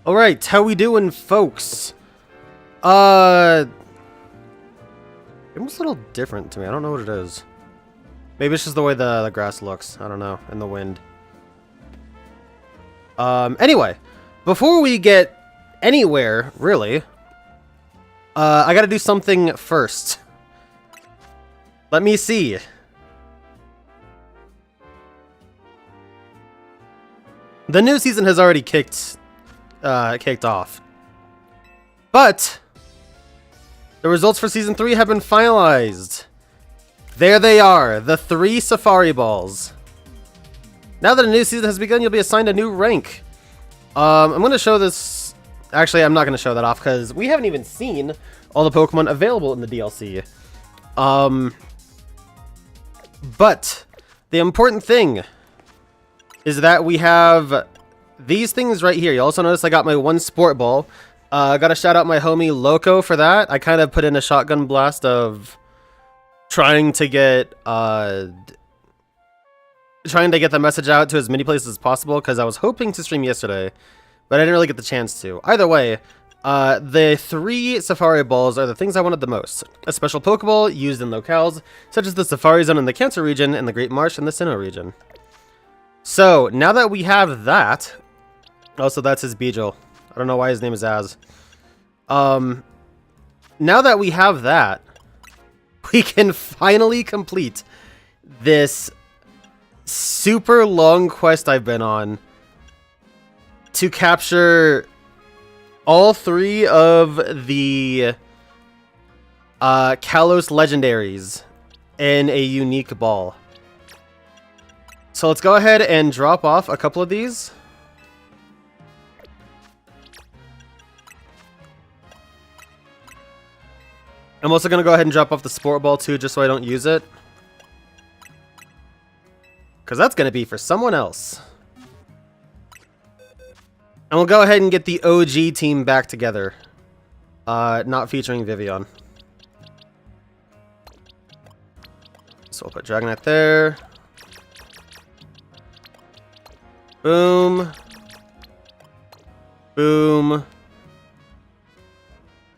Alright, how we doing, folks? It looks a little different to me. I don't know what it is. Maybe it's just the way the grass looks. I don't know. In the wind. Anyway. Before we get anywhere, really, I gotta do something first. Let me see. The new season has already kicked off. But the results for Season 3 have been finalized. There they are, the 3 Safari Balls. Now that a new season has begun, you'll be assigned a new rank. I'm going to show this... Actually, I'm not going to show that off because we haven't even seen all the Pokemon available in the DLC. But the important thing is that we have these things right here. You also notice I got my 1 Sport Ball. Gotta shout out my homie Loco for that. I kind of put in a shotgun blast of trying to get the message out to as many places as possible because I was hoping to stream yesterday, but I didn't really get the chance to. Either way, the 3 Safari Balls are the things I wanted the most. A special Pokeball used in locales, such as the Safari Zone in the Cancer region and the Great Marsh in the Sinnoh region. So, now that we have that... Also, that's his Beedrill. I don't know why his name is Az. Now that we have that, we can finally complete this super long quest I've been on to capture all 3 of the Kalos legendaries in a unique ball. So let's go ahead and drop off a couple of these. I'm also going to go ahead and drop off the Sport Ball too, just so I don't use it. Because that's going to be for someone else. And we'll go ahead and get the OG team back together. Not featuring Vivillon. So we'll put Dragonite there. Boom. Boom.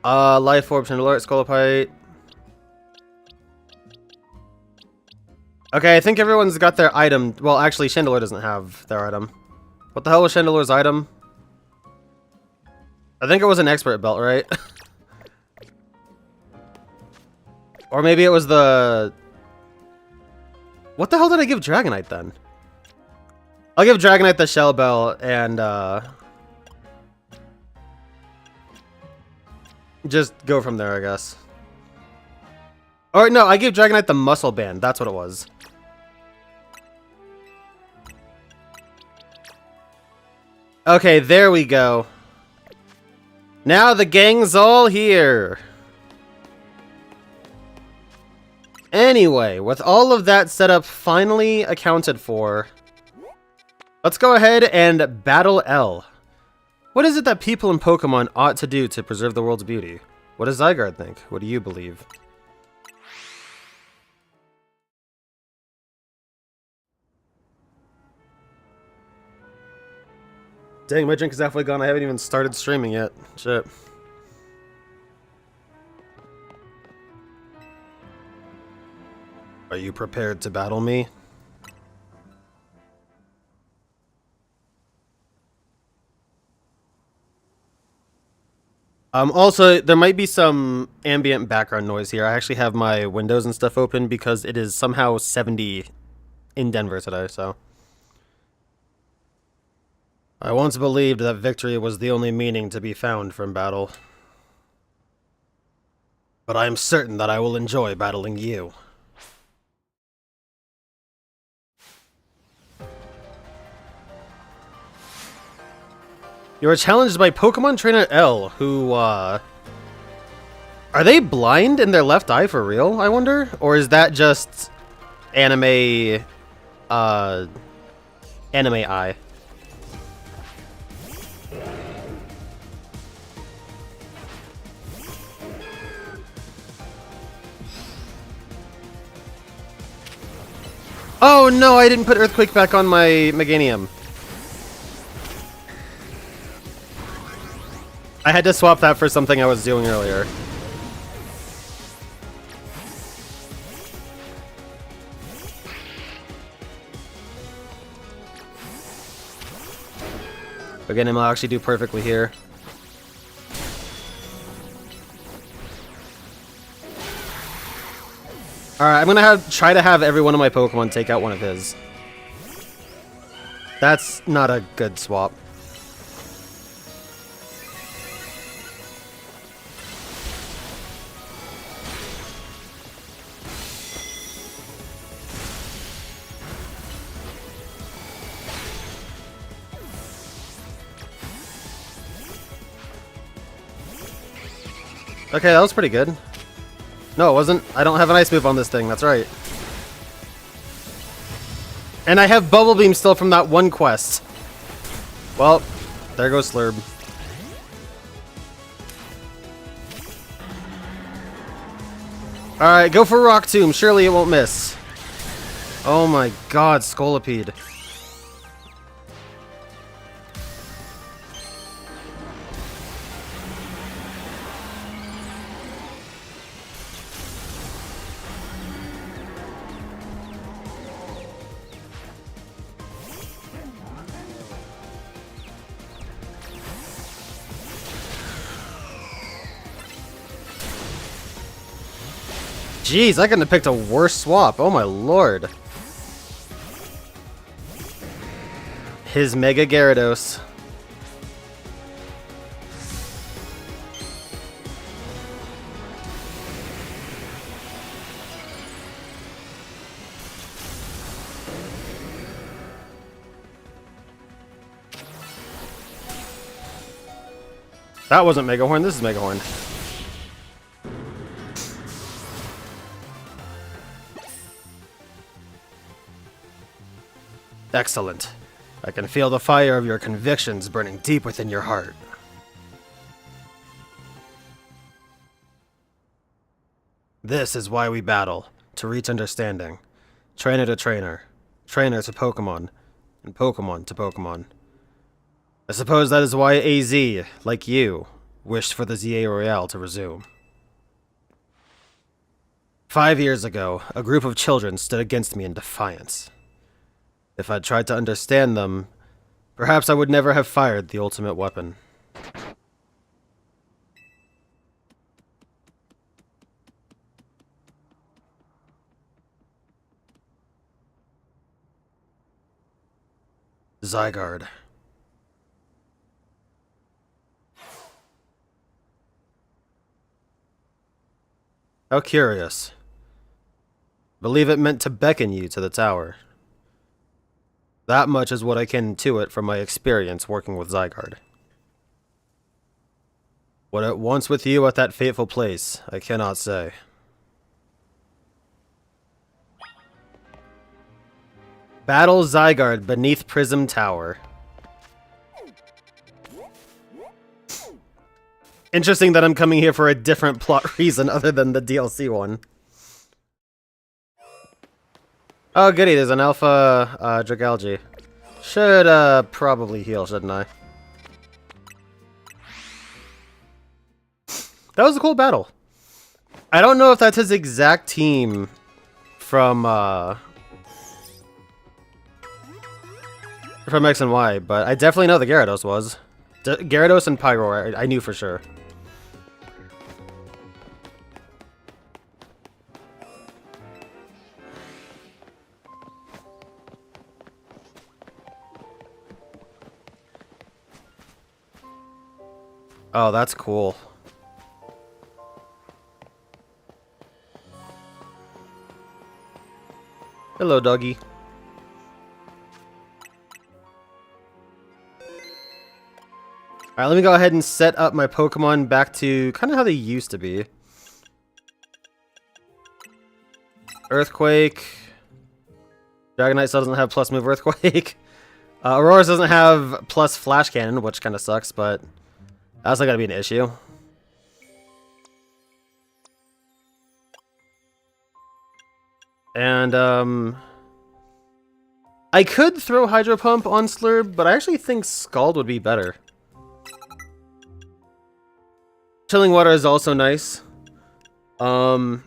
Life Orb, Chandelure, Scolipite. Okay, I think everyone's got their item. Well, actually, Chandelure doesn't have their item. What the hell was Chandelure's item? I think it was an Expert Belt, right? Or maybe it was the... What the hell did I give Dragonite then? I'll give Dragonite the Shell Bell and, just go from there, I guess. Or no, I gave Dragonite the Muscle Band. That's what it was. Okay, there we go. Now the gang's all here. Anyway, with all of that setup finally accounted for, let's go ahead and battle L. What is it that people in Pokemon ought to do to preserve the world's beauty? What does Zygarde think? What do you believe? Dang, my drink is halfway gone. I haven't even started streaming yet. Shit. Are you prepared to battle me? Also, there might be some ambient background noise here. I actually have my windows and stuff open because it is somehow 70 in Denver today, so. I once believed that victory was the only meaning to be found from battle. But I am certain that I will enjoy battling you. You are challenged by Pokemon Trainer L, who, are they blind in their left eye for real, I wonder? Or is that just anime eye? Oh no, I didn't put Earthquake back on my Meganium. I had to swap that for something I was doing earlier. Again, it'll actually do perfectly here. Alright, I'm gonna try to have every one of my Pokemon take out one of his. That's not a good swap. Okay, that was pretty good. No, it wasn't. I don't have an ice move on this thing, that's right. And I have Bubble Beam still from that one quest. Well, there goes Slurb. Alright, go for Rock Tomb. Surely it won't miss. Oh my god, Scolipede. Jeez, I couldn't have picked a worse swap. Oh my lord. His Mega Gyarados. That wasn't Mega Horn, this is Mega Horn. Excellent. I can feel the fire of your convictions burning deep within your heart. This is why we battle, to reach understanding. Trainer to trainer, trainer to Pokemon, and Pokemon to Pokemon. I suppose that is why AZ, like you, wished for the ZA Royale to resume. 5 years ago, a group of children stood against me in defiance. If I'd tried to understand them, perhaps I would never have fired the ultimate weapon. Zygarde. How curious. Believe it meant to beckon you to the tower. That much is what I can intuit from my experience working with Zygarde. What it wants with you at that fateful place, I cannot say. Battle Zygarde beneath Prism Tower. Interesting that I'm coming here for a different plot reason other than the DLC one. Oh goody, there's an Alpha Dragalge. Should probably heal, shouldn't I? That was a cool battle. I don't know if that's his exact team from X and Y, but I definitely know the Gyarados was. Gyarados and Pyro, I knew for sure. Oh, that's cool. Hello, doggy. Alright, let me go ahead and set up my Pokemon back to kind of how they used to be. Earthquake. Dragonite still doesn't have plus move Earthquake. Aurora doesn't have plus Flash Cannon, which kind of sucks, but that's not going to be an issue. And, I could throw Hydro Pump on Slurb, but I actually think Scald would be better. Chilling water is also nice. But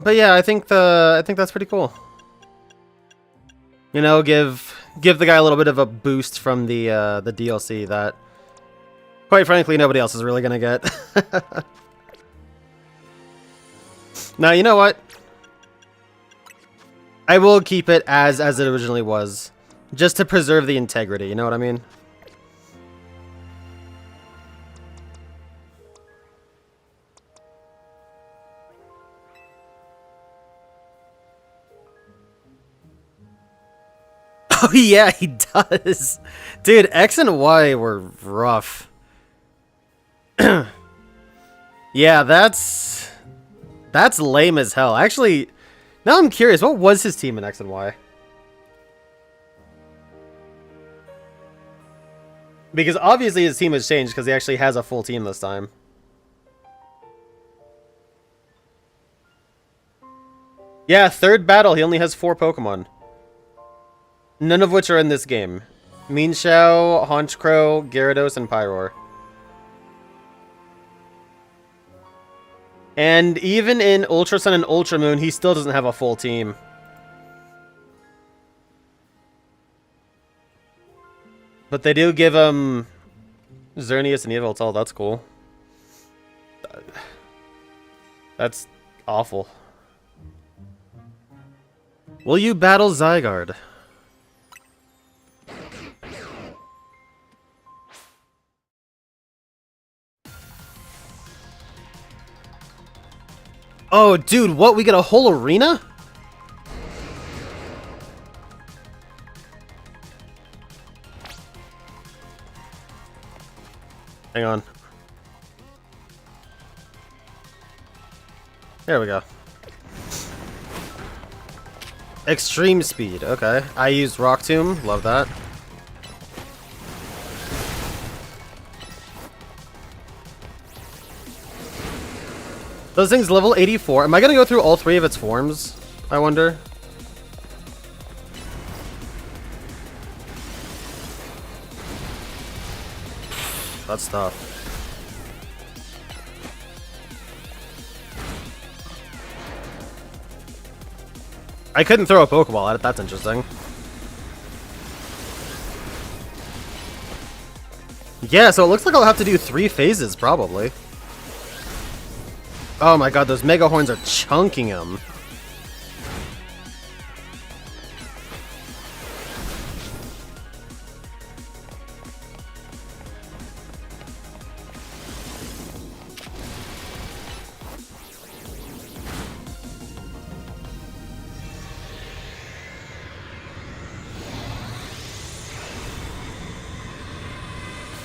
yeah, I think that's pretty cool. You know, give the guy a little bit of a boost from the DLC that, quite frankly, nobody else is really gonna get. Now, you know what? I will keep it as it originally was, just to preserve the integrity. You know what I mean? Oh yeah, he does. Dude, X and Y were rough. Yeah, that's lame as hell. Actually, now I'm curious, what was his team in X and Y? Because obviously his team has changed because he actually has a full team this time. Yeah, third battle, he only has 4 Pokemon. None of which are in this game. Meanshao, Honchkrow, Gyarados, and Pyroar. And even in Ultra Sun and Ultra Moon, he still doesn't have a full team. But they do give him Xerneas and Yveltal. That's cool. That's awful. Will you battle Zygarde? Oh, dude, what? We get a whole arena? Hang on. There we go. Extreme speed. Okay. I used Rock Tomb. Love that. Those things level 84. Am I gonna go through all 3 of its forms? I wonder. That's tough. I couldn't throw a Pokeball at it. That's interesting. Yeah, so it looks like I'll have to do 3 phases, probably. Oh my god, those Mega Horns are chunking him.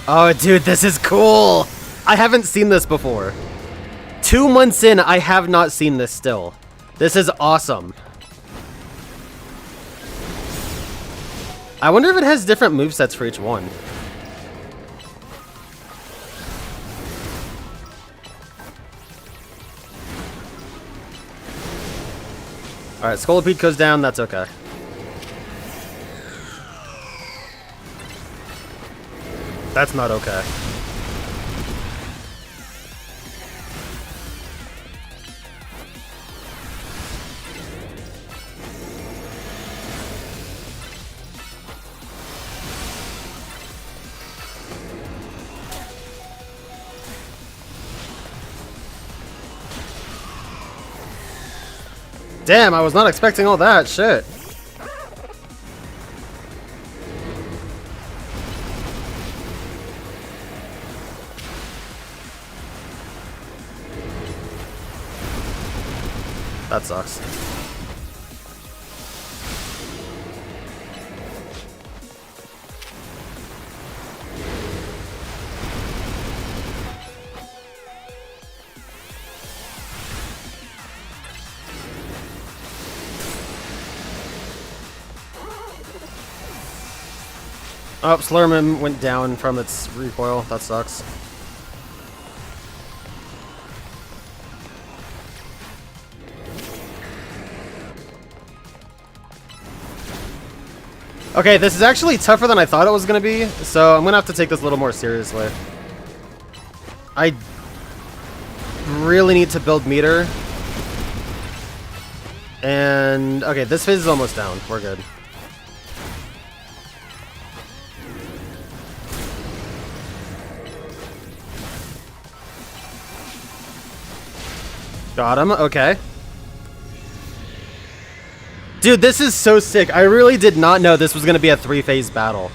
Oh, dude, this is cool! I haven't seen this before. 2 months in, I have not seen this still. This is awesome. I wonder if it has different movesets for each one. Alright, Scolipede goes down, that's okay. That's not okay. Damn, I was not expecting all that. Shit. That sucks. Oh, Slurman went down from its recoil. That sucks. Okay, this is actually tougher than I thought it was going to be, so I'm going to have to take this a little more seriously. I really need to build meter. And, okay, this phase is almost down. We're good. Got him, okay. Dude, this is so sick. I really did not know this was going to be a 3-phase battle.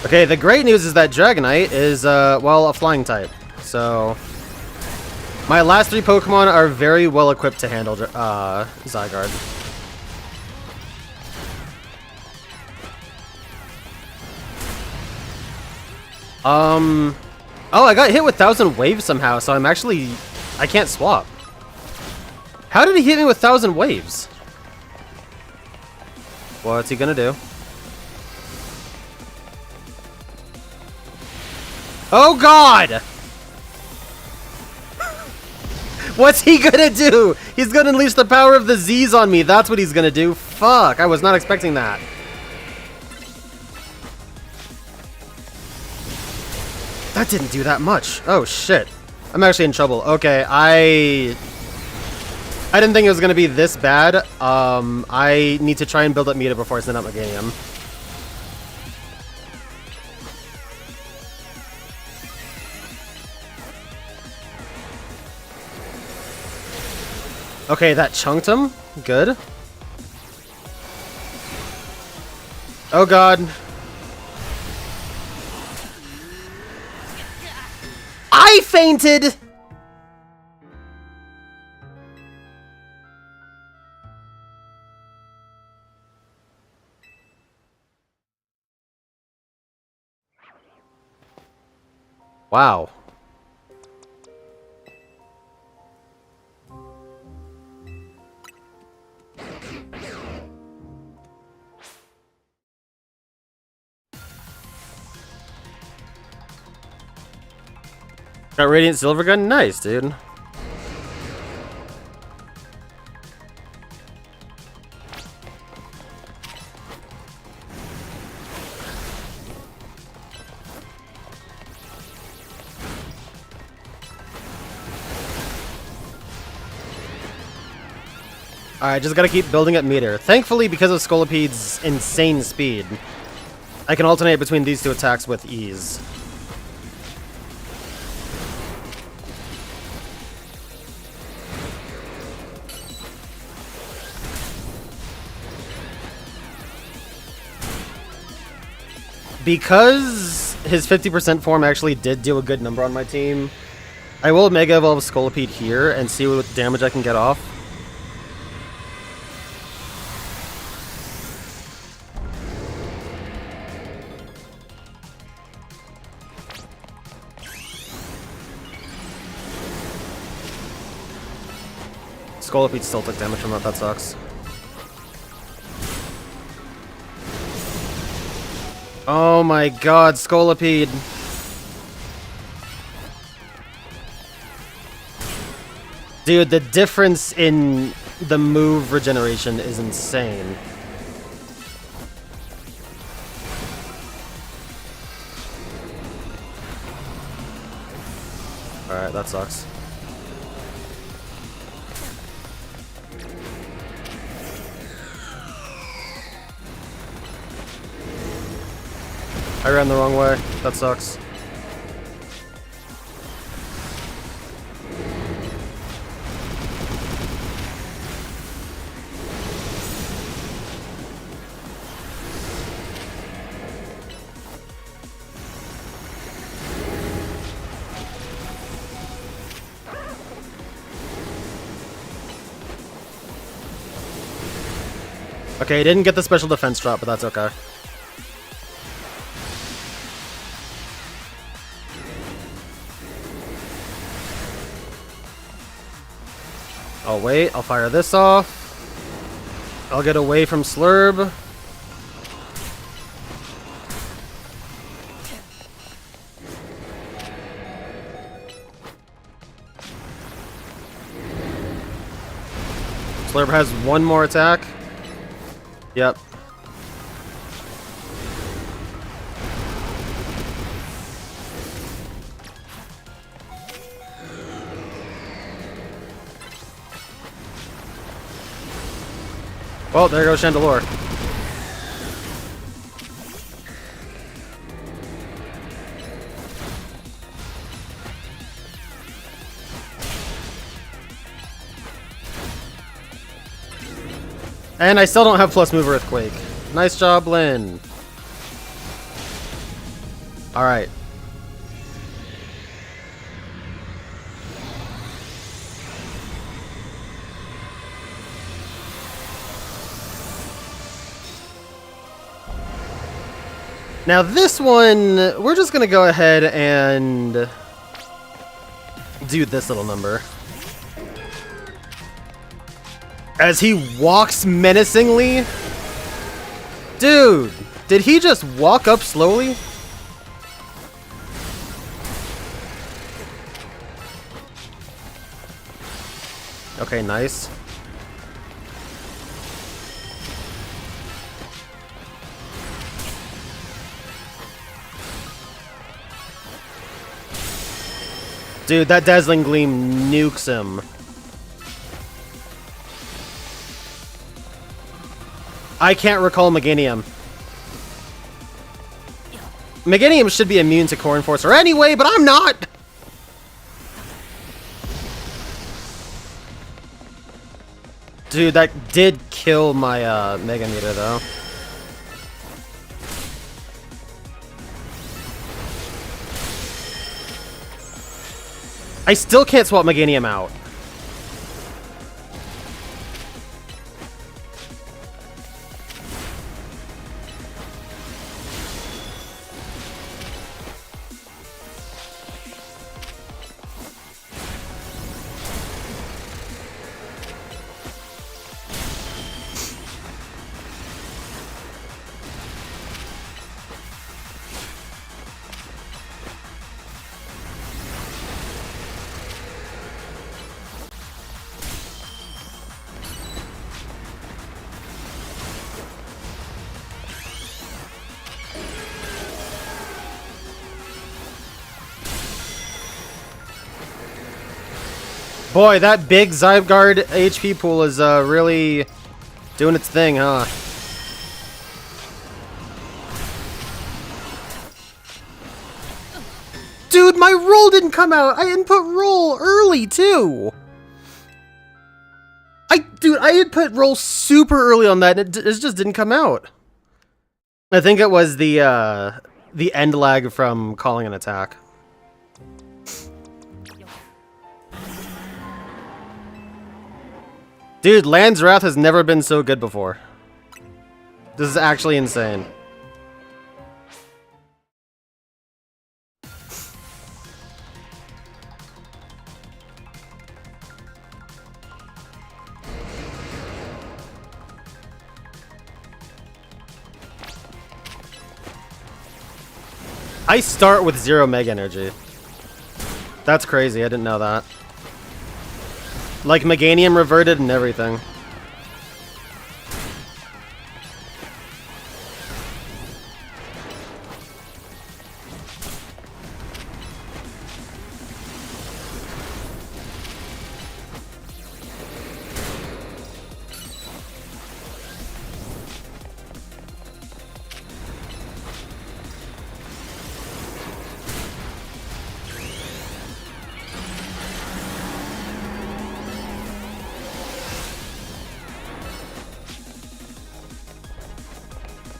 Okay, the great news is that Dragonite is, well, a flying type. So, my last 3 Pokemon are very well equipped to handle Zygarde. Oh, I got hit with 1,000 waves somehow, so I'm actually... I can't swap. How did he hit me with 1,000 waves? What's he gonna do? Oh god! What's he gonna do? He's gonna unleash the power of the Z's on me. That's what he's gonna do. Fuck, I was not expecting that. That didn't do that much. Oh shit. I'm actually in trouble. Okay, I didn't think it was gonna be this bad. I need to try and build up meter before I send out Meganium. Okay, that chunked him. Good. Oh god. I fainted! Wow. Got Radiant Silver Gun? Nice, dude. Alright, just gotta keep building up meter. Thankfully, because of Scoliped's insane speed, I can alternate between these 2 attacks with ease. Because his 50% form actually did do a good number on my team, I will Mega Evolve Scolipede here and see what damage I can get off. Scolipede still took damage from that, that sucks. Oh my god, Scolipede. Dude, the difference in the move regeneration is insane. Alright, that sucks. I ran the wrong way. That sucks. Okay, didn't get the special defense drop, but that's okay. I'll wait, I'll fire this off. I'll get away from Slurb. Slurp has one more attack. Yep. Well, there goes Chandelure. And I still don't have plus move Earthquake. Nice job, Lynn. Alright. Now this one, we're just gonna go ahead and do this little number. As he walks menacingly. Dude, did he just walk up slowly? Okay, nice. Dude, that Dazzling Gleam nukes him. I can't recall Meganium. Meganium should be immune to Core Enforcer anyway, but I'm not! Dude, that did kill my Mega Meter, though. I still can't swap Meganium out. Boy, that big Zygarde HP pool is really doing its thing, huh? Dude, my roll didn't come out! I input roll early, too! Dude, I input roll super early on that, and it just didn't come out. I think it was the end lag from calling an attack. Dude, Land's Wrath has never been so good before. This is actually insane. I start with 0 Mega Energy. That's crazy, I didn't know that. Like, Meganium reverted and everything.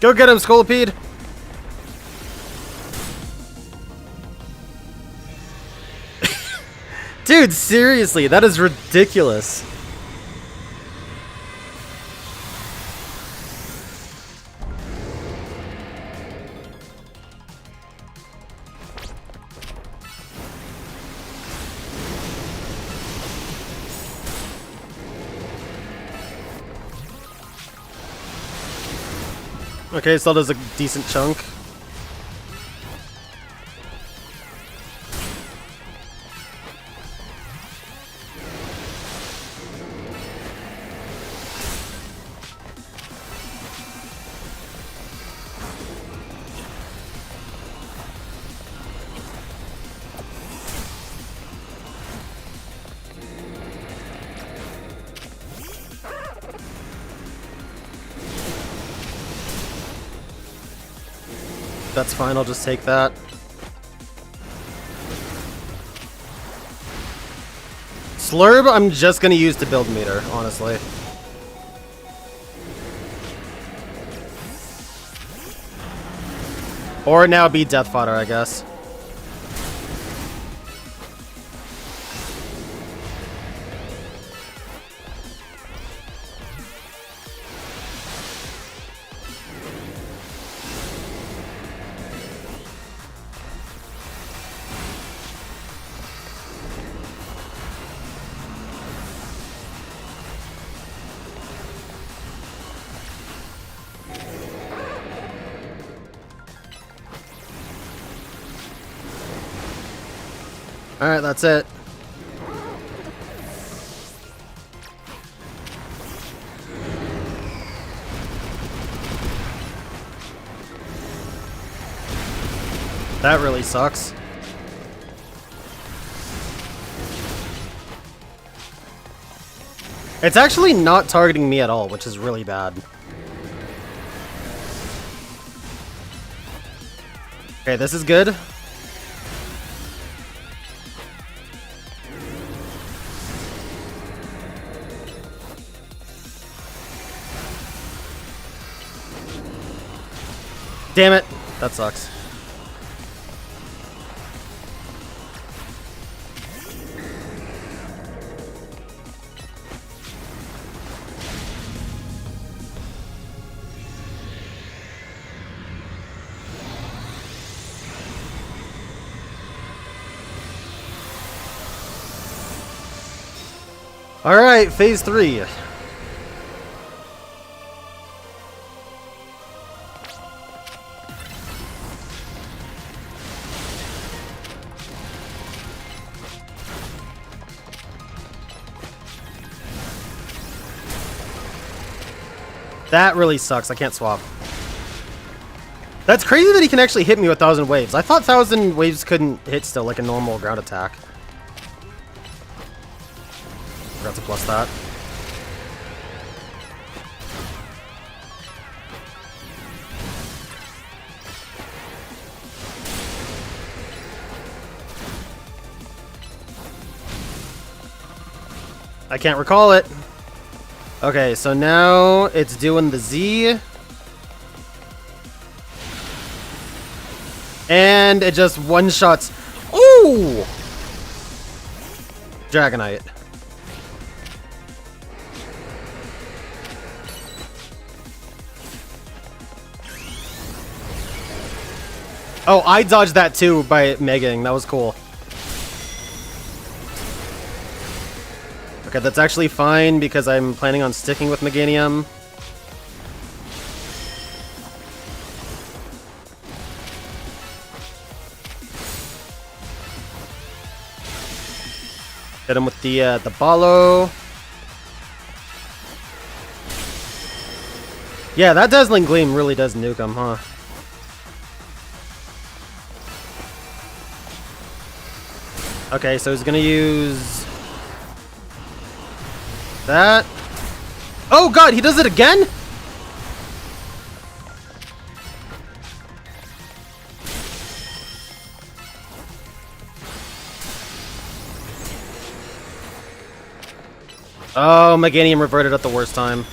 Go get him, Scolipede! Dude, seriously, that is ridiculous. Okay, still does a decent chunk. That's fine, I'll just take that. Slurb, I'm just gonna use to build meter, honestly. Or now be death fodder, I guess. Alright, that's it. That really sucks. It's actually not targeting me at all, which is really bad. Okay, this is good. Damn it! That sucks. Alright, phase 3. That really sucks. I can't swap. That's crazy that he can actually hit me with 1,000 waves. I thought 1,000 waves couldn't hit still like a normal ground attack. Forgot to plus that. I can't recall it. Okay, so now it's doing the Z. And it just one-shots. Ooh! Dragonite. Oh, I dodged that too by Megaing. That was cool. Okay, that's actually fine because I'm planning on sticking with Meganium. Hit him with the Balo. Yeah, that Dazzling Gleam really does nuke him, huh? Okay, so he's gonna use that. Oh god, he does it again? Oh, Meganium reverted at the worst time.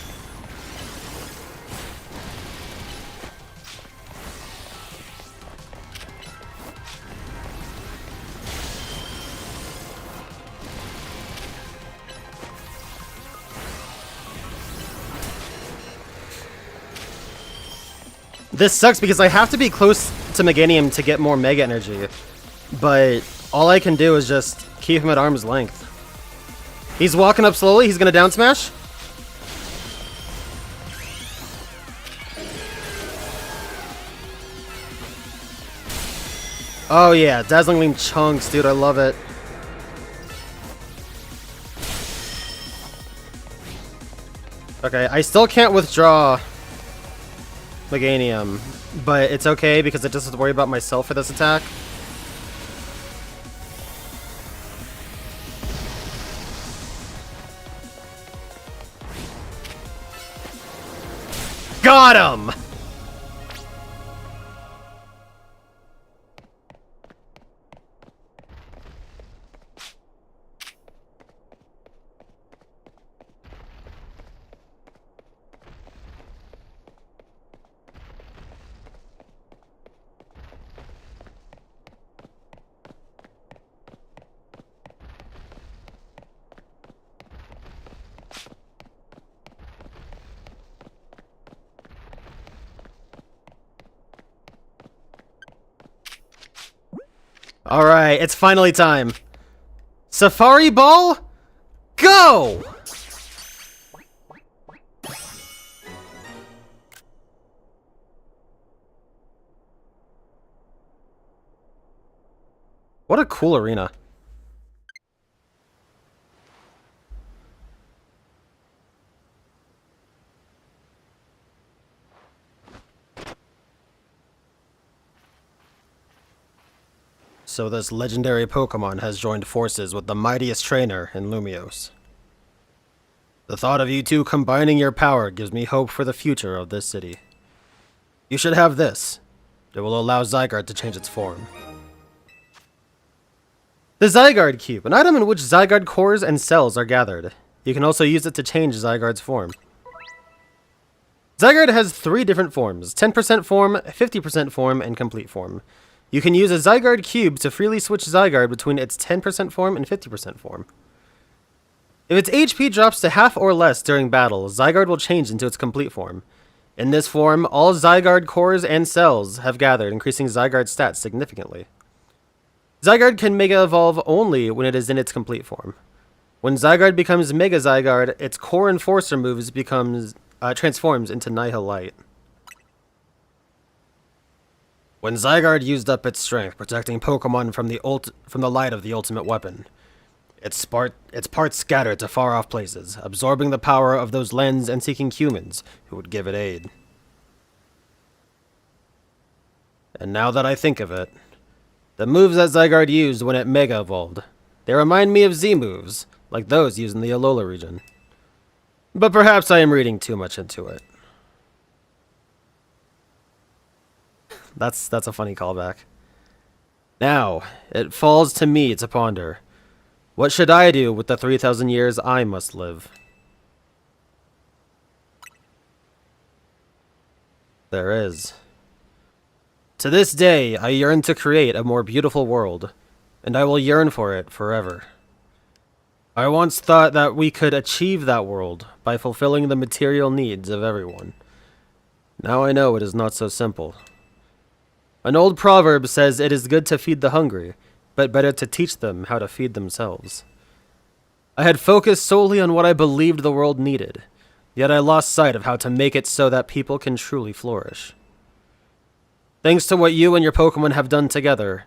This sucks because I have to be close to Meganium to get more Mega Energy. But all I can do is just keep him at arm's length. He's walking up slowly. He's gonna down smash. Oh yeah, Dazzling Gleam chunks, dude. I love it. Okay, I still can't withdraw Meganium, but it's okay because I just have to worry about myself for this attack. Got him! Alright, it's finally time. Safari Ball, go! What a cool arena. So this legendary Pokémon has joined forces with the mightiest trainer in Lumiose. The thought of you two combining your power gives me hope for the future of this city. You should have this. It will allow Zygarde to change its form. The Zygarde Cube, an item in which Zygarde cores and cells are gathered. You can also use it to change Zygarde's form. Zygarde has 3 different forms: 10% form, 50% form, and complete form. You can use a Zygarde Cube to freely switch Zygarde between its 10% form and 50% form. If its HP drops to half or less during battle, Zygarde will change into its complete form. In this form, all Zygarde cores and cells have gathered, increasing Zygarde's stats significantly. Zygarde can Mega Evolve only when it is in its complete form. When Zygarde becomes Mega Zygarde, its Core Enforcer moves transforms into Nihilite. When Zygarde used up its strength protecting Pokémon from the light of the ultimate weapon, its parts scattered to far-off places, absorbing the power of those lens and seeking humans who would give it aid. And now that I think of it, the moves that Zygarde used when it Mega Evolved, they remind me of Z moves, like those used in the Alola region. But perhaps I am reading too much into it. That's a funny callback. Now, it falls to me to ponder. What should I do with the 3,000 years I must live? There is. To this day, I yearn to create a more beautiful world, and I will yearn for it forever. I once thought that we could achieve that world by fulfilling the material needs of everyone. Now I know it is not so simple. An old proverb says it is good to feed the hungry, but better to teach them how to feed themselves. I had focused solely on what I believed the world needed, yet I lost sight of how to make it so that people can truly flourish. Thanks to what you and your Pokémon have done together,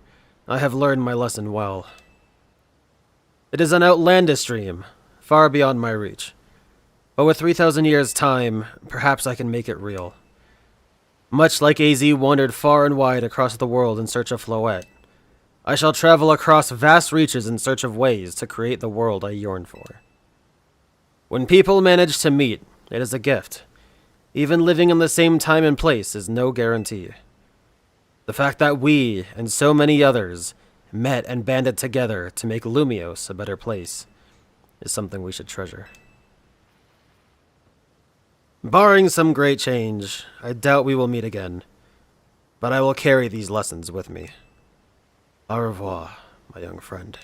I have learned my lesson well. It is an outlandish dream, far beyond my reach. But with 3,000 years' time, perhaps I can make it real. Much like AZ wandered far and wide across the world in search of Floette, I shall travel across vast reaches in search of ways to create the world I yearn for. When people manage to meet, it is a gift. Even living in the same time and place is no guarantee. The fact that we, and so many others, met and banded together to make Lumiose a better place is something we should treasure. Barring some great change, I doubt we will meet again, but I will carry these lessons with me. Au revoir, my young friend.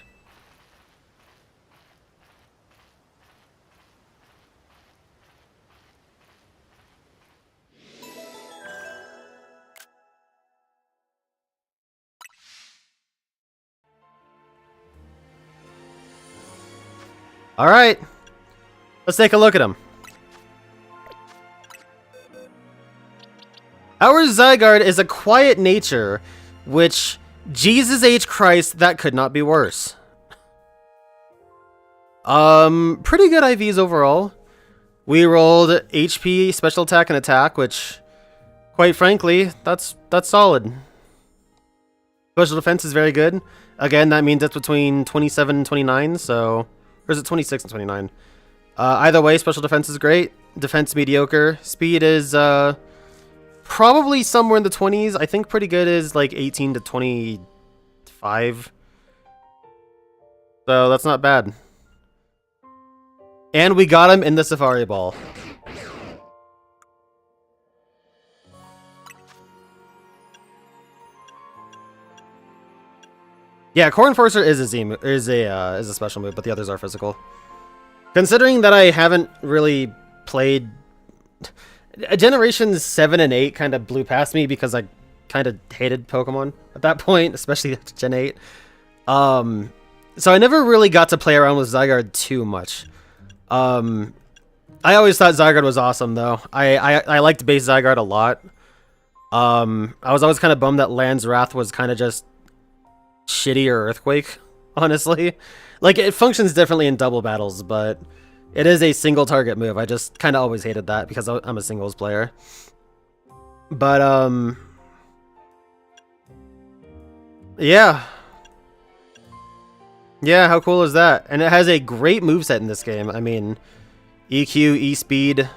Alright, let's take a look at him. Our Zygarde is a quiet nature, which, Jesus H. Christ, that could not be worse. Pretty good IVs overall. We rolled HP, special attack, and attack, which, quite frankly, that's solid. Special defense is very good. Again, that means it's between 27 and 29, so... Or is it 26 and 29? Either way, special defense is great. Defense mediocre. Speed is, probably somewhere in the 20s. I think pretty good is like 18 to 25. So that's not bad. And we got him in the Safari Ball. Yeah, Core Enforcer is a special move, but the others are physical. Considering that I haven't really played... Generations 7 and 8 kind of blew past me because I kind of hated Pokemon at that point, especially after Gen 8. So I never really got to play around with Zygarde too much. I always thought Zygarde was awesome, though. I liked base Zygarde a lot. I was always kind of bummed that Land's Wrath was kind of just shittier Earthquake, honestly. Like, it functions differently in double battles, but it is a single target move. I just kind of always hated that because I'm a singles player. But, yeah. Yeah, how cool is that? And it has a great moveset in this game. I mean, EQ, E-Speed,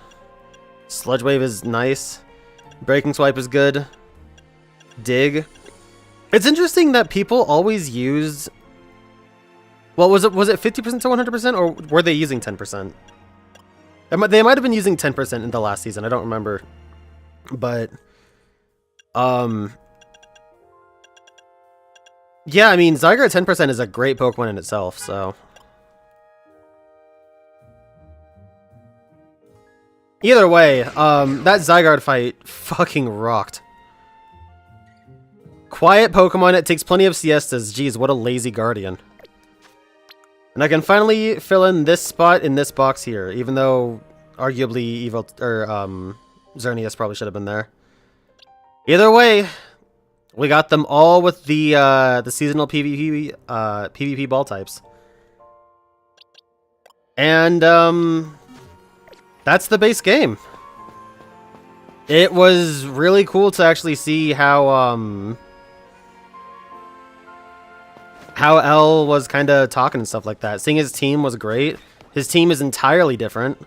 Sludge Wave is nice. Breaking Swipe is good. Dig. It's interesting that people always use... Well, was it 50% to 100%, or were they using 10%? They might have been using 10% in the last season. I don't remember. But... yeah, I mean, Zygarde 10% is a great Pokemon in itself, so... Either way, that Zygarde fight fucking rocked. Quiet Pokemon, it takes plenty of siestas. Jeez, what a lazy Guardian. And I can finally fill in this spot in this box here, even though arguably Xerneas probably should have been there. Either way, we got them all with the seasonal PvP ball types. And that's the base game. It was really cool to actually see how L was kind of talking and stuff like that. Seeing his team was great. His team is entirely different,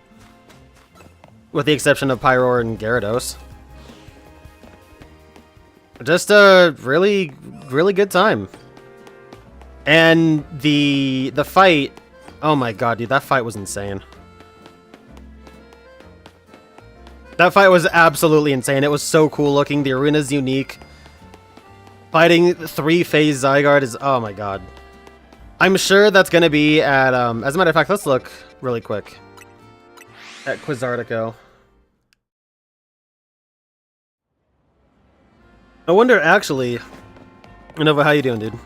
with the exception of Pyroar and Gyarados. Just a really, really good time. And the fight, oh my god, dude, that fight was insane. That fight was absolutely insane. It was so cool looking. The arena's unique. Fighting 3-phase Zygarde is... oh my god. I'm sure that's going to be at... as a matter of fact, let's look really quick at Quizartico. I wonder actually... Nova, how you doing, dude?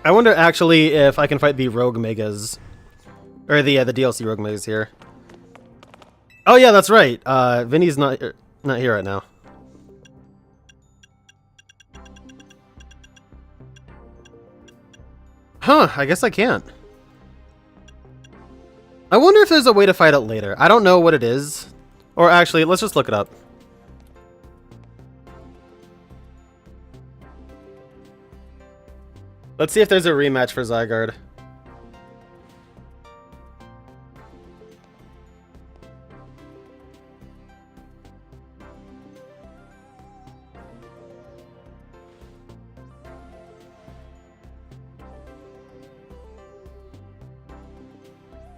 I wonder actually if I can fight the Rogue Megas. Or the DLC Rogue Megas here. Oh yeah, that's right. Vinny's not here right now. Huh, I guess I can't. I wonder if there's a way to fight it later. I don't know what it is. Or actually, let's just look it up. Let's see if there's a rematch for Zygarde.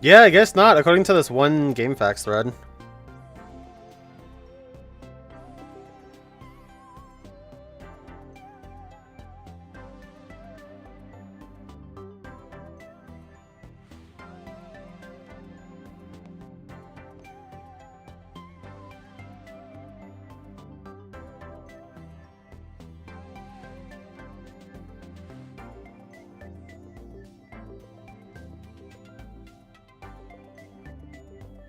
Yeah, I guess not, according to this one GameFAQs thread.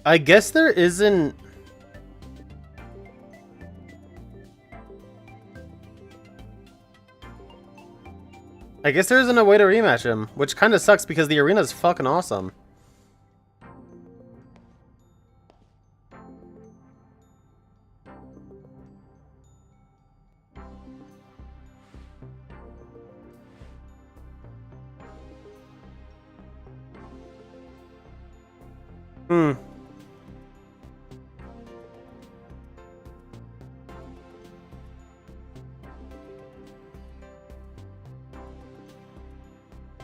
I guess there isn't... I guess there isn't a way to rematch him, which kind of sucks because the arena's fucking awesome.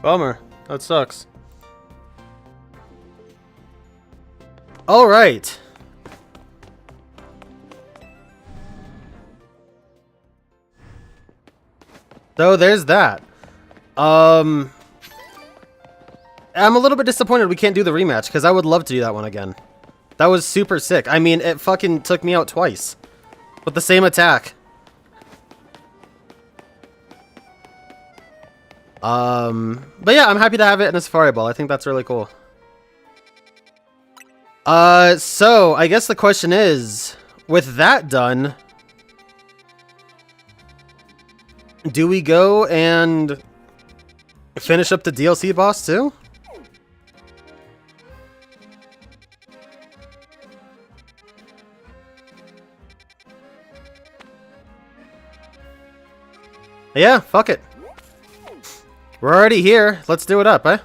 Bummer. That sucks. All right. So there's that. I'm a little bit disappointed we can't do the rematch because I would love to do that one again. That was super sick. I mean, it fucking took me out twice with the same attack. But yeah, I'm happy to have it in a Safari Ball. I think that's really cool. So I guess the question is, with that done, do we go and finish up the DLC boss too? Yeah, fuck it. We're already here. Let's do it up, eh?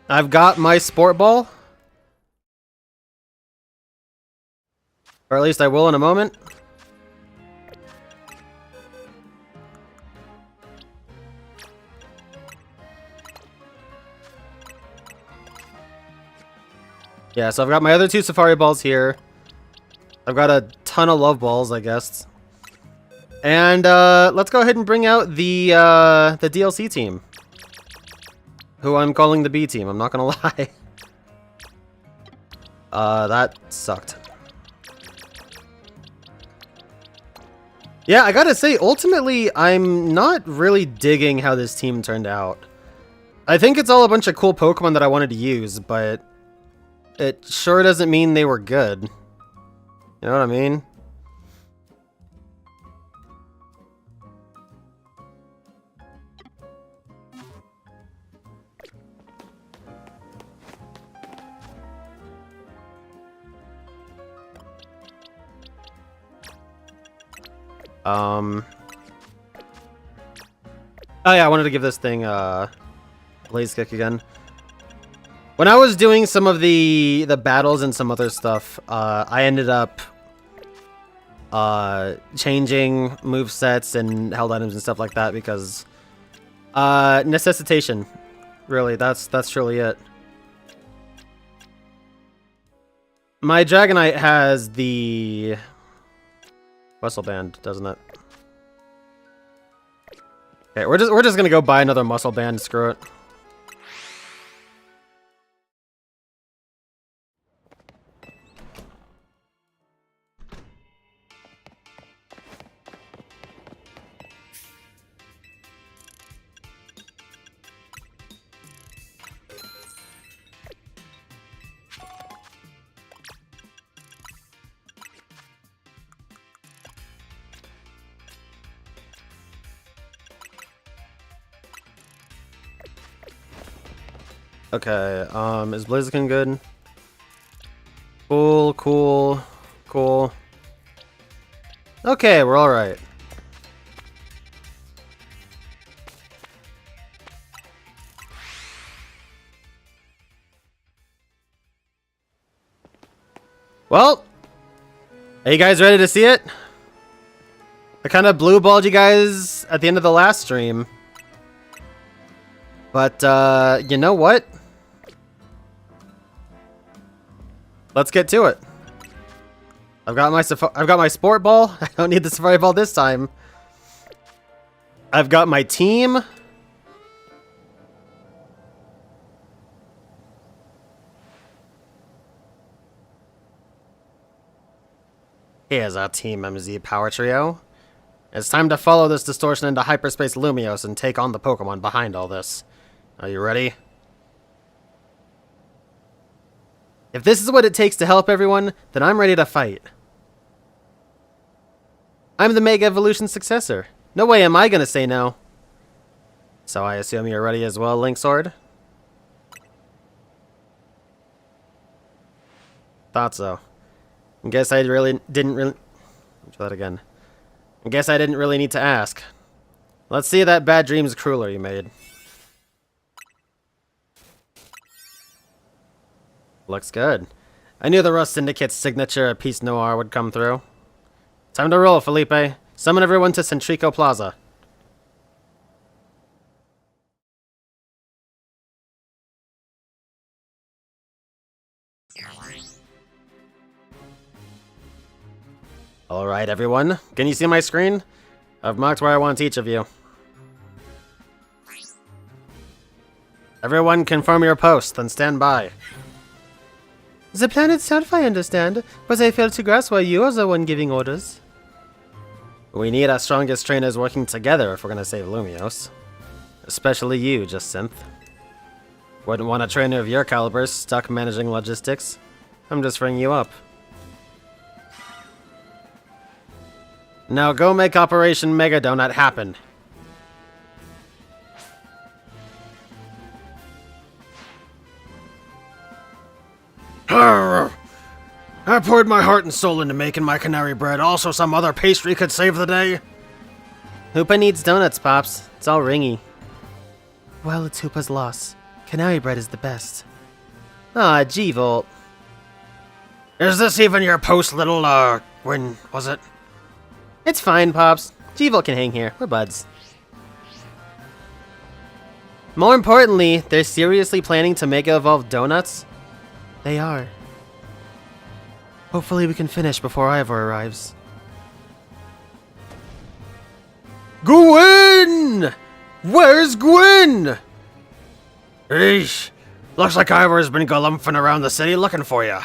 I've got my sport ball. Or at least I will in a moment. Yeah, so I've got my other 2 Safari balls here. I've got a ton of love balls, I guess. And let's go ahead and bring out the DLC team, who I'm calling the B team. I'm not gonna lie. That sucked. Yeah, I gotta say, ultimately, I'm not really digging how this team turned out. I think it's all a bunch of cool Pokemon that I wanted to use, but it sure doesn't mean they were good. You know what I mean? Oh yeah, I wanted to give this thing Blaze Kick again. When I was doing some of the battles and some other stuff, I ended up changing movesets and held items and stuff like that because necessitation. Really, that's truly it. My Dragonite has the Muscle Band, doesn't it? Okay, we're just gonna go buy another Muscle Band. Screw it. Okay, is Blaziken good? Cool, cool, cool. Okay, we're alright. Well, are you guys ready to see it? I kind of blue balled you guys at the end of the last stream. But, you know what? Let's get to it. I've got my sport ball. I don't need the Safari ball this time. I've got my team. Here's our Team MZ Power Trio. It's time to follow this distortion into hyperspace Lumiose and take on the Pokemon behind all this. Are you ready? If this is what it takes to help everyone, then I'm ready to fight. I'm the Mega Evolution successor. No way am I gonna say no. So I assume you're ready as well, Link Sword? Thought so. Guess I didn't really... Try that again. Guess I didn't really need to ask. Let's see that Bad Dreams Crueler you made. Looks good. I knew the Rust Syndicate's signature Peace Noir would come through. Time to roll, Felipe. Summon everyone to Centrico Plaza. Alright, everyone. Can you see my screen? I've marked where I want each of you. Everyone confirm your post, then stand by. The plan itself I understand, but I fail to grasp why you are the one giving orders. We need our strongest trainers working together if we're gonna save Lumiose. Especially you, Jacinth. Wouldn't want a trainer of your caliber stuck managing logistics. I'm just ringing you up. Now go make Operation Mega Donut happen. I poured my heart and soul into making my canary bread. Also, some other pastry could save the day. Hoopa needs donuts, Pops. It's all ringy. Well, it's Hoopa's loss. Canary bread is the best. Ah, G-Volt. Is this even your post, little, when was it? It's fine, Pops. G-Volt can hang here. We're buds. More importantly, they're seriously planning to Mega Evolve donuts? They are. Hopefully we can finish before Ivor arrives. Gwen! Where's Gwen? Eesh. Looks like Ivor's been galumphing around the city looking for ya.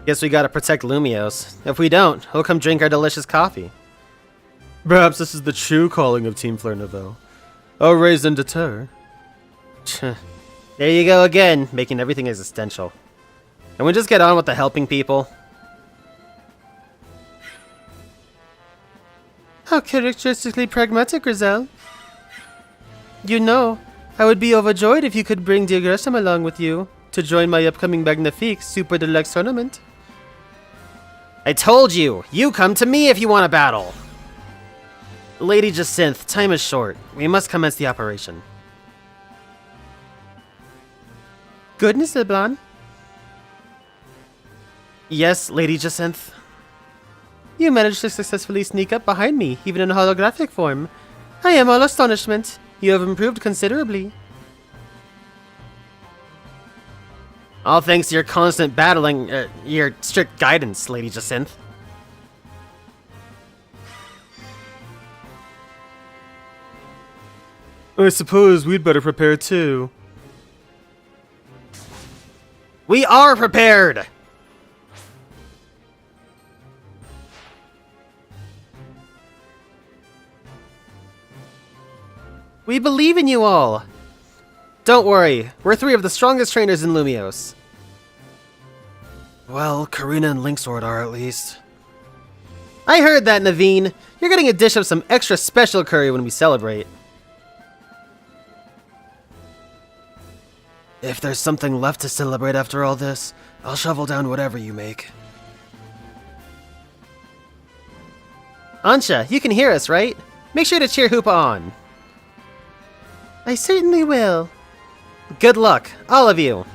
Guess we gotta protect Lumiose. If we don't, he'll come drink our delicious coffee. Perhaps this is the true calling of Team Fleur Nouveau. I'll raise and deter. There you go again, making everything existential. Can we just get on with the helping people? How characteristically pragmatic, Grizel. You know, I would be overjoyed if you could bring dear Gresham along with you to join my upcoming Magnifique Super Deluxe tournament. I told you! You come to me if you want a battle! Lady Jacinth, time is short. We must commence the operation. Goodness, Leblanc. Yes, Lady Jacinth. You managed to successfully sneak up behind me, even in holographic form. I am all astonishment. You have improved considerably. All thanks to your constant battling, your strict guidance, Lady Jacinth. I suppose we'd better prepare too. We are prepared! We believe in you all! Don't worry, we're 3 of the strongest trainers in Lumiose. Well, Karina and Linksword are at least. I heard that, Naveen. You're getting a dish of some extra special curry when we celebrate. If there's something left to celebrate after all this, I'll shovel down whatever you make. Ansha, you can hear us, right? Make sure to cheer Hoopa on. I certainly will. Good luck, all of you.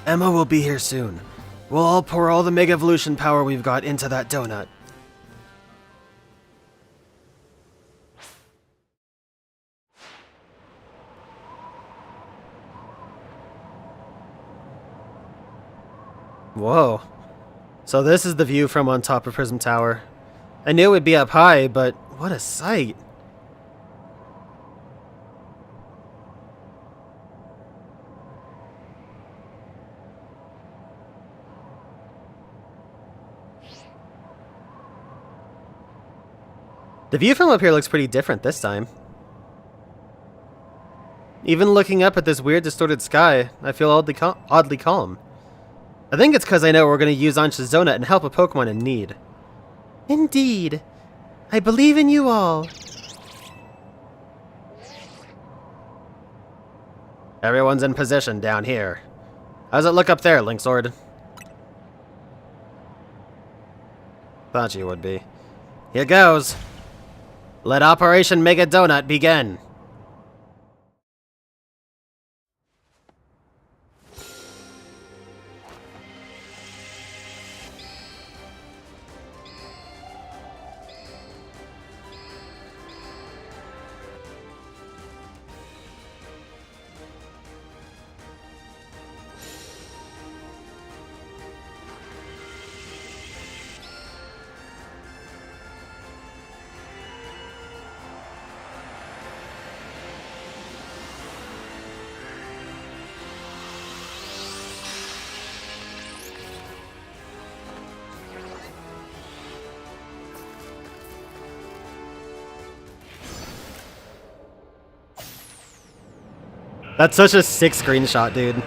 Emma will be here soon. We'll all pour all the Mega Evolution power we've got into that donut. Whoa. So this is the view from on top of Prism Tower. I knew it would be up high, but what a sight. The view from up here looks pretty different this time. Even looking up at this weird distorted sky, I feel oddly calm. I think it's because I know we're going to use Ansha's donut and help a Pokemon in need. Indeed. I believe in you all. Everyone's in position down here. How's it look up there, Linksword? Thought you would be. Here goes. Let Operation Mega Donut begin. That's such a sick screenshot, dude.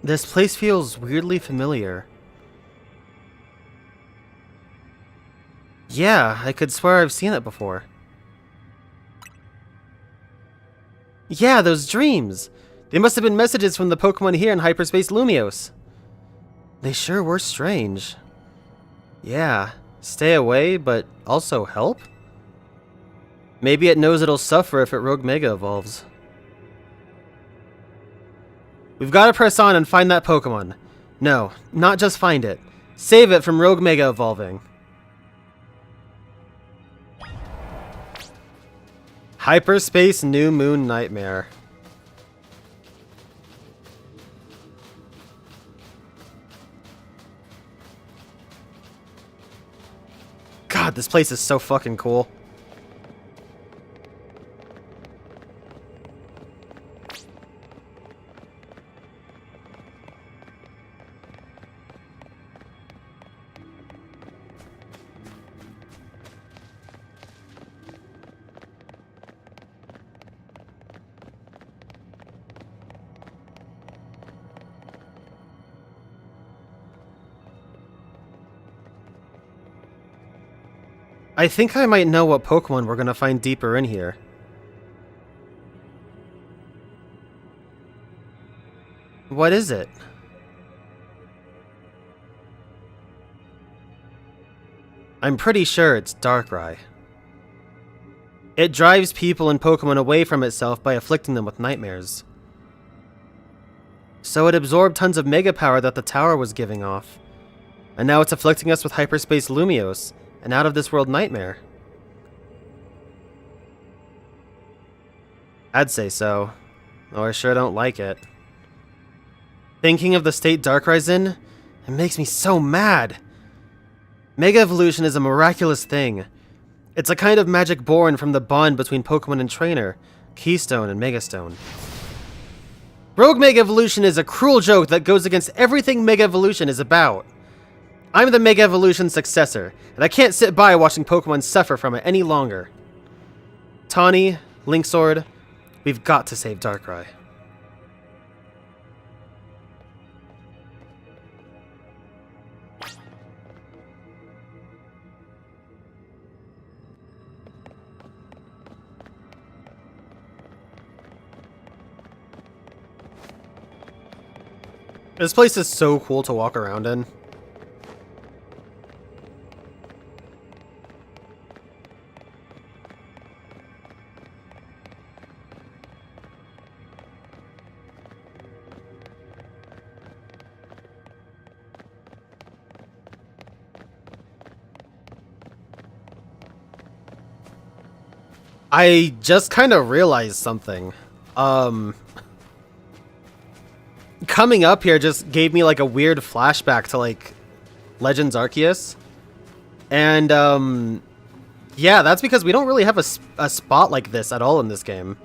This place feels weirdly familiar. Yeah, I could swear I've seen it before. Yeah, those dreams! They must have been messages from the Pokemon here in hyperspace Lumiose. They sure were strange. Yeah, stay away, but also help? Maybe it knows it'll suffer if it Rogue Mega evolves. We've got to press on and find that Pokemon. No, not just find it. Save it from Rogue Mega evolving. Hyperspace New Moon Nightmare. God, this place is so fucking cool. I think I might know what Pokemon we're gonna find deeper in here. What is it? I'm pretty sure it's Darkrai. It drives people and Pokemon away from itself by afflicting them with nightmares. So it absorbed tons of Mega Power that the tower was giving off. And now it's afflicting us with Hyperspace Lumiose, an out-of-this-world nightmare. I'd say so, though I sure don't like it. Thinking of the state Darkrai's in, it makes me so mad. Mega Evolution is a miraculous thing. It's a kind of magic born from the bond between Pokemon and Trainer, Keystone and Megastone. Rogue Mega Evolution is a cruel joke that goes against everything Mega Evolution is about. I'm the Mega Evolution successor, and I can't sit by watching Pokemon suffer from it any longer. Tawny, Linksword, we've got to save Darkrai. This place is so cool to walk around in. I just kind of realized something. Coming up here just gave me like a weird flashback to like Legends Arceus. And yeah, that's because we don't really have a spot like this at all in this game.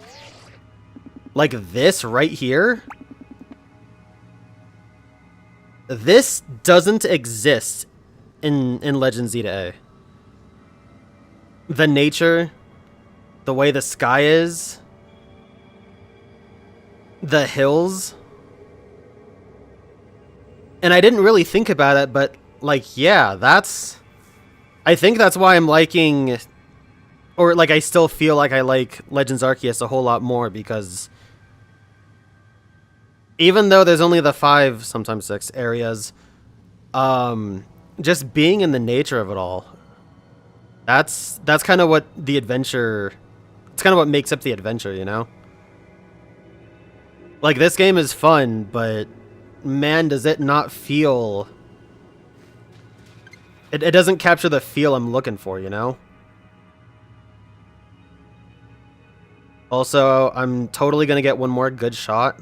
Like this right here. This doesn't exist in Legends Z to A. The nature, the way the sky is, the hills. And I didn't really think about it, but like, yeah, I think that's why I'm liking, or like I still feel like I like Legends Arceus a whole lot more, because even though there's only the 5, sometimes 6 areas, just being in the nature of it all, that's kind of what the adventure, it's kind of what makes up the adventure, you know? Like, this game is fun, but man, does it not feel, it doesn't capture the feel I'm looking for, you know? Also, I'm totally gonna get one more good shot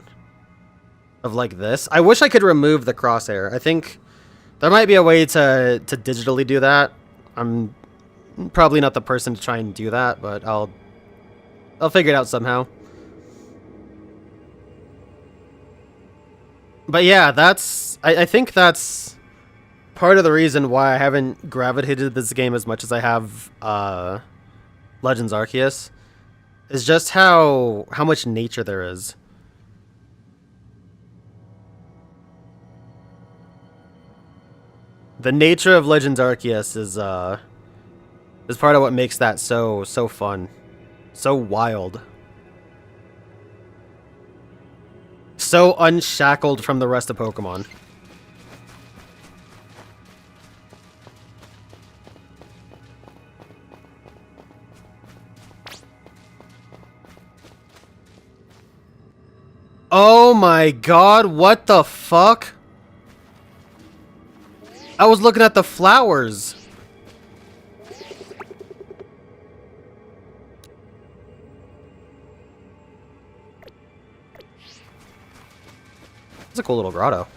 of like this. I wish I could remove the crosshair. I think there might be a way to digitally do that. I'm probably not the person to try and do that, but I'll figure it out somehow. But yeah, I think that's part of the reason why I haven't gravitated to this game as much as I have Legends Arceus, is just how much nature there is. The nature of Legends Arceus is part of what makes that so fun, so wild, so unshackled from the rest of Pokemon. Oh my god, what the fuck? I was looking at the flowers. It's a cool little grotto.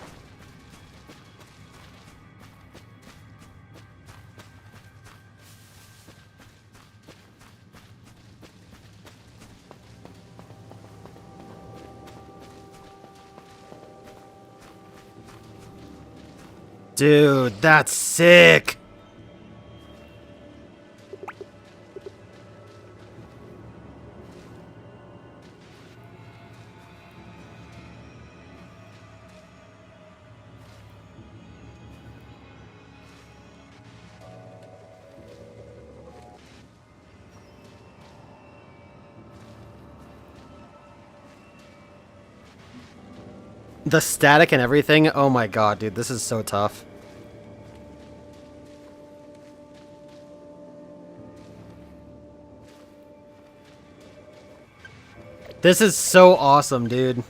Dude, that's sick. The static and everything. Oh my god, dude, this is so tough. This is so awesome, dude.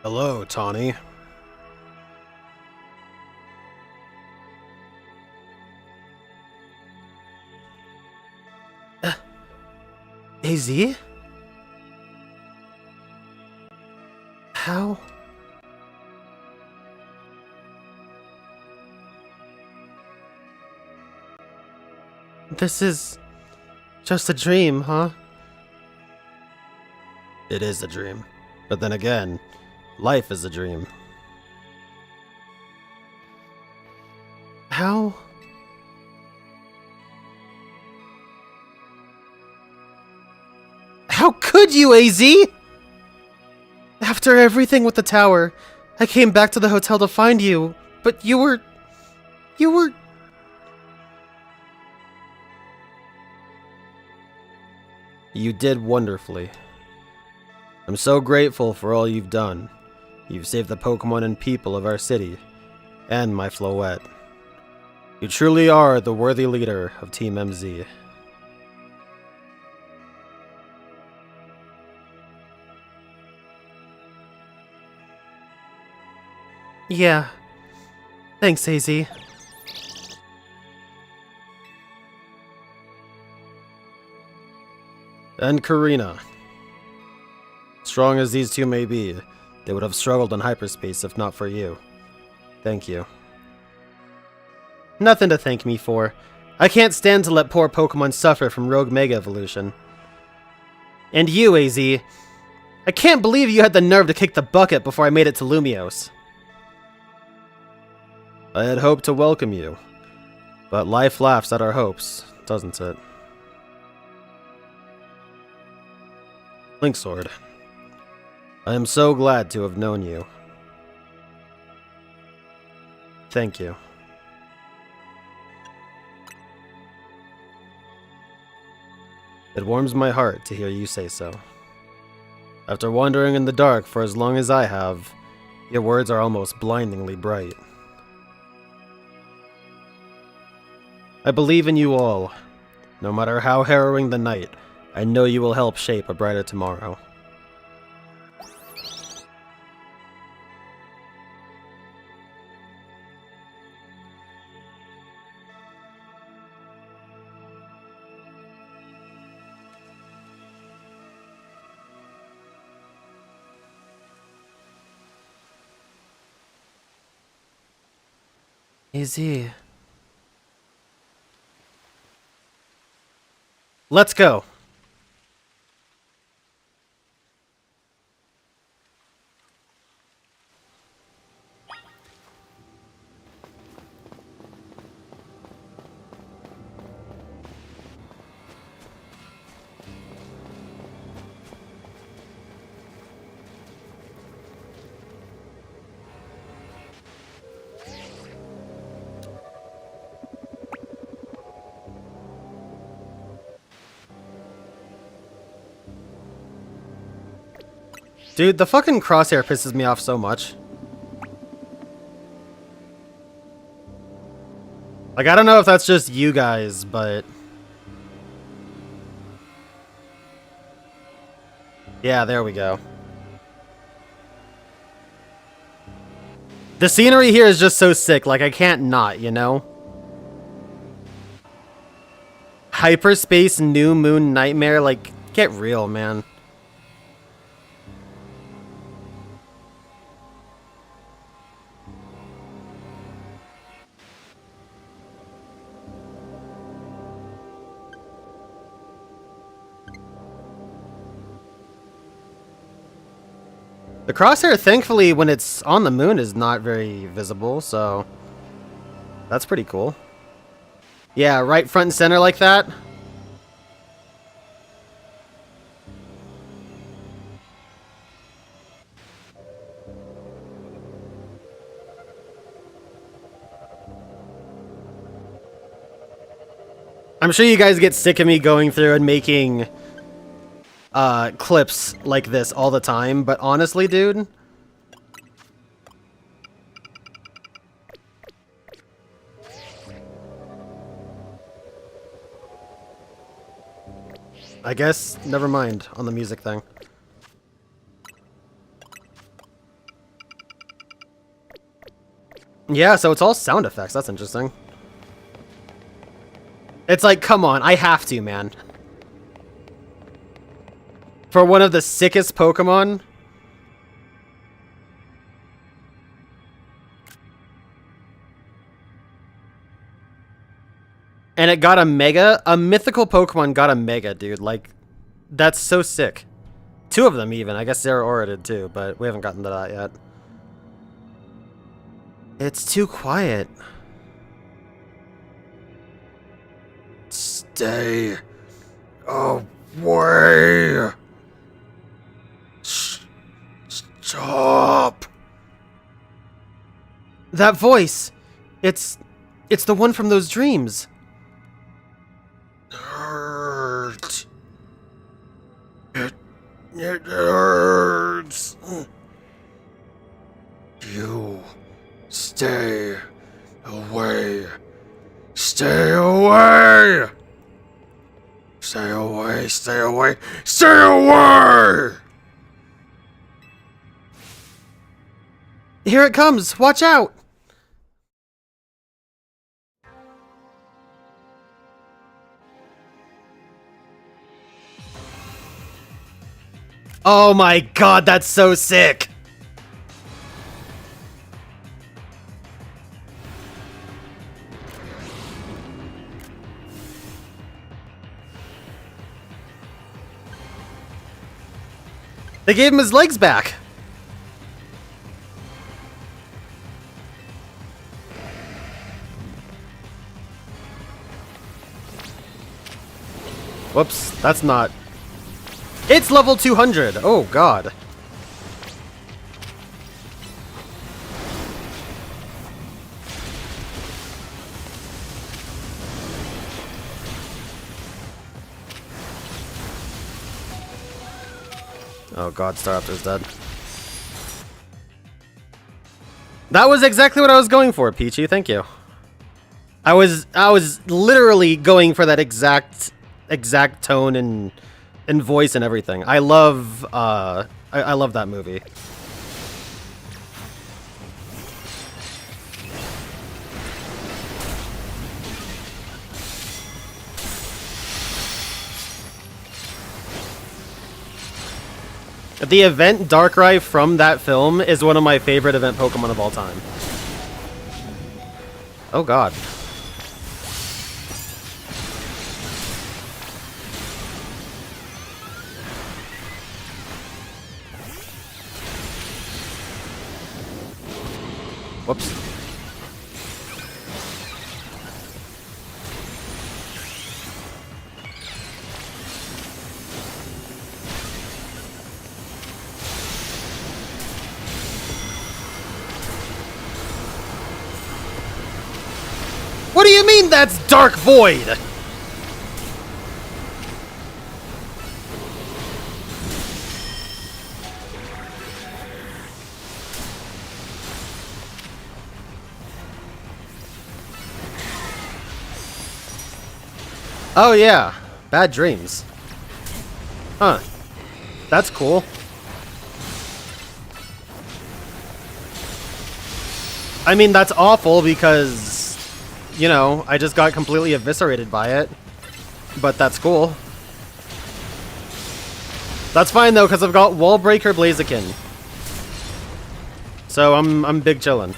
Hello, Tawny. AZ? How? This is just a dream, huh? It is a dream. But then again, life is a dream. How? How could you, AZ? After everything with the tower, I came back to the hotel to find you, but you were... You did wonderfully. I'm so grateful for all you've done. You've saved the Pokemon and people of our city, and my Floette. You truly are the worthy leader of Team MZ. Yeah. Thanks, AZ. And Karina. Strong as these two may be, they would have struggled in hyperspace if not for you. Thank you. Nothing to thank me for. I can't stand to let poor Pokemon suffer from Rogue Mega Evolution. And you, AZ. I can't believe you had the nerve to kick the bucket before I made it to Lumiose. I had hoped to welcome you, but life laughs at our hopes, doesn't it? Linksword. I am so glad to have known you. Thank you. It warms my heart to hear you say so. After wandering in the dark for as long as I have, your words are almost blindingly bright. I believe in you all. No matter how harrowing the night, I know you will help shape a brighter tomorrow. Easy. Let's go. Dude, the fucking crosshair pisses me off so much. Like, I don't know if that's just you guys, but... yeah, there we go. The scenery here is just so sick, like, I can't not, you know? Hyperspace New Moon Nightmare, like, get real, man. The crosshair, thankfully, when it's on the moon, is not very visible, so that's pretty cool. Yeah, right front and center like that. I'm sure you guys get sick of me going through and making clips like this all the time, but honestly, dude, I guess never mind on the music thing. Yeah, so it's all sound effects. That's interesting. It's like, come on, I have to, man. For one of the sickest Pokemon. And it got a Mega? A mythical Pokemon got a Mega, dude. Like, that's so sick. Two of them, even. I guess Zeraora did too, but we haven't gotten to that yet. It's too quiet. Stay away. Stop. That voice. It's the one from those dreams. Hurt. It hurts. You stay away. Stay away. Stay away. Stay away. Stay away. Here it comes. Watch out. Oh my god, that's so sick! They gave him his legs back! Whoops, that's not... It's level 200! Oh, God. Oh, God, Staraptor's dead. That was exactly what I was going for, Peachy. Thank you. I was literally going for that exact tone and voice and everything. I love I love that movie. The event Darkrai from that film is one of my favorite event Pokemon of all time. Oh god. Whoops. What do you mean that's Dark Void? Oh yeah, bad dreams. Huh. That's cool. I mean, that's awful because, you know, I just got completely eviscerated by it. But that's cool. That's fine though, because I've got Wall Breaker Blaziken. So I'm big chillin'.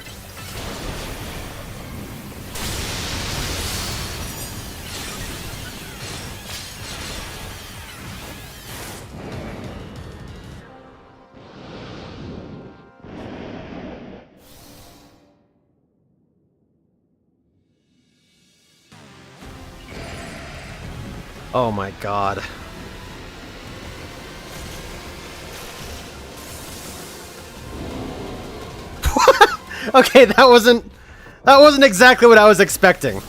Oh my god. Okay, that wasn't exactly what I was expecting.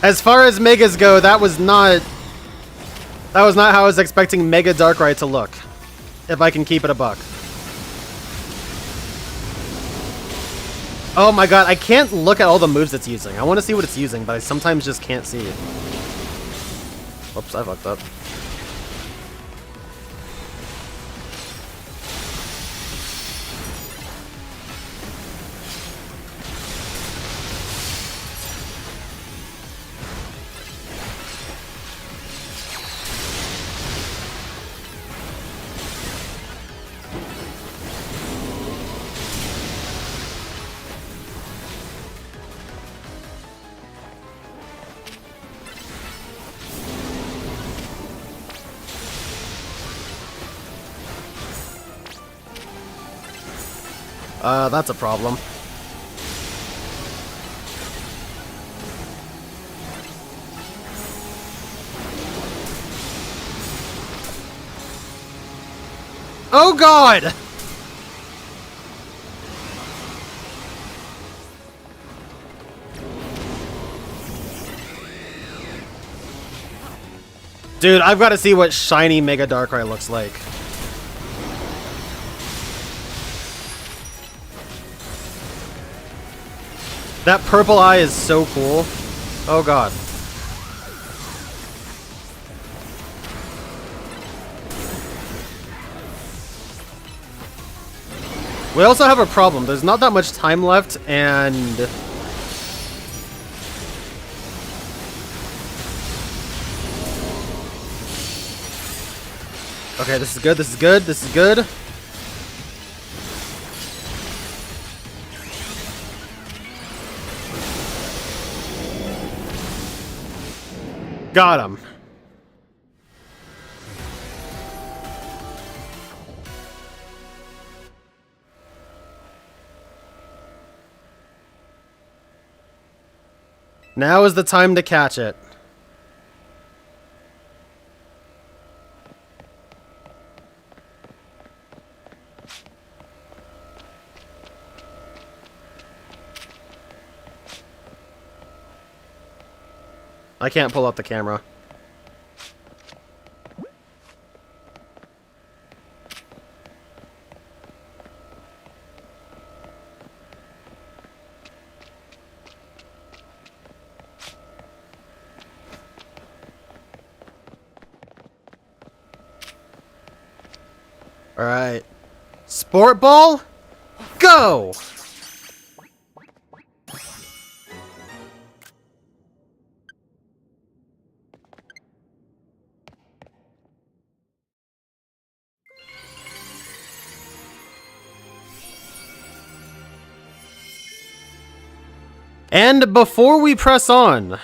As far as Megas go, that was not how I was expecting Mega Darkrai to look. If I can keep it a buck. Oh my god, I can't look at all the moves it's using. I want to see what it's using, but I sometimes just can't see. Whoops, I fucked up. That's a problem. Oh god! Dude, I've got to see what shiny Mega Darkrai looks like. That purple eye is so cool. Oh god. We also have a problem. There's not that much time left, and... Okay, this is good, this is good, this is good. Got him. Now is the time to catch it. I can't pull up the camera. Alright. Sport Ball, go! And before we press on,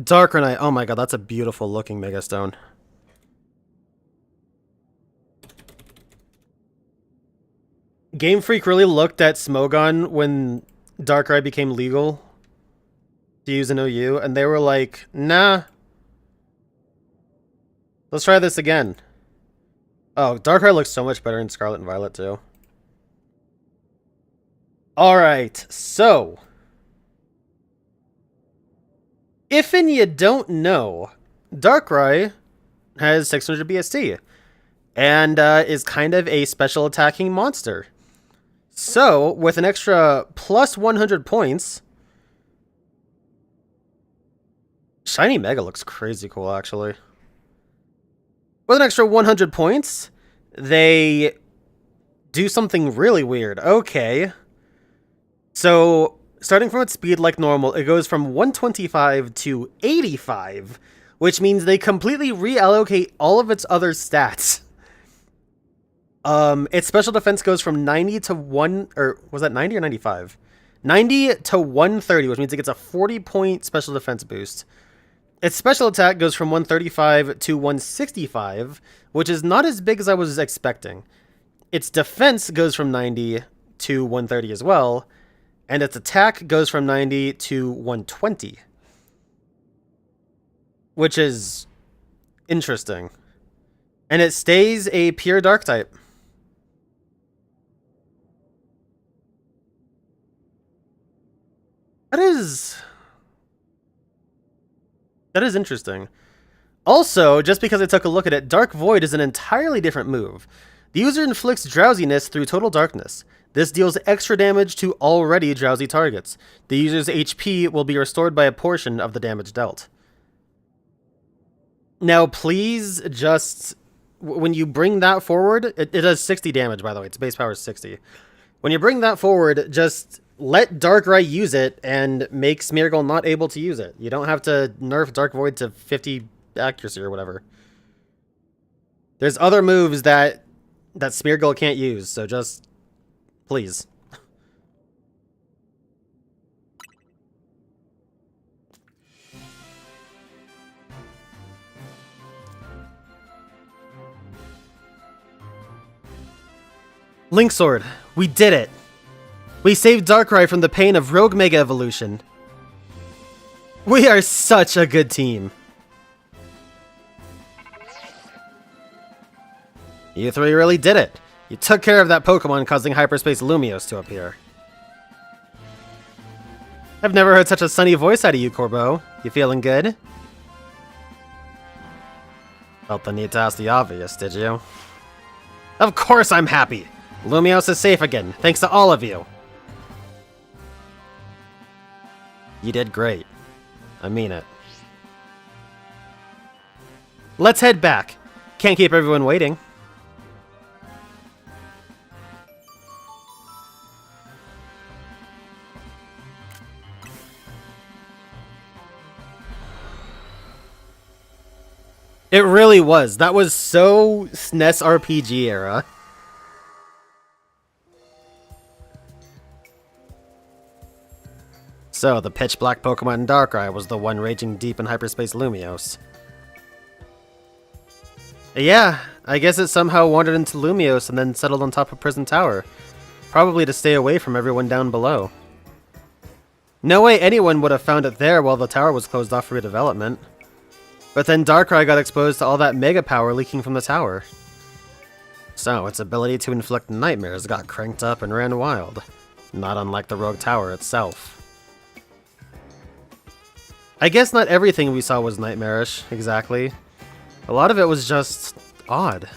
Darker Knight. Oh my god, that's a beautiful looking Megastone. Game Freak really looked at Smogon when Darkrai became legal to use an OU, and they were like, nah. Let's try this again. Oh, Darkrai looks so much better in Scarlet and Violet, too. Alright, so. If and you don't know, Darkrai has 600 BST. And is kind of a special attacking monster. So, with an extra plus 100 points, Shiny Mega looks crazy cool, actually. With an extra 100 points, they do something really weird. Okay. So, starting from its speed like normal, it goes from 125 to 85, which means they completely reallocate all of its other stats. Its special defense goes from 90 to 1, or was that 90 or 95? 90 to 130, which means it gets a 40-point special defense boost. Its special attack goes from 135 to 165, which is not as big as I was expecting. Its defense goes from 90 to 130 as well, and its attack goes from 90 to 120. Which is interesting. And it stays a pure dark type. That is interesting. Also, just because I took a look at it, Dark Void is an entirely different move. The user inflicts drowsiness through total darkness. This deals extra damage to already drowsy targets. The user's HP will be restored by a portion of the damage dealt. Now, please just... When you bring that forward... It does 60 damage, by the way. Its base power is 60. When you bring that forward, just... let Darkrai use it and make Smeargle not able to use it. You don't have to nerf Dark Void to 50 accuracy or whatever. There's other moves that Smeargle can't use, so just please. Link Sword, we did it. We saved Darkrai from the pain of Rogue Mega Evolution. We are such a good team. You three really did it. You took care of that Pokémon causing Hyperspace Lumiose to appear. I've never heard such a sunny voice out of you, Corbeau. You feeling good? Felt the need to ask the obvious, did you? Of course I'm happy! Lumiose is safe again, thanks to all of you. You did great. I mean it. Let's head back. Can't keep everyone waiting. It really was. That was so SNES RPG era. So, the pitch black Pokemon Darkrai was the one raging deep in Hyperspace Lumiose. Yeah, I guess it somehow wandered into Lumiose and then settled on top of Prison Tower. Probably to stay away from everyone down below. No way anyone would have found it there while the tower was closed off for redevelopment. But then Darkrai got exposed to all that mega power leaking from the tower. So, its ability to inflict nightmares got cranked up and ran wild. Not unlike the Rogue Tower itself. I guess not everything we saw was nightmarish, exactly. A lot of it was just odd.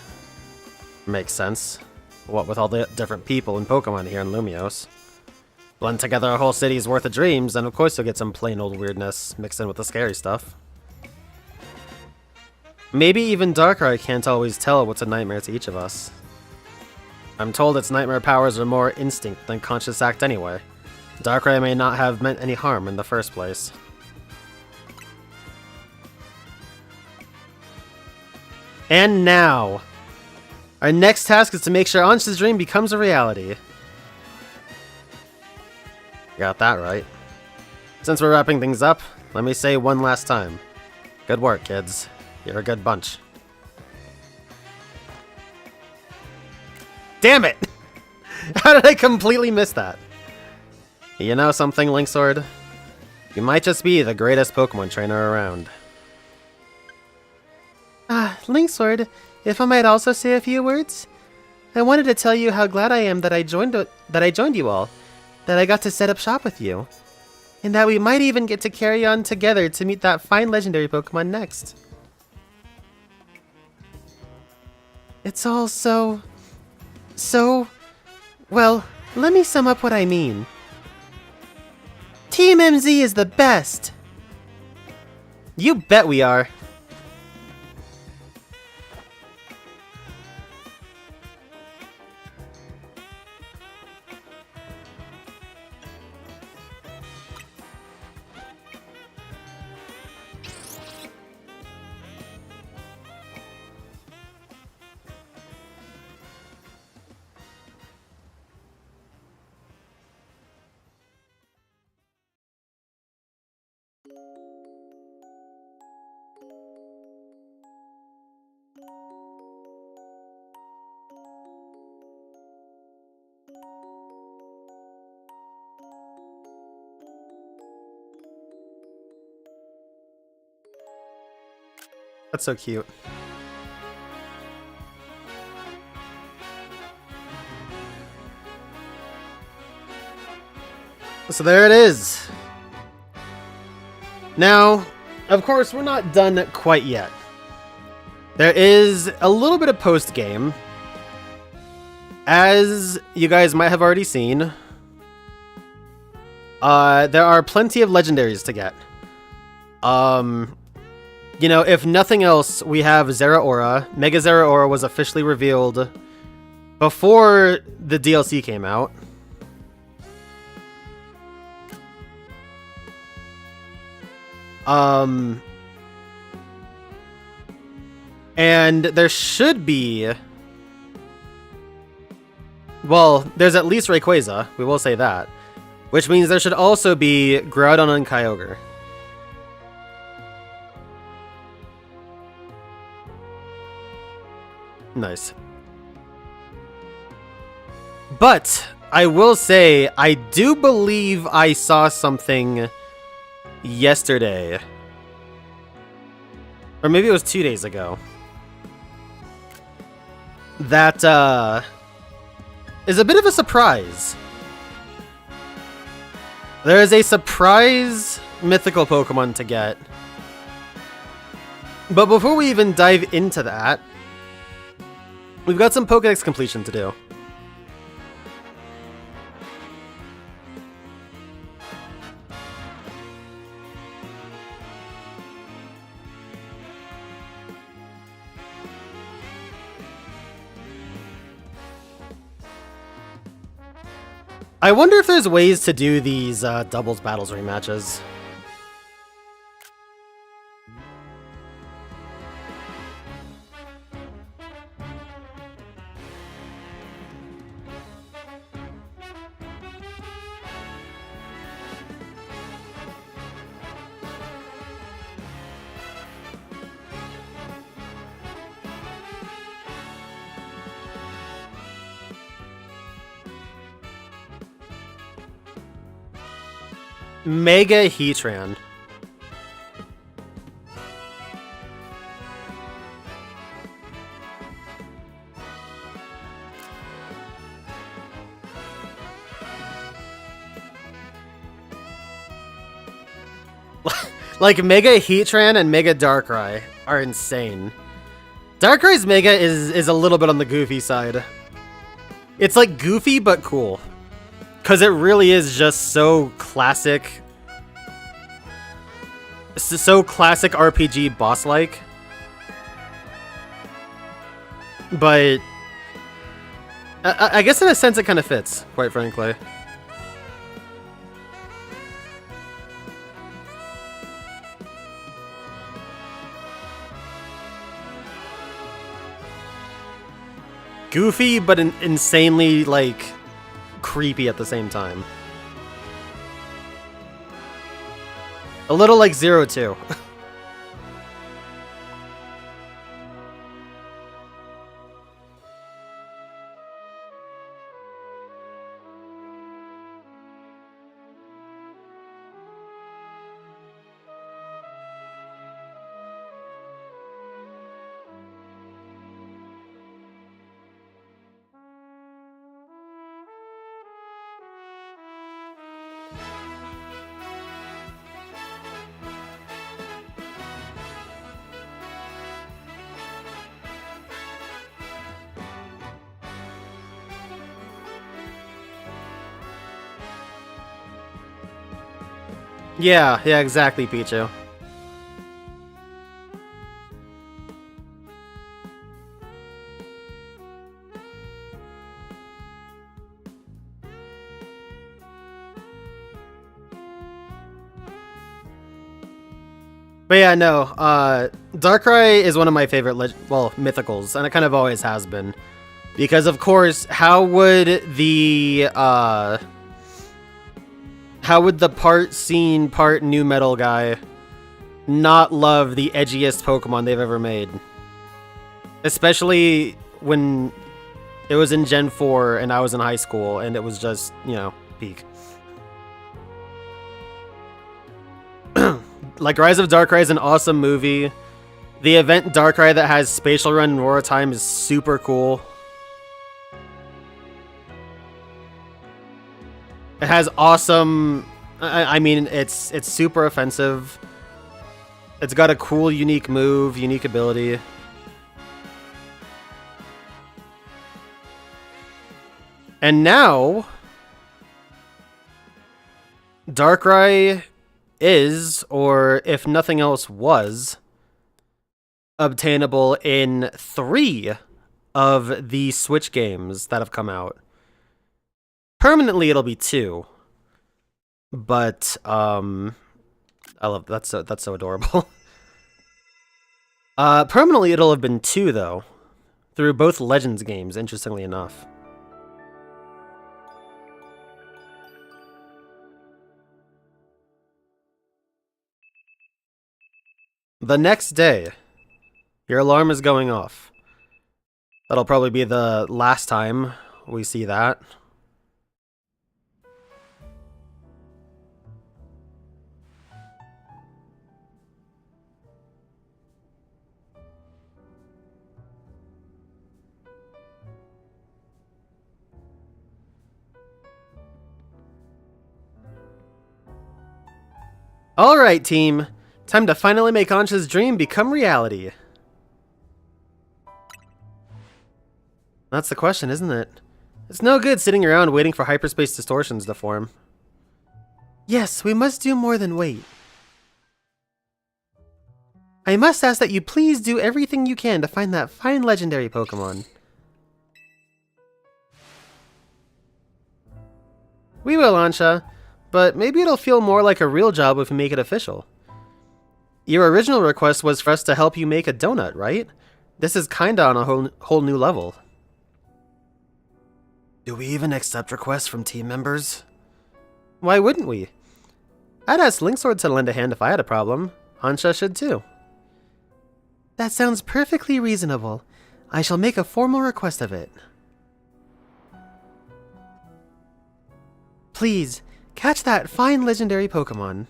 Makes sense. What with all the different people and Pokemon here in Lumiose. Blend together a whole city's worth of dreams, and of course you'll get some plain old weirdness mixed in with the scary stuff. Maybe even Darkrai can't always tell what's a nightmare to each of us. I'm told its nightmare powers are more instinct than conscious act anyway. Darkrai may not have meant any harm in the first place. And now, our next task is to make sure Ansha's dream becomes a reality. Got that right. Since we're wrapping things up, let me say one last time. Good work, kids. You're a good bunch. Damn it! How did I completely miss that? You know something, Linksword? You might just be the greatest Pokemon trainer around. Linksword, if I might also say a few words? I wanted to tell you how glad I am that I joined you all, that I got to set up shop with you, and that we might even get to carry on together to meet that fine legendary Pokemon next. It's all so... well, let me sum up what I mean. Team MZ is the best! You bet we are. That's so cute. So there it is. Now, of course, we're not done quite yet. There is a little bit of post-game. As you guys might have already seen, there are plenty of legendaries to get. You know, if nothing else, we have Zeraora. Mega Zeraora was officially revealed before the DLC came out. And there should be... well, there's at least Rayquaza, we will say that. Which means there should also be Groudon and Kyogre. Nice. But I will say, I do believe I saw something yesterday. Or maybe it was 2 days ago. That is a bit of a surprise. There is a surprise mythical Pokemon to get. But before we even dive into that, we've got some Pokédex completion to do. I wonder if there's ways to do these doubles battles rematches. Mega Heatran. Like, Mega Heatran and Mega Darkrai are insane. Darkrai's Mega is a little bit on the goofy side. It's like goofy but cool. Because it really is just so classic. So classic RPG boss-like. But I guess in a sense it kind of fits, quite frankly. Goofy, but insanely, like, creepy at the same time. A little like 02. Yeah, exactly, Pichu. But yeah, no, Darkrai is one of my favorite, mythicals, and it kind of always has been. Because, of course, how would the part scene, part new metal guy not love the edgiest Pokemon they've ever made? Especially when it was in Gen 4 and I was in high school and it was just, you know, peak. Like, Rise of Darkrai is an awesome movie. The event Darkrai that has Spatial Run and Roar Time is super cool. It has awesome... I mean, it's super offensive. It's got a cool, unique move, unique ability. And now... Darkrai is, or if nothing else was, obtainable in 3 of the Switch games that have come out. Permanently, it'll be 2. But, I love that's so adorable. Permanently, it'll have been 2, though. Through both Legends games, interestingly enough. The next day, your alarm is going off. That'll probably be the last time we see that. Alright, team. Time to finally make Ansha's dream become reality. That's the question, isn't it? It's no good sitting around waiting for hyperspace distortions to form. Yes, we must do more than wait. I must ask that you please do everything you can to find that fine legendary Pokemon. We will, Ansha, but maybe it'll feel more like a real job if we make it official. Your original request was for us to help you make a donut, right? This is kinda on a whole new level. Do we even accept requests from team members? Why wouldn't we? I'd ask Linksword to lend a hand if I had a problem. Ansha should too. That sounds perfectly reasonable. I shall make a formal request of it. Please, catch that fine legendary Pokemon.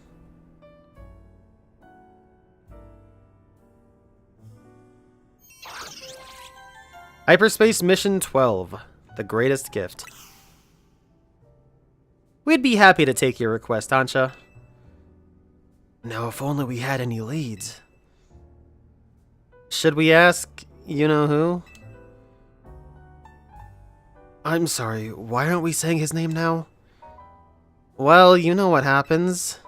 Hyperspace Mission 12, the greatest gift. We'd be happy to take your request, Ansha. Now, if only we had any leads. Should we ask, you know who? I'm sorry, why aren't we saying his name now? Well, you know what happens.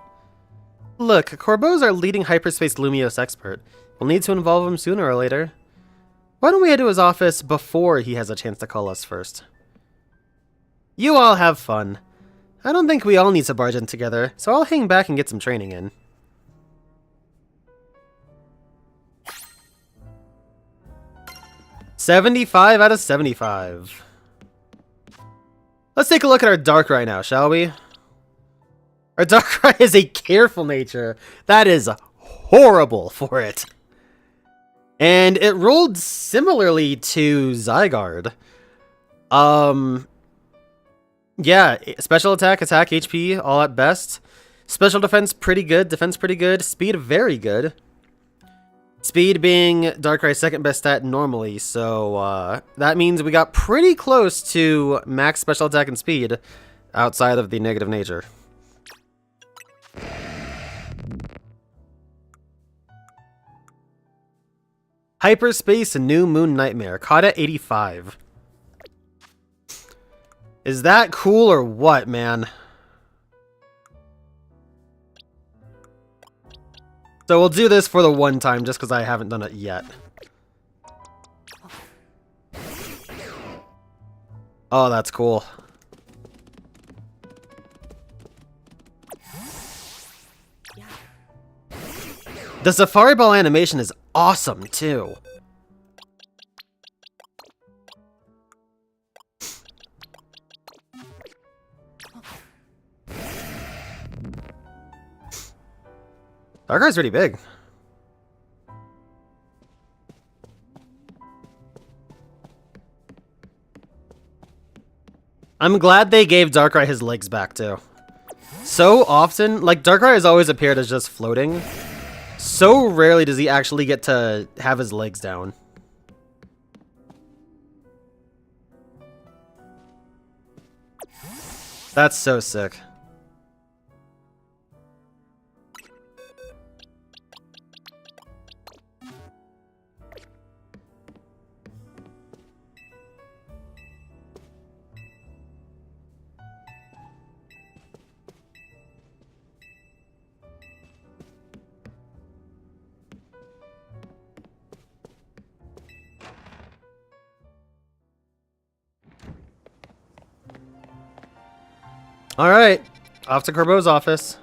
Look, Corbo's our leading hyperspace Lumiose expert. We'll need to involve him sooner or later. Why don't we head to his office before he has a chance to call us first? You all have fun. I don't think we all need to barge in together, so I'll hang back and get some training in. "75 out of 75. Let's take a look at our Darkrai now, shall we? Our Darkrai is a careful nature. That is horrible for it. And it rolled similarly to Zygarde. Yeah, special attack, HP, all at best. Special defense, pretty good. Defense, pretty good. Speed, very good. Speed being Darkrai's second best stat normally, so that means we got pretty close to max special attack and speed outside of the negative nature. Hyperspace New Moon Nightmare, caught at 85. Is that cool or what, man? So we'll do this for the one time, just because I haven't done it yet. Oh, that's cool. The Safari Ball animation is awesome, too. Darkrai's pretty big. I'm glad they gave Darkrai his legs back, too. So often, like, Darkrai has always appeared as just floating. So rarely does he actually get to have his legs down. That's so sick. Alright, off to Corbeau's office.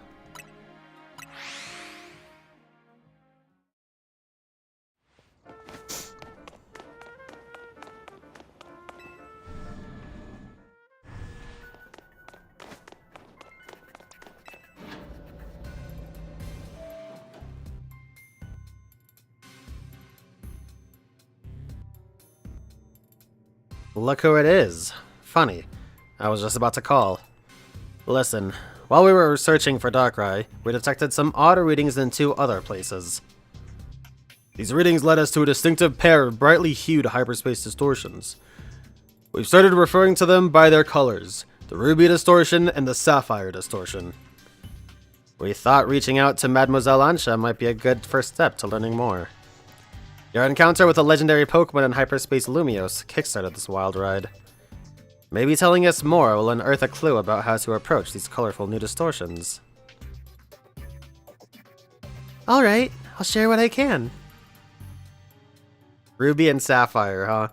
Look who it is. Funny, I was just about to call. Listen, while we were searching for Darkrai, we detected some odd readings in 2 other places. These readings led us to a distinctive pair of brightly hued hyperspace distortions. We've started referring to them by their colors, the Ruby Distortion and the Sapphire Distortion. We thought reaching out to Mademoiselle Ansha might be a good first step to learning more. Your encounter with a legendary Pokémon in hyperspace Lumiose kickstarted this wild ride. Maybe telling us more will unearth a clue about how to approach these colorful new distortions. Alright, I'll share what I can. Ruby and Sapphire, huh?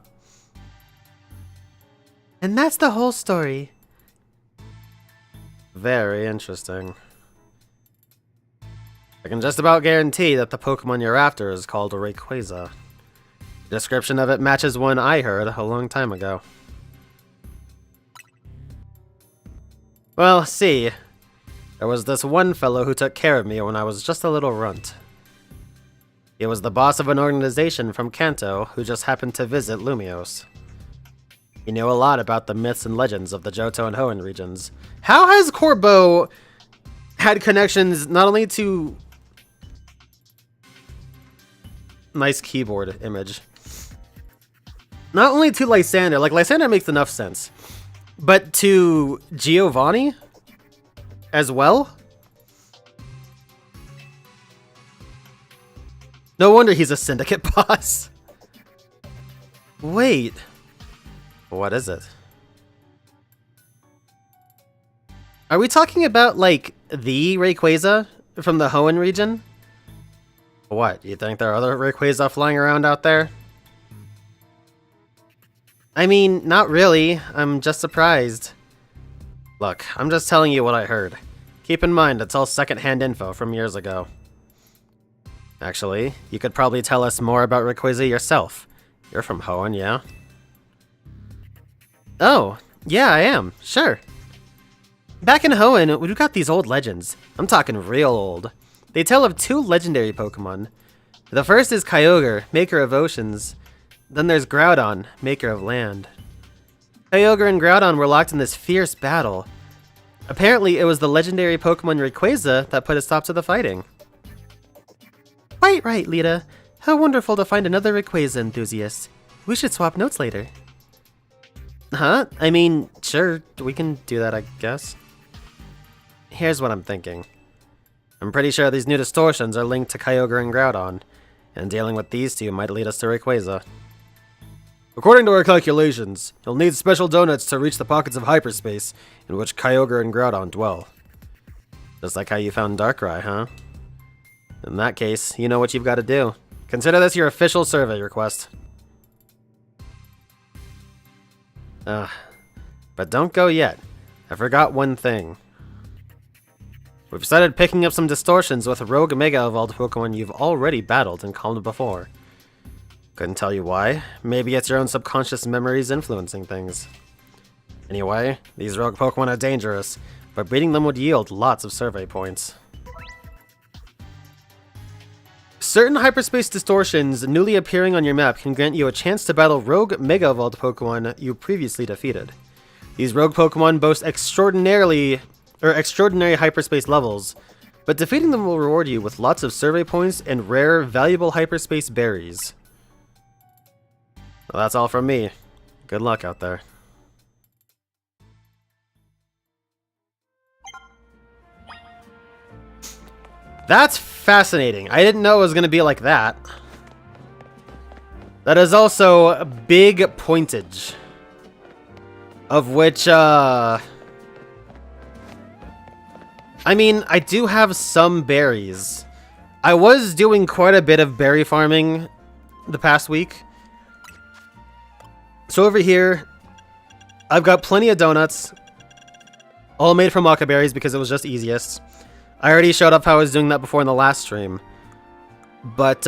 And that's the whole story. Very interesting. I can just about guarantee that the Pokemon you're after is called a Rayquaza. The description of it matches one I heard a long time ago. Well, see, there was this one fellow who took care of me when I was just a little runt. He was the boss of an organization from Kanto who just happened to visit Lumiose. He knew a lot about the myths and legends of the Johto and Hoenn regions. How has Corbeau had connections not only to... Nice keyboard image. Not only to Lysander, like Lysander makes enough sense, but to Giovanni as well? No wonder he's a syndicate boss. Wait. What is it? Are we talking about, like, the Rayquaza from the Hoenn region? What, you think there are other Rayquaza flying around out there? I mean, not really. I'm just surprised. Look, I'm just telling you what I heard. Keep in mind, it's all second-hand info from years ago. Actually, you could probably tell us more about Rayquaza yourself. You're from Hoenn, yeah? Oh, yeah, I am. Sure. Back in Hoenn, we've got these old legends. I'm talking real old. They tell of two legendary Pokemon. The first is Kyogre, maker of oceans. Then there's Groudon, maker of land. Kyogre and Groudon were locked in this fierce battle. Apparently, it was the legendary Pokemon Rayquaza that put a stop to the fighting. Quite right, Lita. How wonderful to find another Rayquaza enthusiast. We should swap notes later. Huh? I mean, sure, we can do that, I guess. Here's what I'm thinking. I'm pretty sure these new distortions are linked to Kyogre and Groudon, and dealing with these two might lead us to Rayquaza. According to our calculations, you'll need special donuts to reach the pockets of hyperspace in which Kyogre and Groudon dwell. Just like how you found Darkrai, huh? In that case, you know what you've got to do. Consider this your official survey request. But don't go yet. I forgot one thing. We've started picking up some distortions with rogue Mega Evolved Pokemon you've already battled and calmed before. Couldn't tell you why. Maybe it's your own subconscious memories influencing things. Anyway, these rogue Pokemon are dangerous, but beating them would yield lots of survey points. Certain hyperspace distortions newly appearing on your map can grant you a chance to battle rogue Mega Evolved Pokemon you previously defeated. These rogue Pokemon boast extraordinary hyperspace levels, but defeating them will reward you with lots of survey points and rare, valuable hyperspace berries. Well, that's all from me. Good luck out there. That's fascinating. I didn't know it was going to be like that. That is also a big pointage. Of which, I mean, I do have some berries. I was doing quite a bit of berry farming the past week. So over here, I've got plenty of donuts. All made from maca berries because it was just easiest. I already showed up how I was doing that before in the last stream. But,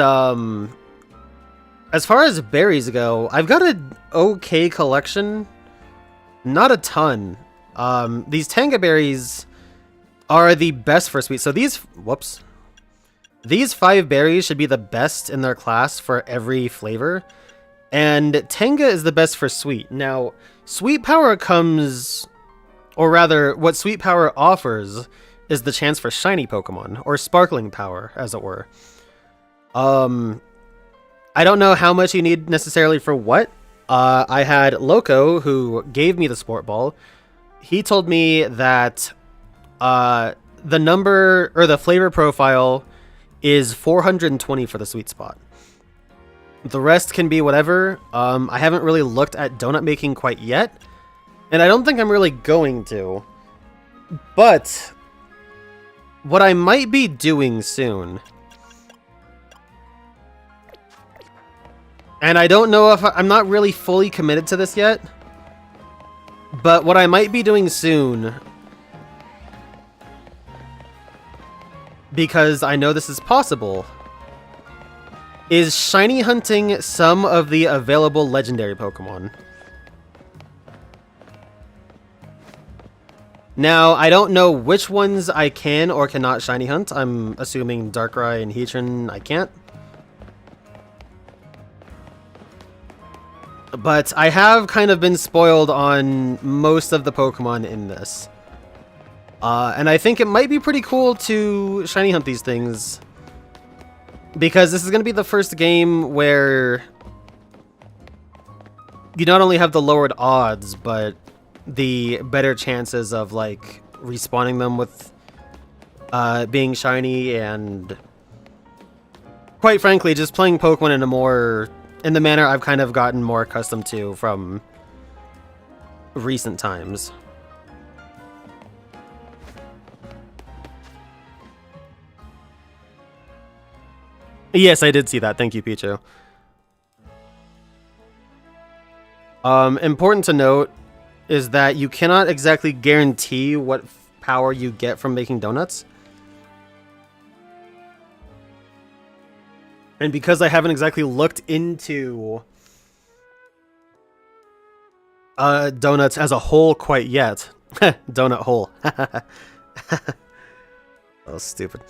as far as berries go, I've got an okay collection. Not a ton. These tanga berries are the best for sweet. So these 5 berries should be the best in their class for every flavor. And tanga is the best for sweet. Now, sweet power comes, or rather, what sweet power offers is the chance for shiny Pokemon, or sparkling power, as it were. I don't know how much you need necessarily for what. I had Loco, who gave me the Sport Ball. He told me that the number, or the flavor profile, is 420 for the sweet spot. The rest can be whatever. I haven't really looked at donut making quite yet, and I don't think I'm really going to. But what I might be doing soon, and I don't know if I'm not really fully committed to this yet, but what I might be doing soon, because I know this is possible, is shiny hunting some of the available legendary Pokemon. Now, I don't know which ones I can or cannot shiny hunt. I'm assuming Darkrai and Heatran I can't. But I have kind of been spoiled on most of the Pokemon in this. And I think it might be pretty cool to shiny hunt these things, because this is going to be the first game where you not only have the lowered odds, but the better chances of, like, respawning them with being shiny, and quite frankly, just playing Pokemon in the manner I've kind of gotten more accustomed to from recent times. Yes, I did see that. Thank you, Pichu. Important to note is that you cannot exactly guarantee what power you get from making donuts. And because I haven't exactly looked into donuts as a whole quite yet. Donut hole. Oh, stupid.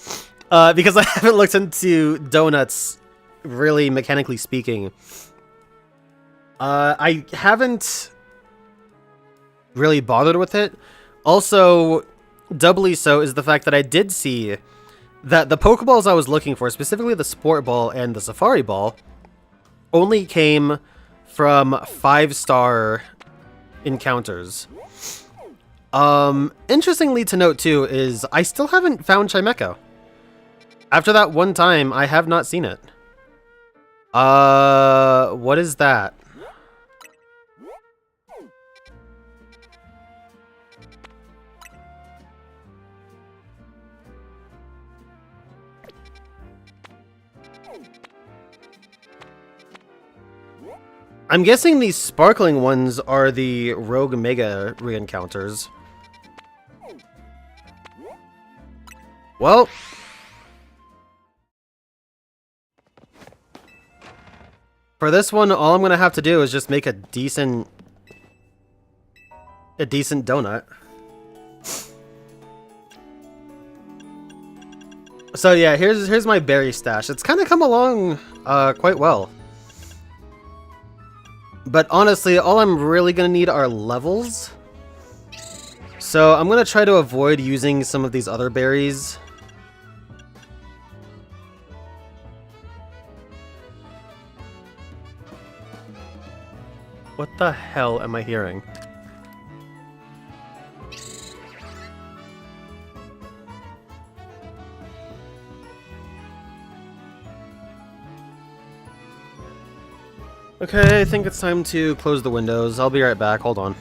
Because I haven't looked into donuts, really mechanically speaking. I haven't really bothered with it. Also, doubly so is the fact that I did see that the Pokeballs I was looking for, specifically the Sport Ball and the Safari Ball, only came from 5-star encounters. Interestingly to note too is I still haven't found Chimecho. After that one time, I have not seen it. What is that? I'm guessing these sparkling ones are the Rogue Mega re-encounters. Well, for this one, all I'm gonna have to do is just make a decent donut. So yeah, here's my berry stash. It's kind of come along quite well. But honestly, all I'm really going to need are levels. So I'm going to try to avoid using some of these other berries. What the hell am I hearing? Okay, I think it's time to close the windows. I'll be right back. Hold on.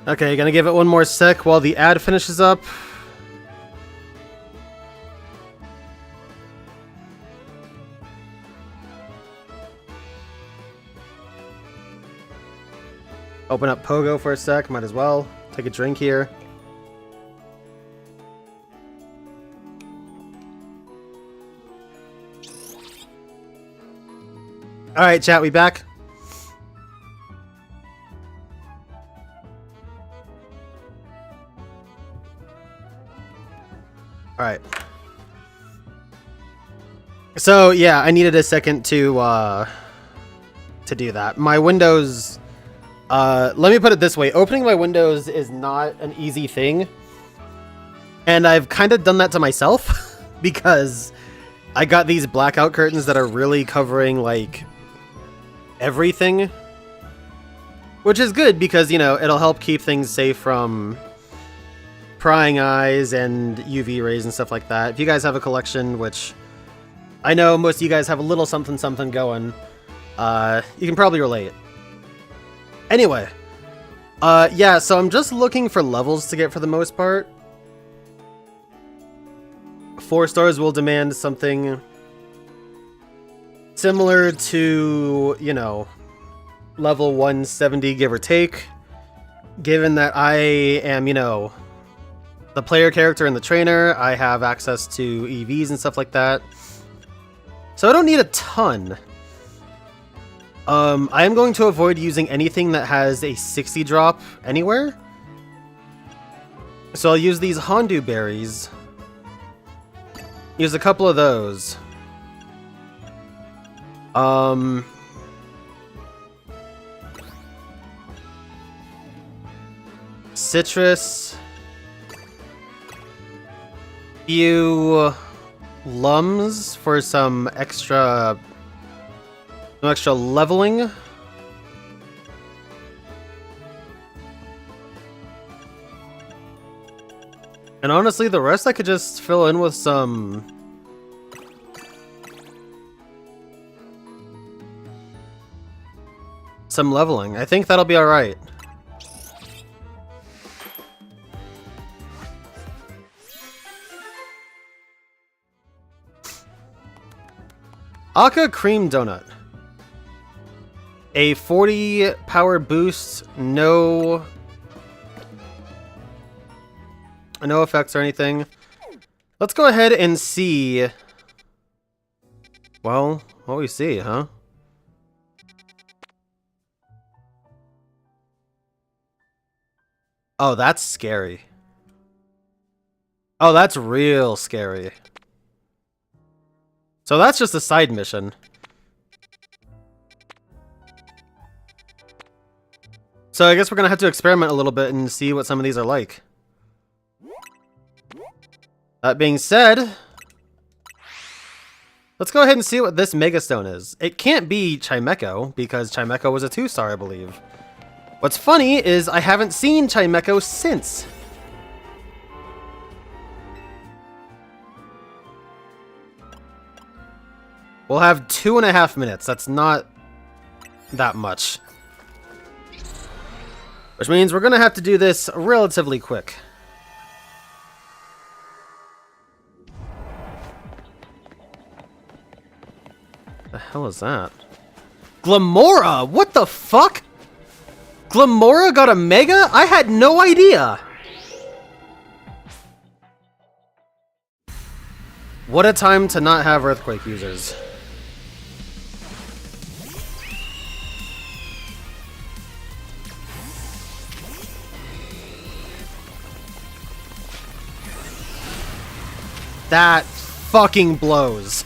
Okay, gonna give it one more sec while the ad finishes up. Open up Pogo for a sec, might as well. Take a drink here. Alright, chat, we back? Alright. So, yeah, I needed a second to do that. My Windows Let me put it this way. Opening my windows is not an easy thing. And I've kind of done that to myself because I got these blackout curtains that are really covering, like, everything. Which is good because, you know, it'll help keep things safe from prying eyes and UV rays and stuff like that. If you guys have a collection, which I know most of you guys have a little something something going, you can probably relate. Anyway, yeah, so I'm just looking for levels to get for the most part. 4 stars will demand something similar to, you know, level 170, give or take. Given that I am, you know, the player character and the trainer, I have access to EVs and stuff like that. So I don't need a ton. I am going to avoid using anything that has a 60 drop anywhere. So I'll use these Hondu berries. Use a couple of those. Citrus. Few lums for some extra leveling. And honestly, the rest I could just fill in with some leveling. I think that'll be all right. Aka Cream Donut. A 40 power boost, no effects or anything. Let's go ahead and see. Well, what we see, huh? Oh, that's scary. Oh, that's real scary. So that's just a side mission. So I guess we're gonna have to experiment a little bit and see what some of these are like. That being said, let's go ahead and see what this Mega Stone is. It can't be Chimecho, because Chimecho was a 2-star, I believe. What's funny is I haven't seen Chimecho since. We'll have 2.5 minutes. That's not that much. Which means we're going to have to do this relatively quick. The hell is that? Glamora! What the fuck? Glamora got a Mega? I had no idea! What a time to not have Earthquake users. That fucking blows.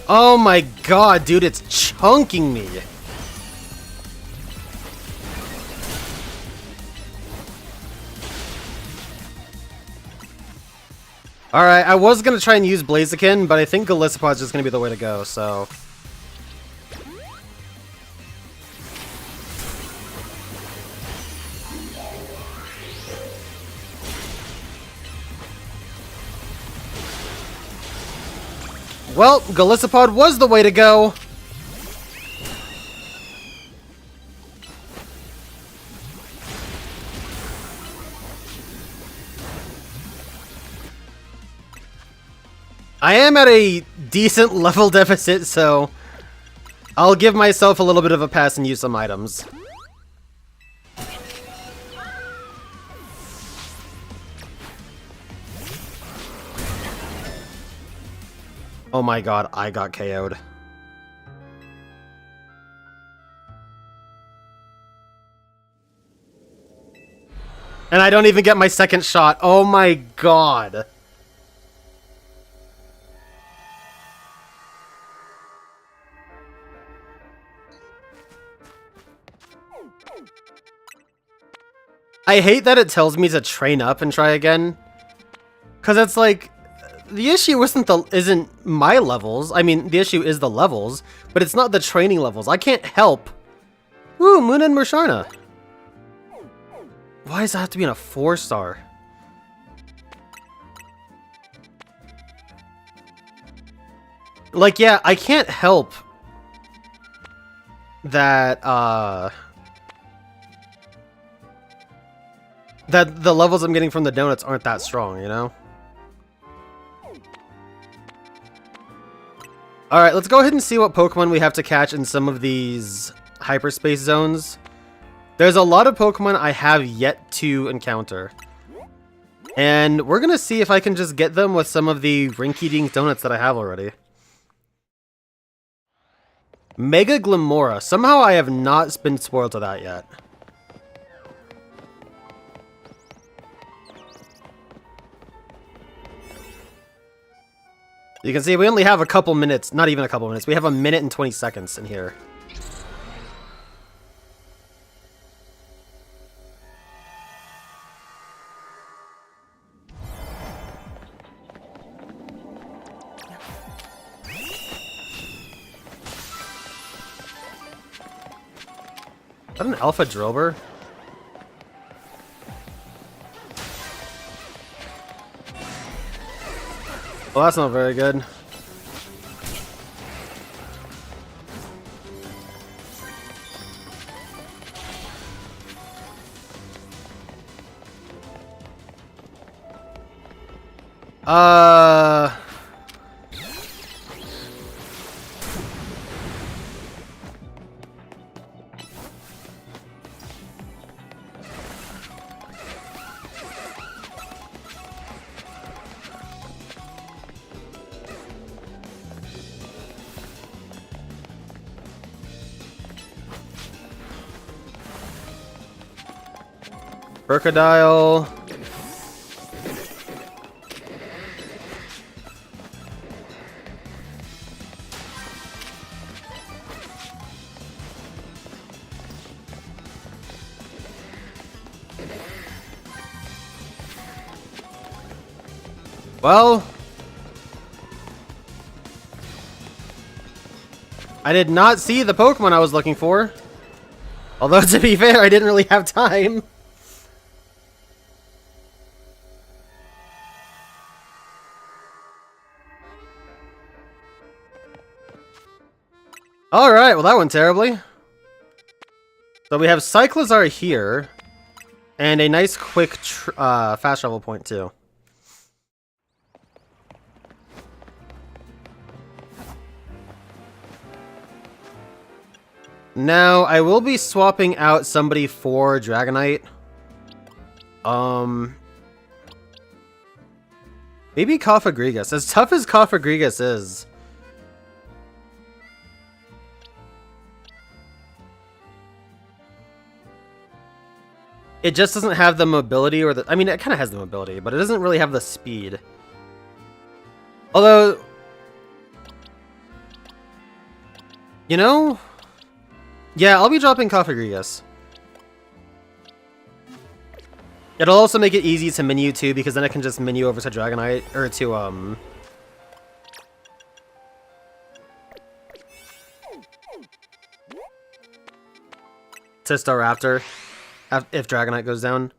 Oh my god, dude, it's chunking me. Alright, I was gonna try and use Blaziken, but I think Golisopod's just gonna be the way to go, so. Well, Golisopod was the way to go. I am at a decent level deficit, so I'll give myself a little bit of a pass and use some items. Oh my god, I got KO'd. And I don't even get my second shot. Oh my god. I hate that it tells me to train up and try again. Cause it's like, the issue isn't my levels. I mean, the issue is the levels, but it's not the training levels. I can't help. Woo, Moon and Musharna. Why does that have to be in a 4-star? Like, yeah, I can't help that, that the levels I'm getting from the donuts aren't that strong, you know? Alright, let's go ahead and see what Pokemon we have to catch in some of these hyperspace zones. There's a lot of Pokemon I have yet to encounter. And we're gonna see if I can just get them with some of the rinky-dink donuts that I have already. Mega Glimora. Somehow I have not been spoiled to that yet. You can see we only have a couple minutes, not even a couple minutes, we have a minute and 20 seconds in here. Is that an Alpha Drober? Well, that's not very good. Crocodile. Well, I did not see the Pokemon I was looking for. Although, to be fair, I didn't really have time. Alright, well that went terribly. So we have Cyclizar here, and a nice quick fast travel point too. Now, I will be swapping out somebody for Dragonite. Maybe Cofagrigus. As tough as Cofagrigus is, it just doesn't have the mobility or the... I mean, it kind of has the mobility, but it doesn't really have the speed. Although... You know... Yeah, I'll be dropping Cofagrigus. It'll also make it easy to menu too, because then I can just menu over to Dragonite, or to, to Staraptor, if Dragonite goes down.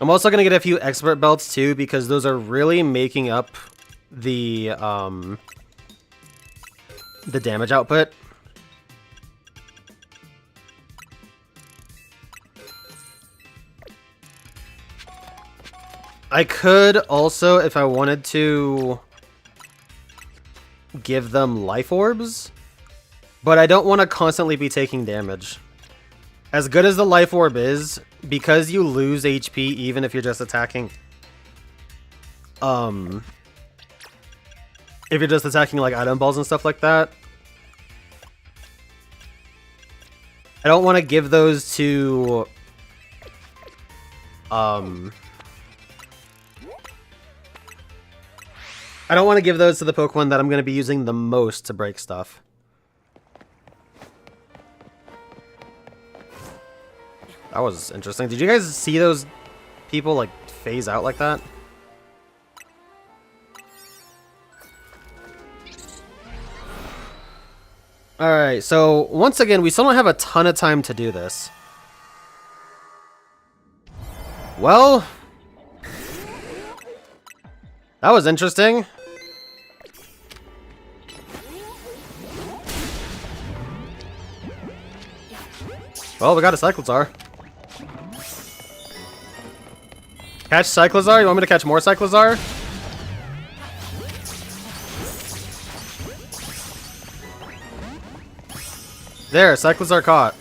I'm also gonna get a few expert belts too, because those are really making up the damage output. I could also, if I wanted to, give them life orbs, but I don't want to constantly be taking damage. As good as the life orb is, because you lose HP even if you're just attacking, if you're just attacking like item balls and stuff like that, I don't want to give those to, I don't want to give those to the Pokemon that I'm going to be using the most to break stuff. That was interesting. Did you guys see those people like phase out like that? Alright, so once again, we still don't have a ton of time to do this. Well, that was interesting. Well, we got a Cyclizar. Catch Cyclizar? You want me to catch more Cyclizar? There, Cyclizar caught.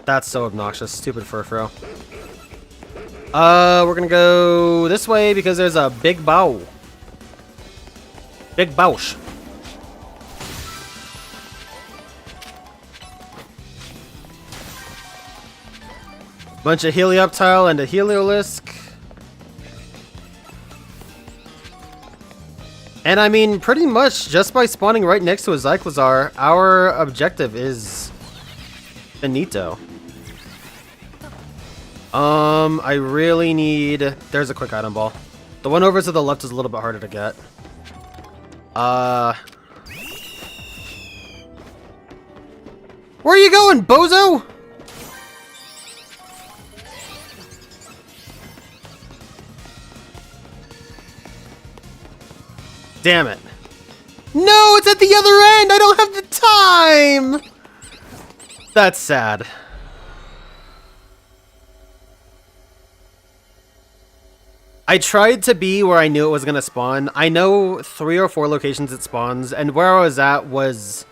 That's so obnoxious. Stupid Furfrou. We're gonna go this way because there's a big bow. Big Bausch. Bunch of Helioptile and a Heliolisk. And I mean, pretty much just by spawning right next to a Cyclizar, our objective is finito. I really need... There's a quick item ball. The one over to the left is a little bit harder to get. Where are you going, bozo? Damn it. No, it's at the other end! I don't have the time! That's sad. I tried to be where I knew it was going to spawn. I know 3 or 4 locations it spawns, and where I was at was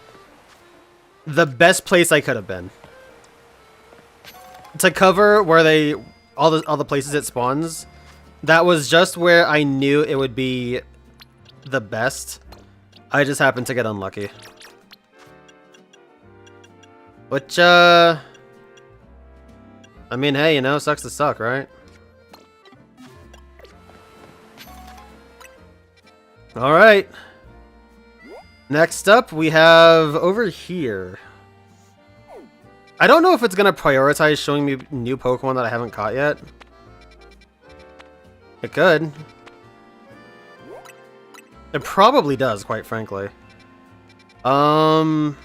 the best place I could have been. To cover where all the places it spawns, that was just where I knew it would be the best. I just happened to get unlucky. Which, I mean, hey, you know, sucks to suck, right? Alright. Next up, we have over here. I don't know if it's going to prioritize showing me new Pokemon that I haven't caught yet. It could. It probably does, quite frankly. Am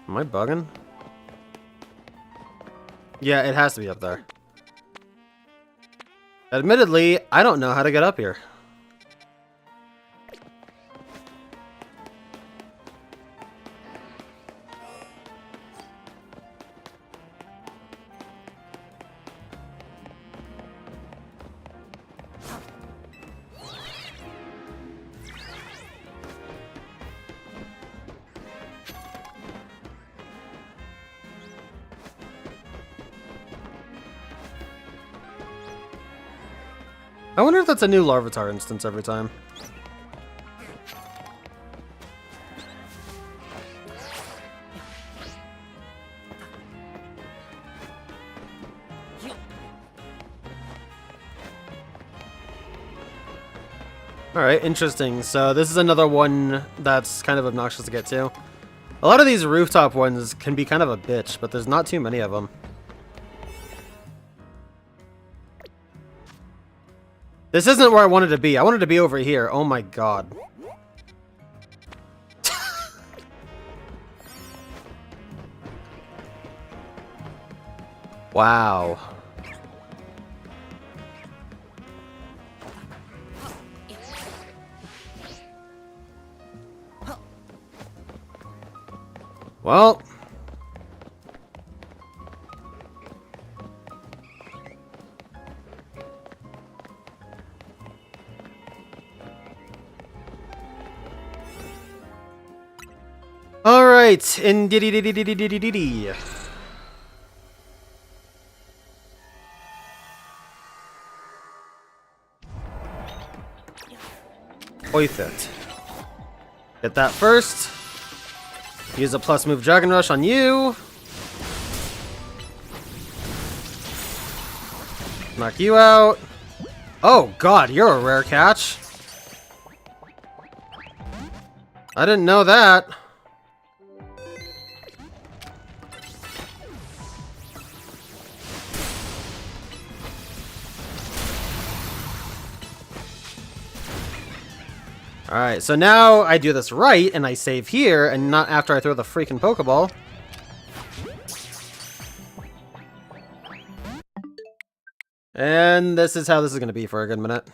I bugging? Yeah, it has to be up there. Admittedly, I don't know how to get up here. I wonder if that's a new Larvitar instance every time. Alright, interesting. So this is another one that's kind of obnoxious to get to. A lot of these rooftop ones can be kind of a bitch, but there's not too many of them. This isn't where I wanted to be. I wanted to be over here. Oh my god. Wow. Well. Alright, indeed. Oithit. Get that first. Use a plus move Dragon Rush on you. Knock you out. Oh god, you're a rare catch. I didn't know that. Alright, so now I do this right, and I save here, and not after I throw the freaking Pokeball. And this is how this is going to be for a good minute.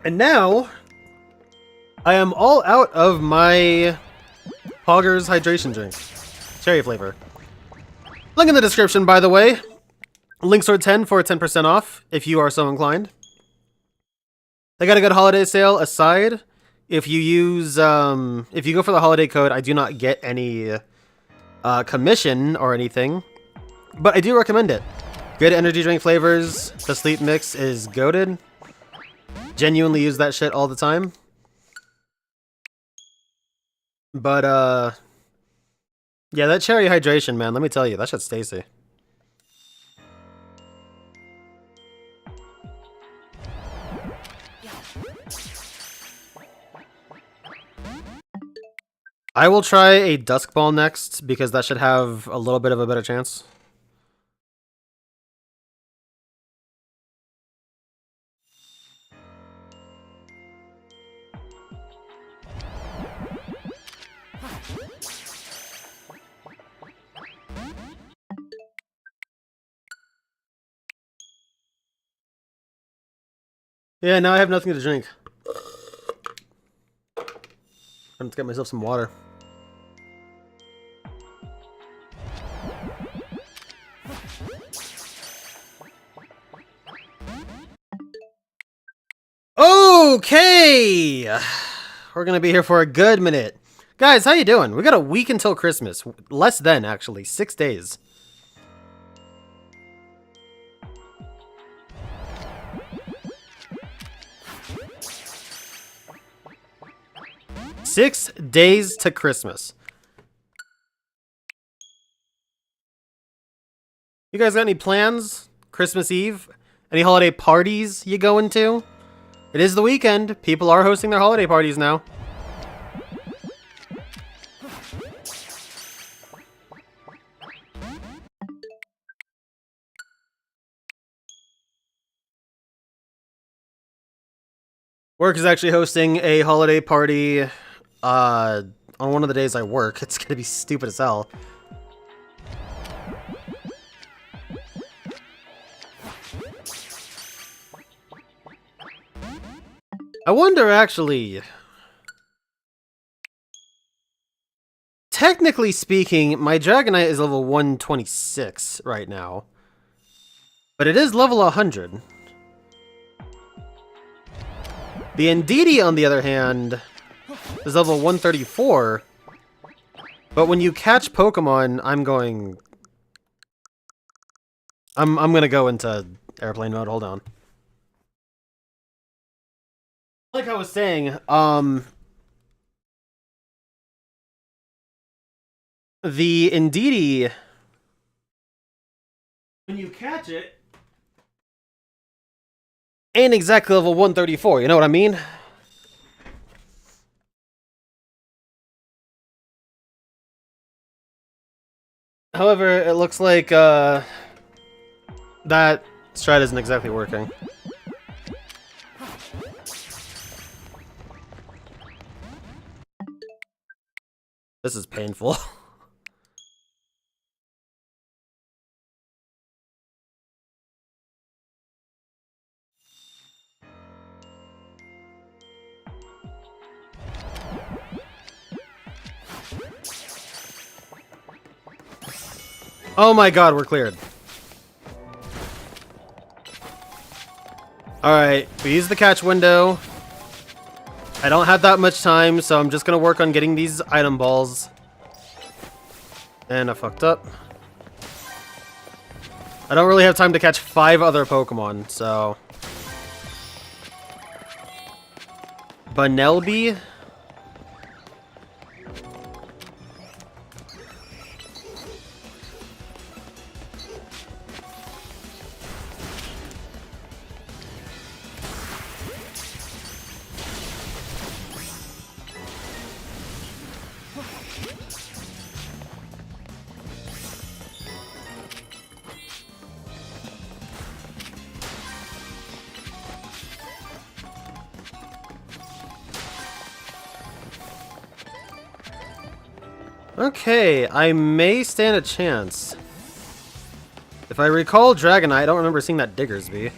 And now, I am all out of my Poggers hydration drink. Cherry flavor. Link in the description, by the way. Linksword 10 for 10% off, if you are so inclined. They got a good holiday sale aside. If you use, if you go for the holiday code, I do not get any commission or anything. But I do recommend it. Good energy drink flavors. The sleep mix is goated. Genuinely use that shit all the time. But, yeah, that cherry hydration, man, let me tell you, that shit's tasty. I will try a Dusk Ball next, because that should have a little bit of a better chance. Yeah, now I have nothing to drink. I'm going to get myself some water. Okay! We're gonna be here for a good minute. Guys, how you doing? We got a week until Christmas. Less than, actually. 6 days. Six days to Christmas. You guys got any plans? Christmas Eve? Any holiday parties you going to? It is the weekend. People are hosting their holiday parties now. Work is actually hosting a holiday party on one of the days I work. It's gonna be stupid as hell. I wonder, actually... Technically speaking, my Dragonite is level 126 right now. But it is level 100. The Indeedee, on the other hand, is level 134. But when you catch Pokemon, I'm gonna go into airplane mode. Hold on. Like I was saying, the Indeedee, when you catch it, ain't exactly level 134, you know what I mean? However, it looks like, that strat isn't exactly working. This is painful. Oh my god, we're cleared. Alright, we use the catch window. I don't have that much time, so I'm just gonna work on getting these item balls. And I fucked up. I don't really have time to catch 5 other Pokemon, so... Bunnelby? Okay, I may stand a chance. If I recall Dragonite, I don't remember seeing that Diggersby.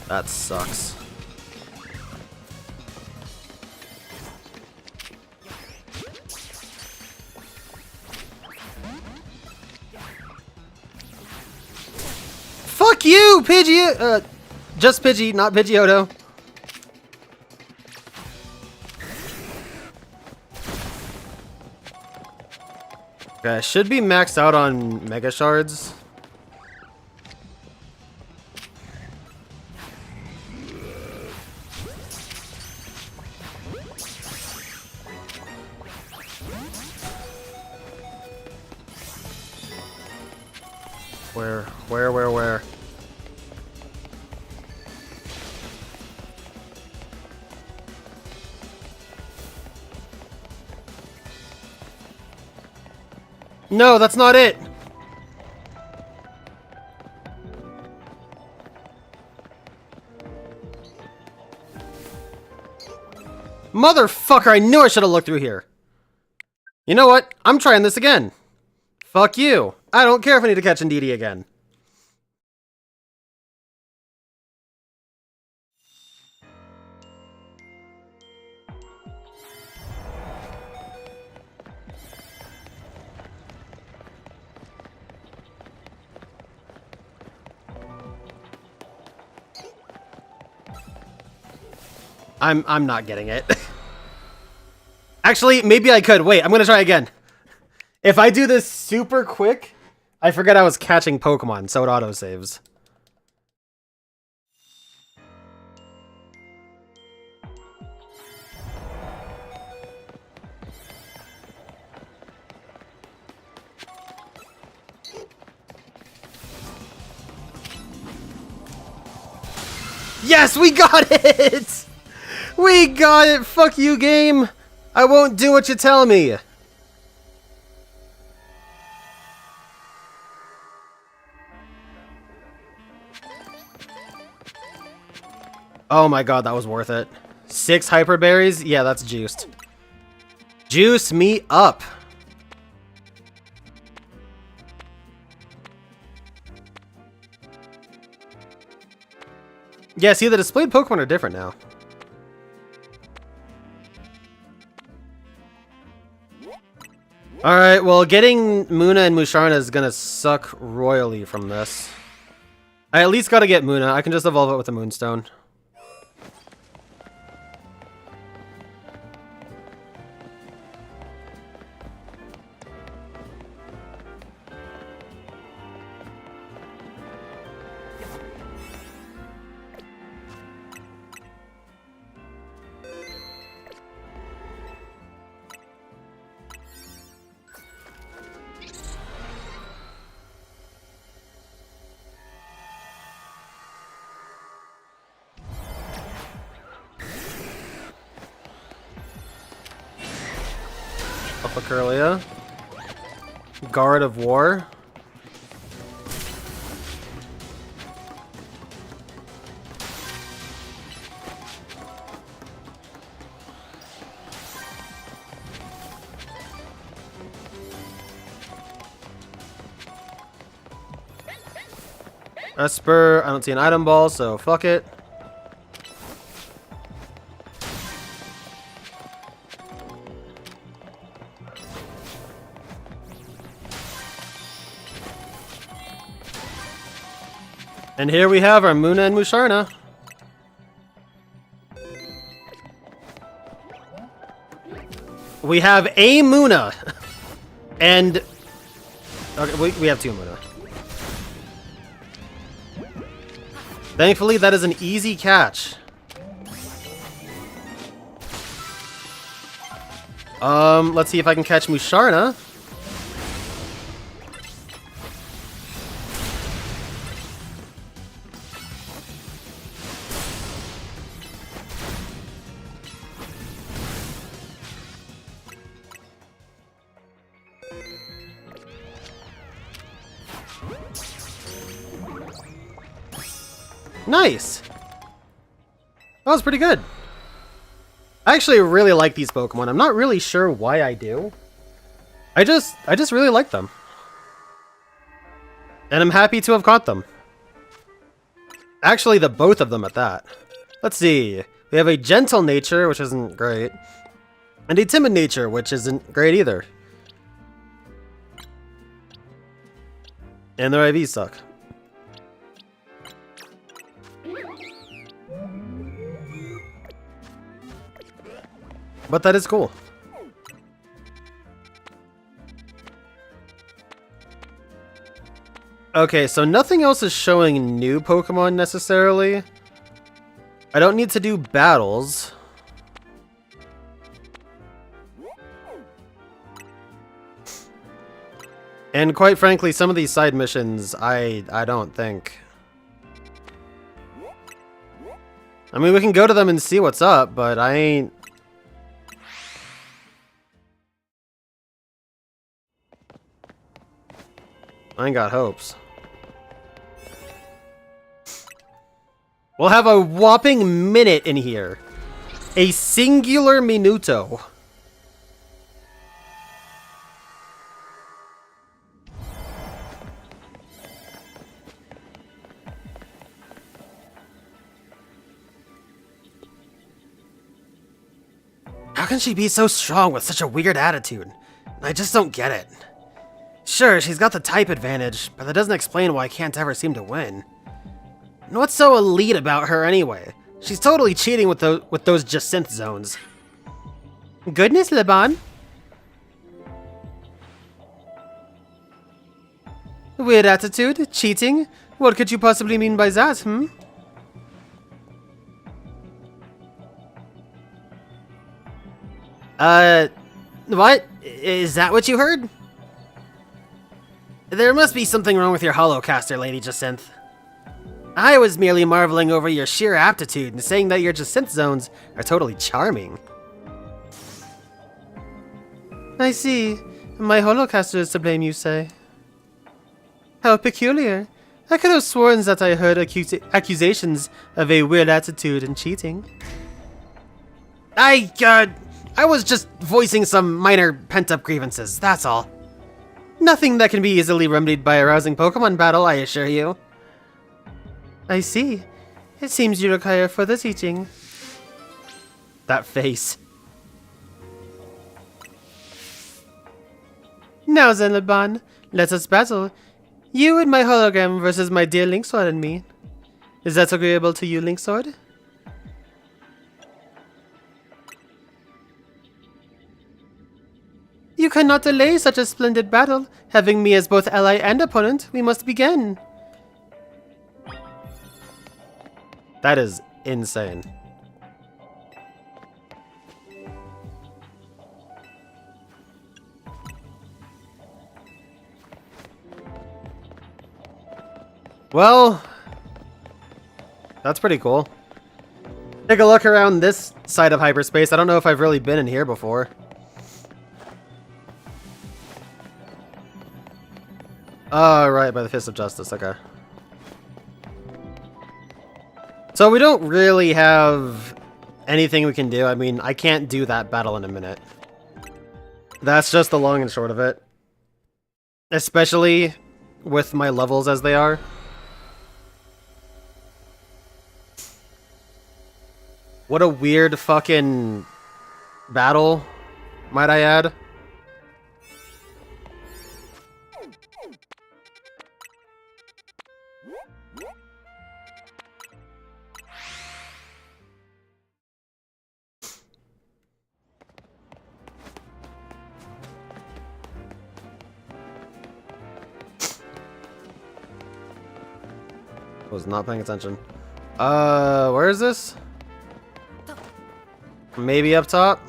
That sucks. Fuck you, Pidgey! Just Pidgey, not Pidgeotto. Okay, I should be maxed out on Mega Shards. Where? No, that's not it! Motherfucker, I knew I should have looked through here. You know what? I'm trying this again. Fuck you. I don't care if I need to catch Indeedee again. I'm not getting it. Actually, maybe I could. Wait, I'm gonna try again. If I do this super quick, I forget I was catching Pokemon, so it autosaves. Yes, we got it! We got it! Fuck you, game! I won't do what you tell me! Oh my god, that was worth it. 6 Hyper Berries? Yeah, that's juiced. Juice me up! Yeah, see, the displayed Pokemon are different now. Alright, well, getting Munna and Musharna is gonna suck royally from this. I at least gotta get Munna. I can just evolve it with a Moonstone. Curlia. Guard of War. Esper, I don't see an item ball, so fuck it. And here we have our Munna and Musharna. We have a Munna. And... okay, we have 2 Munna. Thankfully, that is an easy catch. Let's see if I can catch Musharna. Nice! That was pretty good. I actually really like these Pokemon. I'm not really sure why I do. I just really like them. And I'm happy to have caught them. Actually, the both of them at that. Let's see. We have a gentle nature, which isn't great. And a timid nature, which isn't great either. And their IVs suck. But that is cool. Okay, so nothing else is showing new Pokemon necessarily. I don't need to do battles. And quite frankly, some of these side missions, I don't think. I mean, we can go to them and see what's up, but I ain't... I ain't got hopes. We'll have a whopping minute in here. A singular minuto. How can she be so strong with such a weird attitude? I just don't get it. Sure, she's got the type advantage, but that doesn't explain why I can't ever seem to win. And what's so elite about her anyway? She's totally cheating with those Jacynth zones. Goodness, Leban. Weird attitude? Cheating? What could you possibly mean by that, hmm? What? Is that what you heard? There must be something wrong with your holocaster, Lady Jacynth. I was merely marveling over your sheer aptitude and saying that your Jacynth zones are totally charming. I see. My holocaster is to blame, you say? How peculiar. I could have sworn that I heard accusations of a weird attitude and cheating. I was just voicing some minor pent-up grievances, that's all. Nothing that can be easily remedied by a rousing Pokemon battle, I assure you. I see. It seems you require further teaching. That face. Now then, Leban, let us battle. You and my hologram versus my dear Linksword and me. Is that agreeable to you, Linksword? You cannot delay such a splendid battle. Having me as both ally and opponent, we must begin. That is insane. Well, that's pretty cool. Take a look around this side of hyperspace. I don't know if I've really been in here before. Oh, right, by the Fist of Justice, okay. So we don't really have anything we can do. I mean, I can't do that battle in a minute. That's just the long and short of it. Especially with my levels as they are. What a weird fucking battle, might I add. Was not paying attention. Where is this? Maybe up top?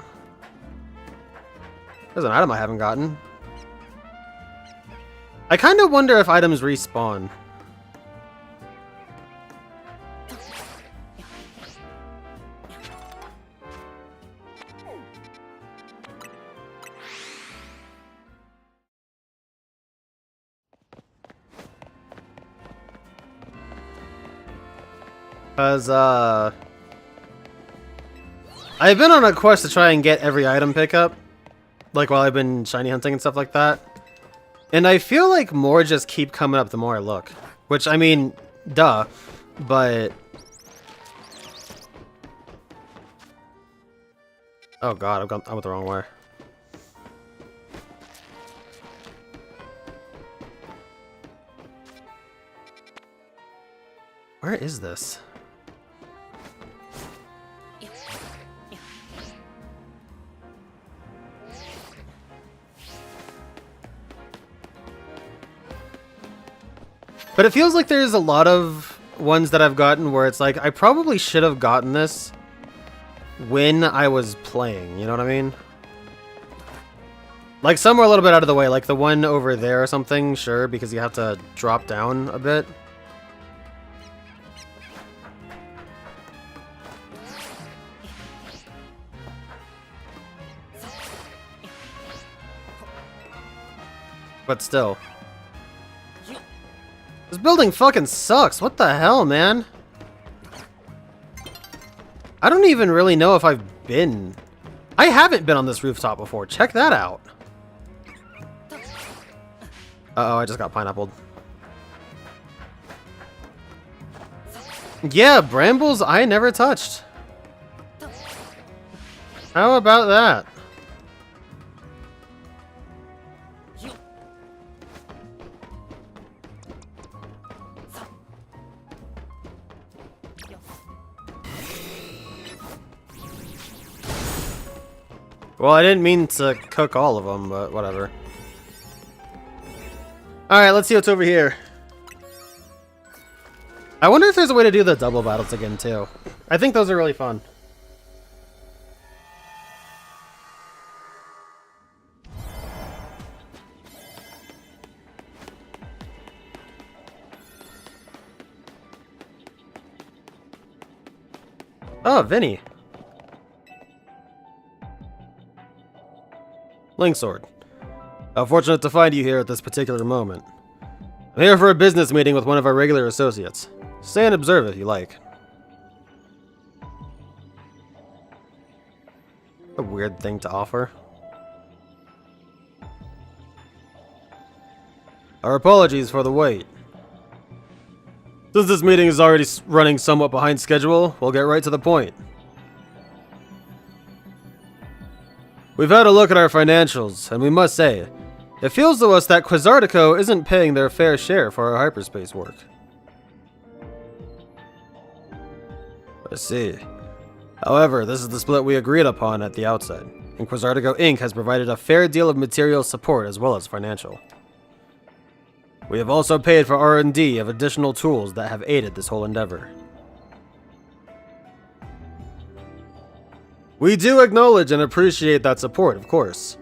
There's an item I haven't gotten. I kind of wonder if items respawn. Because, I've been on a quest to try and get every item pickup. Like, while I've been shiny hunting and stuff like that. And I feel like more just keep coming up the more I look. Which, I mean, duh. But... oh god, I went the wrong way. Where is this? But it feels like there's a lot of ones that I've gotten where it's like, I probably should have gotten this when I was playing, you know what I mean? Like somewhere a little bit out of the way, like the one over there or something, sure, because you have to drop down a bit. But still. This building fucking sucks. What the hell, man? I don't even really know if I've been... I haven't been on this rooftop before. Check that out. Uh-oh, I just got pineappled. Yeah, brambles I never touched. How about that? Well, I didn't mean to cook all of them, but whatever. Alright, let's see what's over here. I wonder if there's a way to do the double battles again, too. I think those are really fun. Oh, Vinny. Sword. How fortunate to find you here at this particular moment. I'm here for a business meeting with one of our regular associates. Stay and observe if you like. A weird thing to offer. Our apologies for the wait. Since this meeting is already running somewhat behind schedule, we'll get right to the point. We've had a look at our financials, and we must say, it feels to us that Xerneas isn't paying their fair share for our hyperspace work. I see. However, this is the split we agreed upon at the outset, and Xerneas Inc. has provided a fair deal of material support as well as financial. We have also paid for R&D of additional tools that have aided this whole endeavor. We do acknowledge and appreciate that support, of course.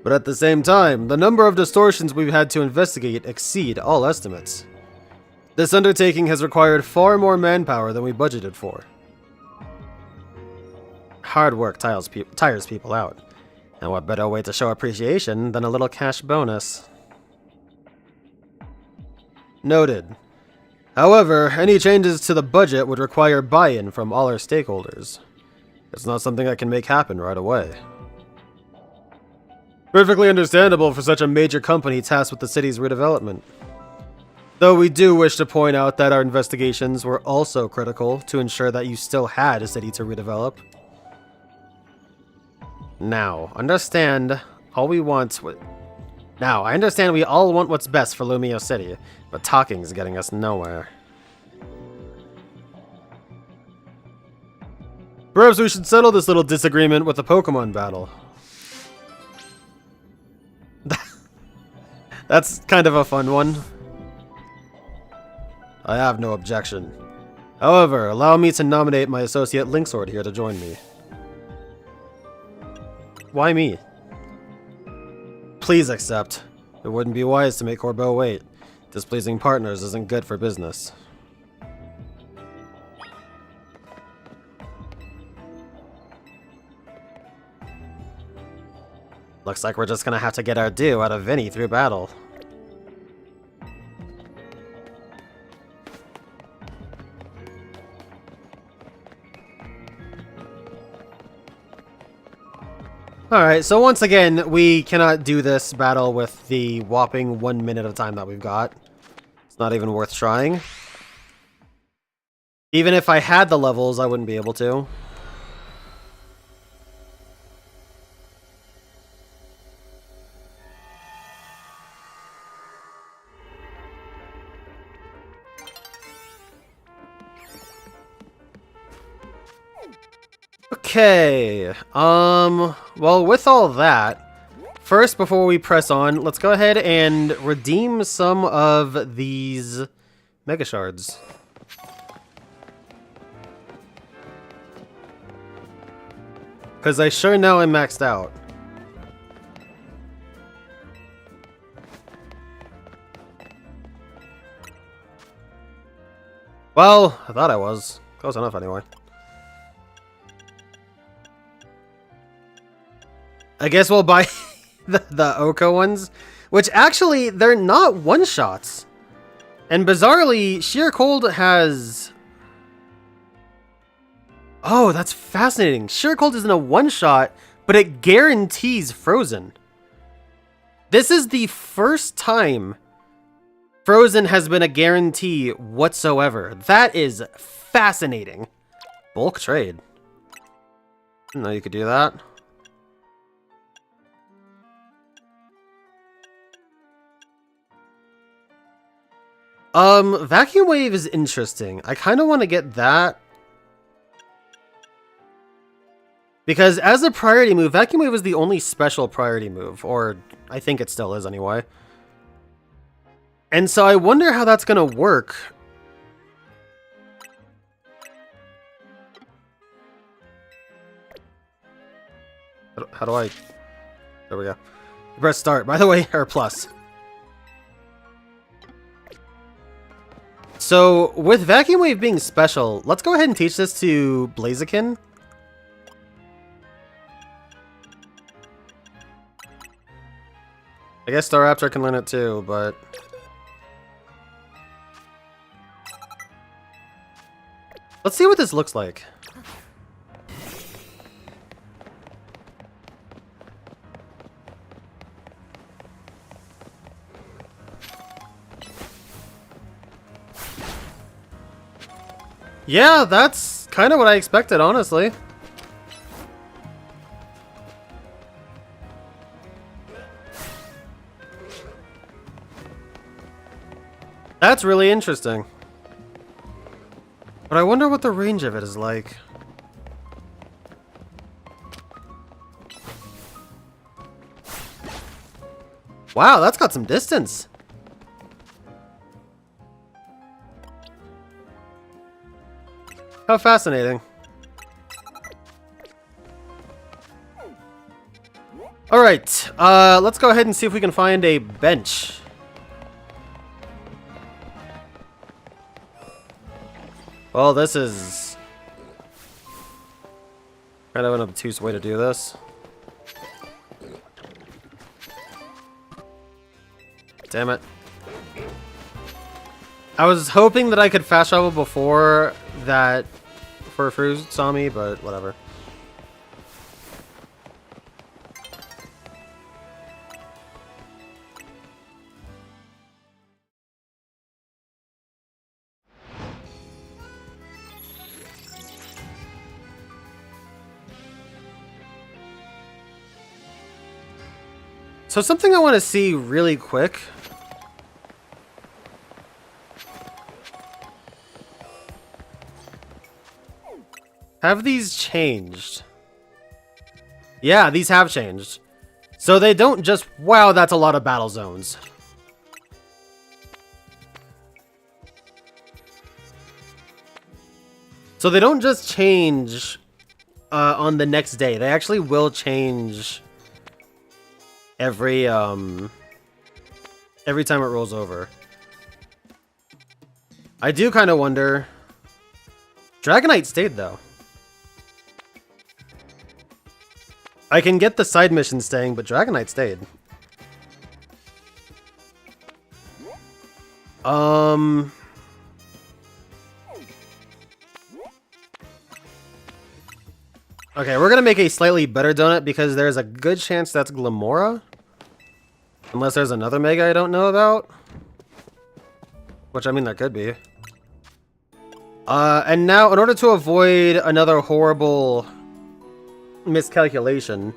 But at the same time, the number of distortions we've had to investigate exceed all estimates. This undertaking has required far more manpower than we budgeted for. Hard work tires people out. And what better way to show appreciation than a little cash bonus? Noted. However, any changes to the budget would require buy-in from all our stakeholders. It's not something that can make happen right away. Perfectly understandable for such a major company tasked with the city's redevelopment. Though we do wish to point out that our investigations were also critical to ensure that you still had a city to redevelop. Now, understand all we want. Now, I understand we all want what's best for Lumiose City, but talking's getting us nowhere. Perhaps we should settle this little disagreement with a Pokemon battle. That's kind of a fun one. I have no objection. However, allow me to nominate my associate Linksword here to join me. Why me? Please accept. It wouldn't be wise to make Corbeau wait. Displeasing partners isn't good for business. Looks like we're just gonna have to get our due out of Vinny through battle. Alright, so once again, we cannot do this battle with the whopping 1 minute of time that we've got. It's not even worth trying. Even if I had the levels, I wouldn't be able to. Okay, well, with all that, first, before we press on, let's go ahead and redeem some of these Mega Shards. Because I sure know I'm maxed out. Well, I thought I was. Close enough, anyway. I guess we'll buy the Oko ones, which actually, they're not one-shots. And bizarrely, Sheer Cold has... Oh, that's fascinating. Sheer Cold isn't a one-shot, but it guarantees Frozen. This is the first time Frozen has been a guarantee whatsoever. That is fascinating. Bulk trade. I didn't know you could do that. Vacuum Wave is interesting. I kind of want to get that. Because as a priority move, Vacuum Wave is the only special priority move. Or, I think it still is anyway. And so I wonder how that's going to work. How do I... There we go. Press start, by the way, or plus. So, with Vacuum Wave being special, let's go ahead and teach this to Blaziken. I guess Staraptor can learn it too, but... Let's see what this looks like. Yeah, that's kind of what I expected, honestly. That's really interesting. But I wonder what the range of it is like. Wow, that's got some distance. How fascinating. Alright, let's go ahead and see if we can find a bench. Well, this is kind of an obtuse way to do this. Damn it. I was hoping that I could fast travel before that Furfru saw me, but whatever. So something I want to see really quick. Have these changed? Yeah, these have changed. So they don't just... Wow, that's a lot of battle zones. So they don't just change on the next day. They actually will change every time it rolls over. I do kind of wonder. Dragonite stayed though. I can get the side mission staying, but Dragonite stayed. Okay, we're gonna make a slightly better donut because there's a good chance that's Glamora. Unless there's another Mega I don't know about. Which, I mean, there could be. And now, in order to avoid another horrible miscalculation...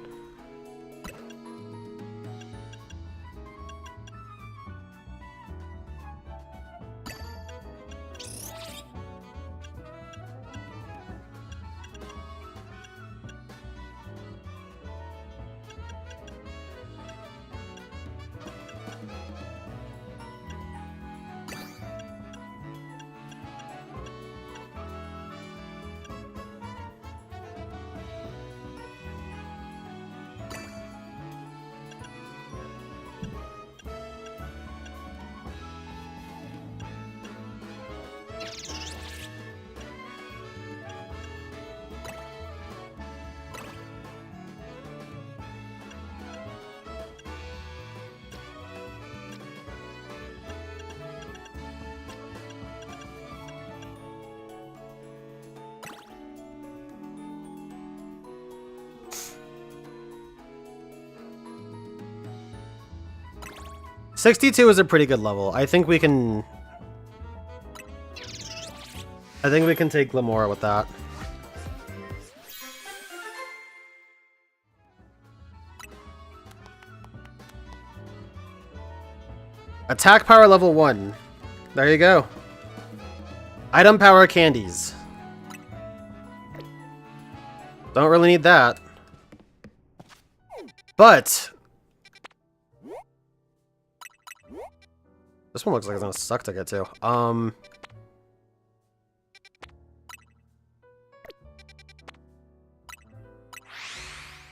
$62 is a pretty good level. I think we can take Glamora with that. Attack power level 1. There you go. Item power candies. Don't really need that. But this one looks like it's gonna suck to get to.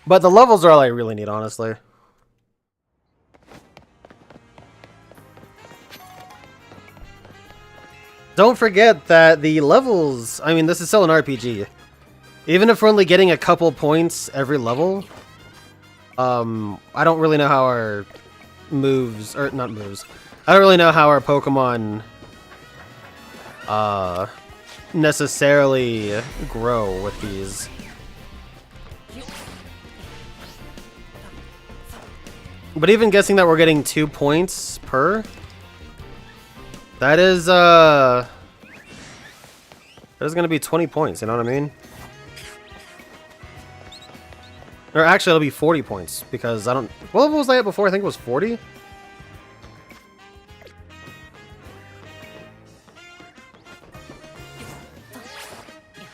But the levels are all I really need, honestly. Don't forget that the levels... I mean, this is still an RPG. Even if we're only getting a couple points every level... I don't really know how our moves... Or, not moves... I don't really know how our Pokemon necessarily grow with these. But even guessing that we're getting 2 points per, that is gonna be 20 points, you know what I mean? Or actually it'll be 40 points because I don't... What level was I at before? I think it was 40?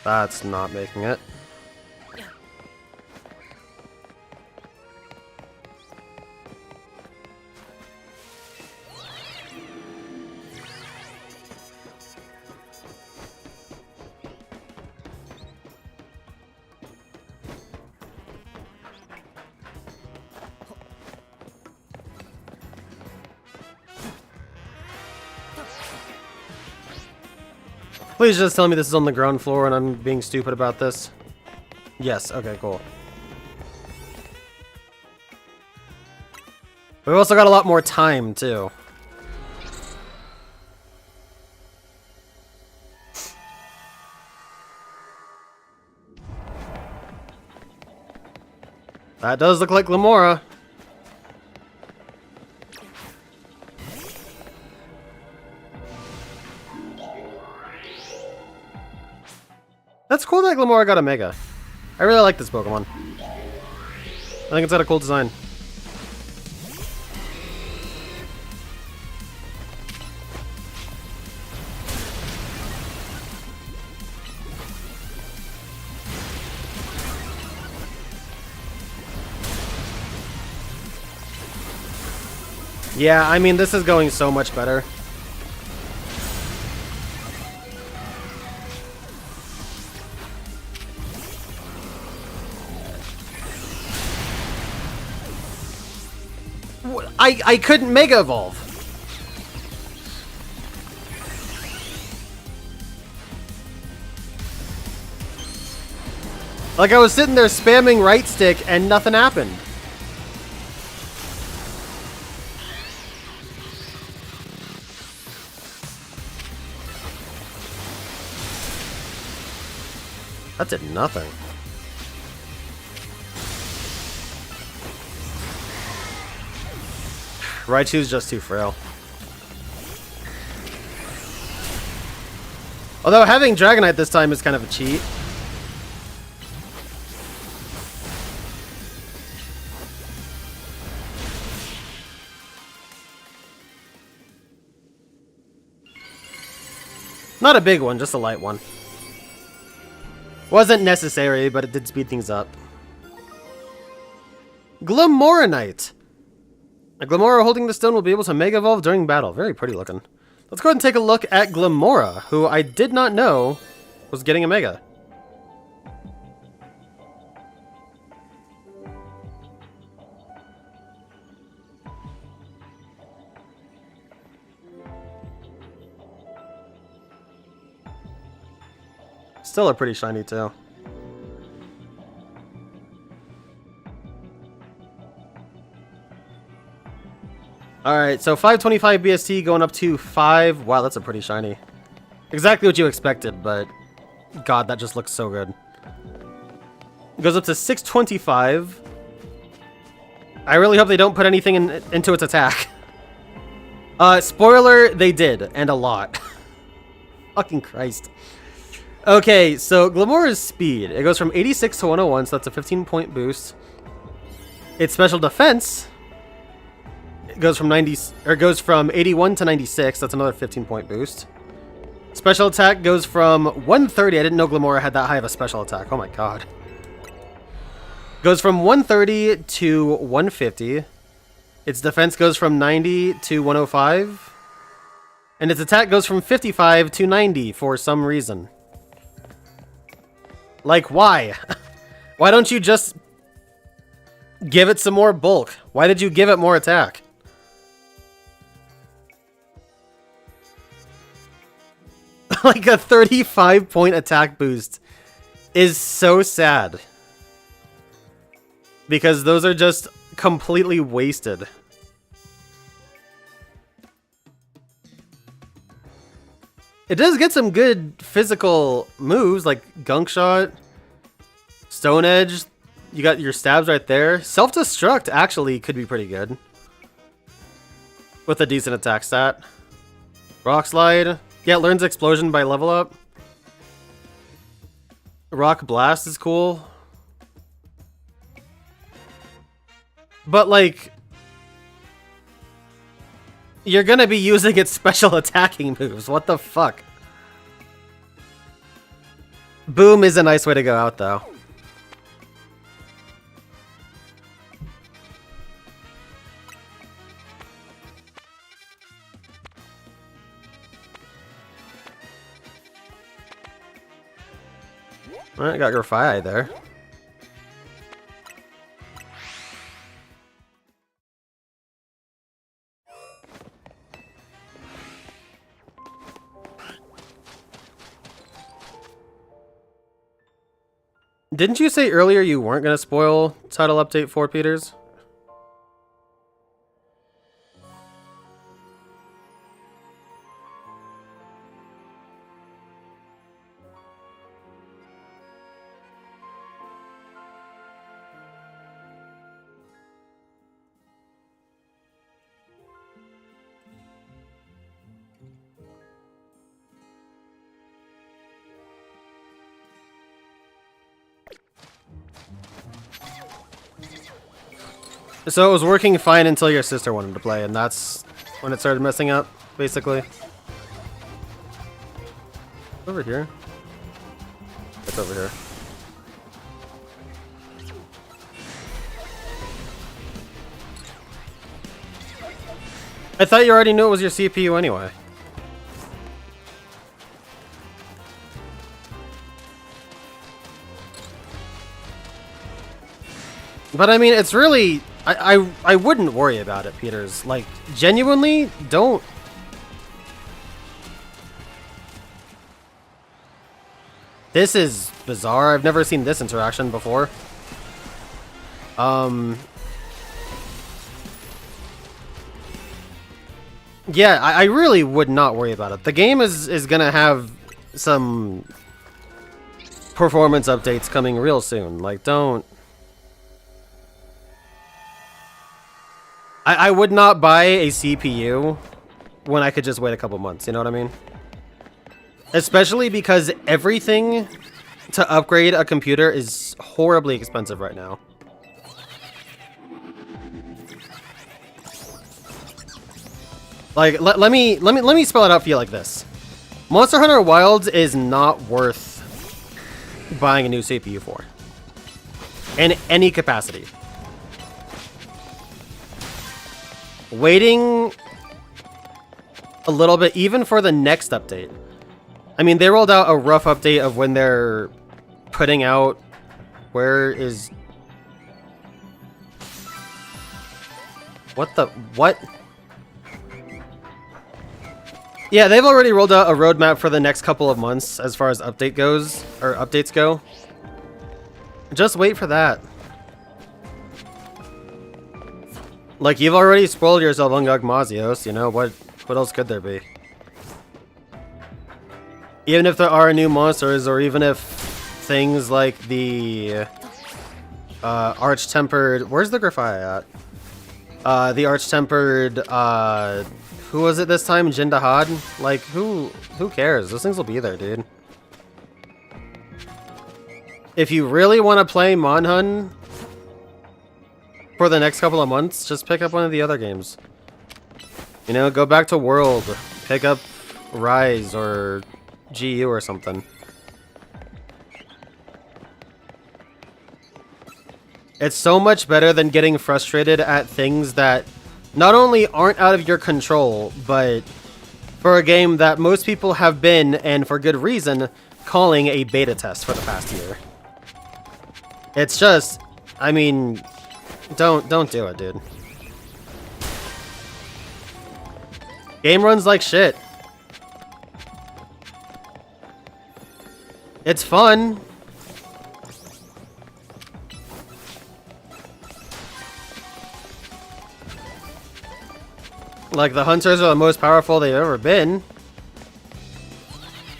That's not making it. Please just tell me this is on the ground floor and I'm being stupid about this. Yes, okay, cool. We've also got a lot more time, too. That does look like Glamora. That's cool that Glamora got a Mega. I really like this Pokemon. I think it's got a cool design. Yeah, I mean, this is going so much better. I couldn't Mega Evolve. Like, I was sitting there spamming right stick and nothing happened. That did nothing. Raichu's just too frail. Although having Dragonite this time is kind of a cheat. Not a big one, just a light one. Wasn't necessary, but it did speed things up. Glamoronite! A Glamora holding the stone will be able to Mega Evolve during battle. Very pretty looking. Let's go ahead and take a look at Glamora, who I did not know was getting a Mega. Still a pretty shiny too. Alright, so 525 BST going up to 5. Wow, that's a pretty shiny. Exactly what you expected, but God, that just looks so good. It goes up to 625. I really hope they don't put anything into its attack. Spoiler, they did, and a lot. Fucking Christ. Okay, so Glamora's speed. It goes from 86 to 101, so that's a 15-point boost. Its special defense goes from 81 to 96. That's another 15-point boost. Special attack goes from 130. I didn't know Glamora had that high of a special attack. Oh my god. Goes from 130 to 150. Its defense goes from 90 to 105. And its attack goes from 55 to 90 for some reason. Like, why? Why don't you just give it some more bulk? Why did you give it more attack? Like a 35-point attack boost is so sad. Because those are just completely wasted. It does get some good physical moves like Gunk Shot, Stone Edge. You got your stabs right there. Self-Destruct actually could be pretty good. With a decent attack stat. Rock Slide. Yeah, it learns Explosion by level up. Rock Blast is cool. But, like, you're gonna be using its special attacking moves. What the fuck? Boom is a nice way to go out, though. Alright, got Grafai there. Didn't you say earlier you weren't going to spoil Title Update 4, Peters? So it was working fine until your sister wanted to play, and that's when it started messing up, basically. Over here. It's over here. I thought you already knew it was your CPU anyway. But I mean, it's really... I wouldn't worry about it, Peters. Like, genuinely, don't... This is bizarre. I've never seen this interaction before. Yeah, I really would not worry about it. The game is gonna have some performance updates coming real soon. Like, don't... I would not buy a CPU when I could just wait a couple months, you know what I mean? Especially because everything to upgrade a computer is horribly expensive right now. Like, let me spell it out for you like this. Monster Hunter Wilds is not worth buying a new CPU for. In any capacity. Waiting a little bit, even for the next update. I mean, they rolled out a rough update of when they're putting out... Where is... What the... What? Yeah, they've already rolled out a roadmap for the next couple of months as far as update goes, or updates go. Just wait for that. Like, you've already spoiled yourself on Gugmazios, you know, what else could there be? Even if there are new monsters, or even if things like the Arch-Tempered... Where's the Grafia at? The Arch-Tempered, who was it this time? Jindahad? Like, who cares? Those things will be there, dude. If you really want to play Monhun for the next couple of months, just pick up one of the other games. You know, go back to World, pick up Rise or GU or something. It's so much better than getting frustrated at things that not only aren't out of your control, but for a game that most people have been, and for good reason, calling a beta test for the past year. It's just, I mean... Don't do it, dude. Game runs like shit. It's fun. Like, the hunters are the most powerful they've ever been.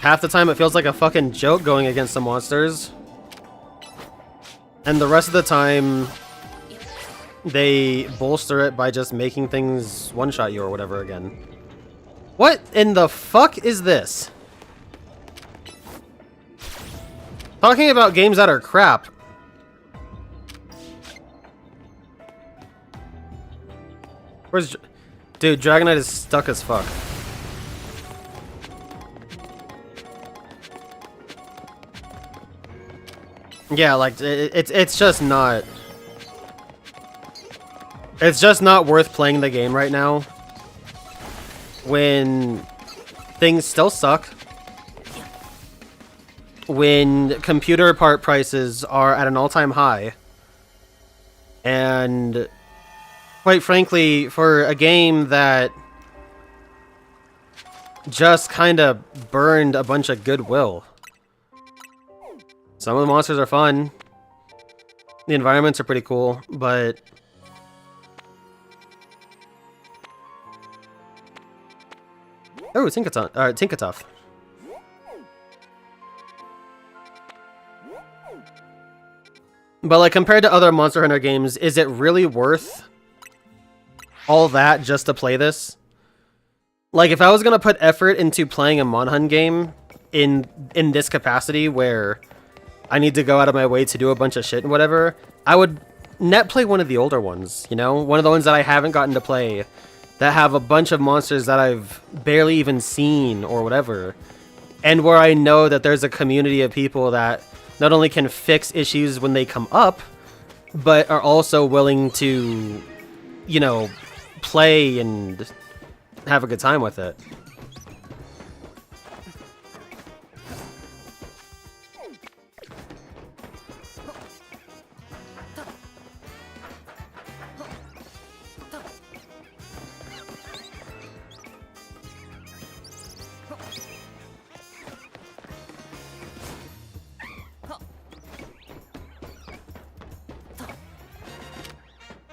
Half the time it feels like a fucking joke going against the monsters. And the rest of the time... they bolster it by just making things one-shot you or whatever again. What in the fuck is this? Talking about games that are crap. Where's... Dude, Dragonite is stuck as fuck. Yeah, like, it's just not... It's just not worth playing the game right now when things still suck, when computer part prices are at an all-time high, and quite frankly, for a game that just kind of burned a bunch of goodwill. Some of the monsters are fun, the environments are pretty cool, but... Oh, Tinkatuff. But like, compared to other Monster Hunter games, is it really worth all that just to play this? Like, if I was gonna put effort into playing a Monhun game in this capacity where I need to go out of my way to do a bunch of shit and whatever, I would net play one of the older ones, you know? One of the ones that I haven't gotten to play, that have a bunch of monsters that I've barely even seen or whatever, and where I know that there's a community of people that not only can fix issues when they come up, but are also willing to, you know, play and have a good time with it.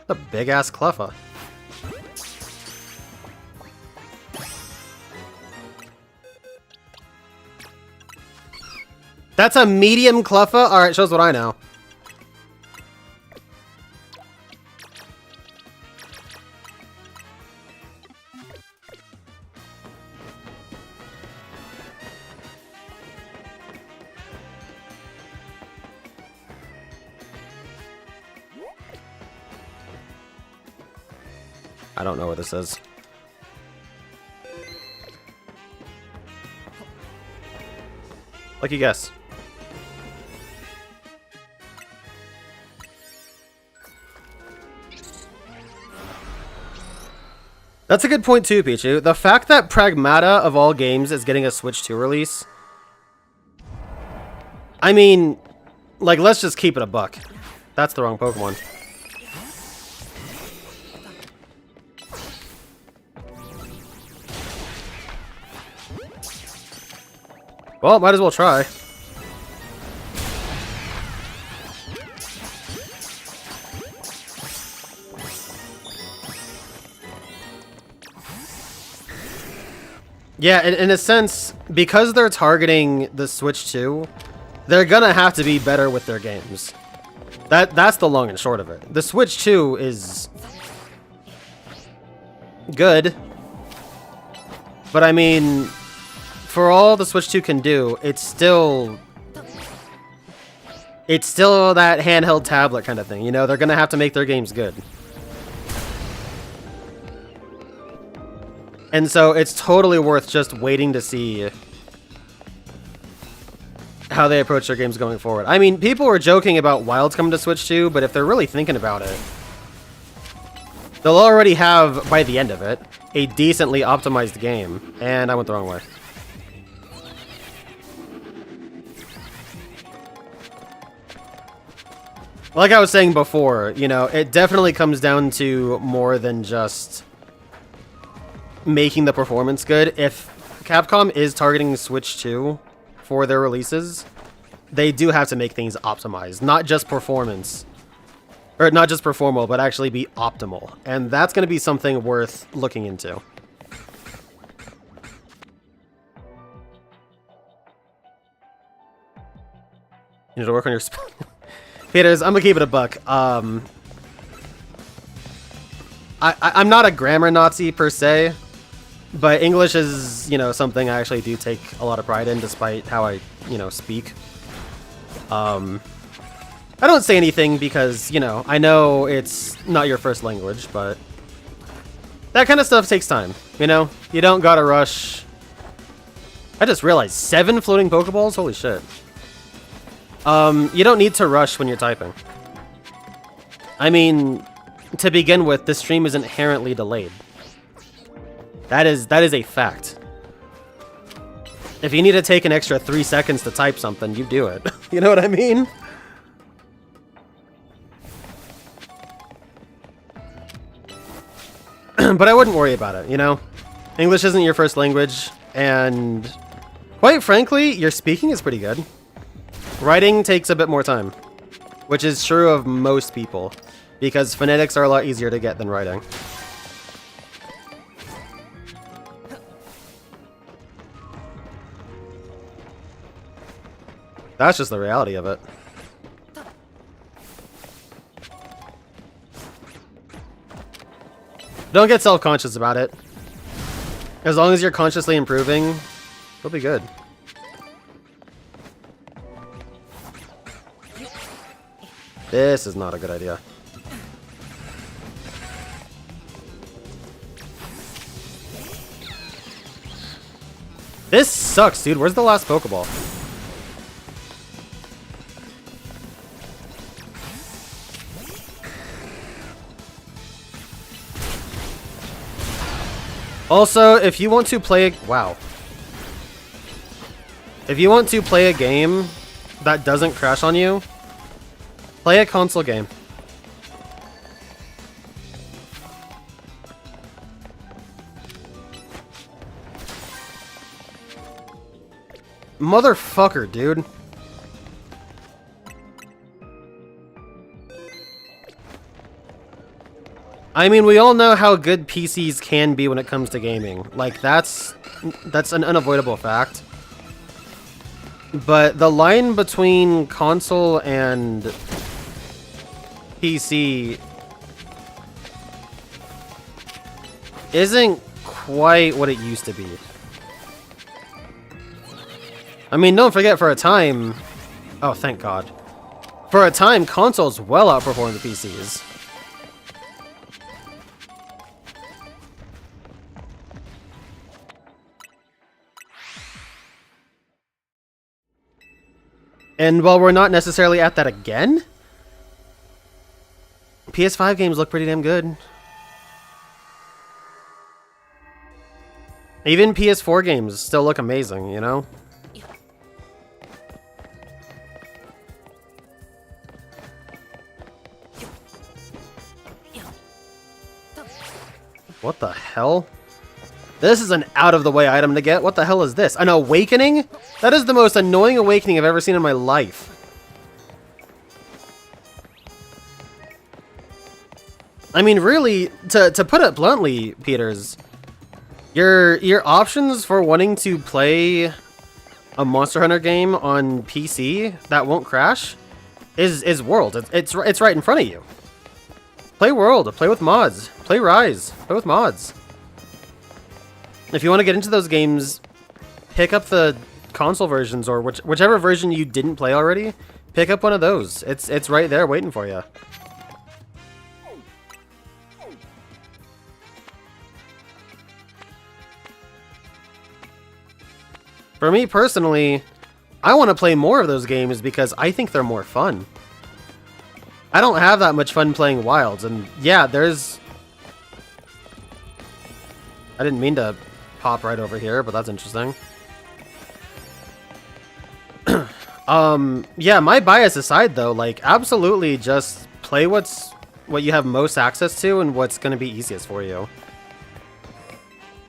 A big-ass Cleffa. That's a medium Cleffa? Alright, shows what I know. I don't know what this is. Lucky guess. That's a good point too, Pichu. The fact that Pragmata, of all games, is getting a Switch 2 release. I mean, like, let's just keep it a buck. That's the wrong Pokemon. Well, might as well try. Yeah, in a sense, because they're targeting the Switch 2, they're gonna have to be better with their games. That's the long and short of it. The Switch 2 is good, but I mean, for all the Switch 2 can do, it's still that handheld tablet kind of thing. You know, they're gonna have to make their games good. And so it's totally worth just waiting to see how they approach their games going forward. I mean, people were joking about Wilds coming to Switch 2, but if they're really thinking about it, they'll already have, by the end of it, a decently optimized game. And I went the wrong way. Like I was saying before, you know, it definitely comes down to more than just making the performance good. If Capcom is targeting Switch 2 for their releases, they do have to make things optimized, not just performance, or not just performable, but actually be optimal. And that's going to be something worth looking into. You need to work on your Peters, I'm gonna keep it a buck. I'm not a grammar Nazi per se, but English is, you know, something I actually do take a lot of pride in, despite how I, you know, speak. I don't say anything because, you know, I know it's not your first language, but that kind of stuff takes time, you know? You don't gotta rush. I just realized 7 floating Pokeballs? Holy shit. You don't need to rush when you're typing. I mean, to begin with, this stream is inherently delayed. That is a fact. If you need to take an extra 3 seconds to type something, you do it. You know what I mean? But I wouldn't worry about it, you know? English isn't your first language, and quite frankly, your speaking is pretty good. Writing takes a bit more time, which is true of most people, because phonetics are a lot easier to get than writing. That's just the reality of it. Don't get self-conscious about it. As long as you're consciously improving, you'll be good. This is not a good idea. This sucks, dude. Where's the last Pokeball? Also, if you want to play... Wow. If you want to play a game that doesn't crash on you, play a console game. Motherfucker, dude. I mean, we all know how good PCs can be when it comes to gaming. Like, that's an unavoidable fact. But the line between console and PC isn't quite what it used to be. I mean, don't forget, for a time... Oh, thank God. For a time, consoles well outperformed the PCs. And while we're not necessarily at that again, PS5 games look pretty damn good. Even PS4 games still look amazing, you know? What the hell? This is an out-of-the-way item to get. What the hell is this? An awakening? That is the most annoying awakening I've ever seen in my life. I mean, really, to put it bluntly, Peters, your options for wanting to play a Monster Hunter game on PC that won't crash is World. It's right in front of you. Play World. Play with mods. Play Rise. Play with mods. If you want to get into those games, pick up the console versions or whichever version you didn't play already. Pick up one of those. It's right there waiting for you. For me personally, I want to play more of those games because I think they're more fun. I don't have that much fun playing Wilds, and yeah, there's... I didn't mean to pop right over here, but that's interesting. Yeah, my bias aside though, like, absolutely just play what you have most access to and what's going to be easiest for you.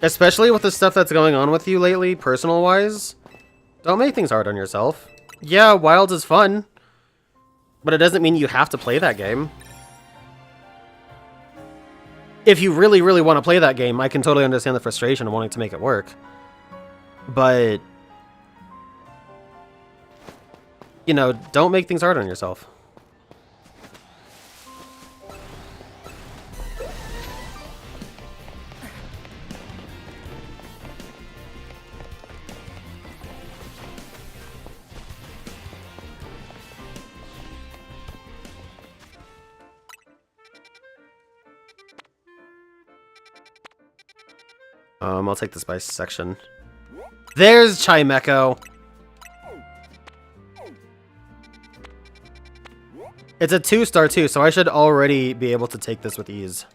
Especially with the stuff that's going on with you lately, personal-wise. Don't make things hard on yourself. Yeah, Wilds is fun, but it doesn't mean you have to play that game. If you really, really want to play that game, I can totally understand the frustration of wanting to make it work. But, you know, don't make things hard on yourself. I'll take the spice section. There's Chimecho! It's a 2-star too, so I should already be able to take this with ease.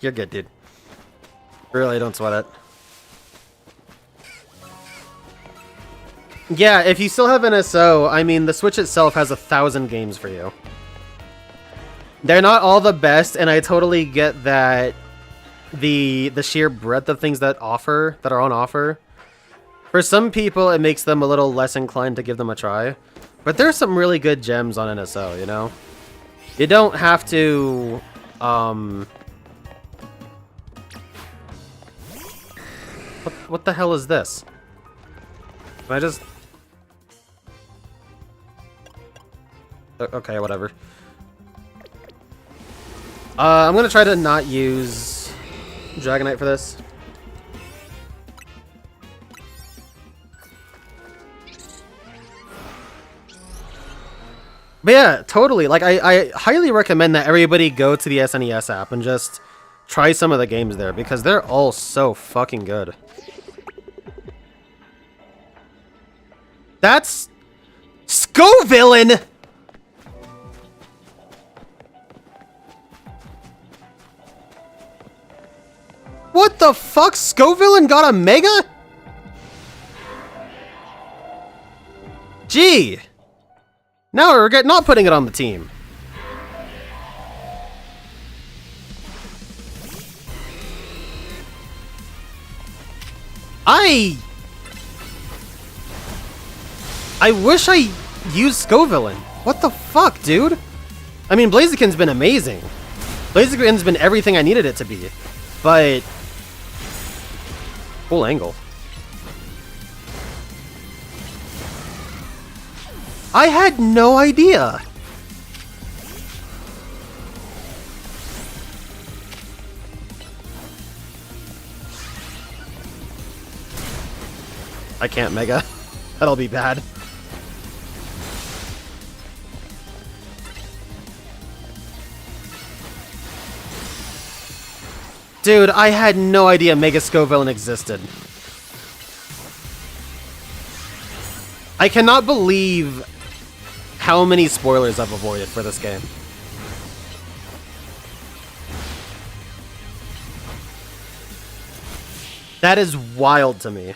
You're good, dude. Really, don't sweat it. Yeah, if you still have NSO, I mean, the Switch itself has 1,000 games for you. They're not all the best, and I totally get that the sheer breadth of things that are on offer. For some people, it makes them a little less inclined to give them a try. But there's some really good gems on NSO, you know? You don't have to, What the hell is this? Can I just... Okay, whatever. I'm gonna try to not use Dragonite for this. But yeah, totally. Like, I highly recommend that everybody go to the SNES app and just try some of the games there because they're all so fucking good. That's Scovillain! What the fuck? Scovillain got a Mega? Gee! Now I regret not putting it on the team. I wish I used Scovillain. What the fuck, dude? I mean, Blaziken's been amazing. Blaziken's been everything I needed it to be. But... full angle. I had no idea. I can't Mega. That'll be bad. Dude, I had no idea Mega Scovillain existed. I cannot believe how many spoilers I've avoided for this game. That is wild to me.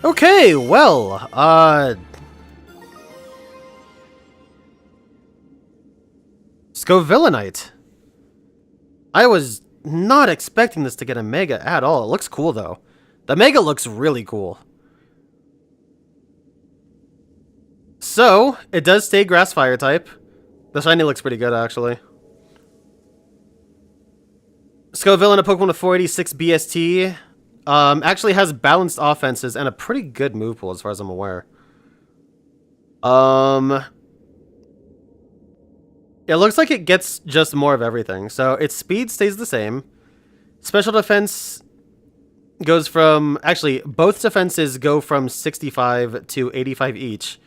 Okay, well, Scovillanite. I was not expecting this to get a Mega at all. It looks cool, though. The Mega looks really cool. So, it does stay Grass Fire type. The shiny looks pretty good, actually. Scovillain, a Pokemon with 486 BST. Actually has balanced offenses and a pretty good move pool as far as I'm aware. It looks like it gets just more of everything. So its speed stays the same. Special defense goes from... actually, both defenses go from 65 to 85 each.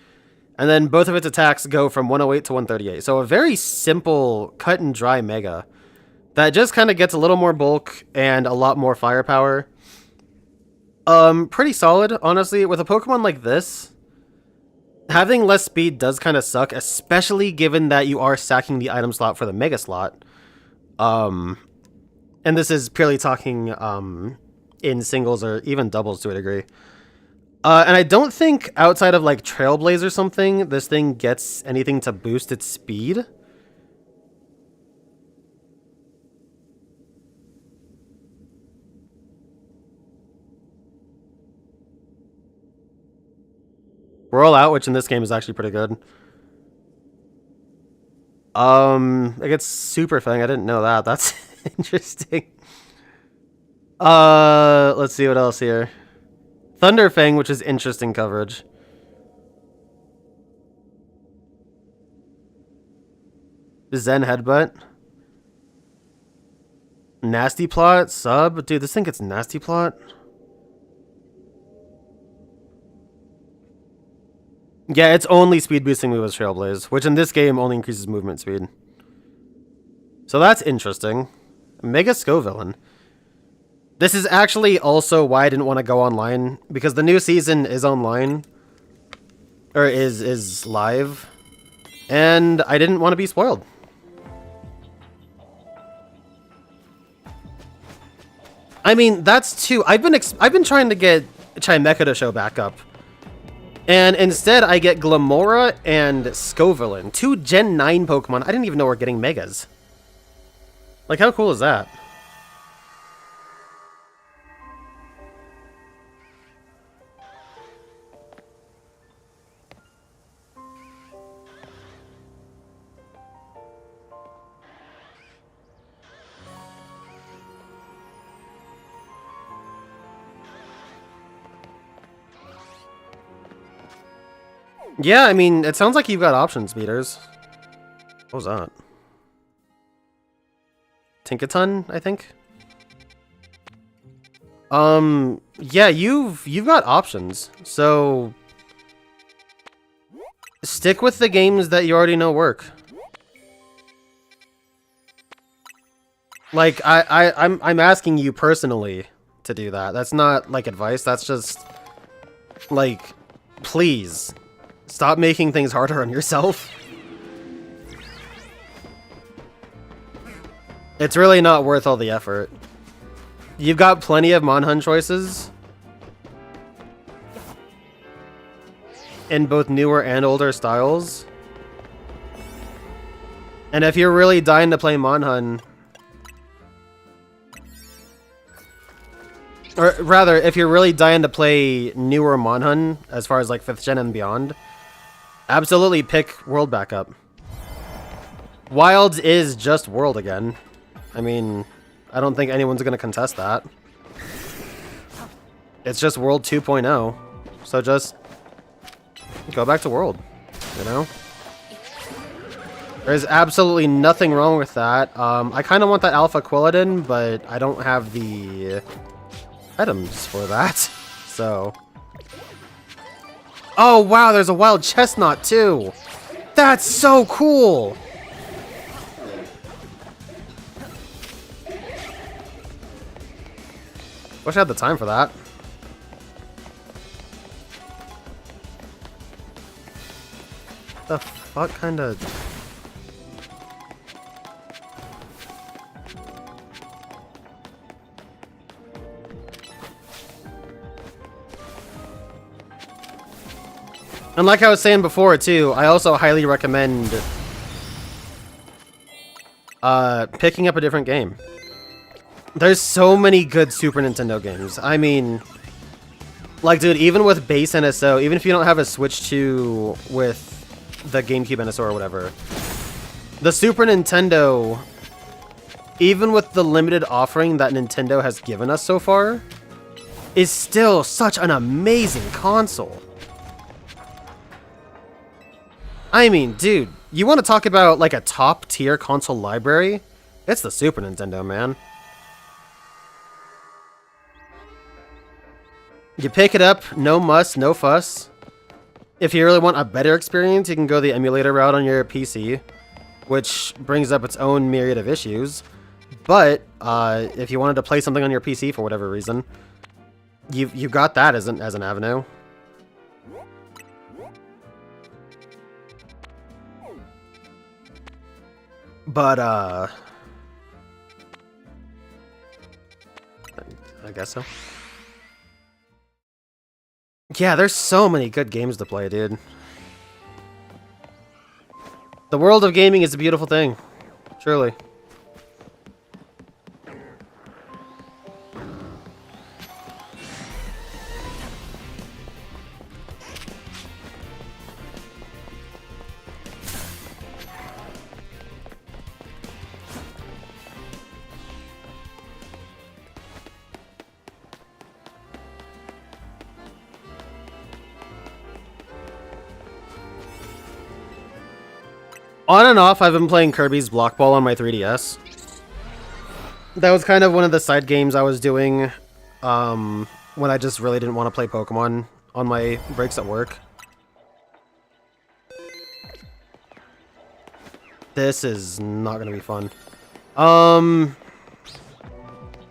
And then both of its attacks go from 108 to 138. So a very simple cut and dry Mega. That just kind of gets a little more bulk and a lot more firepower. Pretty solid, honestly. With a Pokemon like this, having less speed does kind of suck, especially given that you are stacking the item slot for the Mega slot. And this is purely talking, in singles or even doubles to a degree. And I don't think outside of, like, Trailblaze or something, this thing gets anything to boost its speed. Roll Out, which in this game is actually pretty good. It gets Super Fang. I didn't know that. That's interesting. Let's see what else here. Thunder Fang, which is interesting coverage. Zen Headbutt. Nasty Plot, sub. Dude, this thing gets Nasty Plot. Yeah, its only speed boosting move is Trailblaze, which in this game only increases movement speed. So that's interesting. Mega Scovillain. This is actually also why I didn't want to go online, because the new season is online. Or is live. And I didn't want to be spoiled. I mean, that's too... I've been trying to get Chimecha to show back up. And instead, I get Glamora and Scovillain. 2 Gen 9 Pokemon. I didn't even know we're getting Megas. Like, how cool is that? Yeah, I mean, it sounds like you've got options, Meters. What was that? Tinkaton, I think? Yeah, you've got options. So Stick with the games that you already know work. Like, I'm asking you personally to do that. That's not, like, advice. That's just, like, please, stop making things harder on yourself. It's really not worth all the effort. You've got plenty of Monhun choices in both newer and older styles. And if you're really dying to play Monhun, or rather, if you're really dying to play newer Monhun, as far as like 5th gen and beyond, absolutely pick World back up. Wilds is just World again. I mean, I don't think anyone's going to contest that. It's just World 2.0. So just go back to World, you know? There's absolutely nothing wrong with that. I kind of want that Alpha Quilladin, but I don't have the items for that. So. Oh, wow, there's a wild chestnut, too. That's so cool. Wish I had the time for that. The fuck kind of... And like I was saying before too, I also highly recommend picking up a different game. There's so many good Super Nintendo games. I mean, like, dude, even with base NSO, even if you don't have a Switch 2 with the GameCube NSO or whatever, the Super Nintendo, even with the limited offering that Nintendo has given us so far, is still such an amazing console. I mean, dude, you want to talk about, like, a top-tier console library? It's the Super Nintendo, man. You pick it up, no muss, no fuss. If you really want a better experience, you can go the emulator route on your PC, which brings up its own myriad of issues. But, if you wanted to play something on your PC for whatever reason, you've got that as an avenue. But, I guess so. Yeah, there's so many good games to play, dude. The world of gaming is a beautiful thing. Truly. On and off, I've been playing Kirby's Block Ball on my 3DS. That was kind of one of the side games I was doing when I just really didn't want to play Pokemon on my breaks at work. This is not going to be fun.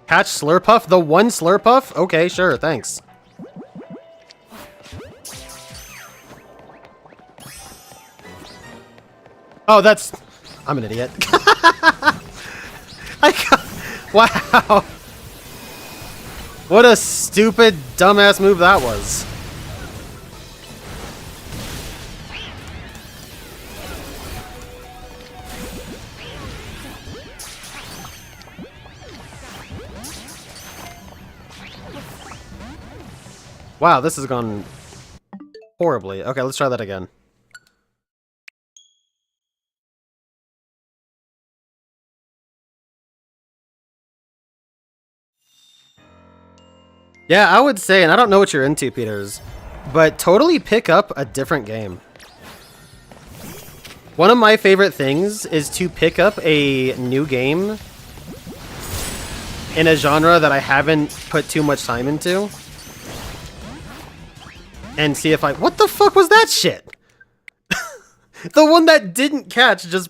Catch Slurpuff? The one Slurpuff? Okay, sure, thanks. Oh, that's... I'm an idiot. Wow. What a stupid, dumbass move that was. Wow, this has gone horribly. Okay, let's try that again. Yeah, I would say, and I don't know what you're into, Peters, but totally pick up a different game. One of my favorite things is to pick up a new game in a genre that I haven't put too much time into and see if I... What the fuck was that shit? The one that didn't catch just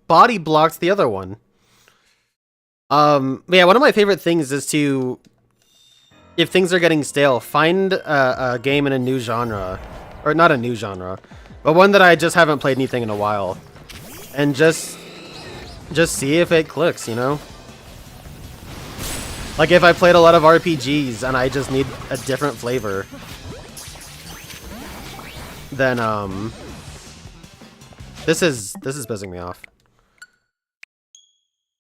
body blocked the other one. Yeah, one of my favorite things is to, if things are getting stale, find a game in a new genre. Or not a new genre, but one that I just haven't played anything in a while. And just see if it clicks, you know? Like if I played a lot of RPGs and I just need a different flavor, then this is pissing me off.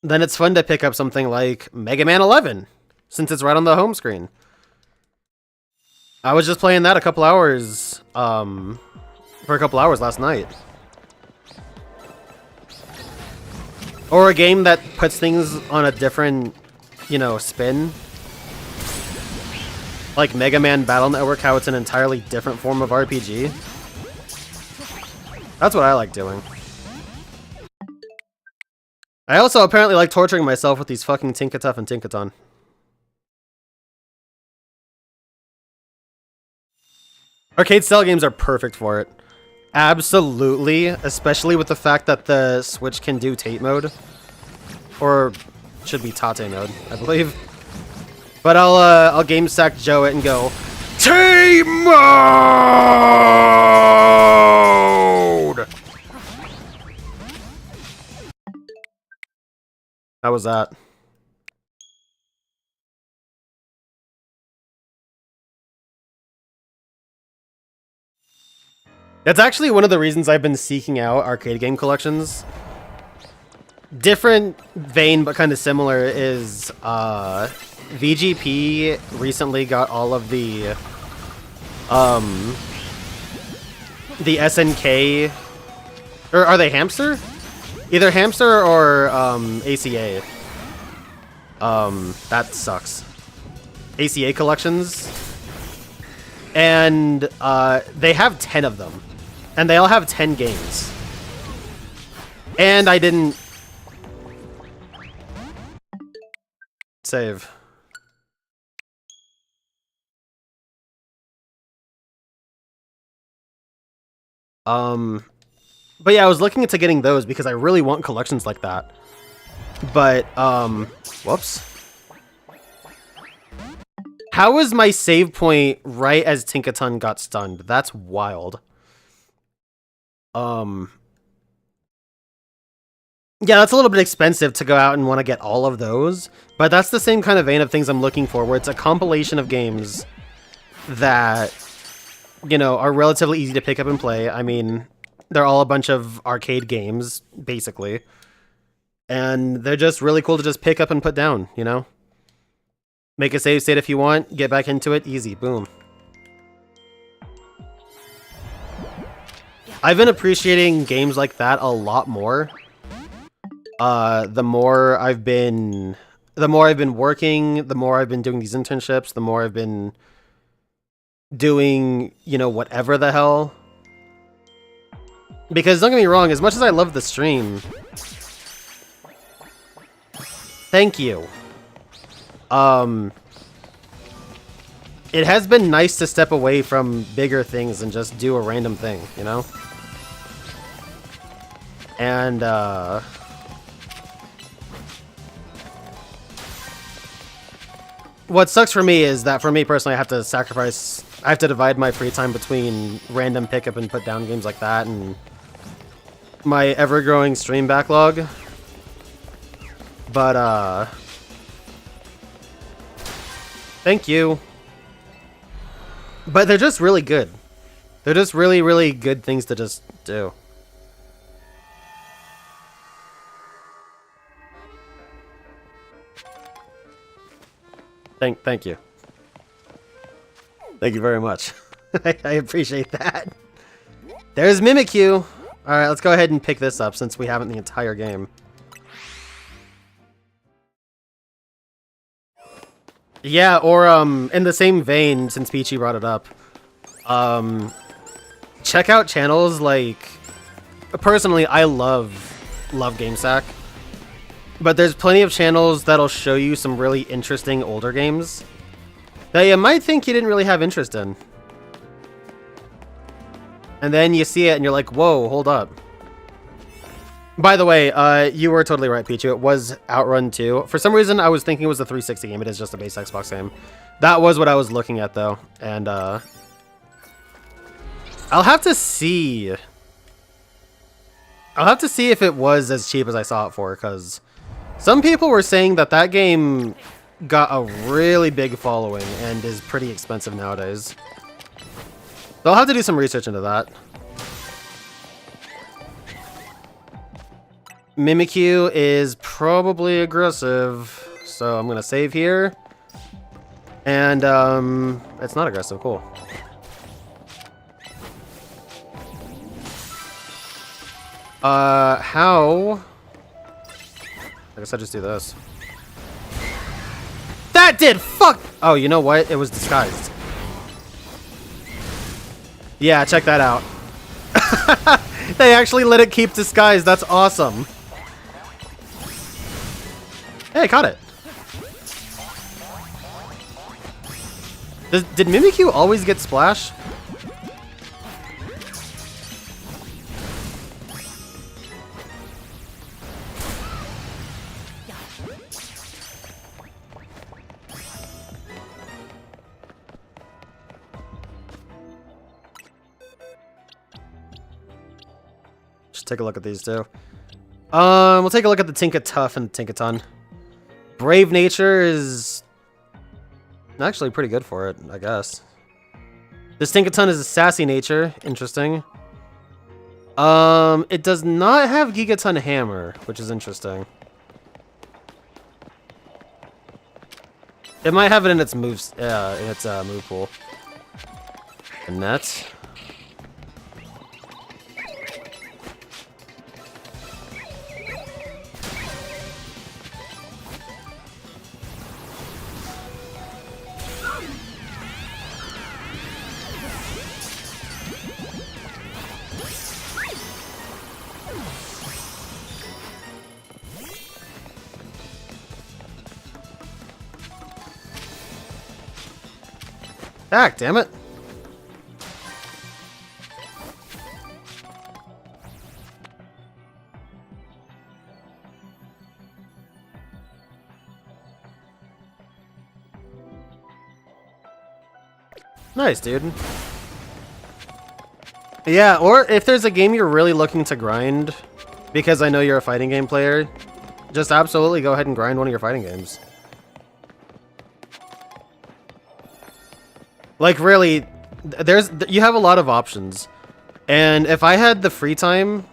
Then it's fun to pick up something like Mega Man 11, since it's right on the home screen. I was just playing that a couple hours, for a couple hours last night. Or a game that puts things on a different, you know, spin. Like Mega Man Battle Network, how it's an entirely different form of RPG. That's what I like doing. I also apparently like torturing myself with these fucking Tinkatuff and Tinkaton. Arcade style games are perfect for it. Absolutely, especially with the fact that the Switch can do Tate mode. Or should be Tate mode, I believe. But I'll game stack Joe it and go Tate mode! How was that? That's actually one of the reasons I've been seeking out arcade game collections. Different vein, but kind of similar, is VGP recently got all of the SNK, or are they Hamster? Either Hamster or ACA. That sucks. ACA collections. And they have 10 of them. And they all have 10 games. And I didn't save. But yeah, I was looking into getting those because I really want collections like that. But, whoops. How was my save point right as Tinkaton got stunned? That's wild. Yeah, that's a little bit expensive to go out and want to get all of those, but that's the same kind of vein of things I'm looking for, where it's a compilation of games that, you know, are relatively easy to pick up and play. I mean, they're all a bunch of arcade games, basically, and they're just really cool to just pick up and put down, you know? Make a save state if you want, get back into it, easy, boom. I've been appreciating games like that a lot more. The more I've been working, the more I've been doing these internships, the more I've been doing, you know, whatever the hell. Because don't get me wrong, as much as I love the stream, thank you. It has been nice to step away from bigger things and just do a random thing, you know? And, what sucks for me is that, for me personally, I have to divide my free time between random pickup and put down games like that and my ever-growing stream backlog. But, thank you. But they're just really good. They're just really, really good things to just do. Thank you. Thank you very much. I appreciate that. There's Mimikyu. Alright, let's go ahead and pick this up since we haven't the entire game. Yeah, or in the same vein, since Peachy brought it up, check out channels like, personally, I love GameSack, but there's plenty of channels that'll show you some really interesting older games that you might think you didn't really have interest in. And then you see it and you're like, whoa, hold up. By the way, you were totally right, Pichu. It was Outrun 2. For some reason, I was thinking it was a 360 game. It is just a base Xbox game. That was what I was looking at, though. And, I'll have to see. I'll have to see if it was as cheap as I saw it for, because some people were saying that that game got a really big following and is pretty expensive nowadays. So I'll have to do some research into that. Mimikyu is probably aggressive, so I'm gonna save here. And it's not aggressive, cool. How? I guess I just do this. That did fuck! Oh, you know what? It was disguised. Yeah, check that out. They actually let it keep disguised. That's awesome. Hey, I caught it. Did Mimikyu always get Splash? Just take a look at these two. We'll take a look at the Tinkatuff and the Tinkaton. Brave Nature is actually pretty good for it, I guess. This Tinkaton is a Sassy Nature. Interesting. It does not have Gigaton Hammer, which is interesting. It might have it in its moves, in its move pool. And that's... Heck, damn it. Nice, dude. Yeah, or if there's a game you're really looking to grind, because I know you're a fighting game player, just absolutely go ahead and grind one of your fighting games. Like, really, you have a lot of options. And if I had the free time,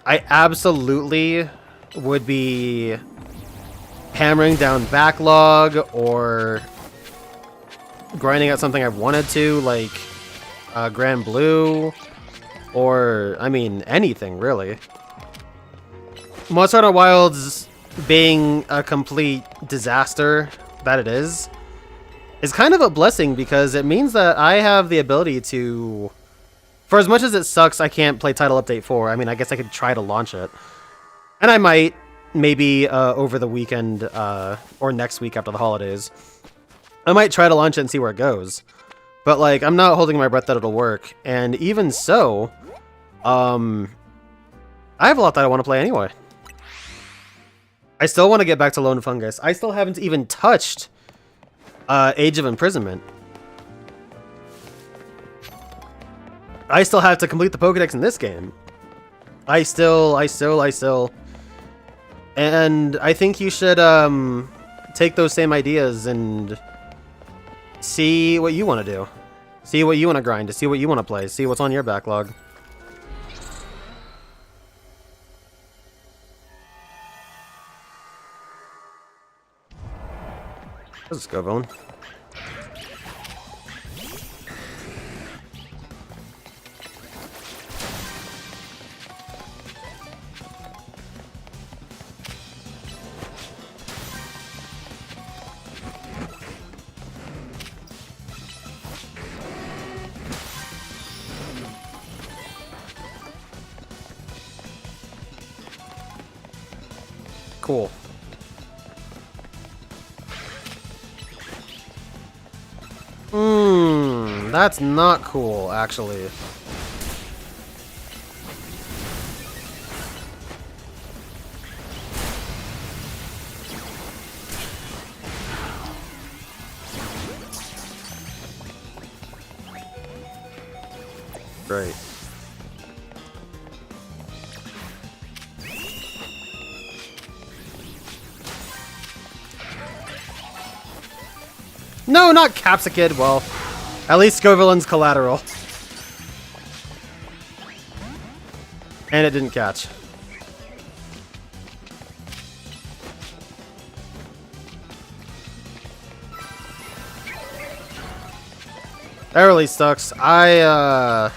I absolutely would be hammering down backlog or grinding out something I've wanted to, like Grand Blue, or, I mean, anything, really. Monster Hunter Wilds being a complete disaster that it is kind of a blessing, because it means that I have the ability to, for as much as it sucks I can't play Title Update 4, I mean, I guess I could try to launch it. And I might, maybe over the weekend, or next week after the holidays. I might try to launch it and see where it goes. But, like, I'm not holding my breath that it'll work. And even so, I have a lot that I want to play anyway. I still want to get back to Lone Fungus. I still haven't even touched Age of Imprisonment. I still have to complete the Pokédex in this game. I still. And I think you should take those same ideas and see what you want to do. See what you want to grind, see what you want to play, see what's on your backlog. Let's go, Villain. Cool. That's not cool, actually. Great. No, not Capsicid. Well, at least Scovillain's collateral. And it didn't catch. That really sucks. I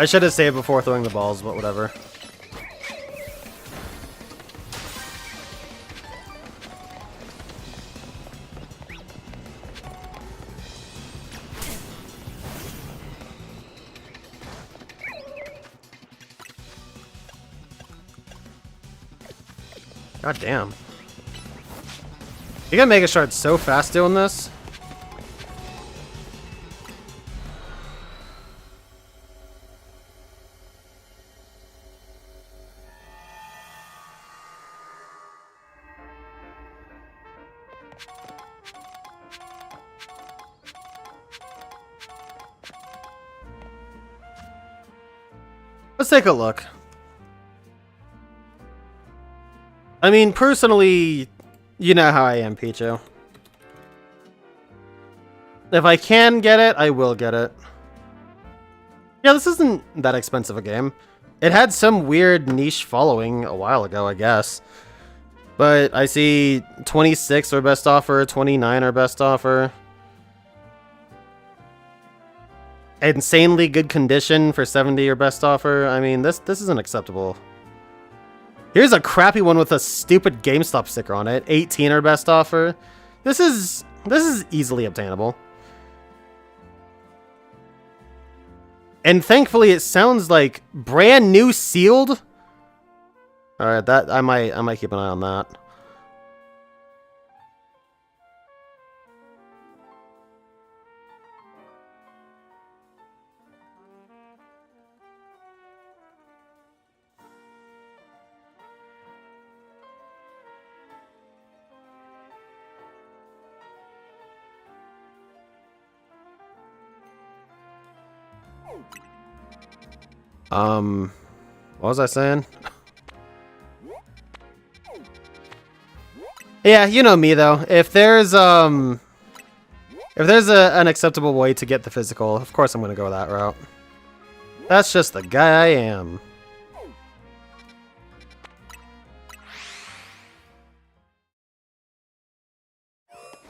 should have saved before throwing the balls, but whatever. God damn. You got Mega Shard so fast doing this. Let's take a look. I mean, personally, you know how I am, Pichu. If I can get it, I will get it. Yeah, this isn't that expensive a game. It had some weird niche following a while ago, I guess. But I see 26 are best offer, 29 are best offer. Insanely good condition for 70 or best offer. I mean, this isn't acceptable. Here's a crappy one with a stupid GameStop sticker on it. 18 or best offer. This is easily obtainable. And thankfully it sounds like brand new sealed. Alright, that I might keep an eye on that. What was I saying? Yeah, you know me though. If there's an acceptable way to get the physical, of course I'm gonna go that route. That's just the guy I am.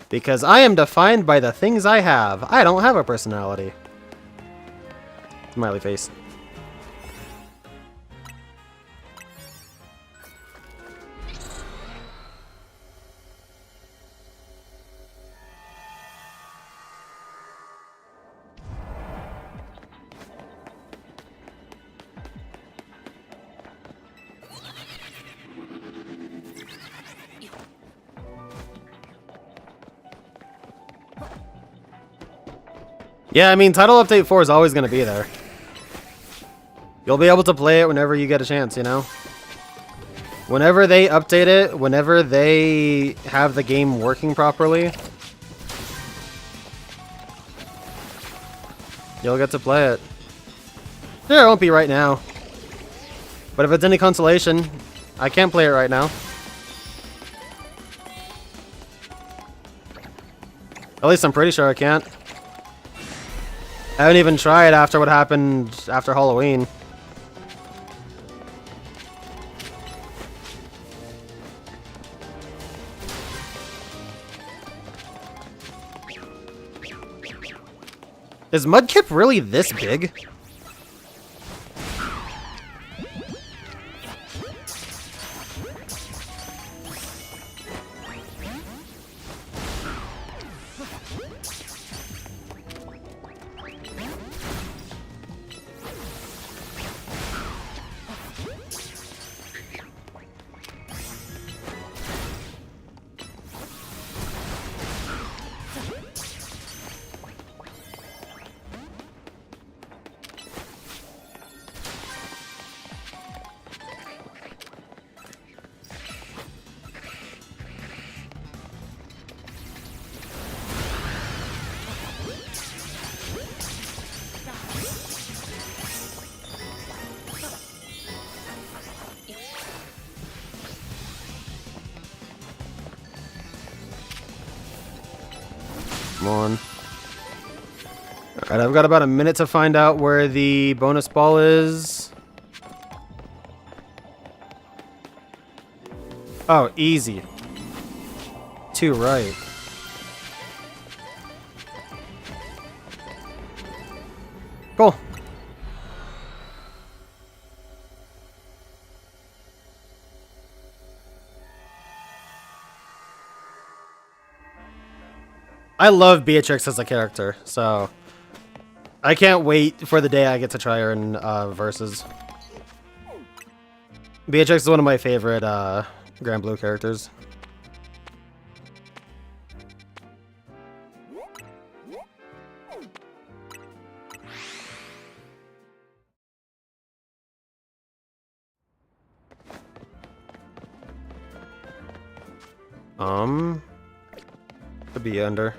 Because I am defined by the things I have. I don't have a personality. Smiley face. Yeah, I mean, Title Update 4 is always going to be there. You'll be able to play it whenever you get a chance, you know? Whenever they update it, whenever they have the game working properly, you'll get to play it. Sure, it won't be right now. But if it's any consolation, I can't play it right now. At least I'm pretty sure I can't. I haven't even tried after what happened after Halloween. Is Mudkip really this big? Come on. Alright, I've got about a minute to find out where the bonus ball is. Oh, easy. 2 right. Cool. I love Beatrix as a character, so I can't wait for the day I get to try her in Versus. Beatrix is one of my favorite Grand Blue characters. Could be under.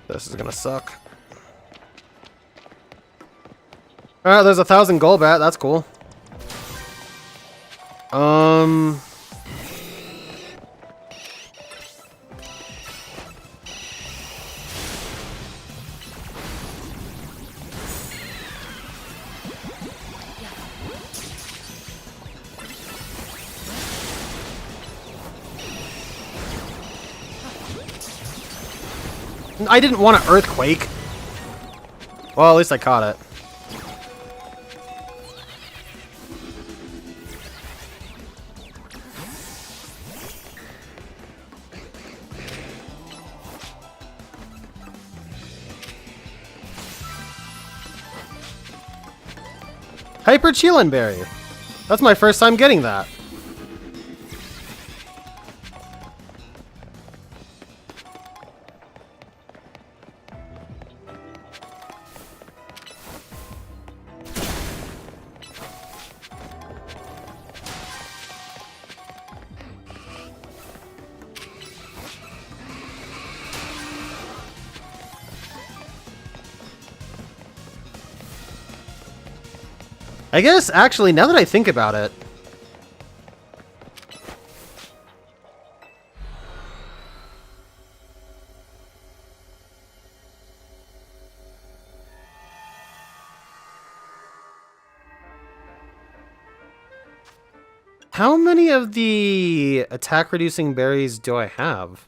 This is gonna suck. Alright, there's 1,000 Golbat, that's cool. I didn't want an Earthquake. Well, at least I caught it. Hyper Chillin Berry. That's my first time getting that. I guess, actually, now that I think about it... How many of the attack-reducing berries do I have?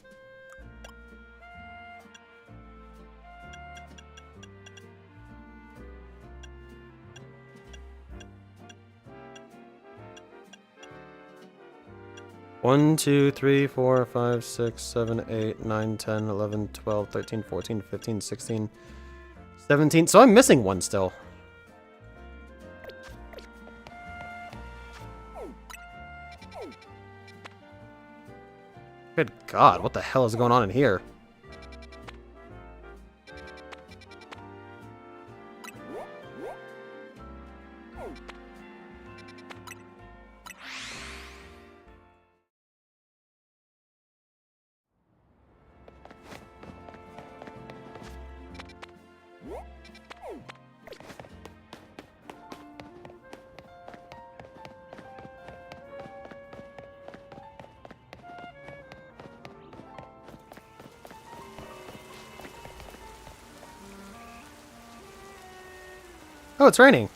One, 2, 3, 4, 5, 6, 7, 8, 9, 10, 11, 12, 13, 14, 15, 16, 17. So I'm missing one still. Good God, what the hell is going on in here? Oh, it's raining.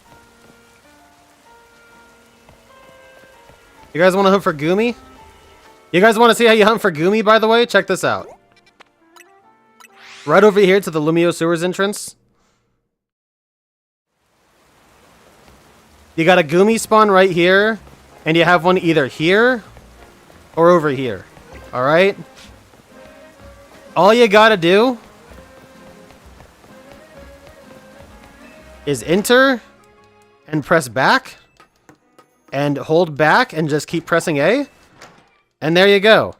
You guys want to hunt for Goomy? You guys want to see how you hunt for Goomy, by the way? Check this out. Right over here to the Lumiose sewers entrance. You got a Goomy spawn right here, and you have one either here or over here. Alright? All you gotta do is enter and press back and hold back and just keep pressing A. And there you go.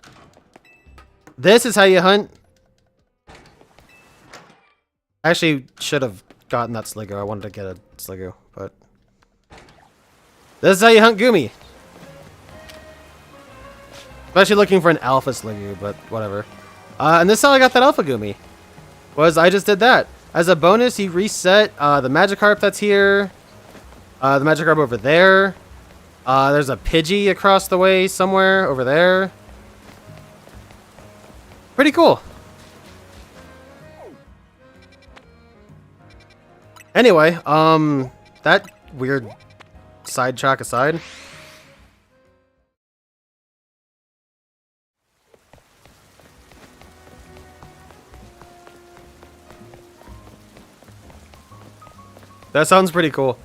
This is how you hunt. I actually should have gotten that Sligo. I wanted to get a Sligo, but This is how you hunt Goomy. I'm actually looking for an Alpha Sliggoo, but whatever. And this is how I got that Alpha Goomy. Was I just did that. As a bonus, you reset the Magikarp that's here. The Magikarp over there. There's a Pidgey across the way somewhere over there. Pretty cool. Anyway, that weird sidetrack aside. That sounds pretty cool.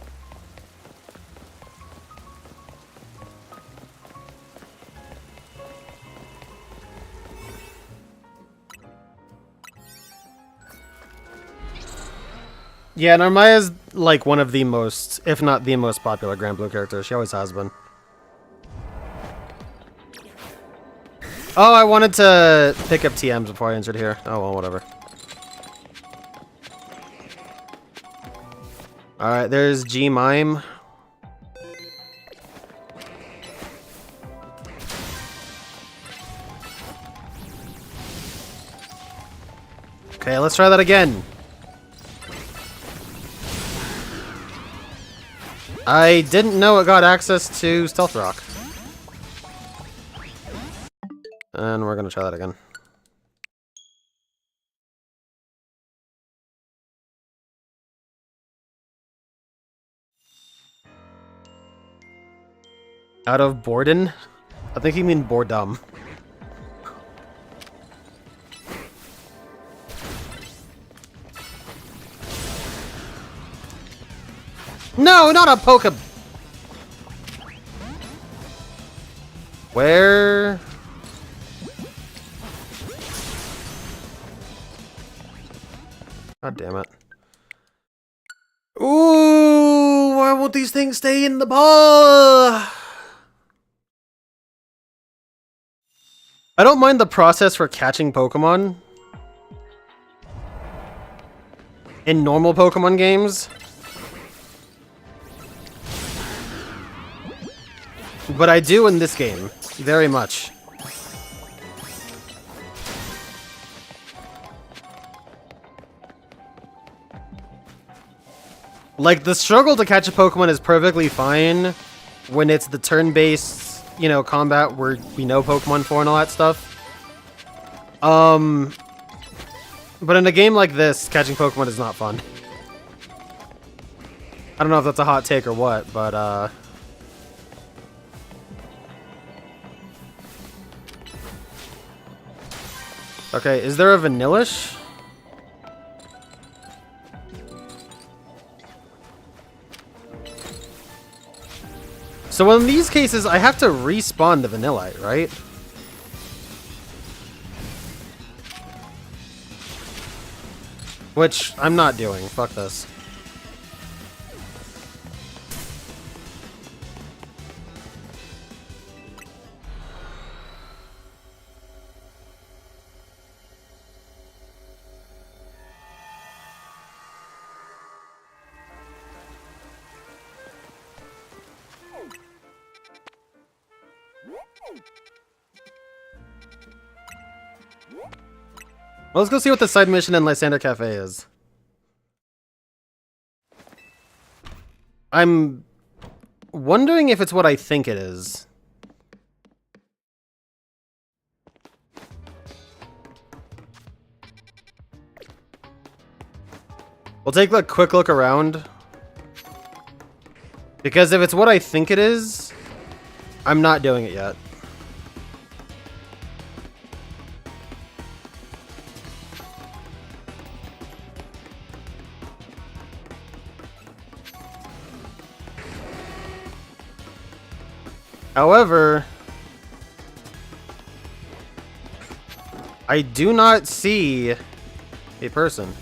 Yeah, Narmaya's like one of the most, if not the most popular Grand Blue character. She always has been. Oh, I wanted to pick up TMs before I entered here. Oh, well, whatever. Alright, there's G-Mime. Okay, let's try that again. I didn't know it got access to Stealth Rock. And we're gonna try that again. Out of Borden? I think you mean boredom. No, not a Poké. Where? God damn it. Ooh, why won't these things stay in the ball? I don't mind the process for catching Pokemon in normal Pokemon games, but I do in this game, very much. Like, the struggle to catch a Pokemon is perfectly fine when it's the turn-based, you know, combat where we know Pokemon for and all that stuff. But in a game like this, catching Pokemon is not fun. I don't know if that's a hot take or what, but, okay, is there a Vanillish? So in these cases, I have to respawn the Vanillite, right? Which I'm not doing. Fuck this. Well, let's go see what the side mission in Lysander Cafe is. I'm wondering if it's what I think it is. We'll take a quick look around. Because if it's what I think it is, I'm not doing it yet. However, I do not see a person.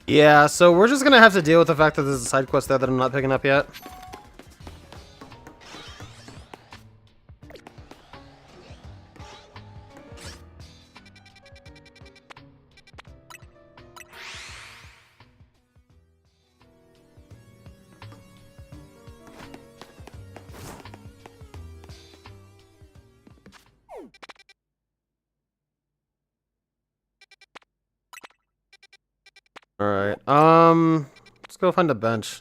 Yeah, so we're just gonna have to deal with the fact that there's a side quest there that I'm not picking up yet. Alright, let's go find a bench.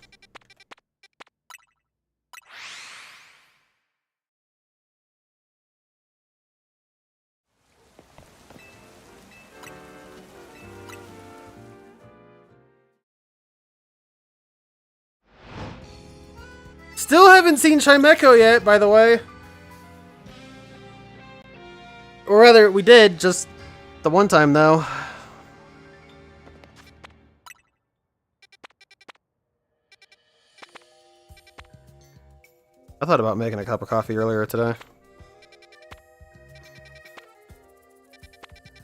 Still haven't seen Chimecho yet, by the way. Or rather, we did, just the one time, though. I thought about making a cup of coffee earlier today.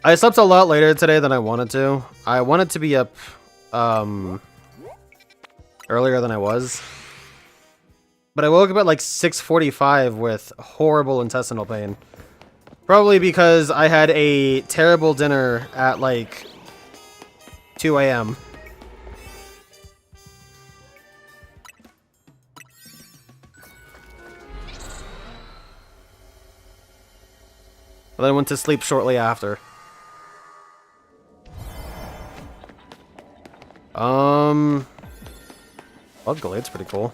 I slept a lot later today than I wanted to. I wanted to be up, earlier than I was. But I woke up at like 6:45 with horrible intestinal pain. Probably because I had a terrible dinner at like 2 a.m. And then I went to sleep shortly after. Bug Glade's pretty cool.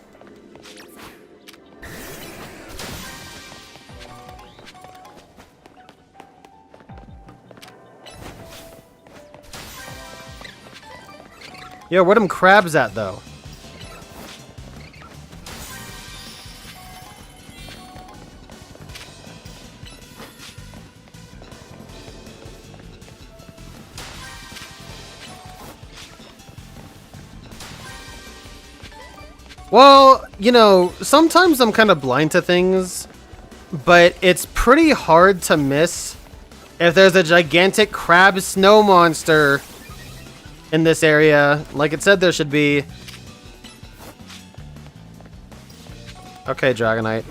Yo, where them crabs at, though? Well, you know, sometimes I'm kind of blind to things, but it's pretty hard to miss if there's a gigantic crab snow monster in this area, like it said there should be. Okay, Dragonite.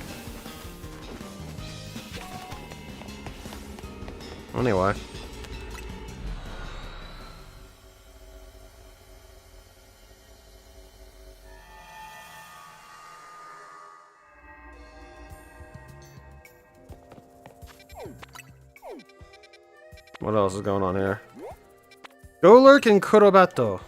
Anyway. What else is going on here? Golurk and Kurobato.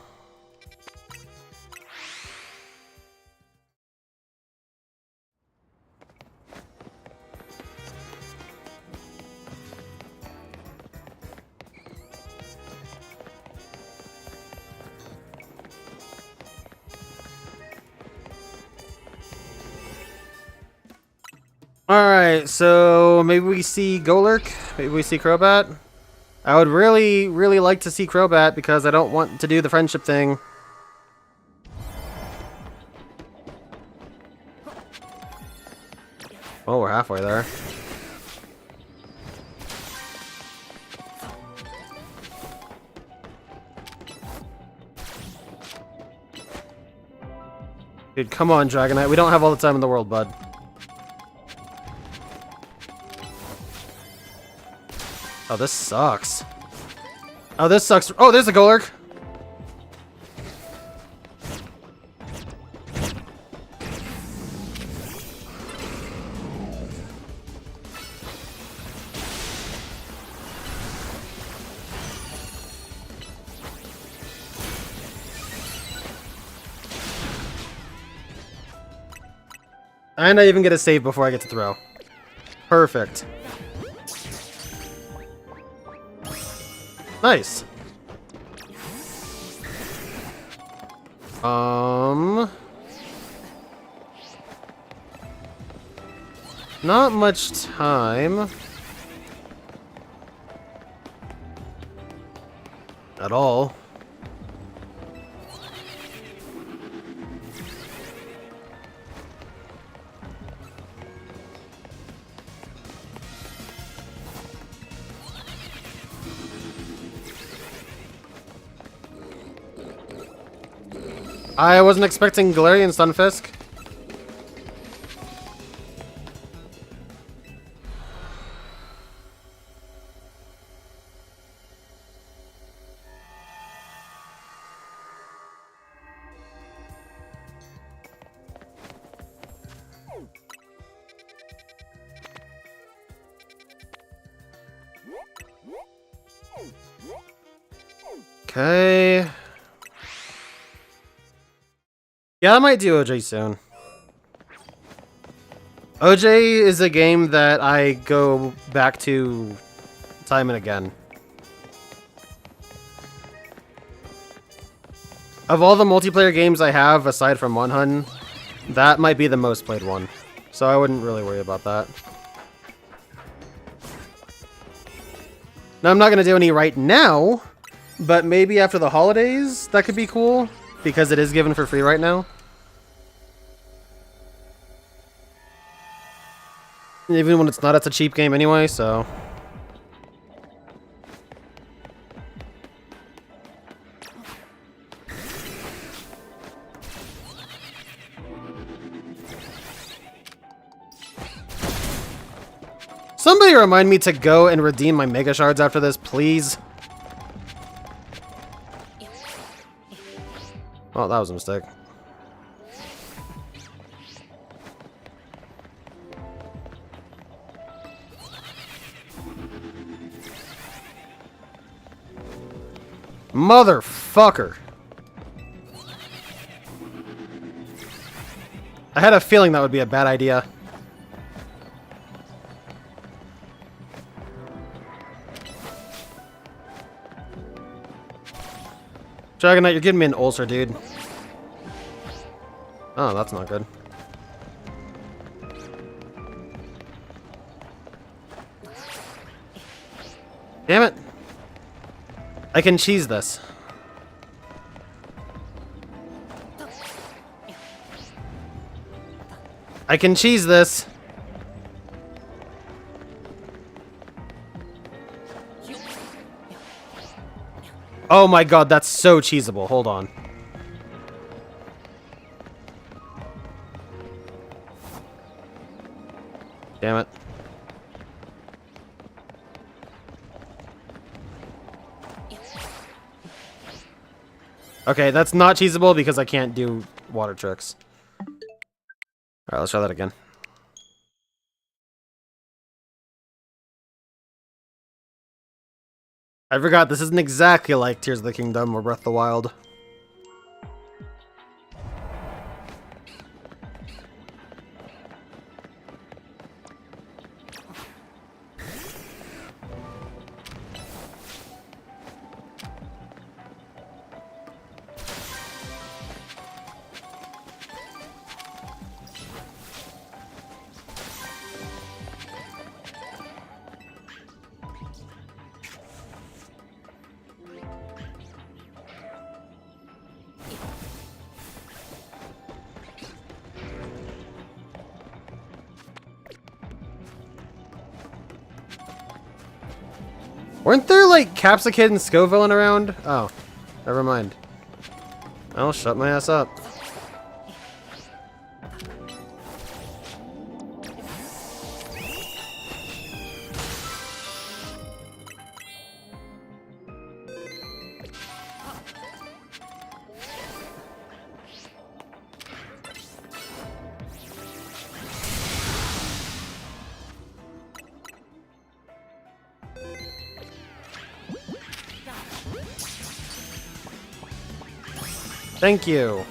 Alright, so maybe we see Golurk, maybe we see Crobat. I would really, really like to see Crobat because I don't want to do the friendship thing. Oh, we're halfway there. Dude, come on, Dragonite. We don't have all the time in the world, bud. Oh, this sucks. Oh, this sucks. Oh, there's a Golurk. And I even get a save before I get to throw. Perfect. Nice. Not much time. At all. I wasn't expecting Galarian Stunfisk. Okay. Yeah, I might do OJ soon. OJ is a game that I go back to time and again. Of all the multiplayer games I have, aside from One Hun, that might be the most played one. So I wouldn't really worry about that. Now, I'm not going to do any right now, but maybe after the holidays, that could be cool, because it is given for free right now. Even when it's not, it's a cheap game anyway, so... Somebody remind me to go and redeem my Mega Shards after this, please. Oh, that was a mistake. Motherfucker. I had a feeling that would be a bad idea. Dragonite, you're giving me an ulcer, dude. Oh, that's not good. Damn it. I can cheese this. I can cheese this. Oh my god, that's so cheesable. Hold on. Damn it. Okay, that's not cheesable because I can't do water tricks. Alright, let's try that again. I forgot, this isn't exactly like Tears of the Kingdom or Breath of the Wild. Weren't there, like, Capsicid and Scoville around? Oh, never mind. I'll shut my ass up. Thank you.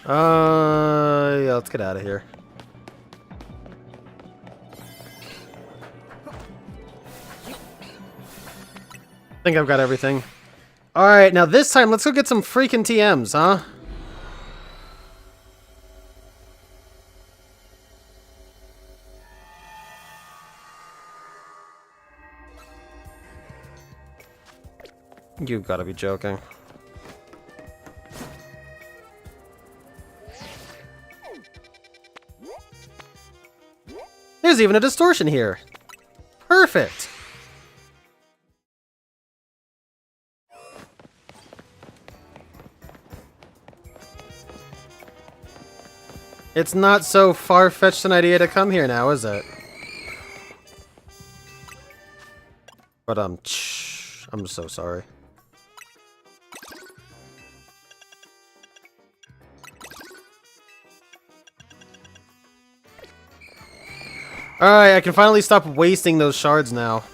Yeah, let's get out of here. I think I've got everything. Alright, now this time, let's go get some freaking TMs, huh? You've got to be joking. There's even a distortion here. Perfect. It's not so far-fetched an idea to come here now, is it? But I'm so sorry. Alright, I can finally stop wasting those shards now.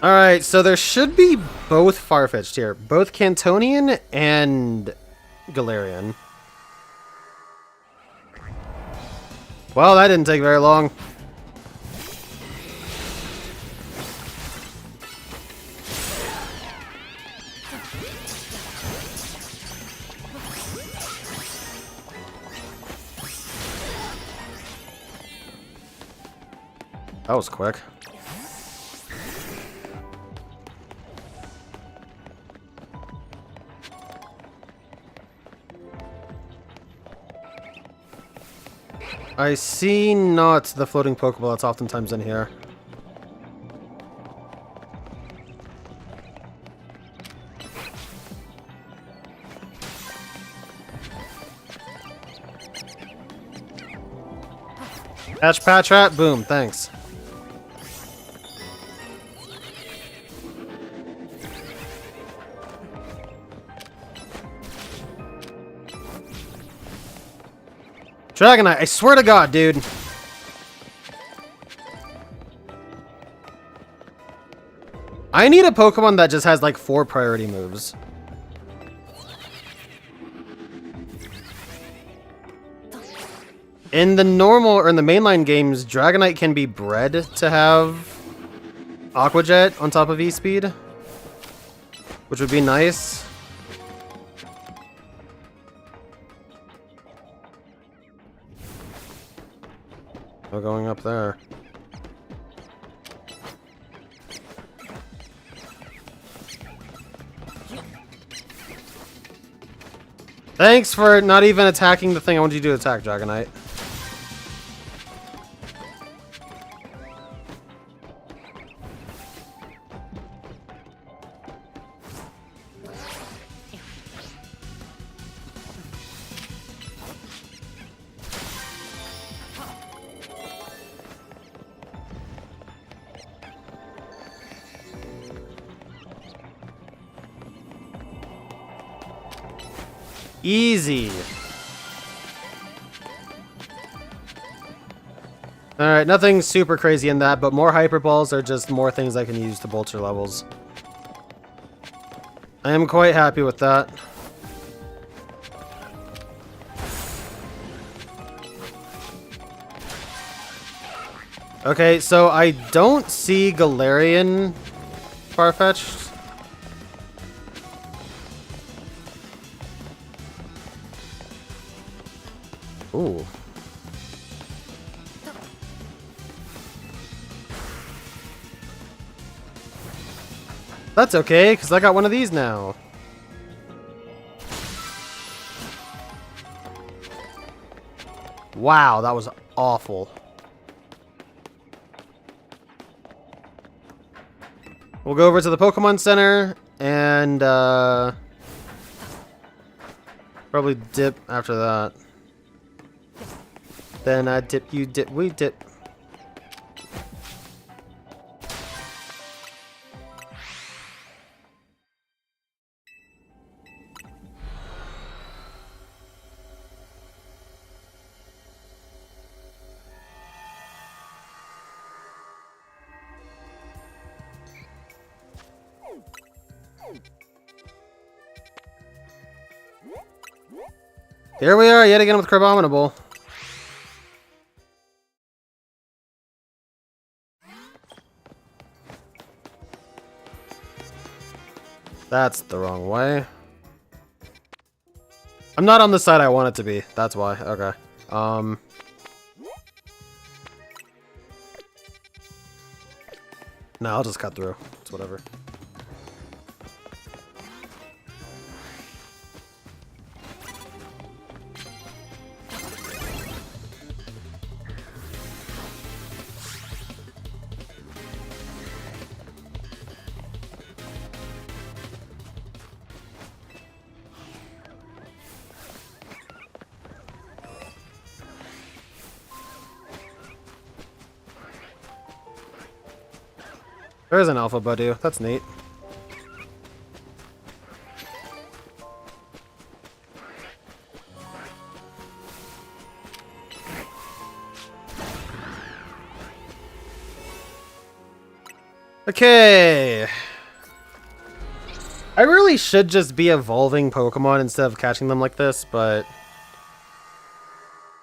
Alright, so there should be both Farfetch'd here. Both Cantonian and Galarian. Well, that didn't take very long. That was quick. I see not the floating Pokeball that's oftentimes in here. Patch rat, boom, thanks. Dragonite, I swear to God, dude. I need a Pokemon that just has like 4 priority moves. In the normal or in the mainline games, Dragonite can be bred to have Aqua Jet on top of E-Speed, which would be nice. No going up there. Thanks for not even attacking the thing I wanted you to attack, Dragonite. Easy. Alright, nothing super crazy in that, but more Hyper Balls are just more things I can use to bolster levels. I am quite happy with that. Okay, so I don't see Galarian Farfetch'd. Ooh. That's okay, because I got one of these now. Wow, that was awful. We'll go over to the Pokemon Center and probably dip after that. Then I dip, you dip, we dip. Here we are yet again with Crabominable. That's the wrong way. I'm not on the side I want it to be. That's why. Okay. No, I'll just cut through. It's whatever. There's an Alpha Budu. That's neat. Okay. I really should just be evolving Pokemon instead of catching them like this, but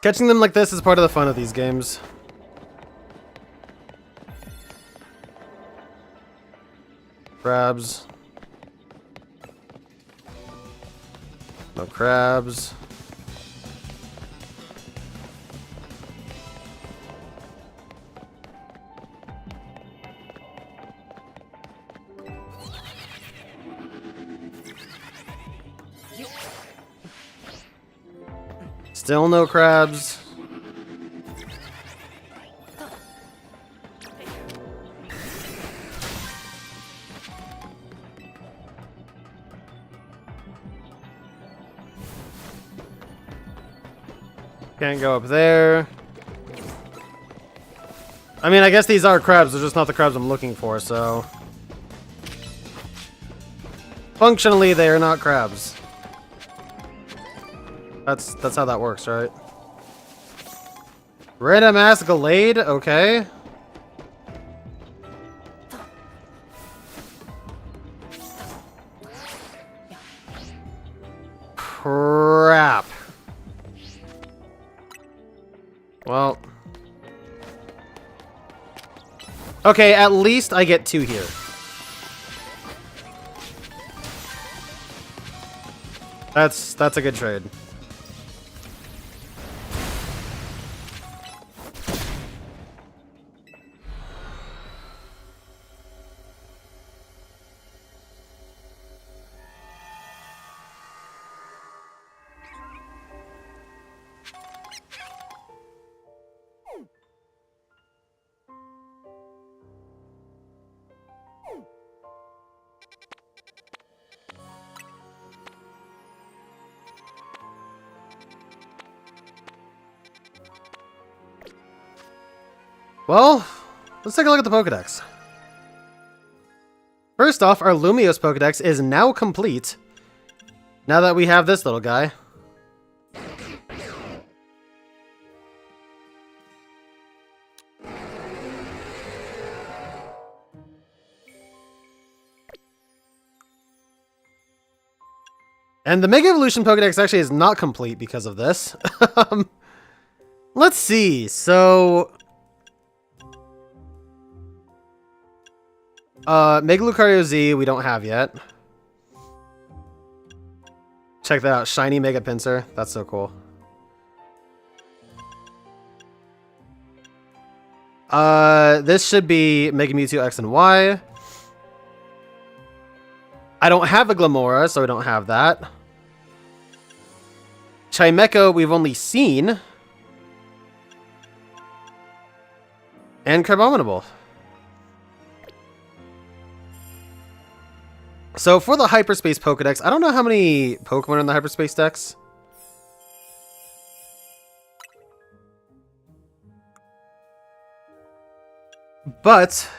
catching them like this is part of the fun of these games. Crabs. No crabs. Still no crabs. Can't go up there. I mean, I guess these are crabs, they're just not the crabs I'm looking for, so... Functionally, they are not crabs. That's how that works, right? Random ass Gallade? Okay. Crap. Well. Okay, at least I get 2 here. That's a good trade. Well, let's take a look at the Pokédex. First off, our Lumiose Pokédex is now complete. Now that we have this little guy. And the Mega Evolution Pokédex actually is not complete because of this. Let's see, so... Mega Lucario Z we don't have yet. Check that out, shiny Mega Pinsir. That's so cool. This should be Mega Mewtwo X and Y. I don't have a Glamora, so we don't have that. Chimecho we've only seen. And Crabominable. So for the Hyperspace Pokédex, I don't know how many Pokemon are in the Hyperspace Dex. But...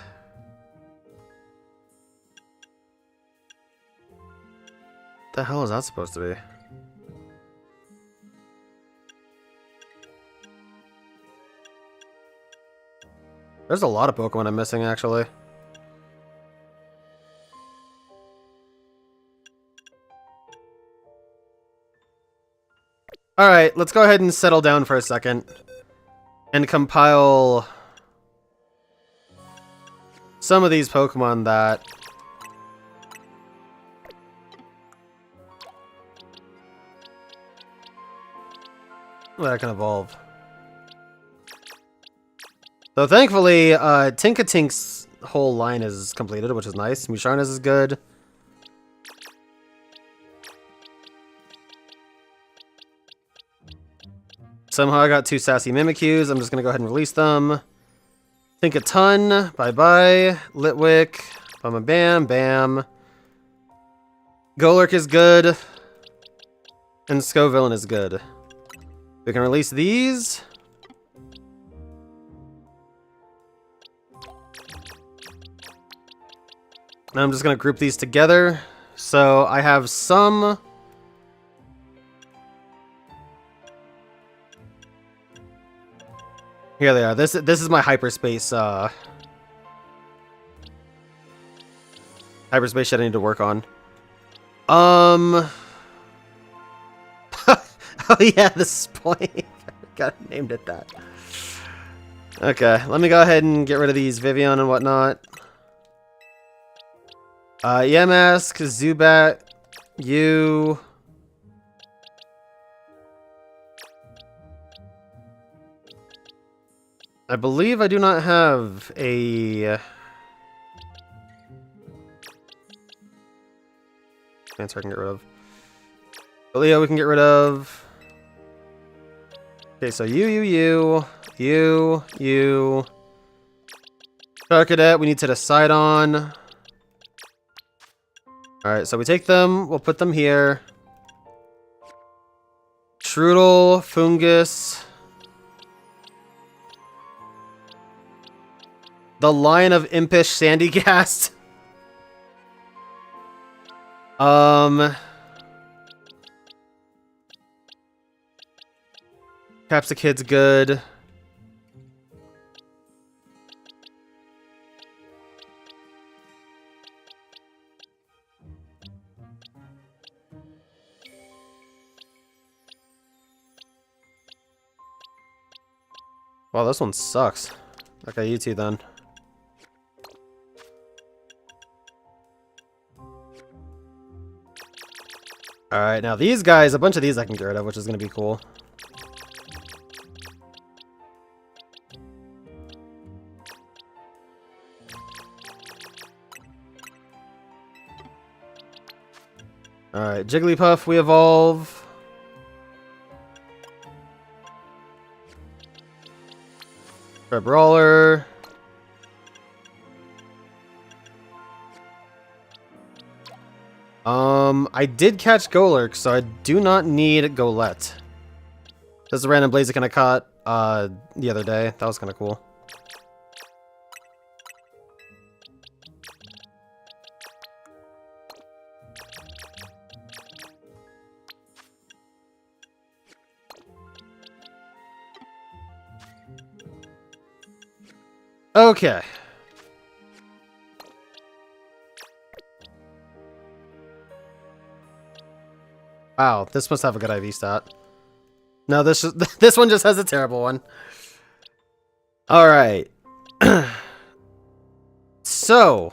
the hell is that supposed to be? There's a lot of Pokemon I'm missing, actually. Alright, let's go ahead and settle down for a second. And compile some of these Pokemon that can evolve. So thankfully, Tinkatink's whole line is completed, which is nice. Musharnas is good. Somehow I got 2 Sassy Mimikyus. I'm just going to go ahead and release them. Tinkaton, bye-bye. Litwick, bam, bam. Golurk is good. And Scovillain is good. We can release these. And I'm just going to group these together. So I have some... Here they are. This is my hyperspace hyperspace shit I need to work on. Oh yeah, the Spoink. I named it that. Okay, let me go ahead and get rid of these Vivillon and whatnot. Yamask, Zubat, you. I believe I do not have a answer I can get rid of. Leo we can get rid of. Okay, so you. Charcadet we need to decide on. Alright, so we take them, we'll put them here. Strudel, Fungus. The line of Impish Sandygast. Capsicid's good. Wow, this one sucks. Okay, you two then. Alright, now these guys, a bunch of these I can get rid of, which is going to be cool. Alright, Jigglypuff, we evolve. Brawler. I did catch Golurk, so I do not need Golett. This is a random Blaziken I caught the other day. That was kind of cool. Okay. Wow, this must have a good IV stat. No, this one just has a terrible one. All right. So,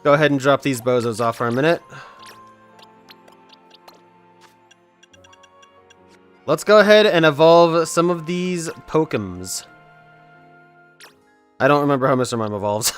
go ahead and drop these bozos off for a minute. Let's go ahead and evolve some of these Pokems. I don't remember how Mr. Mime evolves.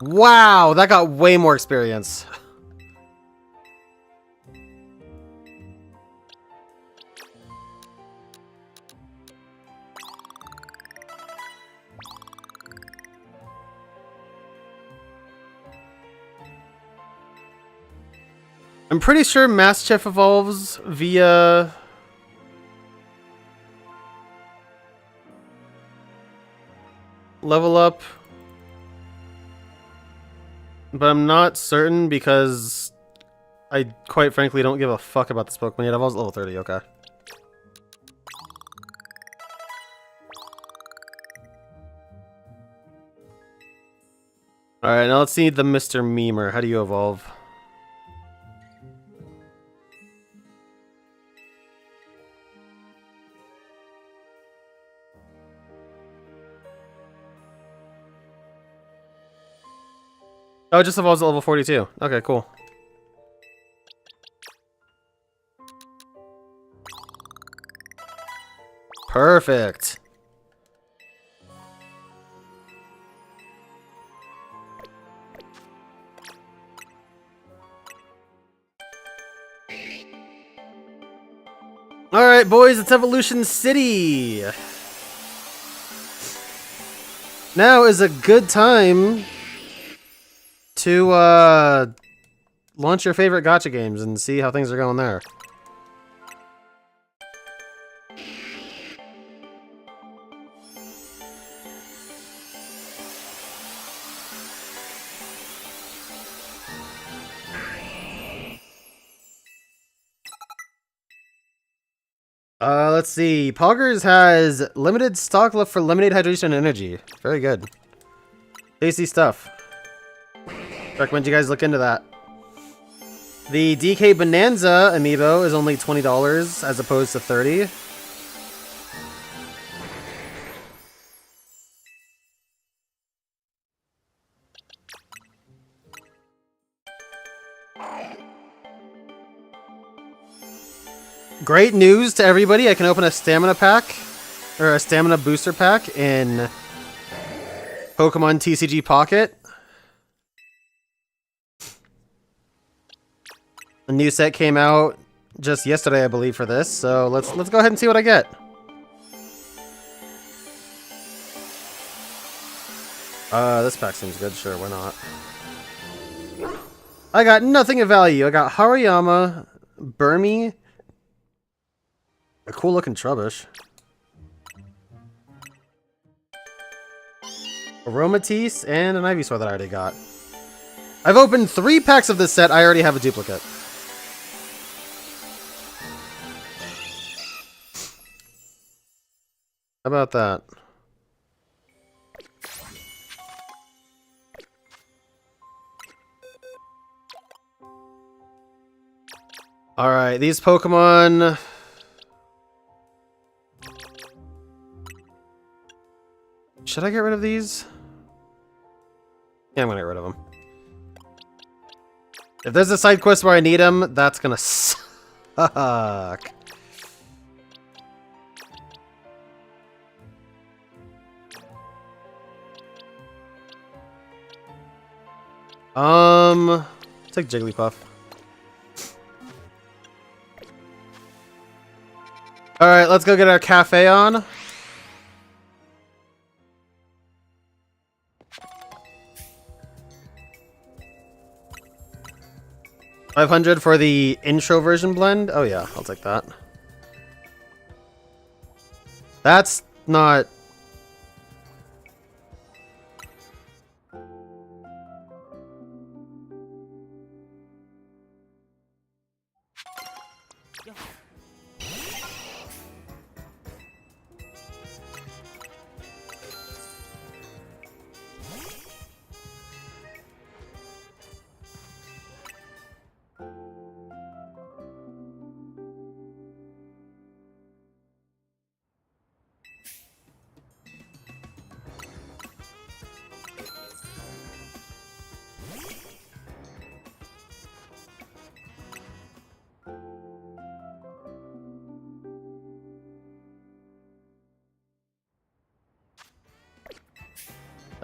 Wow, that got way more experience. I'm pretty sure Mastiff evolves via... level up. But I'm not certain because I quite frankly don't give a fuck about this Pokemon yet. I've always level 30, okay. Alright, now let's see the Mr. Memer. How do you evolve? Oh, it just evolves at level 42. Okay, cool. Perfect. Alright, boys, it's Evolution City! Now is a good time to launch your favorite gacha games and see how things are going there. Let's see. Poggers has limited stock left for lemonade, hydration, and energy. Very good. Tasty stuff. Recommend you guys look into that. The DK Bonanza amiibo is only $20 as opposed to $30. Great news to everybody. I can open a stamina pack, or a stamina booster pack in Pokemon TCG Pocket. A new set came out just yesterday, I believe, for this. So let's go ahead and see what I get. This pack seems good. Sure, why not? I got nothing of value. I got Hariyama, Burmy, a cool looking Trubbish, Aromatisse, and an Ivysaur that I already got. I've opened 3 packs of this set. I already have a duplicate. How about that? Alright, these Pokemon... Should I get rid of these? Yeah, I'm gonna get rid of them. If there's a side quest where I need them, that's gonna suck. Take Jigglypuff. Alright, let's go get our cafe on. $500 for the intro version blend? Oh yeah, I'll take that. That's not...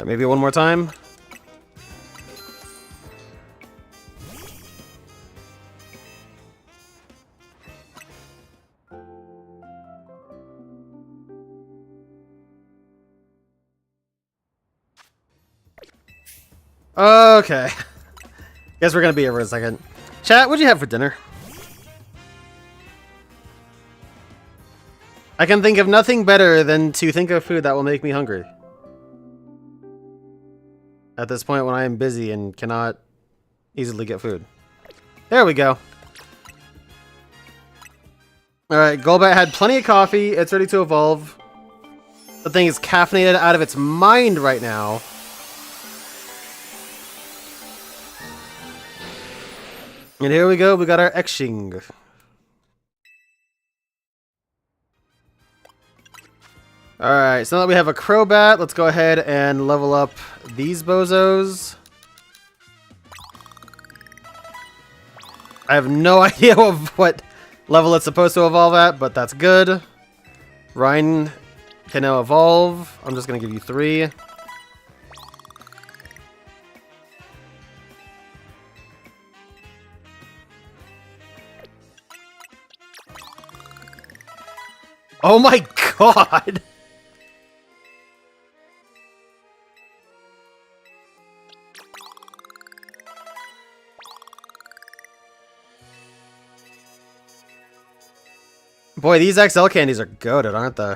Maybe one more time. Okay. Guess we're gonna be here for a second. Chat, what'd you have for dinner? I can think of nothing better than to think of food that will make me hungry. At this point when I am busy and cannot easily get food. There we go. Alright, Golbat had plenty of coffee. It's ready to evolve. The thing is caffeinated out of its mind right now. And here we go, we got our Xing. Alright, so now that we have a Crobat, let's go ahead and level up these bozos. I have no idea of what level it's supposed to evolve at, but that's good. Ryan can now evolve. I'm just going to give you 3. Oh my god! Boy, these XL candies are goated, aren't they?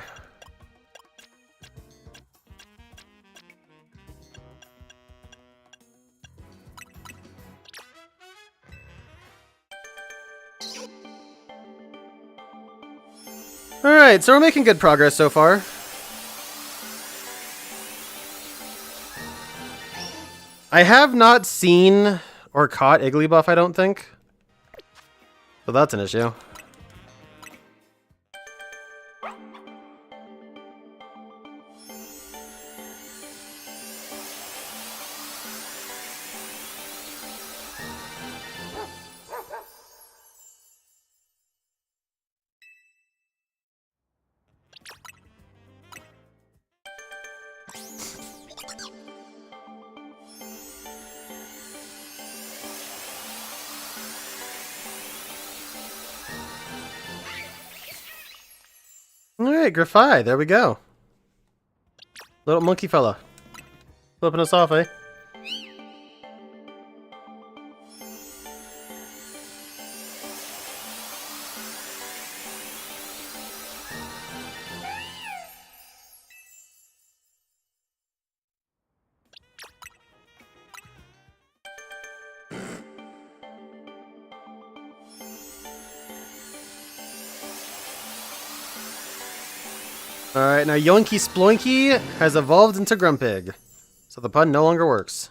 Alright, so we're making good progress so far. I have not seen or caught Igglybuff, I don't think. So that's an issue. Alright, Grafai, there we go. Little monkey fella. Flipping us off, eh? Alright, now Yoinky Sploinky has evolved into Grumpig. So the pun no longer works.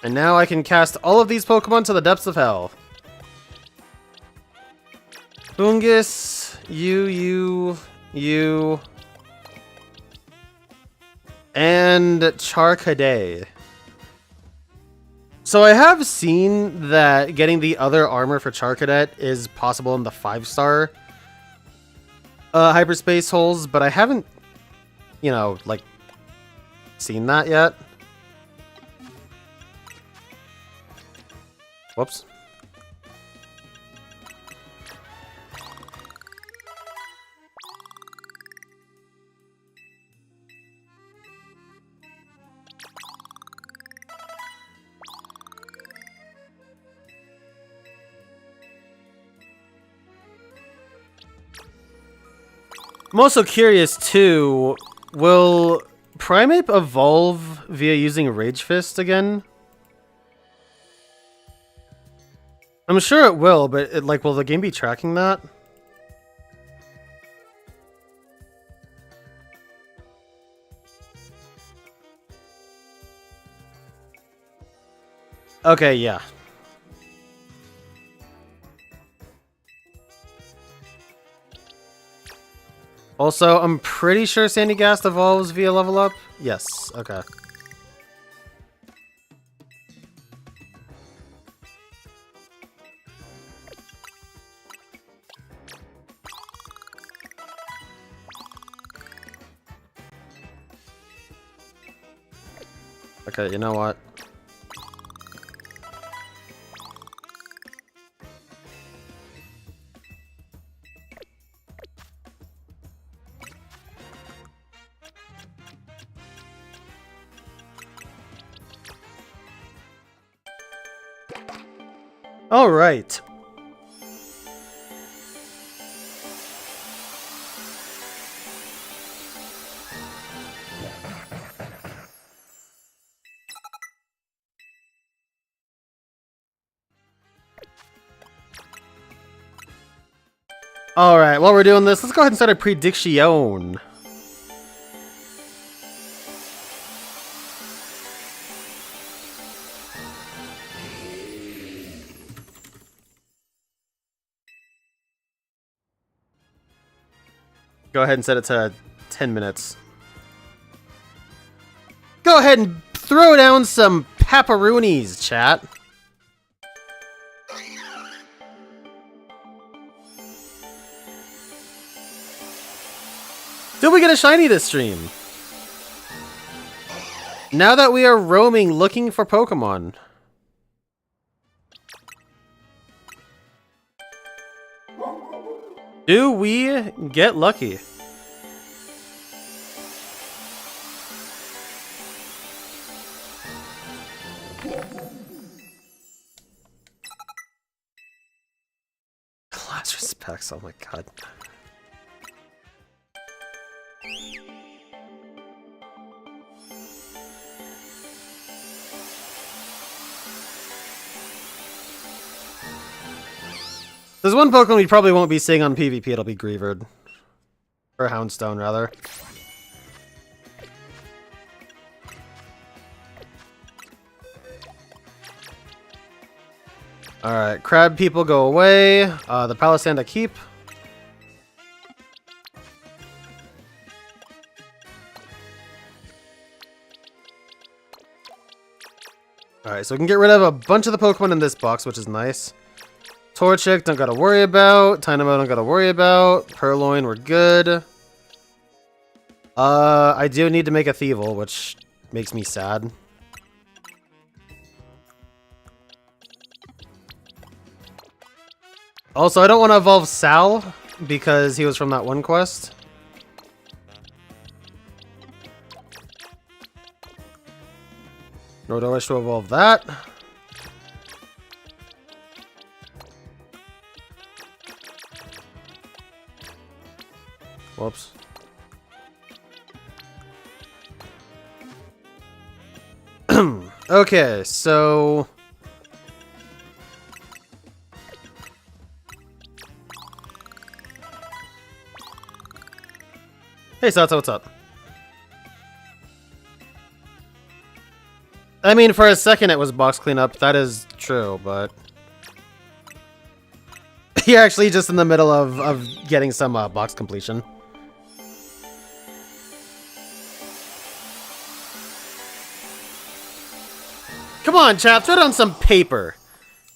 And now I can cast all of these Pokemon to the depths of hell. Bungus, you, and Charcadet. So I have seen that getting the other armor for Charcadet is possible in the 5-star hyperspace holes, but I haven't, you know, like, seen that yet. Whoops. I'm also curious, too, will Primeape evolve via using Rage Fist again? I'm sure it will, but, like, will the game be tracking that? Okay, yeah. Also, I'm pretty sure Sandygast evolves via level up. Yes, okay. Okay, you know what? All right. All right, while we're doing this, let's go ahead and start a prediction. Go ahead and set it to 10 minutes. Go ahead and throw down some pepperoonies, chat. Did we get a shiny this stream? Now that we are roaming looking for Pokemon. Do we get lucky? Class respects, oh my god. There's one Pokemon we probably won't be seeing on PvP, it'll be Greavard. Or Houndstone, rather. Alright, crab people go away. The Palisand I keep. Alright, so we can get rid of a bunch of the Pokemon in this box, which is nice. Torchic, don't gotta worry about. Tynamo, don't gotta worry about. Purloin, we're good. I do need to make a Thievul, which makes me sad. Also, I don't want to evolve Sal, because he was from that one quest. Nor do I wish to evolve that. Whoops. Okay, so... Hey, Sato, what's up? I mean, for a second it was box cleanup, that is true, but... You're actually just in the middle of getting some box completion. Come on, chat, throw down some paper.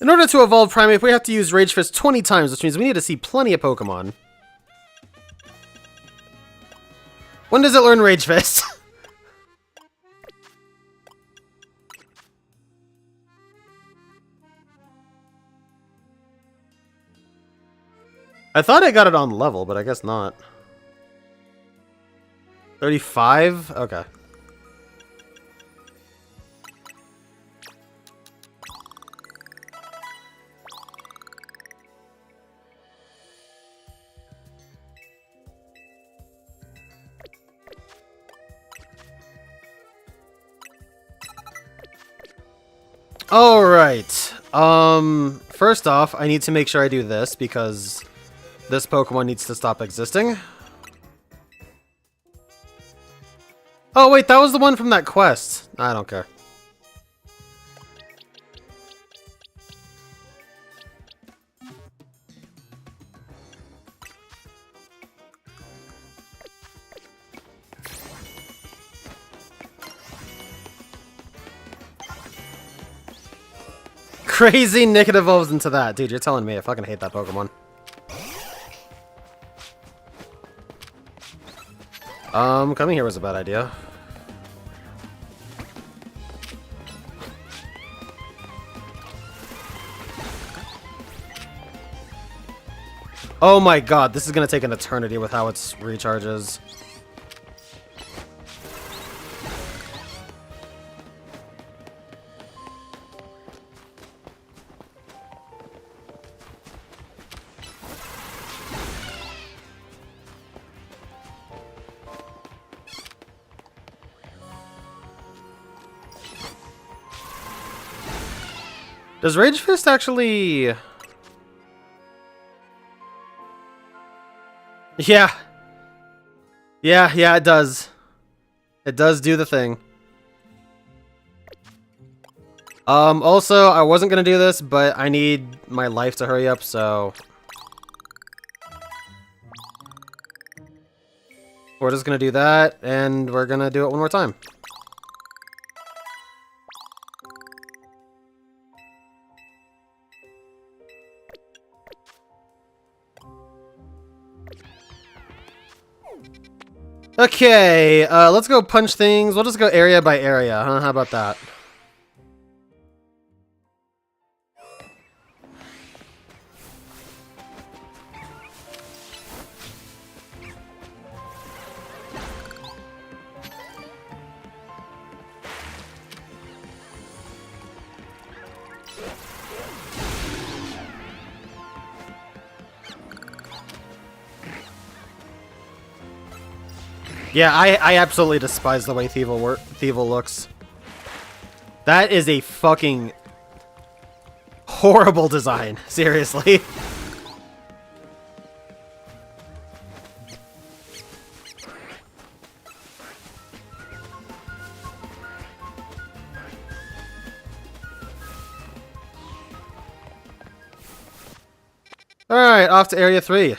In order to evolve Primeape, we have to use Rage Fist 20 times, which means we need to see plenty of Pokemon. When does it learn Rage Fist? I thought I got it on level, but I guess not. 35? Okay. Alright. First off, I need to make sure I do this because this Pokemon needs to stop existing. Oh wait, that was the one from that quest. I don't care. Crazy Nick, it evolves into that. Dude, you're telling me. I fucking hate that Pokemon. Coming here was a bad idea. Oh my god, this is gonna take an eternity with how it recharges. Does Rage Fist actually... Yeah. Yeah, it does. It does do the thing. Also, I wasn't gonna do this, but I need my life to hurry up, so... We're just gonna do that, and we're gonna do it one more time. Okay, let's go punch things. We'll just go area by area, huh? How about that? Yeah, I absolutely despise the way Thievel looks. That is a fucking horrible design. Seriously. Alright, off to Area 3.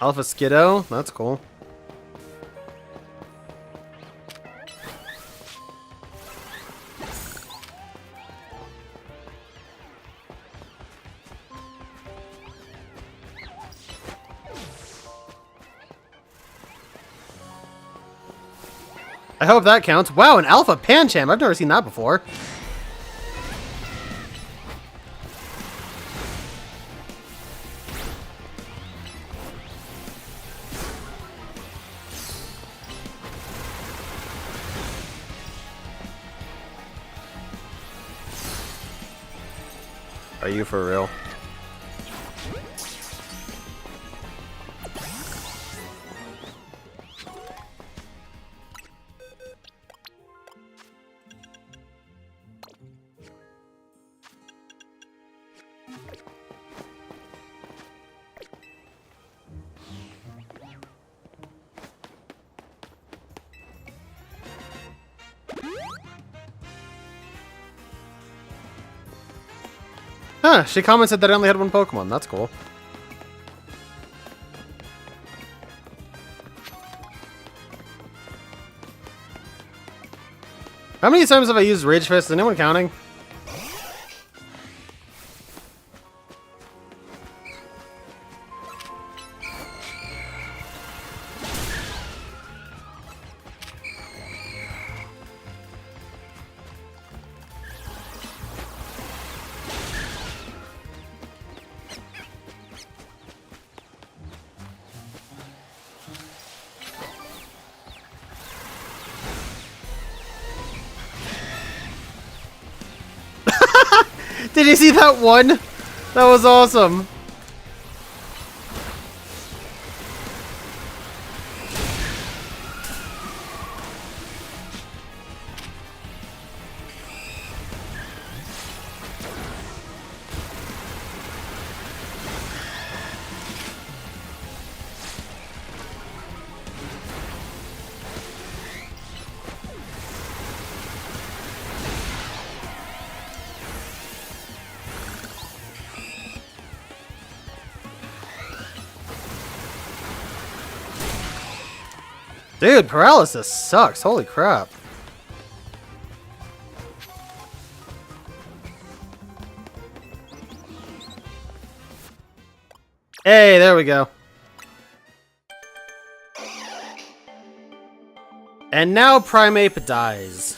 Alpha Skiddo, that's cool. I hope that counts. Wow, an Alpha Pancham! I've never seen that before. Are you for real? Huh, she commented that I only had one Pokemon. That's cool. How many times have I used Rage Fist? Is anyone counting? Did you see that one? That was awesome. Dude, paralysis sucks. Holy crap. Hey, there we go. And now Primeape dies.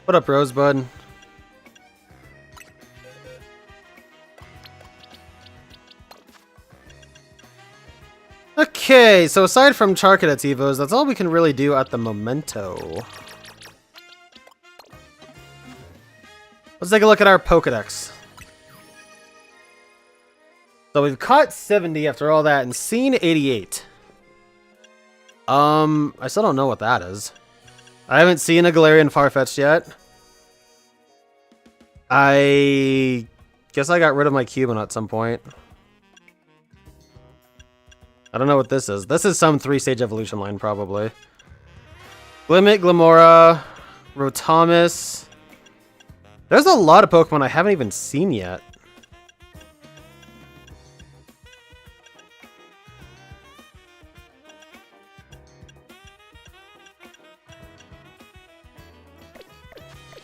What up, Rosebud? Okay. Okay, so aside from Charcadet Evos, that's all we can really do at the momento. Let's take a look at our Pokédex. So we've caught 70 after all that and seen 88. I still don't know what that is. I haven't seen a Galarian Farfetch'd yet. I guess I got rid of my Cubone at some point. I don't know what this is. This is some 3-stage evolution line, probably. Glimmet, Glimora, Rotomus. There's a lot of Pokemon I haven't even seen yet.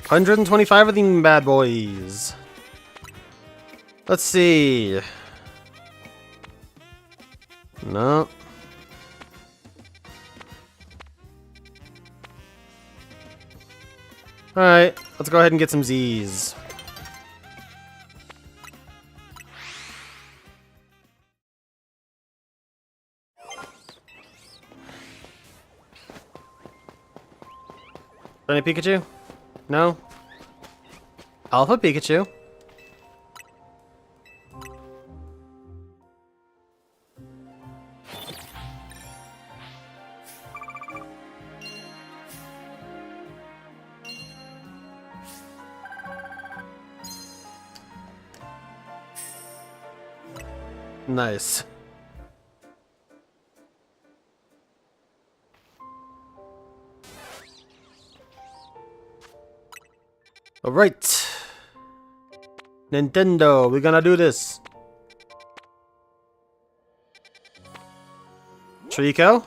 $125 of them bad boys. Let's see. No. Alright, let's go ahead and get some Z's. Any Pikachu? No? Alpha Pikachu. Nice. All right. Nintendo, we're gonna do this. Trico.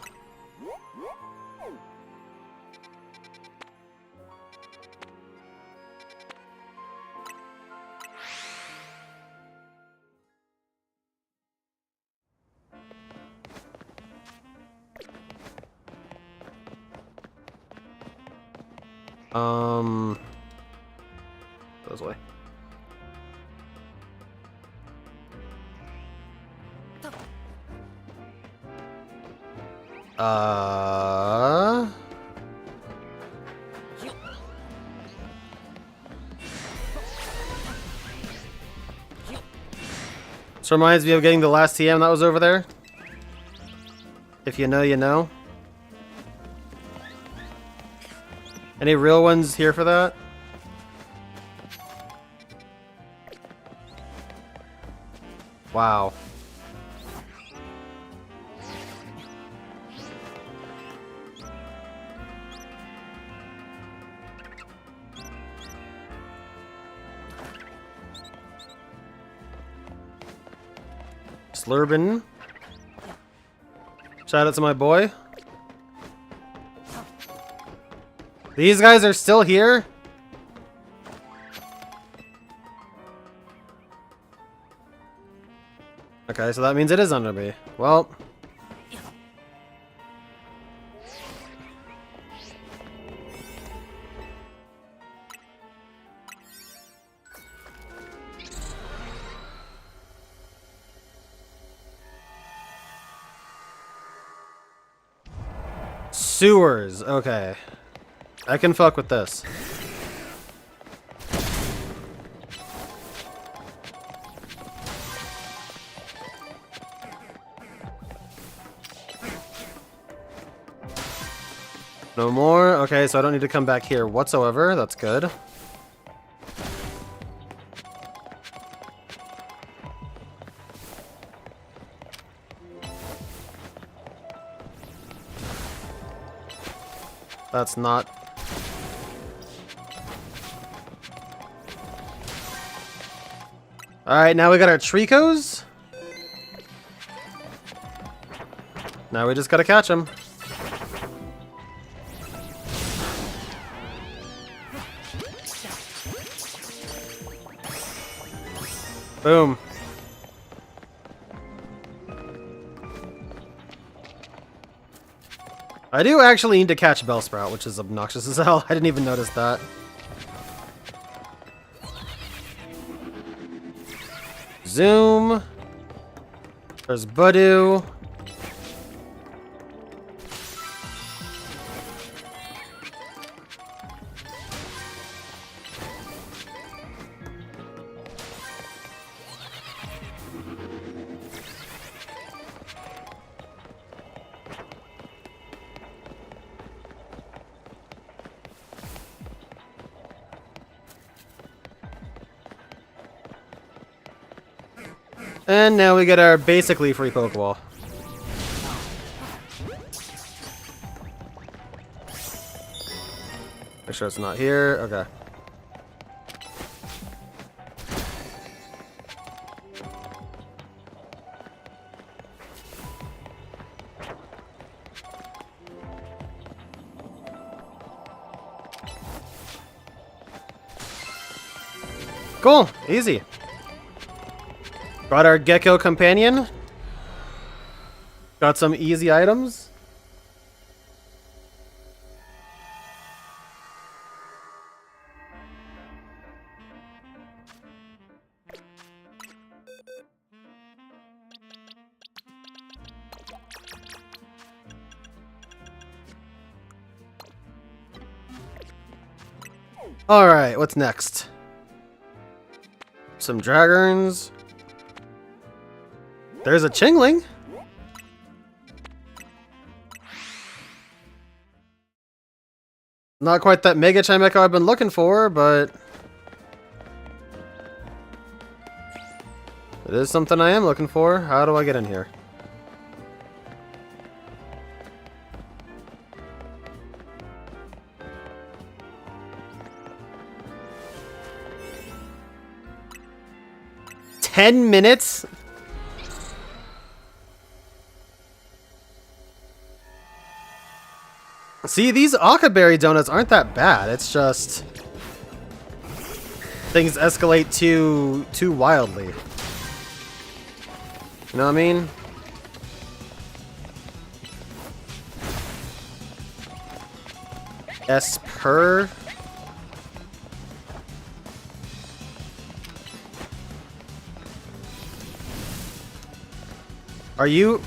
Goes away. This reminds me of getting the last TM that was over there. If you know, you know. Any real ones here for that? Wow. Slurpin. Shout out to my boy. These guys are still here? Okay, so that means it is under me. Well. Sewers, okay. I can fuck with this. No more? Okay, so I don't need to come back here whatsoever. That's good. That's not... Alright, now we got our Tricos. Now we just gotta catch them. Boom. I do actually need to catch Bellsprout, which is obnoxious as hell. I didn't even notice that. Zoom. There's Budu. And now we get our basically free Pokeball. Make sure it's not here. Okay. Cool. Easy. Brought our Gecko companion. Got some easy items. Alright, what's next? Some Dragons. There's a Chingling. Not quite that Mega Chimecho I've been looking for, but it is something I am looking for. How do I get in here? "10 minutes? See, these Akaberry donuts aren't that bad. It's just things escalate too wildly. You know what I mean? Esper. Are you?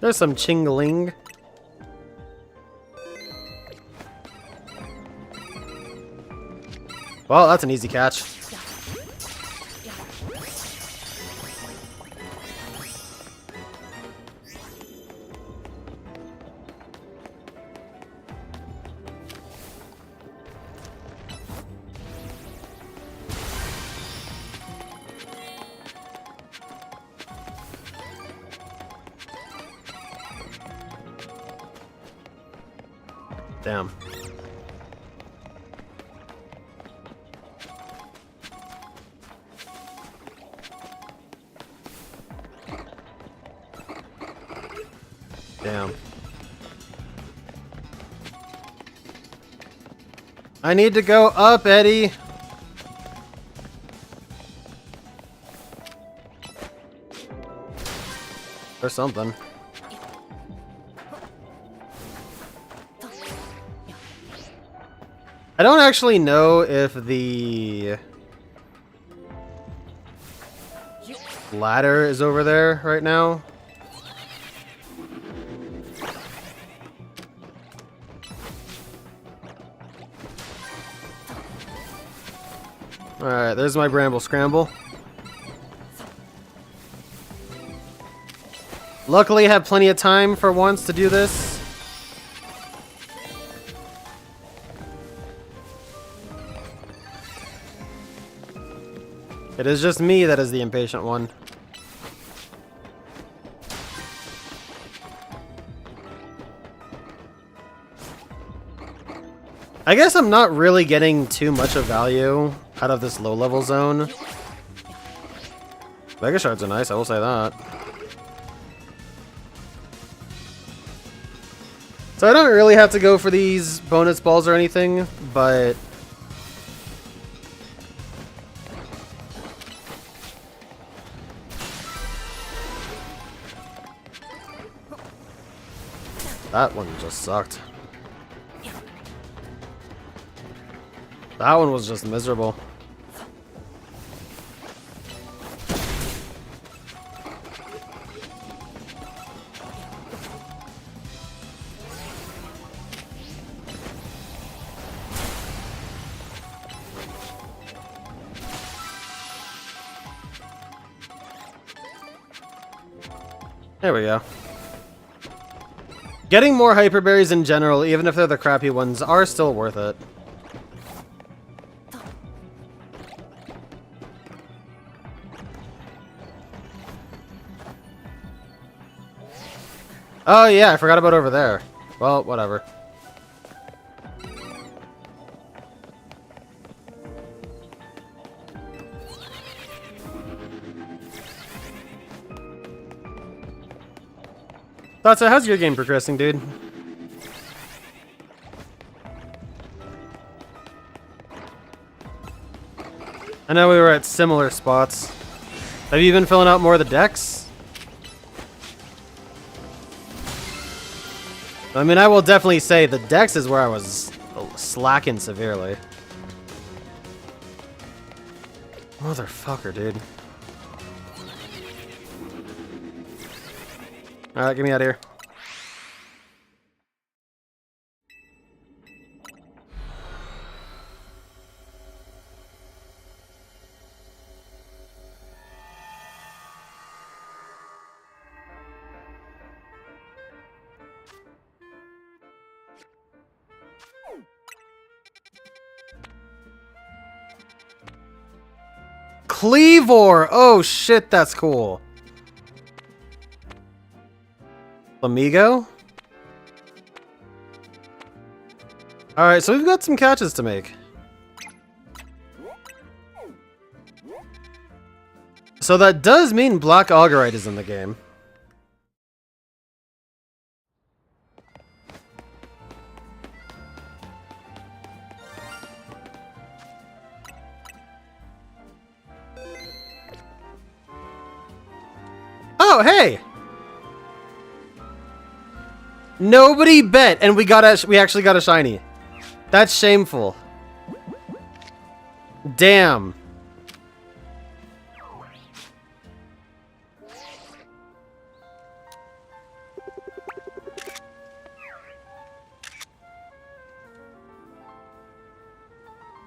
There's some Chingling. Well, that's an easy catch. Damn. Damn. I need to go up, Eddie. Or something. I don't actually know if the ladder is over there right now. Alright, there's my Bramble Scramble. Luckily, I have plenty of time for once to do this. It is just me that is the impatient one. I guess I'm not really getting too much of value out of this low-level zone. Mega Shards are nice, I will say that. So I don't really have to go for these bonus balls or anything, but that one just sucked. That one was just miserable. There we go. Getting more hyper berries in general, even if they're the crappy ones, are still worth it. Oh yeah, I forgot about over there. Well, whatever. So how's your game progressing, dude? I know we were at similar spots. Have you been filling out more of the decks? I mean, I will definitely say the Dex is where I was slacking severely. Motherfucker, dude. Alright, get me out of here. Cleavor! Oh shit, that's cool. Amigo? Alright, so we've got some catches to make. So that does mean Black Augerite is in the game. Oh, hey! Nobody bet, and we actually got a shiny. That's shameful. Damn.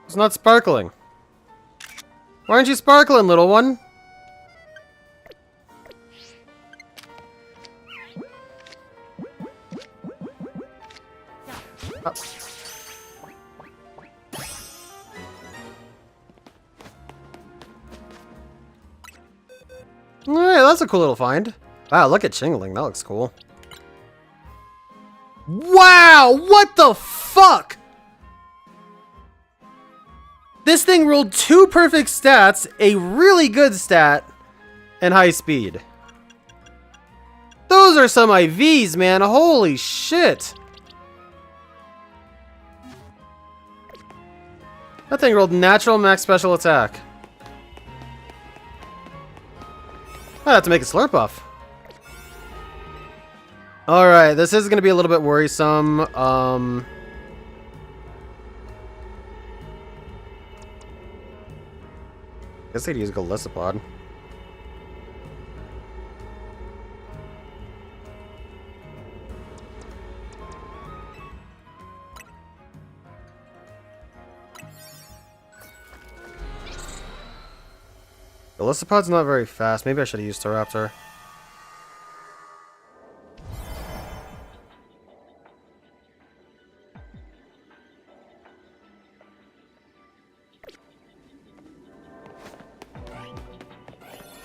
It's not sparkling. Why aren't you sparkling, little one? Alright, that's a cool little find. Wow, look at Chingling. That looks cool. Wow! What the fuck? This thing rolled 2 perfect stats, a really good stat, and high speed. Those are some IVs, man. Holy shit. That thing rolled natural max special attack. I have to make a slurp off. Alright, this is going to be a little bit worrisome. I guess I'd use Golisopod. Golisopod's not very fast. Maybe I should have used Staraptor.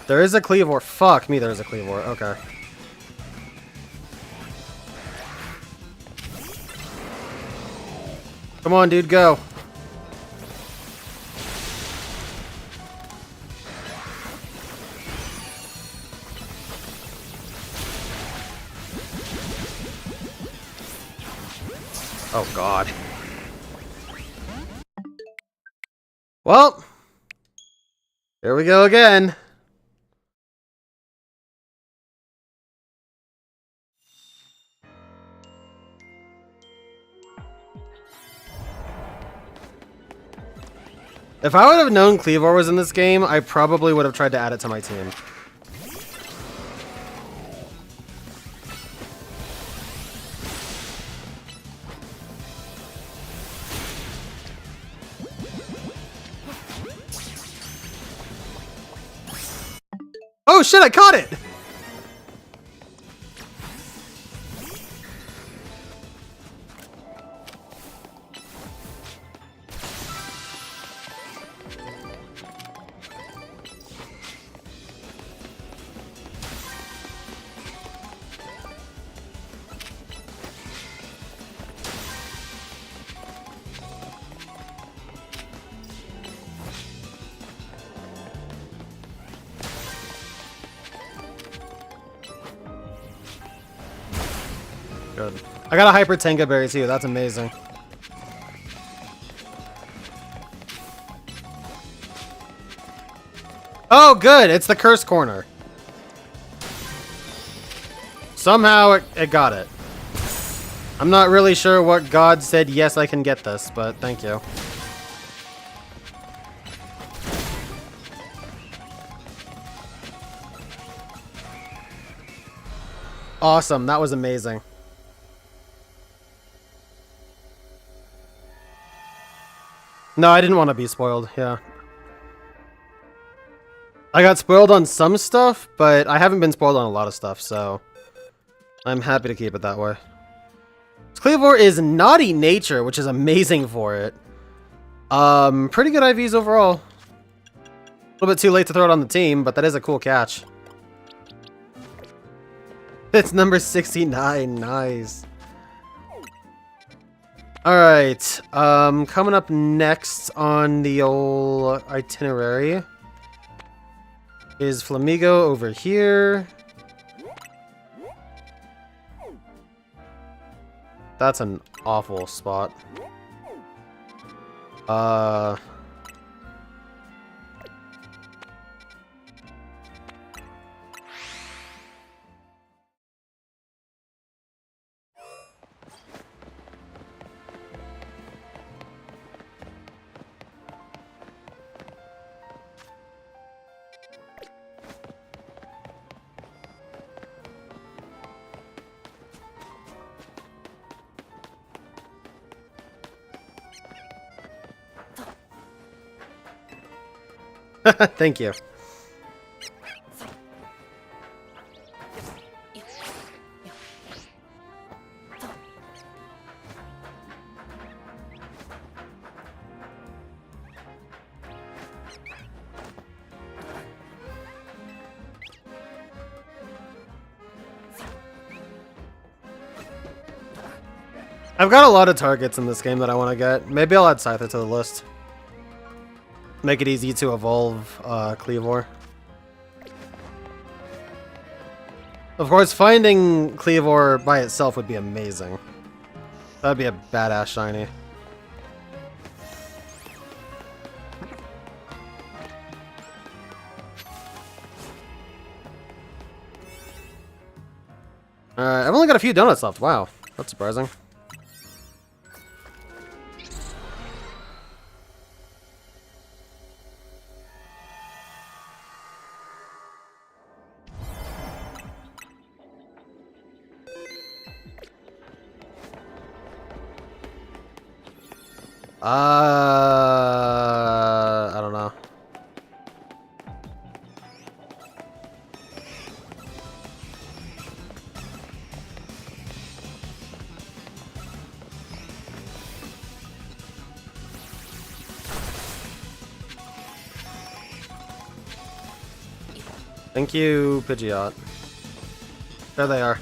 There is a Cleavor. Fuck me, there's a Cleavor. Okay. Come on, dude, go. Oh, God. Well, here we go again. If I would have known Cleavor was in this game, I probably would have tried to add it to my team. Oh shit, I caught it! Good. I got a Hyper Tenga Berry too, that's amazing. Oh, good! It's the Curse Corner. Somehow it got it. I'm not really sure what God said, yes, I can get this, but thank you. Awesome, that was amazing. No, I didn't want to be spoiled, yeah. I got spoiled on some stuff, but I haven't been spoiled on a lot of stuff, so I'm happy to keep it that way. Cleavor is Naughty Nature, which is amazing for it. Pretty good IVs overall. A little bit too late to throw it on the team, but that is a cool catch. It's number 69, nice. Alright, coming up next on the old itinerary is Flamigo over here. That's an awful spot. Thank you. I've got a lot of targets in this game that I want to get. Maybe I'll add Scyther to the list. Make it easy to evolve Cleavor. Of course, finding Cleavor by itself would be amazing. That'd be a badass shiny. Alright, I've only got a few donuts left. Wow, that's surprising. I don't know. Thank you, Pidgeot. There they are.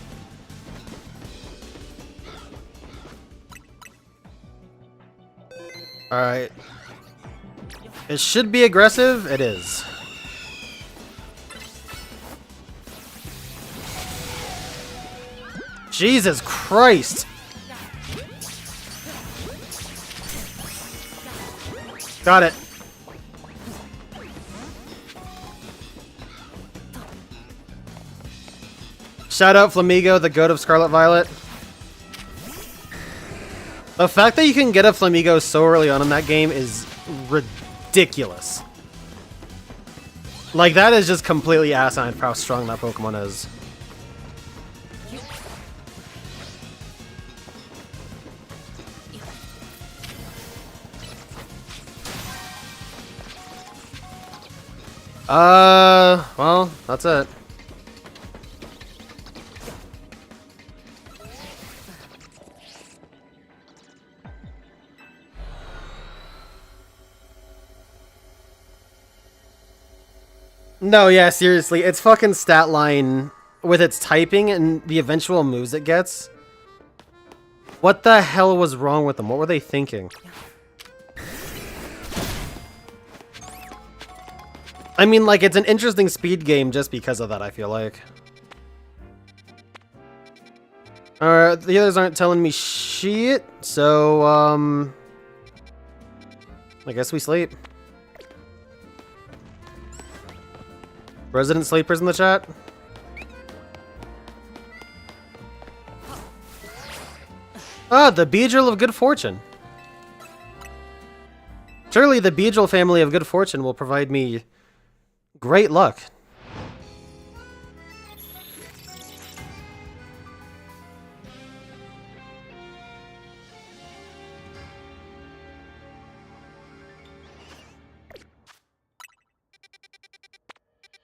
Alright. It should be aggressive. It is. Jesus Christ! Got it. Shout out Flamigo, the goat of Scarlet Violet. The fact that you can get a Flamigo so early on in that game is ridiculous. Like, that is just completely asinine for how strong that Pokemon is. Well, that's it. No, yeah, seriously, its fucking stat line with its typing and the eventual moves it gets. What the hell was wrong with them? What were they thinking? I mean, like, it's an interesting speed game just because of that, I feel like. The others aren't telling me shit, so, I guess we sleep. Resident sleepers in the chat? Ah, the Beedrill of Good Fortune. Surely the Beedrill family of Good Fortune will provide me great luck.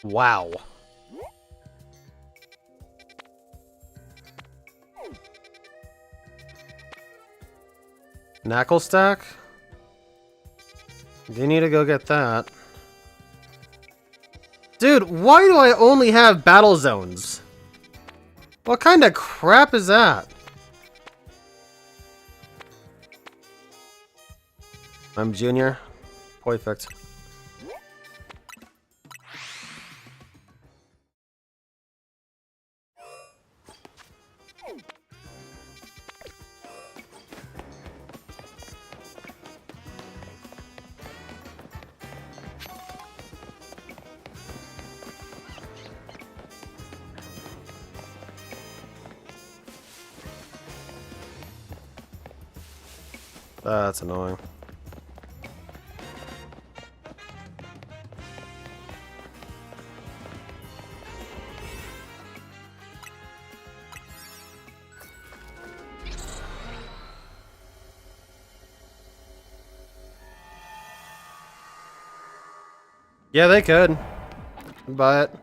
Wow. Knackle stack? You need to go get that. Dude, why do I only have battle zones? What kind of crap is that? I'm junior. Perfect. That's annoying. Yeah, they could. But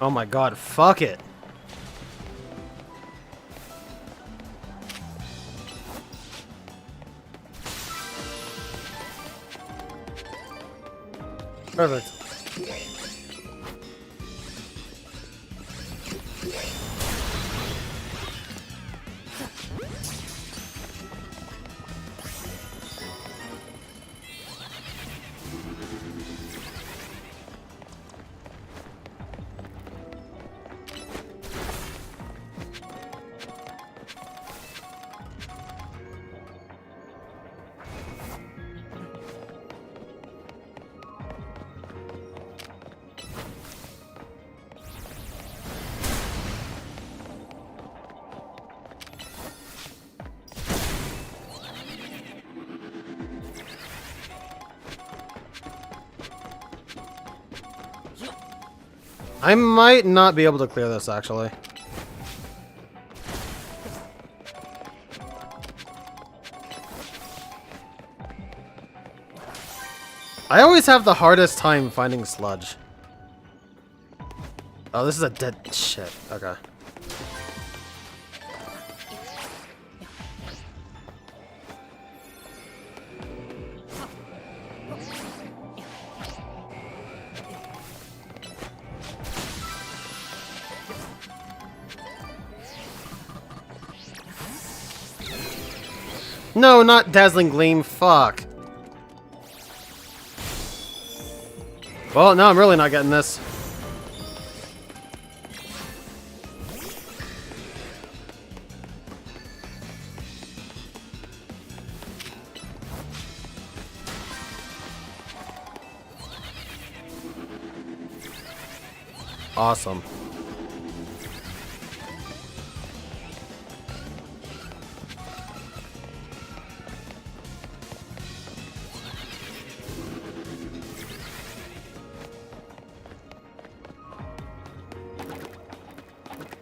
oh my god, fuck it. Perfect. I might not be able to clear this, actually. I always have the hardest time finding sludge. Oh, this is a dead shit. Okay. No, not Dazzling Gleam. Fuck. Well, no, I'm really not getting this. Awesome.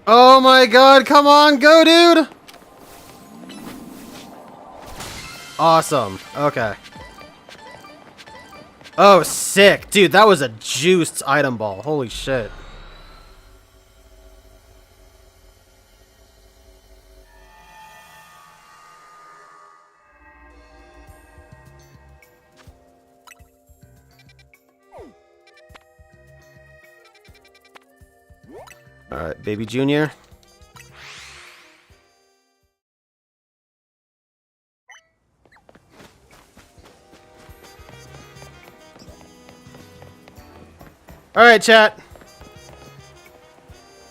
Oh my god, come on, go, dude! Awesome. Okay. Oh, sick. Dude, that was a juiced item ball. Holy shit. Alright, baby junior. Alright, chat.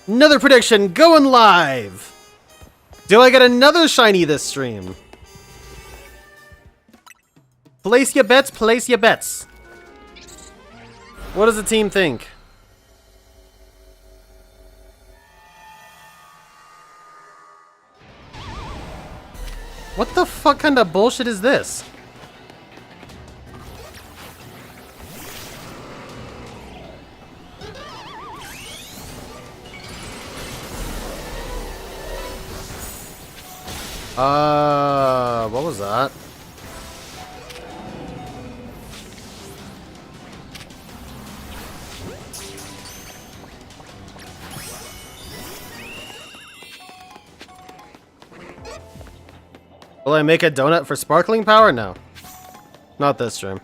Another prediction going live. Do I get another shiny this stream? Place your bets, place your bets. What does the team think? What the fuck kind of bullshit is this? What was that? Will I make a donut for sparkling power? No. Not this stream.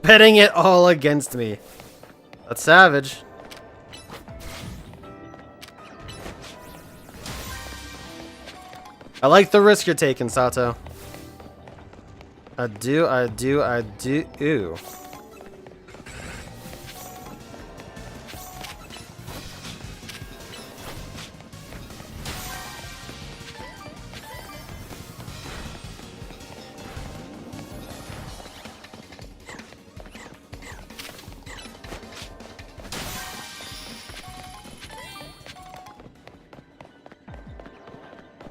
Betting it all against me. That's savage. I like the risk you're taking, Sato. I do. Ooh.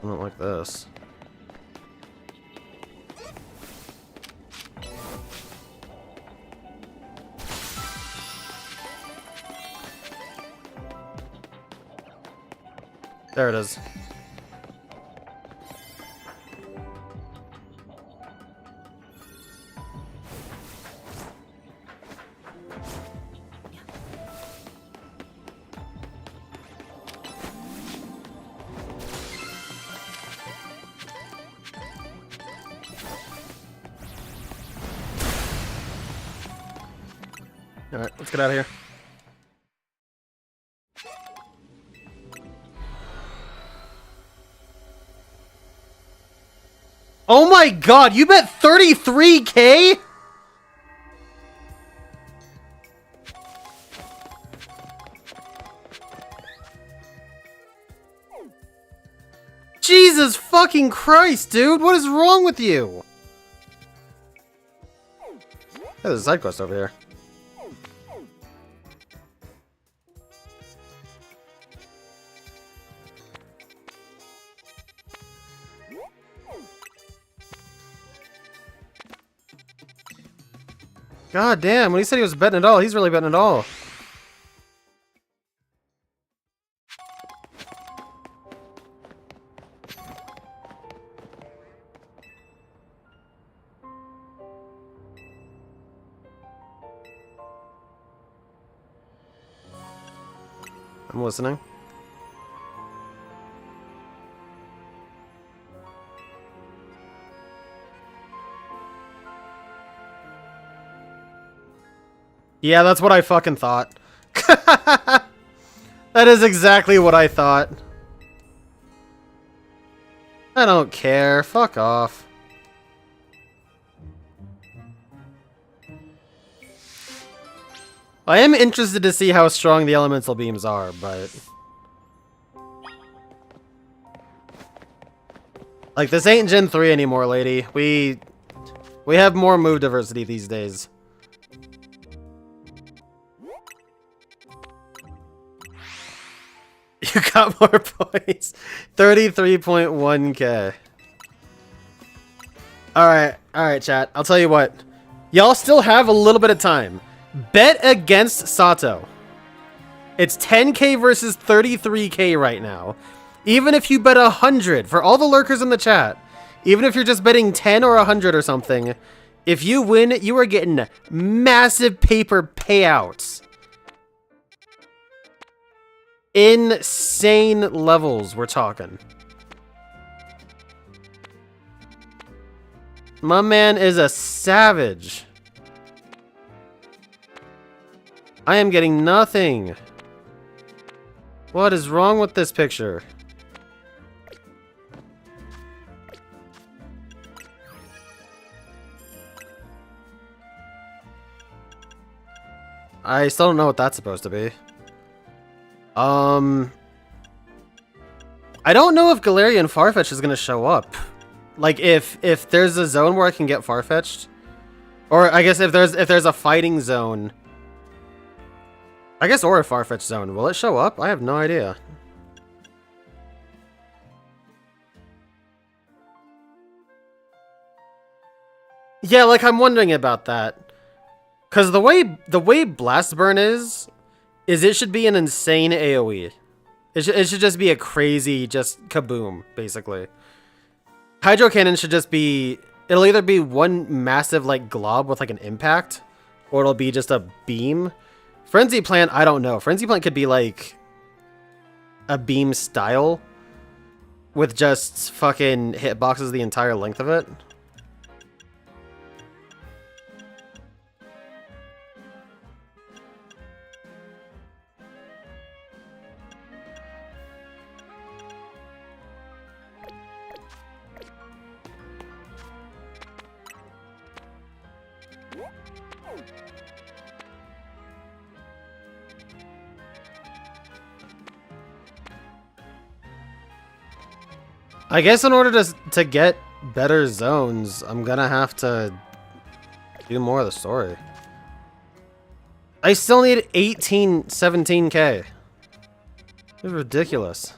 I don't like this. There it is. Alright, let's get out of here. Oh my god, you bet 33K? Jesus fucking Christ, dude. What is wrong with you? Hey, there's a side quest over here. God damn, when he said he was betting it all, he's really betting it all. I'm listening. Yeah, that's what I fucking thought. That is exactly what I thought. I don't care. Fuck off. I am interested to see how strong the elemental beams are, but... like, this ain't Gen 3 anymore, lady. We have more move diversity these days. You got more points. 33.1k. Alright, chat. I'll tell you what. Y'all still have a little bit of time. Bet against Sato. It's 10k versus 33k right now. Even if you bet 100, for all the lurkers in the chat, even if you're just betting 10 or 100 or something, if you win, you are getting massive paper payouts. Insane levels, we're talking. My man is a savage. I am getting nothing. What is wrong with this picture? I still don't know what that's supposed to be. I don't know if Galarian Farfetch is gonna show up. Like if there's a zone where I can get Farfetched, or I guess if there's a fighting zone, I guess, or a Farfetch zone, will it show up? I have no idea. Yeah, like I'm wondering about that. Cause the way Blast Burn is it should be an insane AoE. It should just be a crazy just kaboom, basically. Hydro Cannon should just be, it'll either be one massive like glob with like an impact, or it'll be just a beam. Frenzy Plant, I don't know. Frenzy Plant could be like a beam style with just fucking hitboxes the entire length of it. I guess in order to get better zones, I'm gonna have to do more of the story. I still need 17k. This is ridiculous.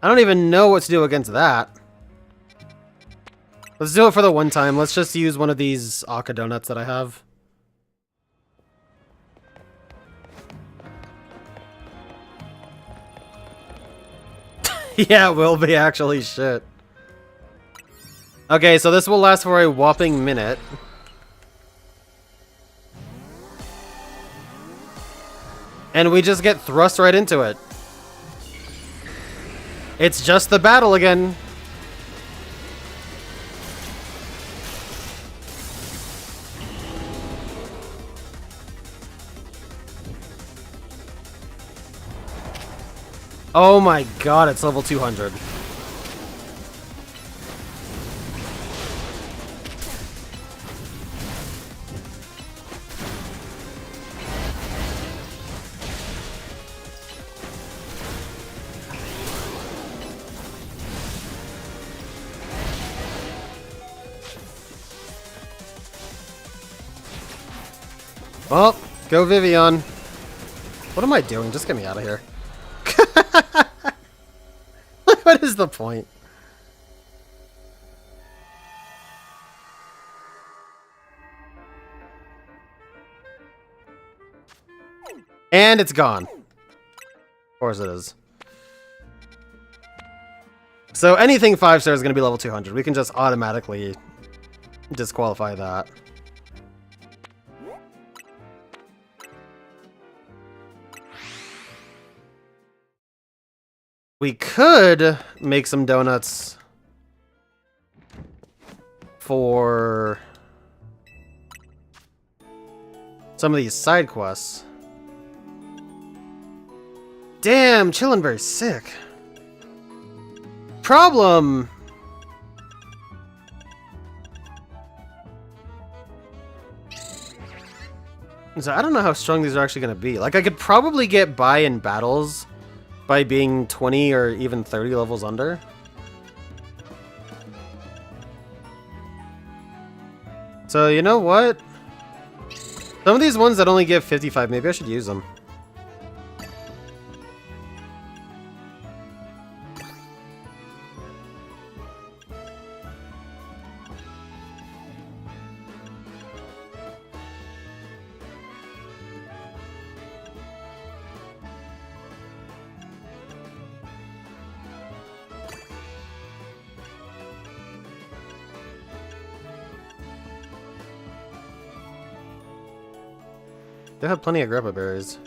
I don't even know what to do against that. Let's do it for the one time. Let's just use one of these Aka donuts that I have. Yeah, it will be actually shit. Okay, so this will last for a whopping minute. And we just get thrust right into it. It's just the battle again. Oh my god, it's level 200. Well, go Vivillon. What am I doing? Just get me out of here. What is the point? And it's gone. Of course it is. So anything 5 stars is going to be level 200. We can just automatically disqualify that. We could make some donuts for some of these side quests. Damn, Chillenberry's sick. Problem. So I don't know how strong these are actually going to be. Like, I could probably get by in battles by being 20 or even 30 levels under. So, you know what? Some of these ones that only give 55, maybe I should use them. They have plenty of grappa berries.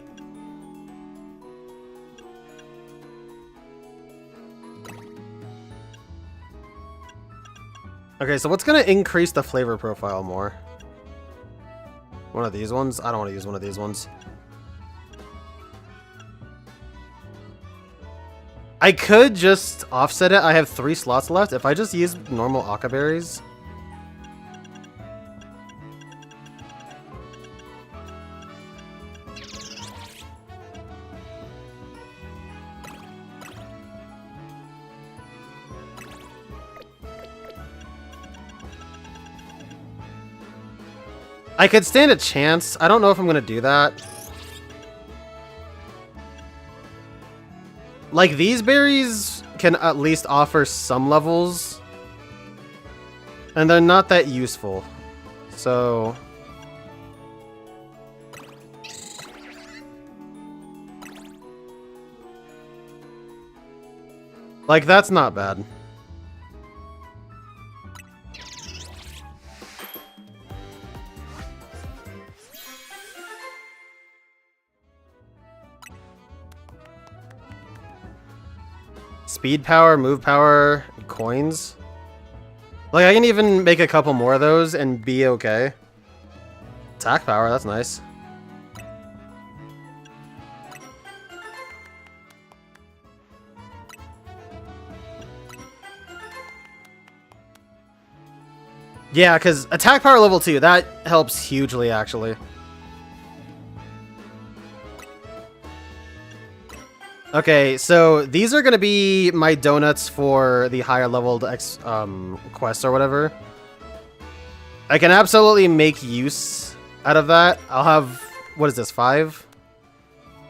Okay, so what's gonna increase the flavor profile more? One of these ones? I don't want to use one of these ones. I could just offset it. I have 3 slots left. If I just use normal Aka berries. I could stand a chance. I don't know if I'm going to do that. Like, these berries can at least offer some levels. And they're not that useful. So... like, that's not bad. Speed power, move power, coins. Like, I can even make a couple more of those and be okay. Attack power, that's nice. Yeah, because attack power level 2, that helps hugely, actually. Okay, so these are going to be my donuts for the higher leveled quests or whatever. I can absolutely make use out of that. I'll have, what is this, 5?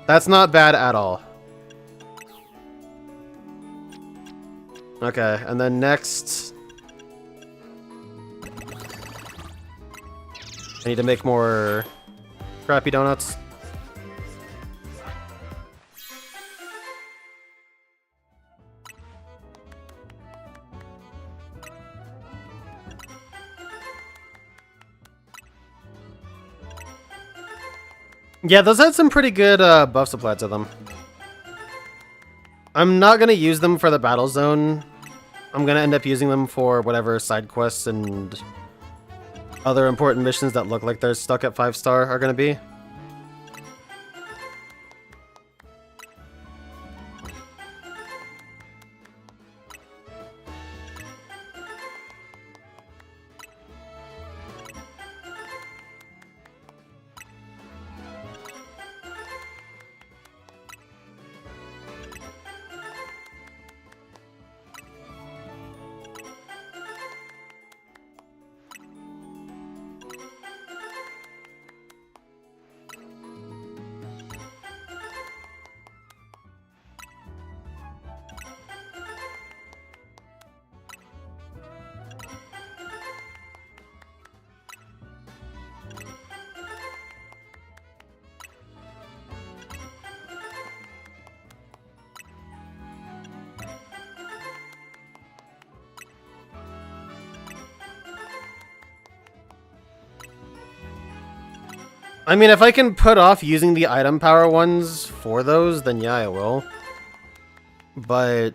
That's not bad at all. Okay, and then next... I need to make more crappy donuts. Yeah, those had some pretty good buffs applied to them. I'm not going to use them for the battle zone. I'm going to end up using them for whatever side quests and other important missions that look like they're stuck at 5-star are going to be. I mean, if I can put off using the item power ones for those, then yeah, I will. But...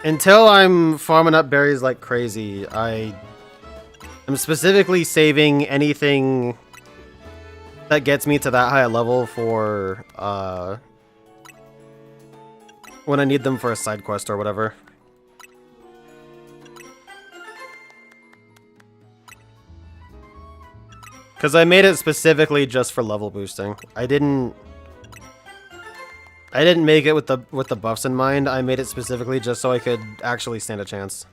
until I'm farming up berries like crazy, I am specifically saving anything that gets me to that high a level for, when I need them for a side quest or whatever. Because I made it specifically just for level boosting. I didn't make it with the buffs in mind. I made it specifically just so I could actually stand a chance.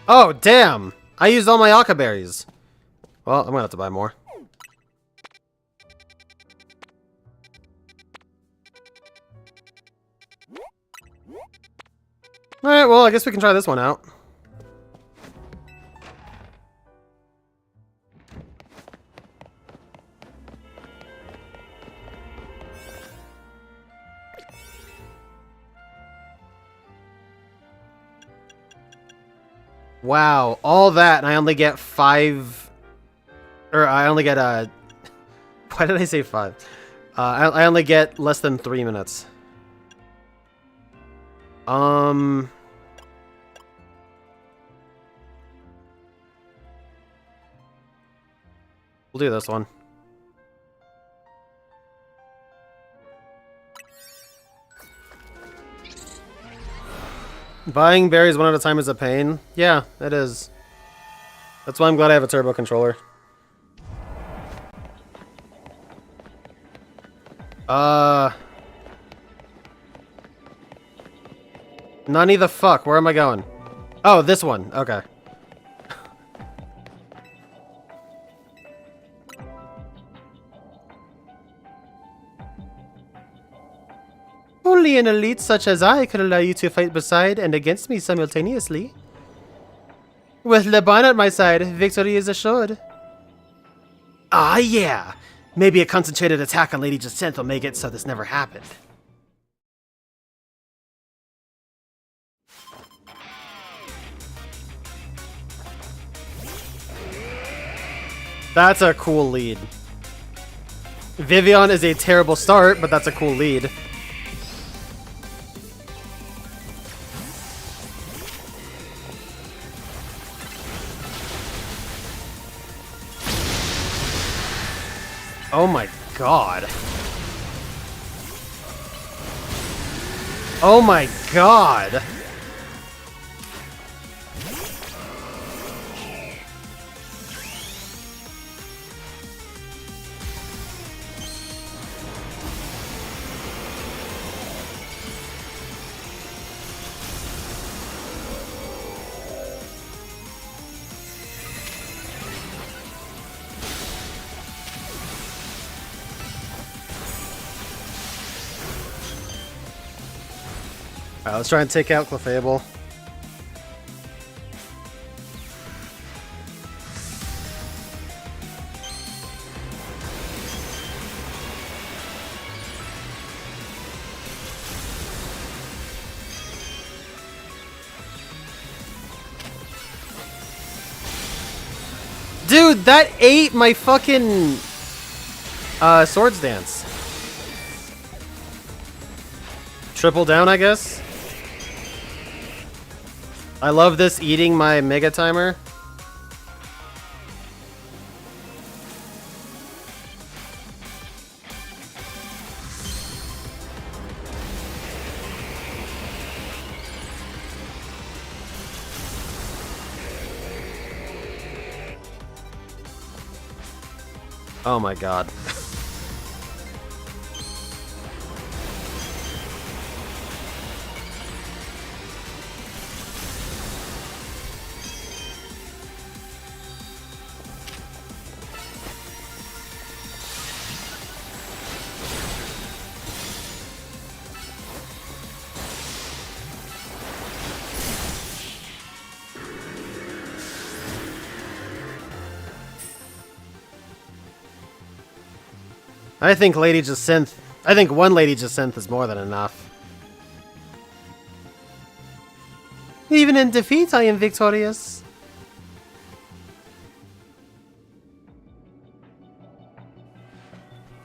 Oh, damn! I used all my Aka berries. Well, I'm gonna have to buy more. Alright, well, I guess we can try this one out. Wow, all that, and I only get 5... Or, I only get, why did I say 5? I only get less than 3 minutes. We'll do this one. Buying berries one at a time is a pain. Yeah, it is. That's why I'm glad I have a turbo controller. Nani the fuck? Where am I going? Oh, this one. Okay. Only an elite such as I could allow you to fight beside and against me simultaneously. With Leban at my side, victory is assured. Ah, yeah. Maybe a concentrated attack on Lady Jacinth will make it so this never happened. That's a cool lead. Vivillon is a terrible start, but that's a cool lead. Oh my god. Oh my god. Alright, let's try and take out Clefable. Dude, that ate my fucking Swords Dance. Triple down, I guess. I love this eating my Mega Timer. Oh my god. I think one Lady Jacinth is more than enough. Even in defeat, I am victorious.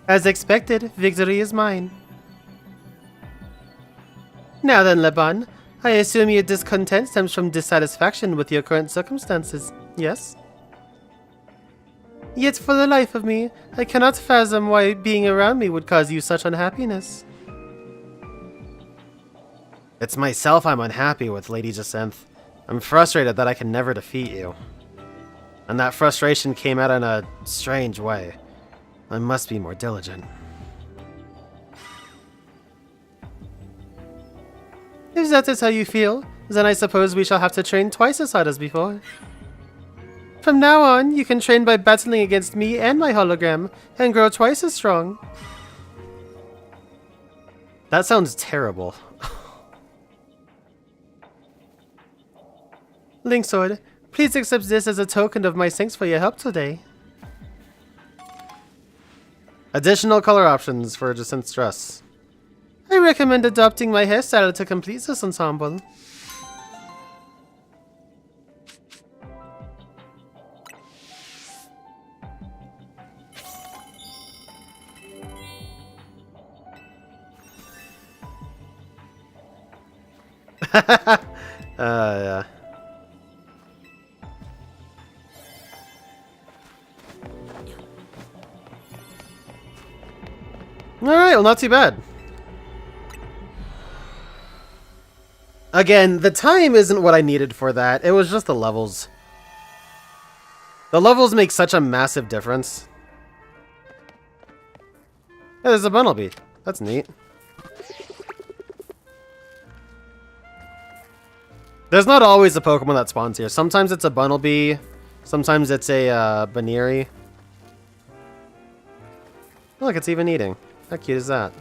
As expected, victory is mine. Now then, Leban, I assume your discontent stems from dissatisfaction with your current circumstances, yes? Yet for the life of me, I cannot fathom why being around me would cause you such unhappiness. It's myself I'm unhappy with, Lady Jacinth. I'm frustrated that I can never defeat you. And that frustration came out in a strange way. I must be more diligent. If that is how you feel, Then I suppose we shall have to train twice as hard as before. From now on, you can train by battling against me and my hologram, and grow twice as strong. That sounds terrible. Linksword, please accept this as a token of my thanks for your help today. Additional color options for Descent Stress. I recommend adopting my hairstyle to complete this ensemble. Yeah. Alright, well, not too bad. Again, the time isn't what I needed for that. It was just the levels. The levels make such a massive difference. Yeah, there's a Bunnelby. That's neat. There's not always a Pokemon that spawns here. Sometimes it's a Bunnelby. Sometimes it's a Baneri. Look, it's even eating. How cute is that?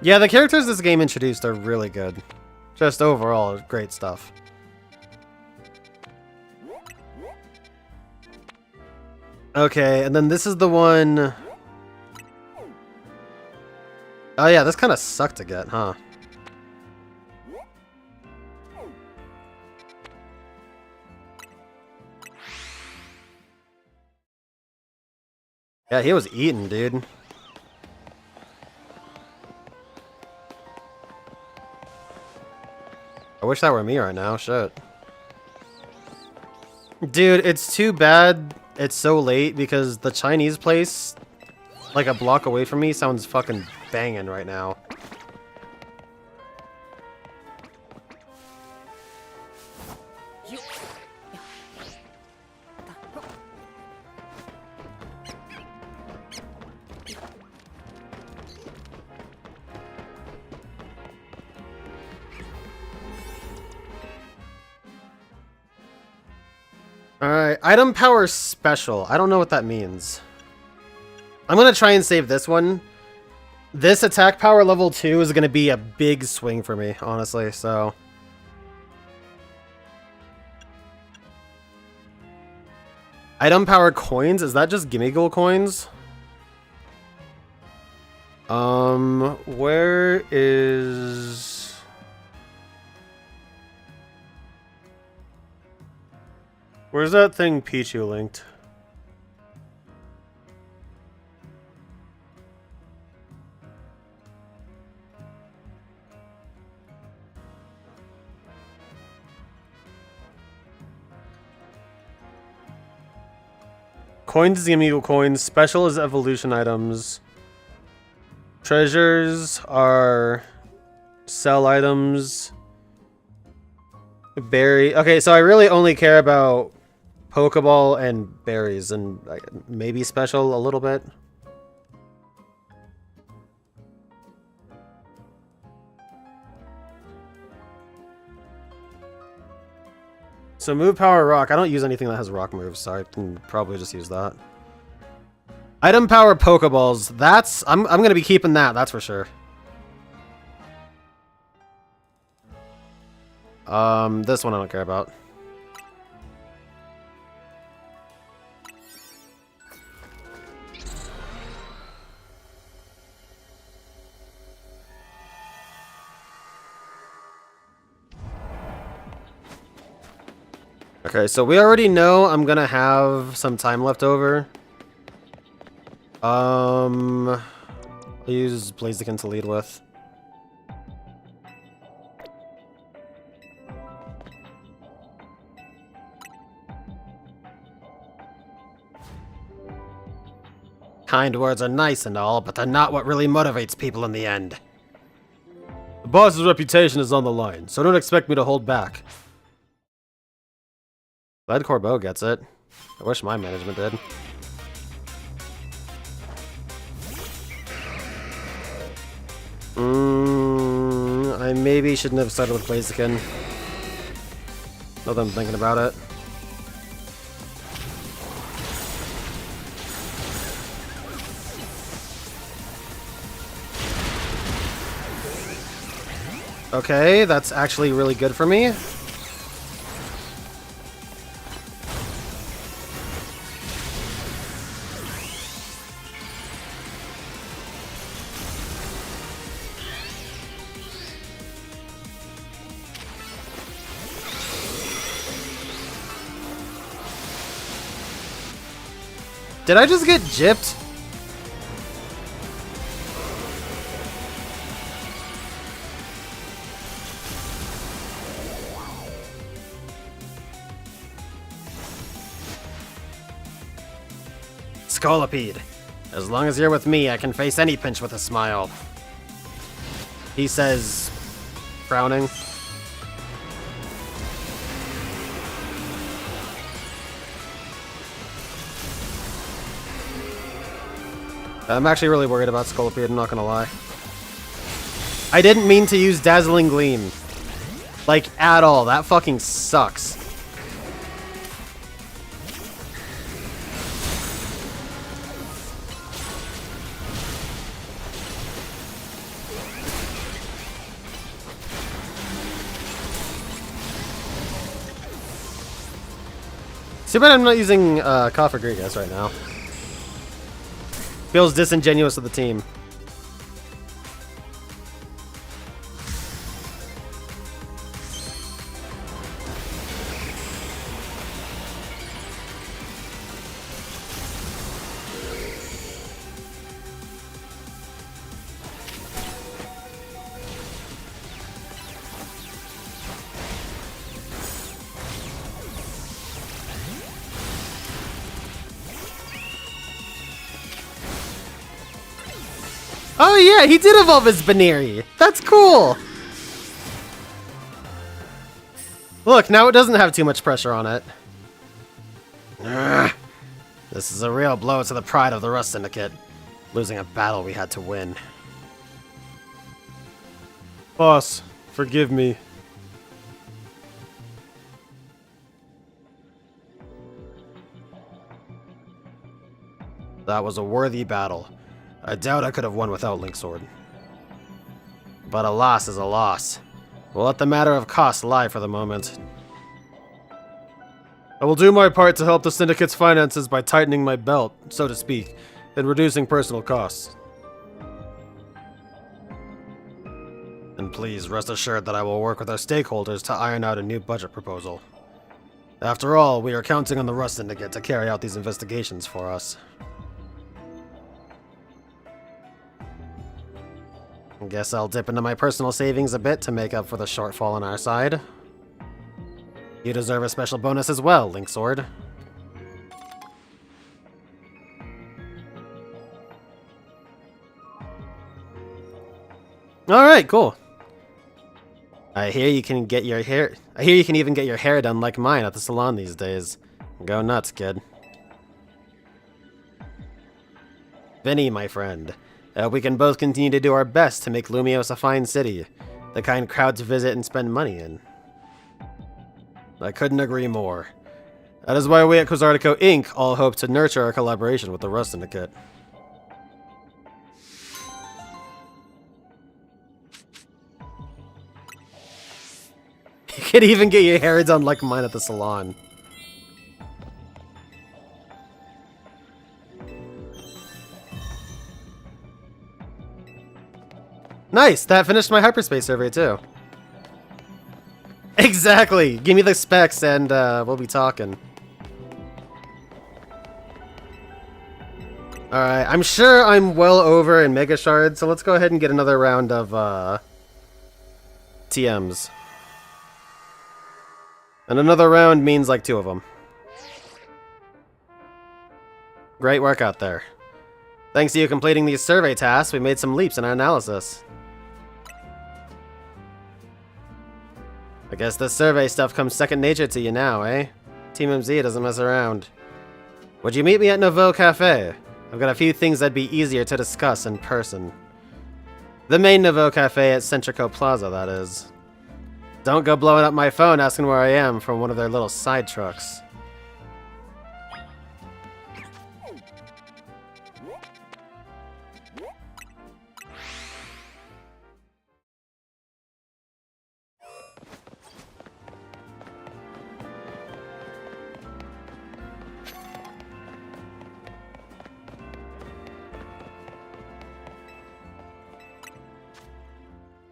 Yeah, the characters this game introduced are really good. Just overall, great stuff. Okay, and then this is the one... Oh yeah, this kind of sucked to get, huh? Yeah, he was eating, dude. I wish that were me right now, shit. Dude, it's too bad it's so late because the Chinese place, like a block away from me, sounds fucking banging right now. Alright, item power special. I don't know what that means. I'm gonna try and save this one. This attack power level 2 is gonna be a big swing for me, honestly, so... Item power coins? Is that just gimme gold coins? Where is... Where's that thing Pichu linked? Coins is the amiibo coins. Special is evolution items. Treasures are sell items. Berry. Okay, so I really only care about Pokeball and berries, and maybe special a little bit. So move power rock. I don't use anything that has rock moves, so I can probably just use that. Item power Pokeballs. That's I'm gonna be keeping that. That's for sure. This one I don't care about. Okay, so we already know I'm gonna have some time left over. I'll use Blaziken to lead with. Kind words are nice and all, but they're not what really motivates people in the end. The boss's reputation is on the line, so don't expect me to hold back. Glad Corbeau gets it. I wish my management did. I maybe shouldn't have started with Blaziken. Now that I'm thinking about it. Okay, that's actually really good for me. Did I just get gypped? Scolipede. As long as you're with me, I can face any pinch with a smile. He says, frowning. I'm actually really worried about Scolipede, I'm not gonna lie. I didn't mean to use Dazzling Gleam. Like, at all. That fucking sucks. Too bad I'm not using Coffer Gregas right now. Feels disingenuous of the team. Oh yeah, he did evolve his Baneri. That's cool. Look, now it doesn't have too much pressure on it. Ugh. This is a real blow to the pride of the Rust Syndicate. Losing a battle we had to win. Boss, forgive me. That was a worthy battle. I doubt I could have won without Link Sword. But a loss is a loss. We'll let the matter of cost lie for the moment. I will do my part to help the Syndicate's finances by tightening my belt, so to speak, and reducing personal costs. And please rest assured that I will work with our stakeholders to iron out a new budget proposal. After all, we are counting on the Rust Syndicate to carry out these investigations for us. Guess I'll dip into my personal savings a bit to make up for the shortfall on our side. You deserve a special bonus as well, Link Sword. Alright, cool. I hear you can even get your hair done like mine at the salon these days. Go nuts, kid. Vinny, my friend. We can both continue to do our best to make Lumiose a fine city, the kind crowds visit and spend money in. I couldn't agree more. That is why we at Quasartico Inc. all hope to nurture our collaboration with the Rust Syndicate. You could even get your hair done like mine at the salon. Nice! That finished my hyperspace survey, too. Exactly! Give me the specs and we'll be talking. Alright, I'm sure I'm well over in Mega Shard, so let's go ahead and get another round of TMs. And another round means like 2 of them. Great work out there. Thanks to you completing these survey tasks, we made some leaps in our analysis. I guess this survey stuff comes second nature to you now, eh? Team MZ doesn't mess around. Would you meet me at Nouveau Cafe? I've got a few things that'd be easier to discuss in person. The main Nouveau Cafe at Centrico Plaza, that is. Don't go blowing up my phone asking where I am from one of their little side trucks.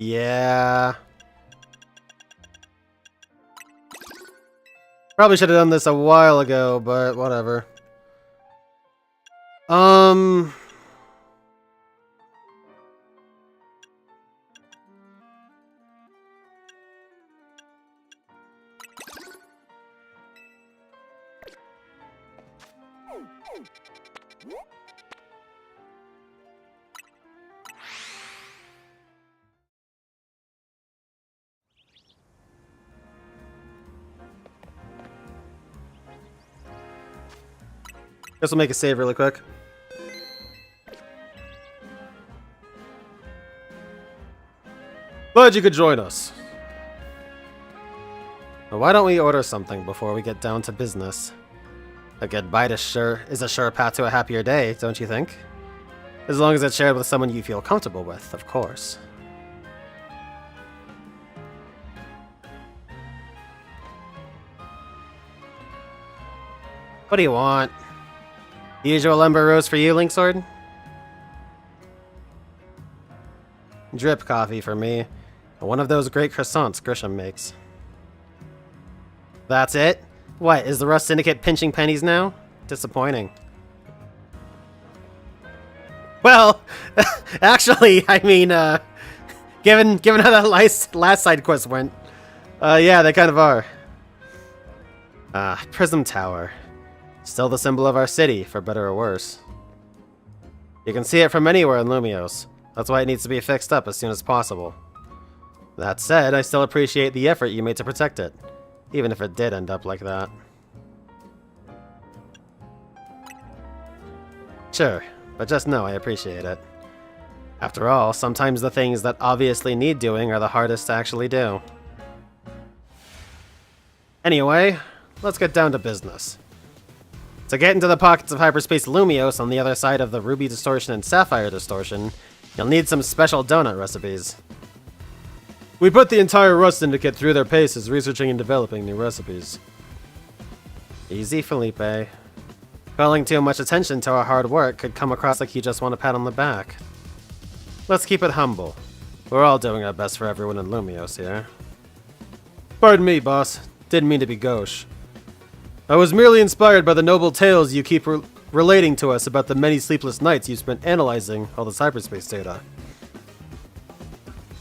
Yeah. Probably should have done this a while ago, but whatever. Guess we'll make a save really quick. Glad you could join us. Well, why don't we order something before we get down to business? A good bite is a sure path to a happier day, don't you think? As long as it's shared with someone you feel comfortable with, of course. What do you want? Usual Ember Rose for you, Linksword? Drip coffee for me. One of those great croissants Grisham makes. That's it? What, is the Rust Syndicate pinching pennies now? Disappointing. Well, actually, I mean, given how that last side quest went, yeah, they kind of are. Prism Tower. Still the symbol of our city, for better or worse. You can see it from anywhere in Lumiose. That's why it needs to be fixed up as soon as possible. That said, I still appreciate the effort you made to protect it, even if it did end up like that. Sure, but just know I appreciate it. After all, sometimes the things that obviously need doing are the hardest to actually do. Anyway, let's get down to business. To get into the pockets of hyperspace Lumiose on the other side of the Ruby Distortion and Sapphire Distortion, you'll need some special donut recipes. We put the entire Rust Syndicate through their paces researching and developing new recipes. Easy, Felipe. Calling too much attention to our hard work could come across like you just want a pat on the back. Let's keep it humble. We're all doing our best for everyone in Lumiose here. Pardon me, boss. Didn't mean to be gauche. I was merely inspired by the noble tales you keep relating to us about the many sleepless nights you spent analyzing all this hyperspace data.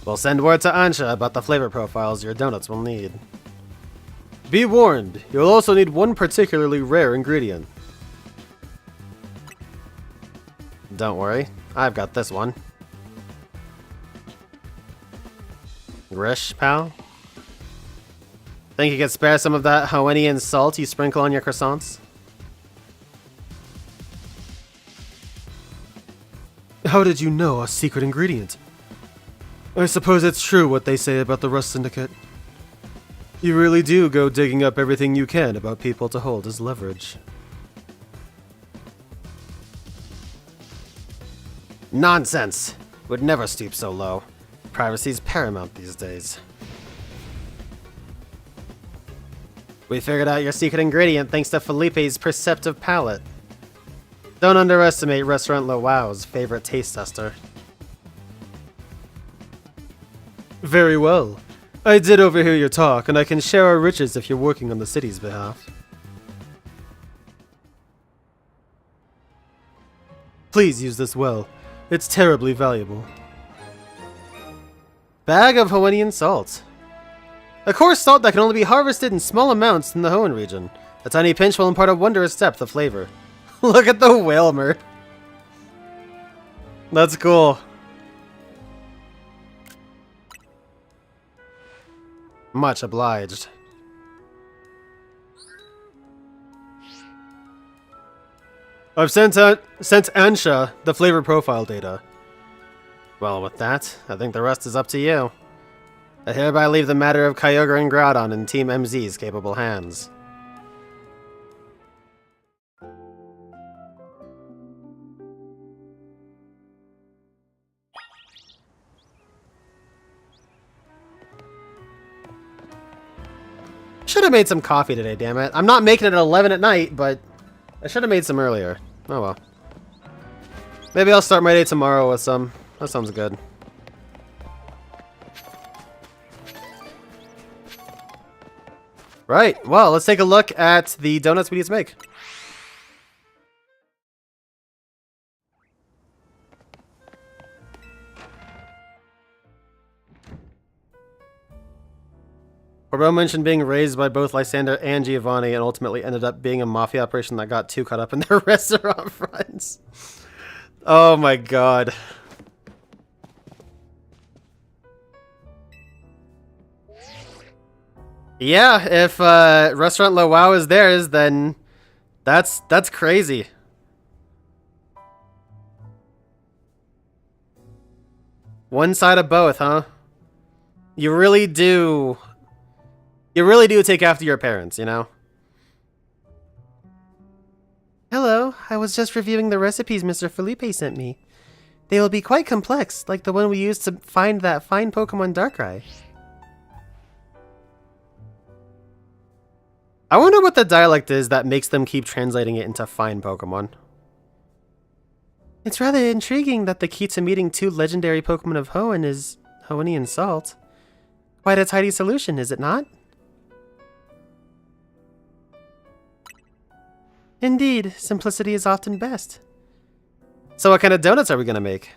We'll send word to Ansha about the flavor profiles your donuts will need. Be warned, you'll also need one particularly rare ingredient. Don't worry, I've got this one. Grish, pal? Think you could spare some of that Hawaiian salt you sprinkle on your croissants? How did you know a secret ingredient? I suppose it's true what they say about the Rust Syndicate. You really do go digging up everything you can about people to hold as leverage. Nonsense! Would never stoop so low. Privacy's paramount these days. We figured out your secret ingredient thanks to Felipe's perceptive palate. Don't underestimate Restaurant Lowow's favorite taste tester. Very well. I did overhear your talk, and I can share our riches if you're working on the city's behalf. Please use this well. It's terribly valuable. Bag of Hawaiian salt. A coarse salt that can only be harvested in small amounts in the Hoenn region. A tiny pinch will impart a wondrous depth of flavor. Look at the Whalmer. That's cool. Much obliged. I've sent Ansha the flavor profile data. Well, with that, I think the rest is up to you. I hereby leave the matter of Kyogre and Groudon in Team MZ's capable hands. Should have made some coffee today, damn it. I'm not making it at 11 at night, but I should have made some earlier. Oh well. Maybe I'll start my day tomorrow with some. That sounds good. Right, well, let's take a look at the donuts we need to make. Corbo mentioned being raised by both Lysander and Giovanni and ultimately ended up being a mafia operation that got too caught up in their restaurant fronts. Oh my god. Yeah, if Restaurant La Wow is theirs, then that's crazy. One side of both, huh? You really do take after your parents, you know? Hello, I was just reviewing the recipes Mr. Felipe sent me. They will be quite complex, like the one we used to find that fine Pokemon Darkrai. I wonder what the dialect is that makes them keep translating it into fine Pokemon. It's rather intriguing that the key to meeting 2 legendary Pokemon of Hoenn is Hoennian salt. Quite a tidy solution, is it not? Indeed, simplicity is often best. So what kind of donuts are we gonna make?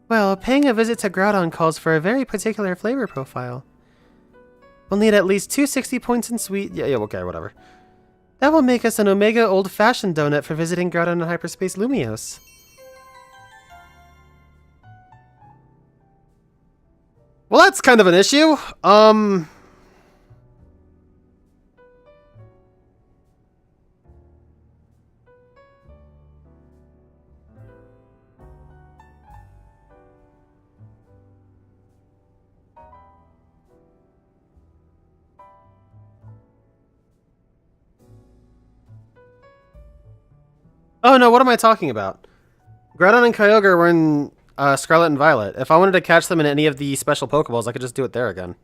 Well, paying a visit to Groudon calls for a very particular flavor profile. We'll need at least 260 points in sweet. Yeah, okay, whatever. That will make us an Omega old-fashioned donut for visiting Groudon in Hyperspace Lumiose. Well, that's kind of an issue. Oh no, what am I talking about? Groudon and Kyogre were in Scarlet and Violet. If I wanted to catch them in any of the special Pokeballs, I could just do it there again.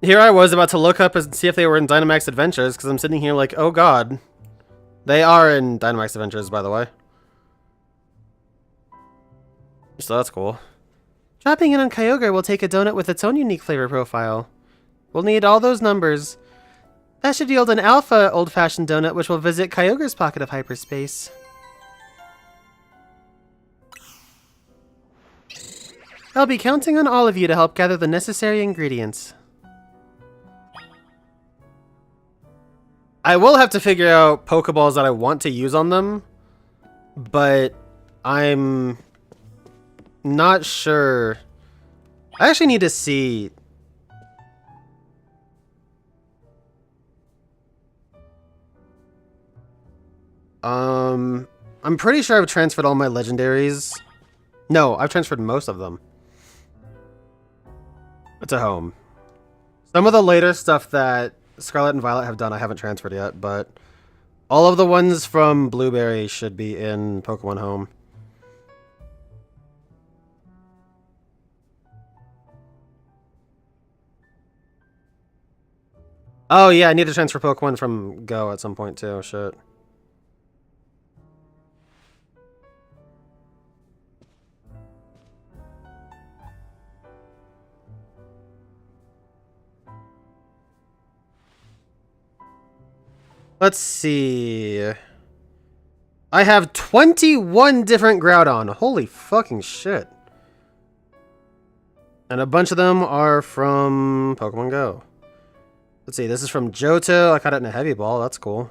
Here I was about to look up and see if they were in Dynamax Adventures, because I'm sitting here like, oh god. They are in Dynamax Adventures, by the way. So that's cool. Dropping in on Kyogre will take a donut with its own unique flavor profile. We'll need all those numbers. That should yield an alpha old-fashioned donut which will visit Kyogre's pocket of hyperspace. I'll be counting on all of you to help gather the necessary ingredients. I will have to figure out Pokeballs that I want to use on them, but I'm not sure. I actually need to see. I'm pretty sure I've transferred all my legendaries. No, I've transferred most of them to home. Some of the later stuff that Scarlet and Violet have done I haven't transferred yet, but all of the ones from Blueberry should be in Pokemon Home. Oh yeah, I need to transfer Pokemon from Go at some point too, shit. Let's see. I have 21 different Groudon. Holy fucking shit. And a bunch of them are from Pokemon Go. Let's see, this is from Johto. I caught it in a heavy ball. That's cool.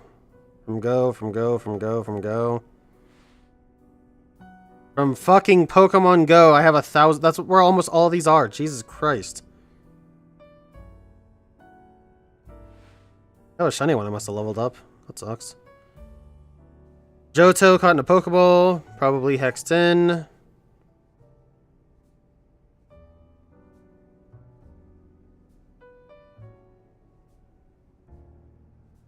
From Go, from Go, from Go, from Go. From fucking Pokemon Go, I have 1,000. That's where almost all these are. Jesus Christ. Oh, a shiny one I must have leveled up. That sucks. Johto caught in a Pokeball, probably hexed in.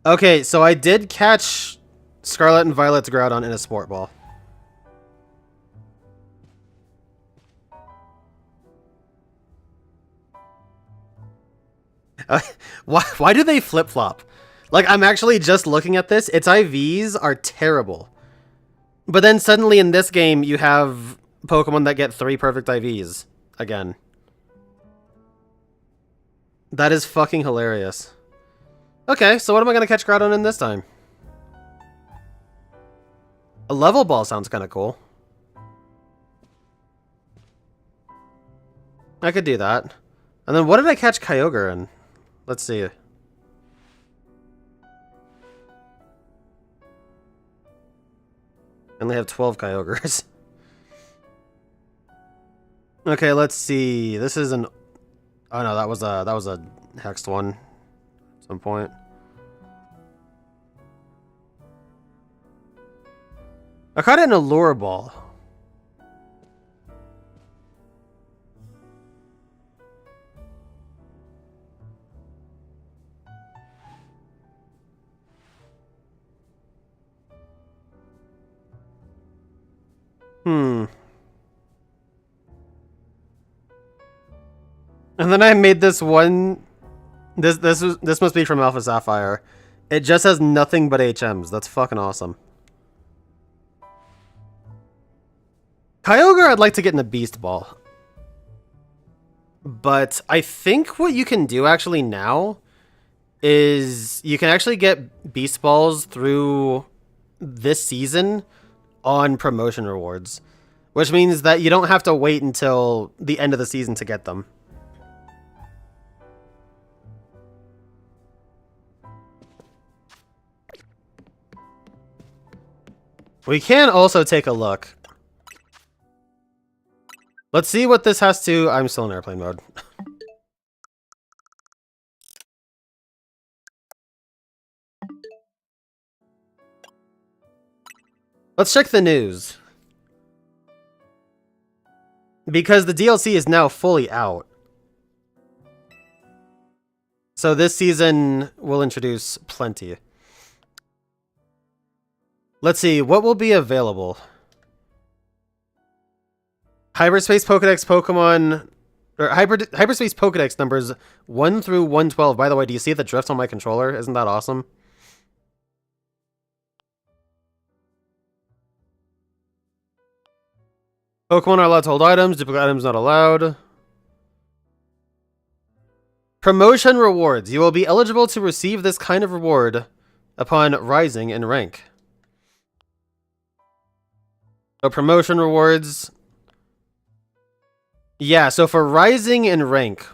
Okay, so I did catch Scarlet and Violet's Groudon in a Sport Ball. Why do they flip-flop? Like, I'm actually just looking at this. Its IVs are terrible. But then suddenly in this game, you have Pokemon that get 3 perfect IVs. Again. That is fucking hilarious. Okay, so what am I going to catch Groudon in this time? A level ball sounds kind of cool. I could do that. And then what did I catch Kyogre in? Let's see. I only have 12 Kyogres. Okay, let's see. This is an... Oh no, that was a hexed one at some point. I caught it in a lure ball. And then I made this one. This must be from Alpha Sapphire. It just has nothing but HMs. That's fucking awesome. Kyogre I'd like to get in a Beast Ball. But I think what you can do actually now is you can actually get Beast Balls through this season on promotion rewards. Which means that you don't have to wait until the end of the season to get them. We can also take a look. Let's see what this has to... I'm still in airplane mode. Let's check the news. Because the DLC is now fully out. So this season will introduce plenty. Let's see, what will be available? Hyperspace Pokédex Pokemon... Or Hyperspace Pokédex numbers 1 through 112. By the way, do you see the drift on my controller? Isn't that awesome? Pokemon are allowed to hold items. Duplicate items not allowed. Promotion rewards. You will be eligible to receive this kind of reward upon rising in rank. So promotion rewards. Yeah, so for rising in rank,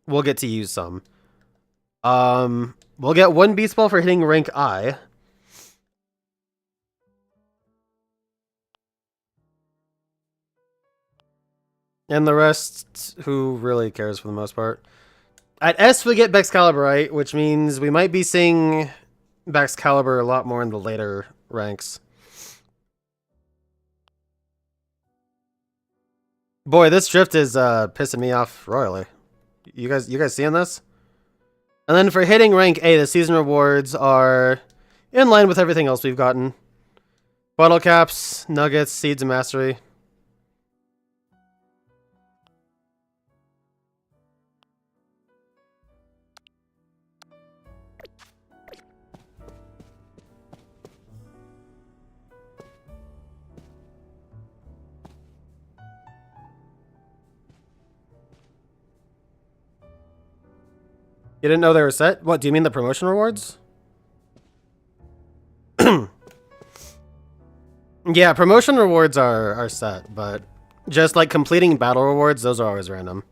we'll get to use some. We'll get 1 Beast Ball for hitting rank I. And the rest, who really cares for the most part? At S, we get Baxcaliburite, which means we might be seeing Baxcalibur a lot more in the later ranks. Boy, this drift is pissing me off royally. You guys seeing this? And then for hitting rank A, the season rewards are in line with everything else we've gotten. Bottle caps, nuggets, seeds of mastery. You didn't know they were set? What, do you mean the promotion rewards? Yeah, promotion rewards are set, but just like completing battle rewards, those are always random.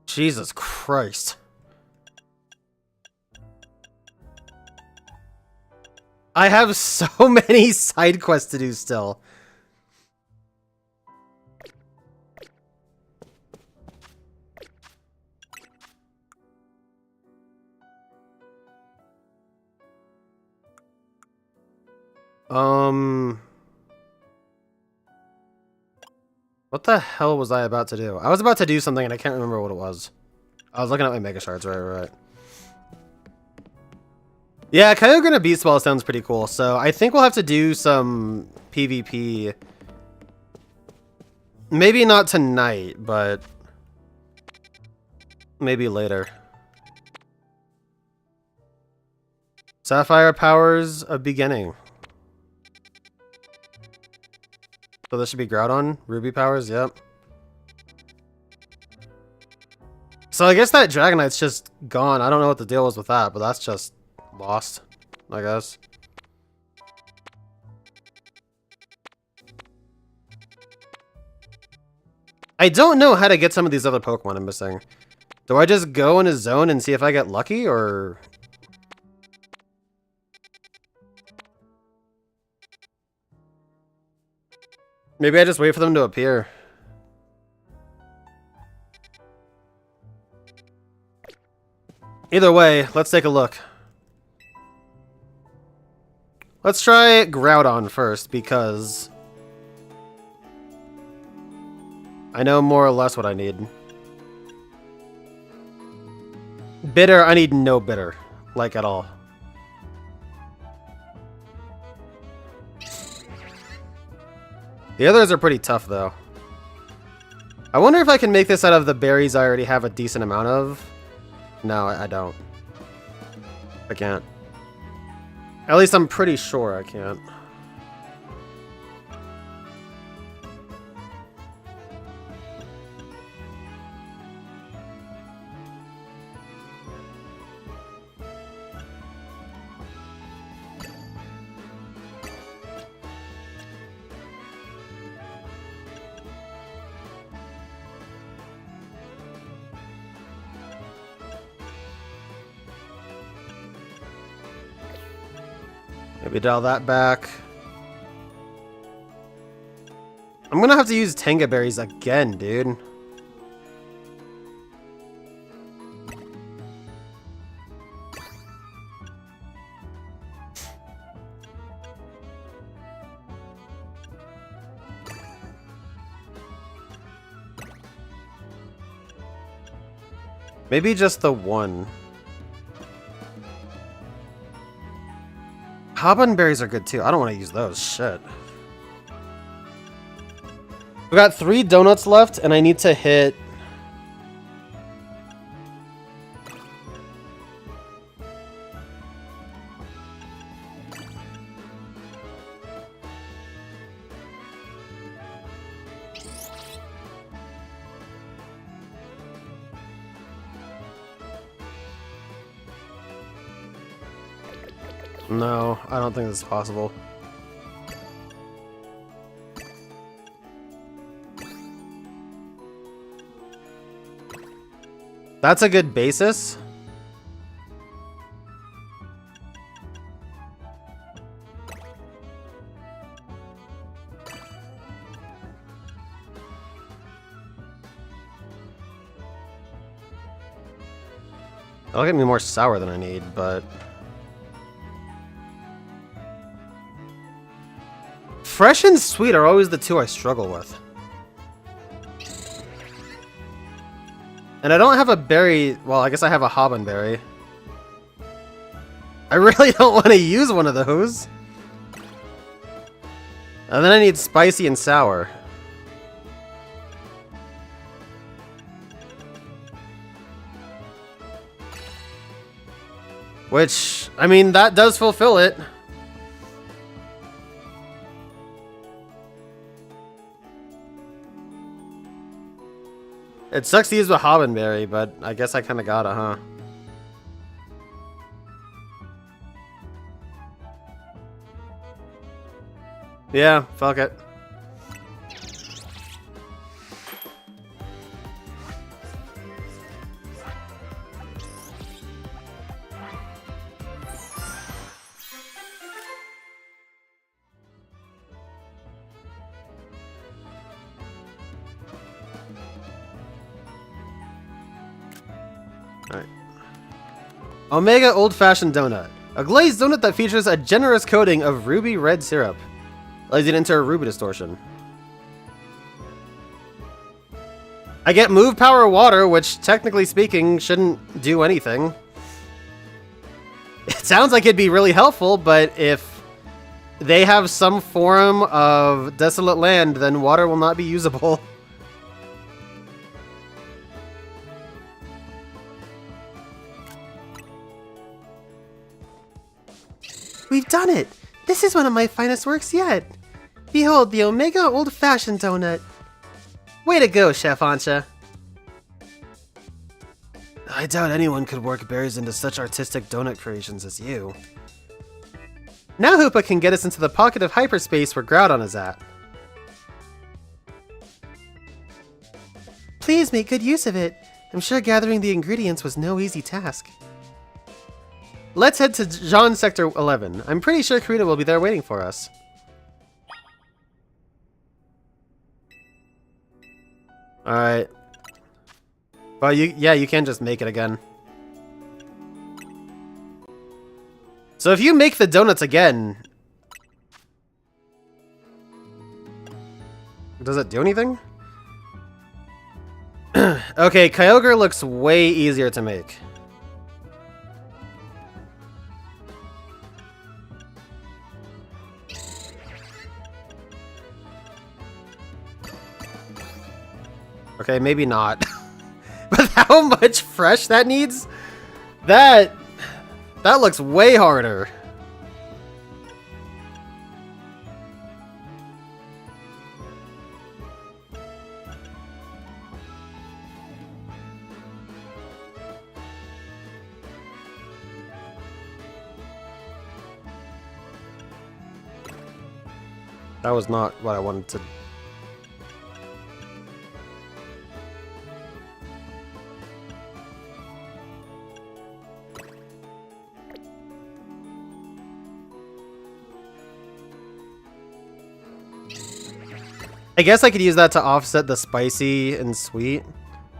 Jesus Christ. I have so many side quests to do still. What the hell was I about to do? I was about to do something and I can't remember what it was. I was looking at my Mega Shards, right. Yeah, Kyogre and a Beast Ball sounds pretty cool, so I think we'll have to do some PvP. Maybe not tonight, but maybe later. Sapphire powers a beginning. So this should be Groudon. Ruby powers, yep. So I guess that Dragonite's just gone. I don't know what the deal was with that, but that's just lost, I guess. I don't know how to get some of these other Pokemon I'm missing. Do I just go in a zone and see if I get lucky, or... Maybe I just wait for them to appear. Either way, let's take a look. Let's try Groudon first, because I know more or less what I need. Bitter, I need no bitter. Like, at all. The others are pretty tough, though. I wonder if I can make this out of the berries I already have a decent amount of. No, I don't. I can't. At least I'm pretty sure I can't. Maybe dial that back. I'm gonna have to use Tenga berries again, dude. Maybe just the one. Hobbin berries are good too. I don't want to use those. Shit. We got 3 donuts left, and I need to hit... No, I don't think this is possible. That's a good basis. That'll get me more sour than I need, but... Fresh and sweet are always the 2 I struggle with. And I don't have a berry... Well, I guess I have a Hobbin berry. I really don't want to use one of those. And then I need spicy and sour. Which, I mean, that does fulfill it. It sucks to use the Hobbin berry, but I guess I kind of gotta, huh? Yeah, fuck it. Alright. Omega Old-Fashioned Donut. A glazed donut that features a generous coating of ruby red syrup. Allows you to enter a ruby distortion. I get move power water, which technically speaking shouldn't do anything. It sounds like it'd be really helpful, but if they have some form of desolate land, then water will not be usable. We've done it! This is one of my finest works yet! Behold, the Omega Old-Fashioned Donut! Way to go, Chef Ancha! I doubt anyone could work berries into such artistic donut creations as you. Now Hoopa can get us into the pocket of hyperspace where Groudon is at. Please make good use of it. I'm sure gathering the ingredients was no easy task. Let's head to Jean Sector 11. I'm pretty sure Karina will be there waiting for us. Alright. Well, you can just make it again. So if you make the donuts again... Does it do anything? Okay, Kyogre looks way easier to make. Okay, maybe not. But how much fresh that needs? That looks way harder. That was not what I wanted to. I guess I could use that to offset the spicy and sweet.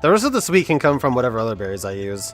The rest of the sweet can come from whatever other berries I use.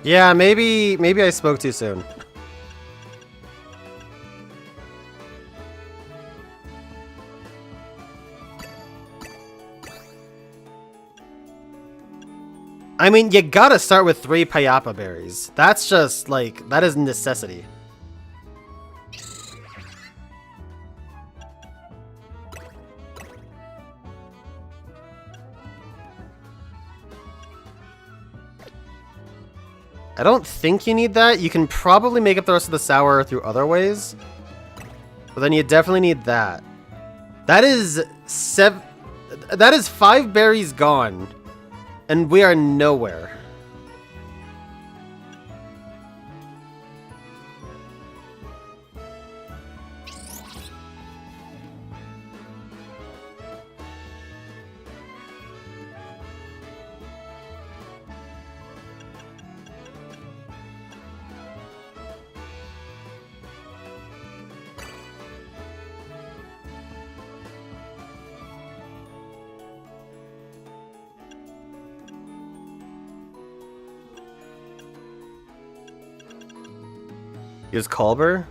Yeah, maybe I spoke too soon. I mean, you gotta start with 3 Payapa berries. That's just, like, that is necessity. I don't think you need that. You can probably make up the rest of the sour through other ways. But then you definitely need that. That is 5 berries gone. And we are nowhere. Use Culber?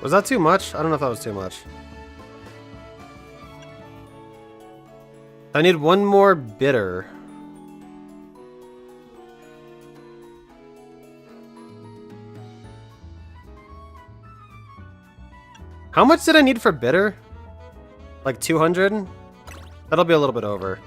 Was that too much? I don't know if that was too much. I need one more bitter. How much did I need for bitter? Like 200? That'll be a little bit over.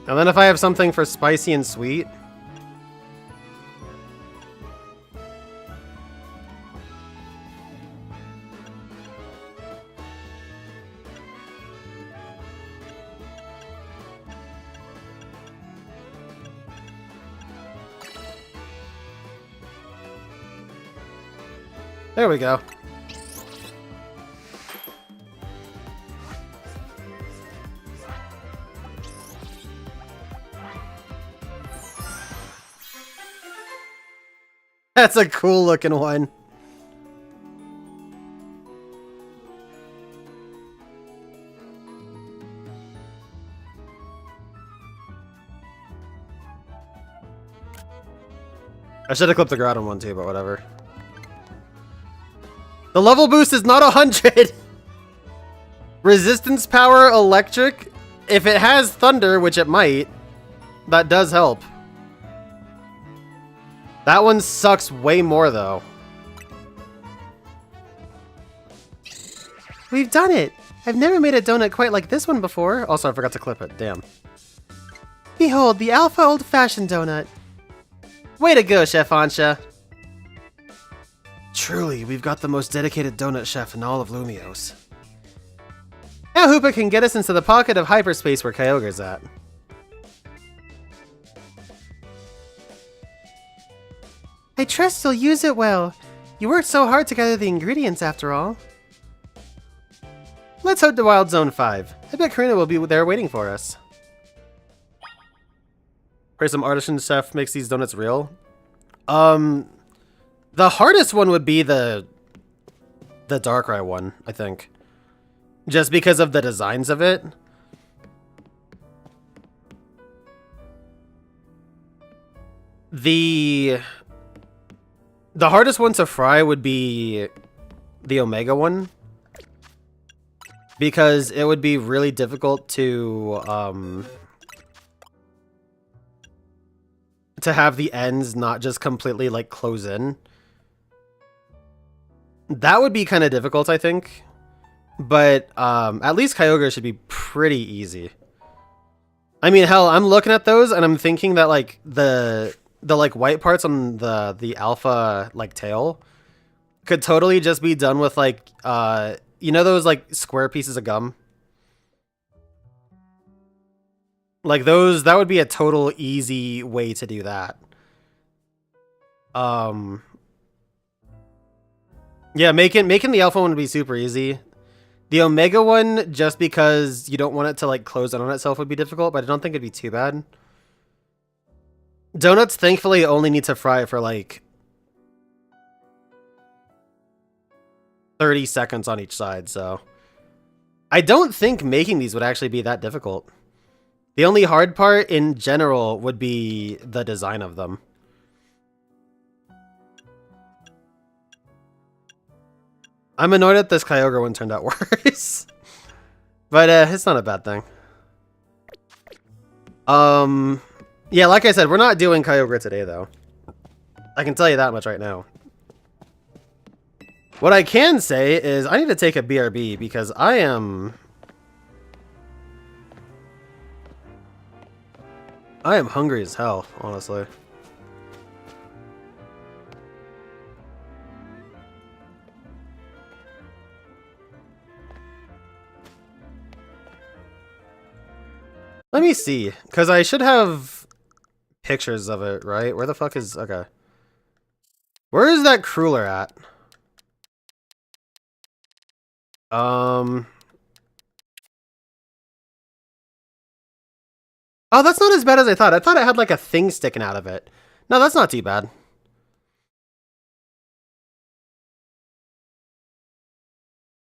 And then if I have something for spicy and sweet. There we go. That's a cool looking one. I should have clipped the Groudon one too, but whatever. The level boost is not 100! Resistance power, electric. If it has thunder, which it might, that does help. That one sucks way more, though. We've done it! I've never made a donut quite like this one before. Also, I forgot to clip it. Damn. Behold, the Alpha Old-Fashioned Donut. Way to go, Chef Ansha. Truly, we've got the most dedicated donut chef in all of Lumiose. Now Hoopa can get us into the pocket of hyperspace where Kyogre's at. I trust you'll use it well. You worked so hard to gather the ingredients after all. Let's head to Wild Zone 5. I bet Karina will be there waiting for us. Pray some artisan chef makes these donuts real. The hardest one would be the Darkrai one, I think. Just because of the designs of it. The hardest one to fry would be the Omega one. Because it would be really difficult to have the ends not just completely like close in. That would be kind of difficult, I think. But at least Kyogre should be pretty easy. I mean, hell, I'm looking at those and I'm thinking that like the like white parts on the alpha like tail could totally just be done with like you know those like square pieces of gum? Like those, that would be a total easy way to do that. Yeah, making the alpha one would be super easy. The Omega one, just because you don't want it to like close in on itself, would be difficult, but I don't think it'd be too bad. Donuts, thankfully, only need to fry for like 30 seconds on each side, so I don't think making these would actually be that difficult. The only hard part in general would be the design of them. I'm annoyed that this Kyogre one turned out worse. But it's not a bad thing. Yeah, like I said, we're not doing Kyogre today, though. I can tell you that much right now. What I can say is I need to take a BRB because I am hungry as hell, honestly. Let me see, because I should have pictures of it, right? Where the fuck is... Okay. Where is that Crueler at? Oh, that's not as bad as I thought. I thought it had like a thing sticking out of it. No, that's not too bad.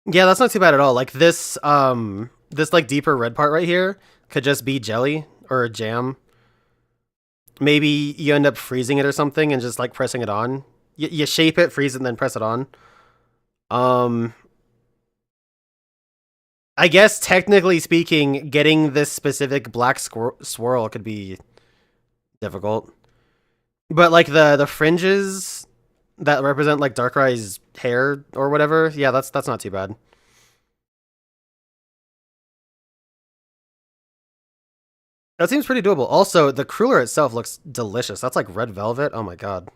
Yeah, that's not too bad at all. Like this like deeper red part right here could just be jelly or jam. Maybe you end up freezing it or something and just like pressing it on. You shape it, freeze it, and then press it on. Um, I guess technically speaking, getting this specific black swirl could be difficult. But like the fringes that represent like Darkrai's hair or whatever, yeah, that's not too bad. That seems pretty doable. Also, the cruller itself looks delicious. That's like red velvet. Oh my god.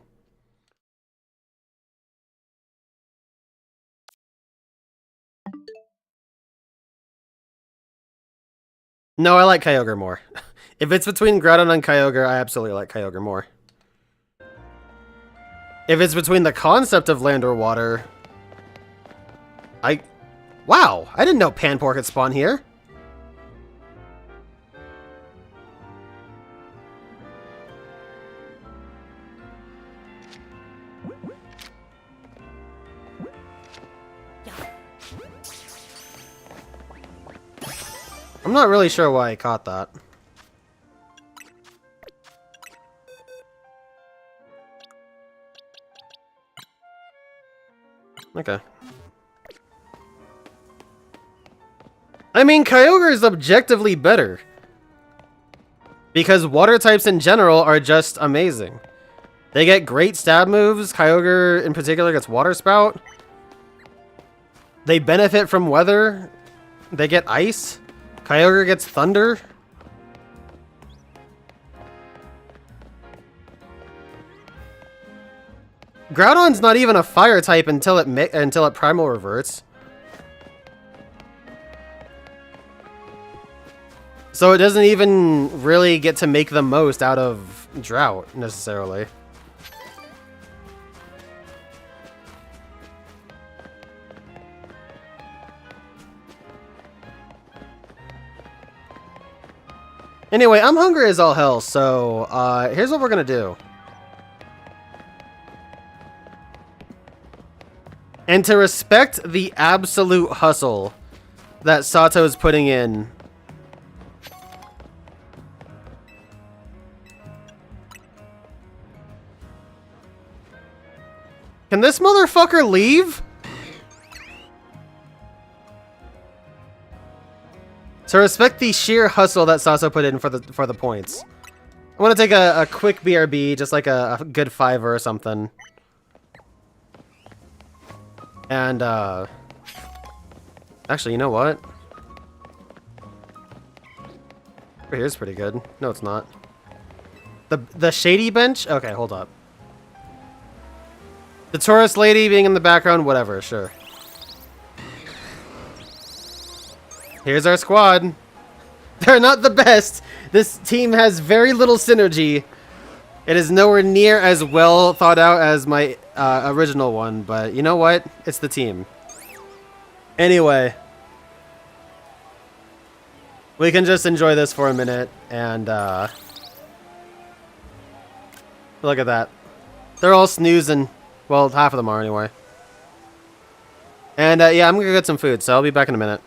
No, I like Kyogre more. If it's between Groudon and Kyogre, I absolutely like Kyogre more. If it's between the concept of land or water, wow, I didn't know Panpour could spawn here. I'm not really sure why I caught that. Okay. I mean, Kyogre is objectively better. Because water types in general are just amazing. They get great stab moves. Kyogre in particular gets Water Spout. They benefit from weather. They get ice. Kyogre gets thunder. Groudon's not even a fire type until it primal reverts. So it doesn't even really get to make the most out of drought necessarily. Anyway, I'm hungry as all hell, so here's what we're gonna do. And to respect the absolute hustle that Sato's putting in, can this motherfucker leave? To respect the sheer hustle that Sato put in for the points, I want to take a quick BRB, just like a good 5 or something. And, actually, you know what? Over here's pretty good. No, it's not. The shady bench? Okay, hold up. The tourist lady being in the background, whatever, sure. Here's our squad. They're not the best. This team has very little synergy. It is nowhere near as well thought out as my original one, but you know what? It's the team. Anyway. We can just enjoy this for a minute, and look at that. They're all snoozing. Well, half of them are anyway. And yeah, I'm gonna go get some food, so I'll be back in a minute.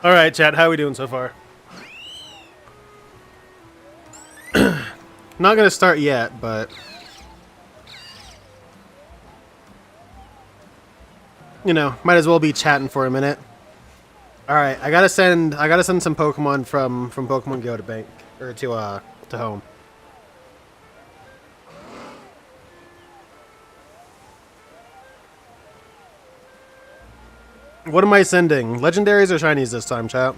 Alright, chat, how are we doing so far? Not gonna start yet, but you know, might as well be chatting for a minute. Alright, I gotta send some Pokemon from Pokemon Go to bank or to home. What am I sending? Legendaries or shinies this time, chat?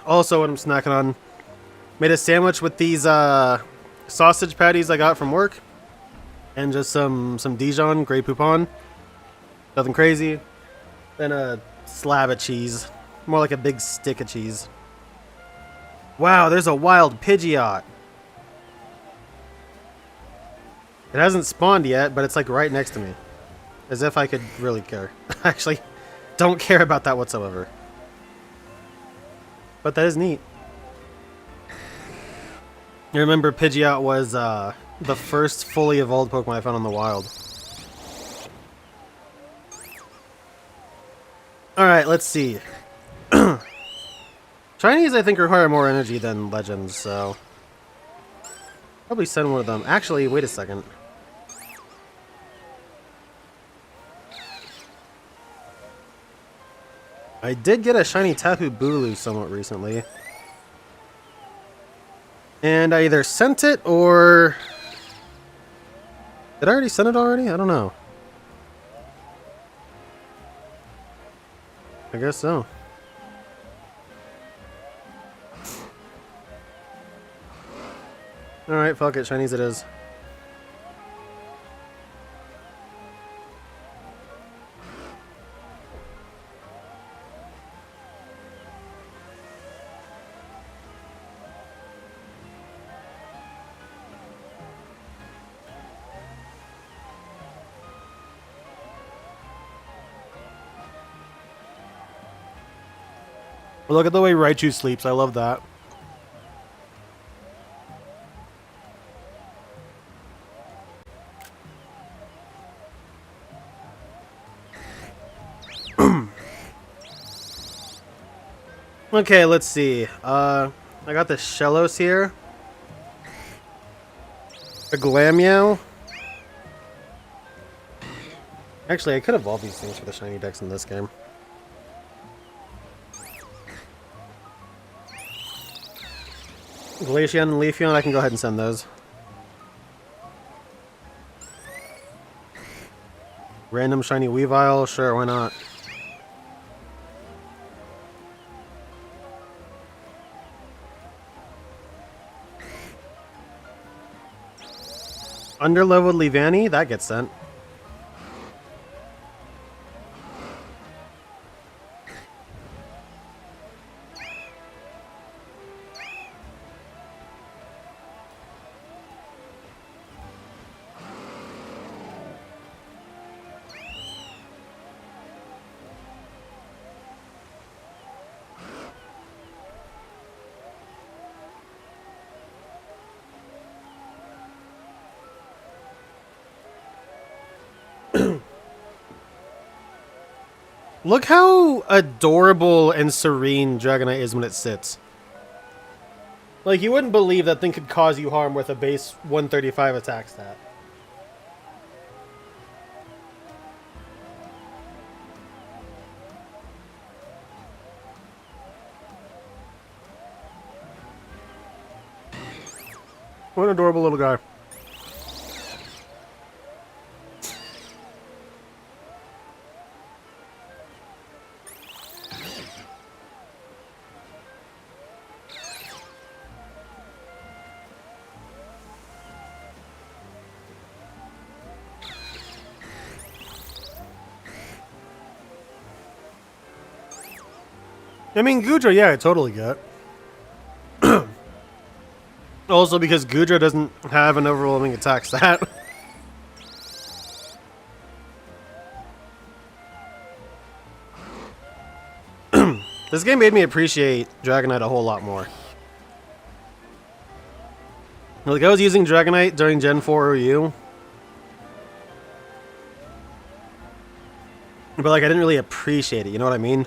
Also, what I'm snacking on, made a sandwich with these sausage patties I got from work, and just some Dijon Grey Poupon. Nothing crazy. Then a slab of cheese, more like a big stick of cheese. Wow, there's a wild Pidgeot. It hasn't spawned yet, but it's like right next to me. As if I could really care. I actually don't care about that whatsoever. But that is neat. You remember Pidgeot was the first fully evolved Pokemon I found in the wild. Alright, let's see. Chinese, I think, require more energy than Legends, so probably send one of them. Actually, wait a second. I did get a shiny Tapu Bulu somewhat recently. And I either sent it or... Did I already send it already? I don't know. I guess so. Alright, fuck it. Chinese it is. Look at the way Raichu sleeps. I love that. Okay, let's see. I got the Shellos here. A Glameow. Actually, I could evolve these things for the shiny decks in this game. Glaceon and Leafeon, I can go ahead and send those. Random shiny Weavile, sure, why not? Underleveled Leavanny, that gets sent. Look how adorable and serene Dragonite is when it sits. Like, you wouldn't believe that thing could cause you harm with a base 135 attack stat. What an adorable little guy. I mean, Goodra, yeah, I totally get. Also, because Goodra doesn't have an overwhelming attack stat. This game made me appreciate Dragonite a whole lot more. Like, I was using Dragonite during Gen 4 OU. But like I didn't really appreciate it, you know what I mean?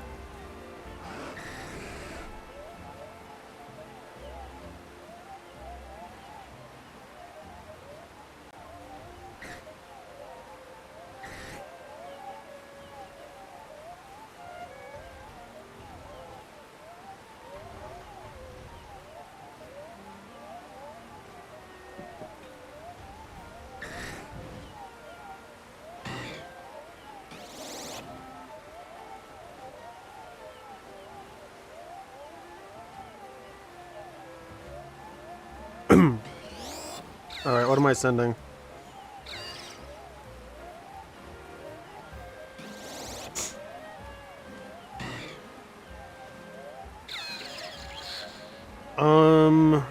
Alright, what am I sending? I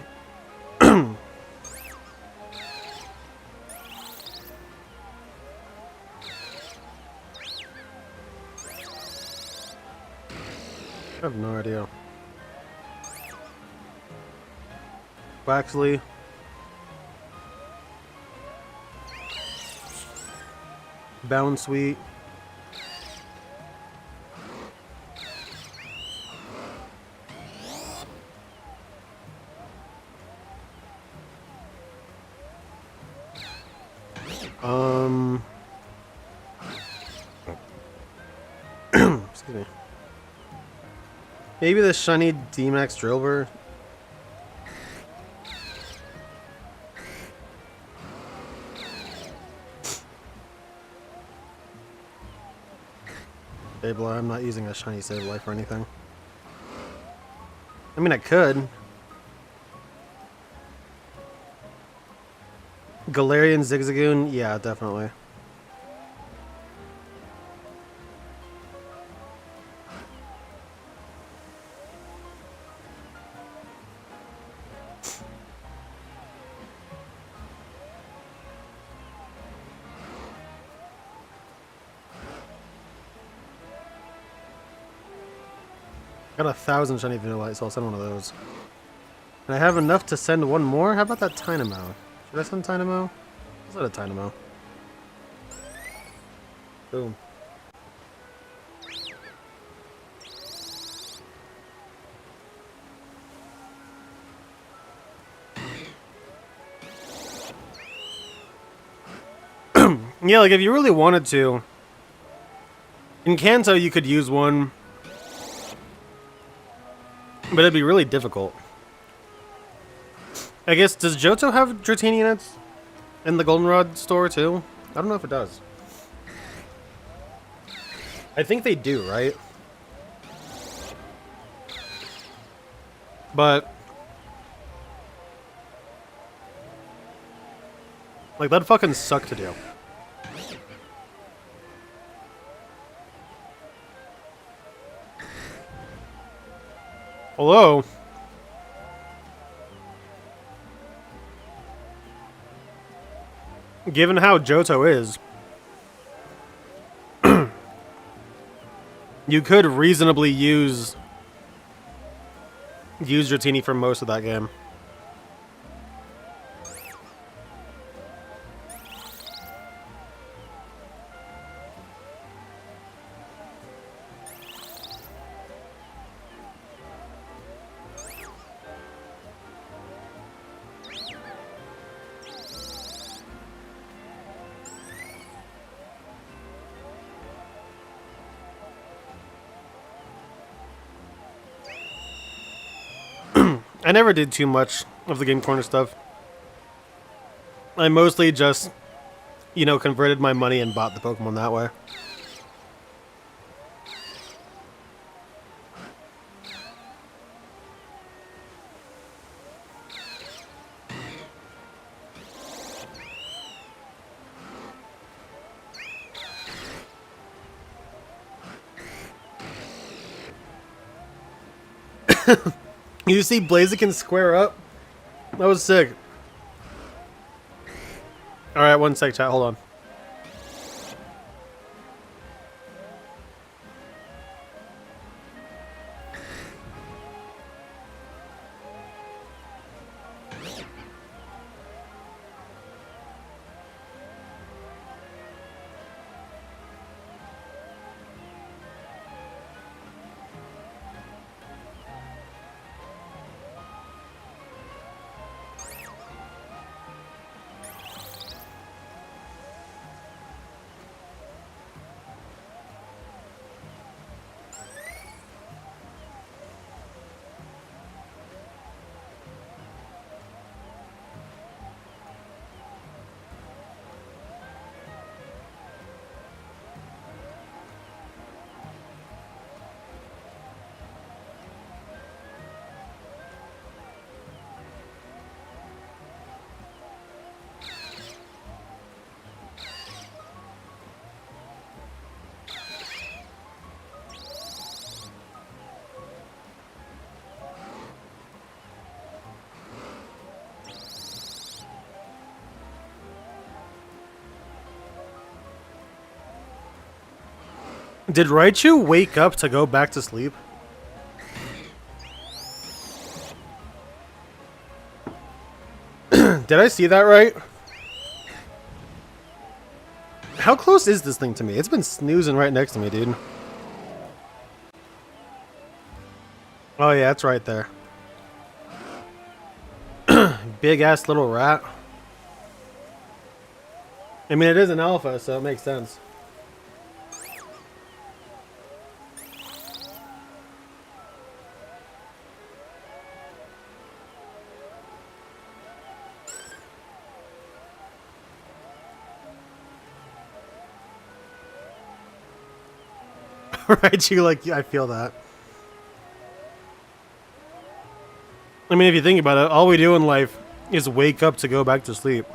have no idea. Waxley. Bound Sweet. Excuse me. Maybe the shiny D-Max Drillbur. Sableye, I'm not using a shiny Sableye for anything. I mean, I could. Galarian Zigzagoon? Yeah, definitely. Got 1,000 shiny Vanillite, so I'll send one of those. And I have enough to send one more? How about that Tynamo? Should I send Tynamo? Let's let a Tynamo. Boom. Yeah, like if you really wanted to, in Kanto you could use one, but it'd be really difficult. I guess, does Johto have Dratini units in the Goldenrod store too? I don't know if it does. I think they do, right? But like that'd fucking suck to do. Hello? Given how Johto is, you could reasonably use Dratini for most of that game. I never did too much of the Game Corner stuff. I mostly just, you know, converted my money and bought the Pokemon that way. You see Blaziken square up? That was sick. Alright, one sec, chat. Hold on. Did Raichu wake up to go back to sleep? Did I see that right? How close is this thing to me? It's been snoozing right next to me, dude. Oh yeah, it's right there. Big ass little rat. I mean, it is an alpha, so it makes sense. Right, you like, I feel that. I mean, if you think about it, all we do in life is wake up to go back to sleep.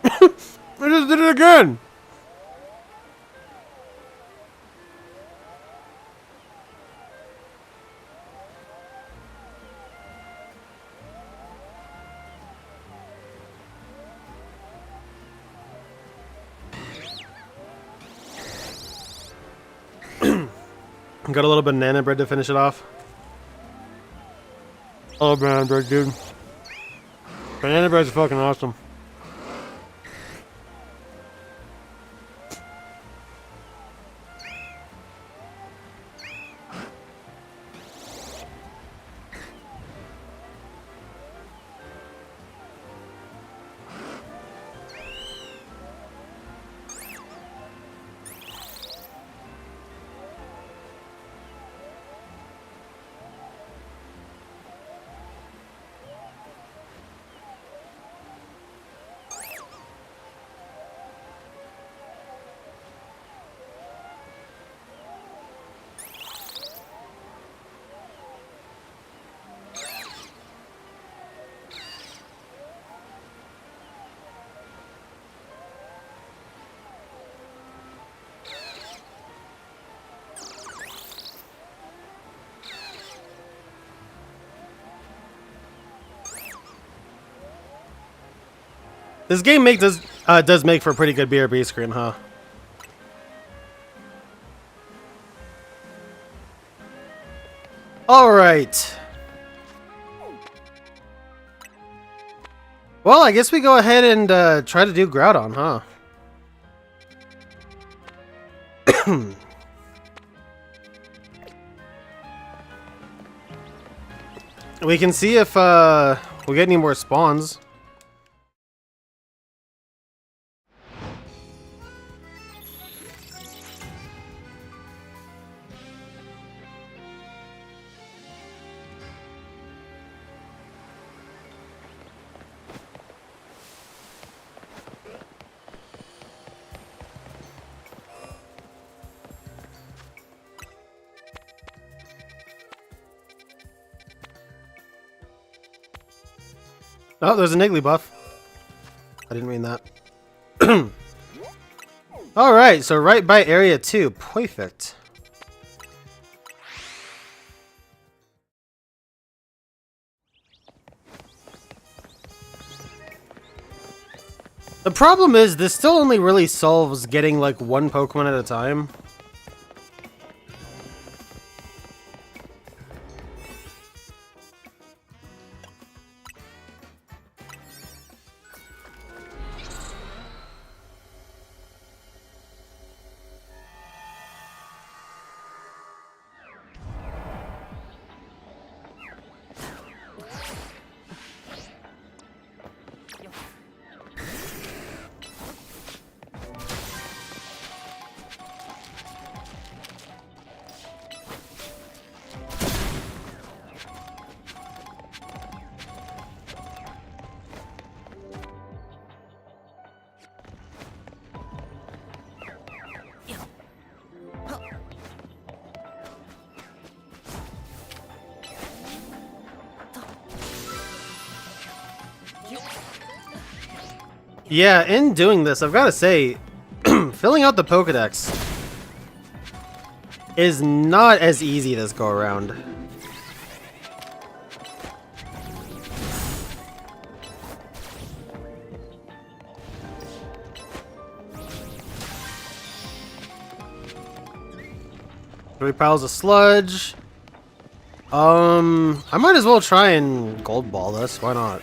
I just did it again! Got a little banana bread to finish it off. Oh, banana bread, dude. Banana bread's fucking awesome. This game does make for a pretty good BRB screen, huh? All right. Well, I guess we go ahead and try to do Groudon, huh? We can see if we'll get any more spawns. Oh, there's a Niggly buff. I didn't mean that. Alright, so right by area 2. Perfect. The problem is, this still only really solves getting like one Pokemon at a time. Yeah, in doing this, I've got to say, filling out the Pokédex is not as easy this go around. 3 piles of sludge. I might as well try and gold ball this. Why not?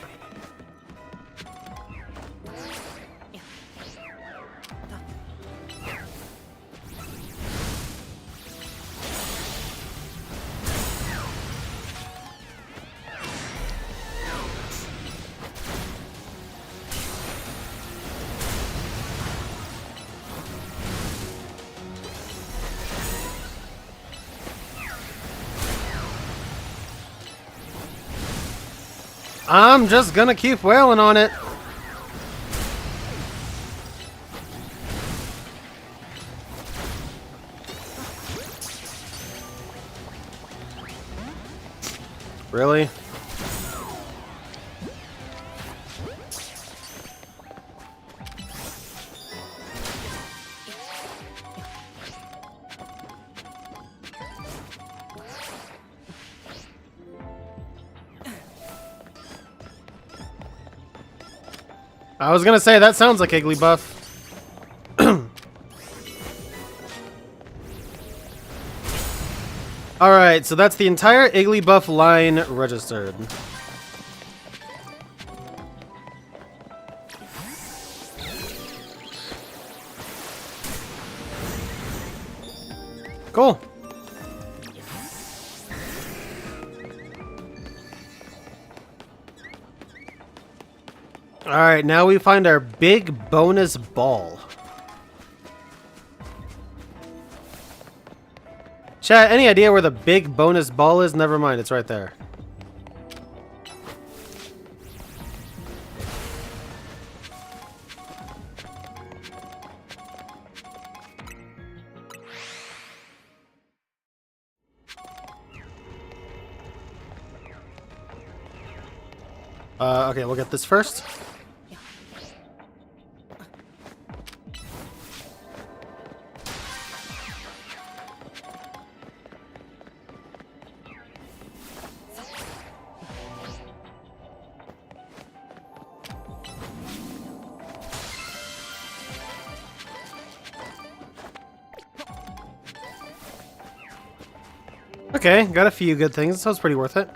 I'm just gonna keep wailing on it. Really? I was gonna say, that sounds like Igglybuff. Alright, so that's the entire Igglybuff line registered. Cool. Alright, now we find our big bonus ball. Chat, any idea where the big bonus ball is? Never mind, it's right there. Okay, we'll get this first. Okay, got a few good things, so it's pretty worth it.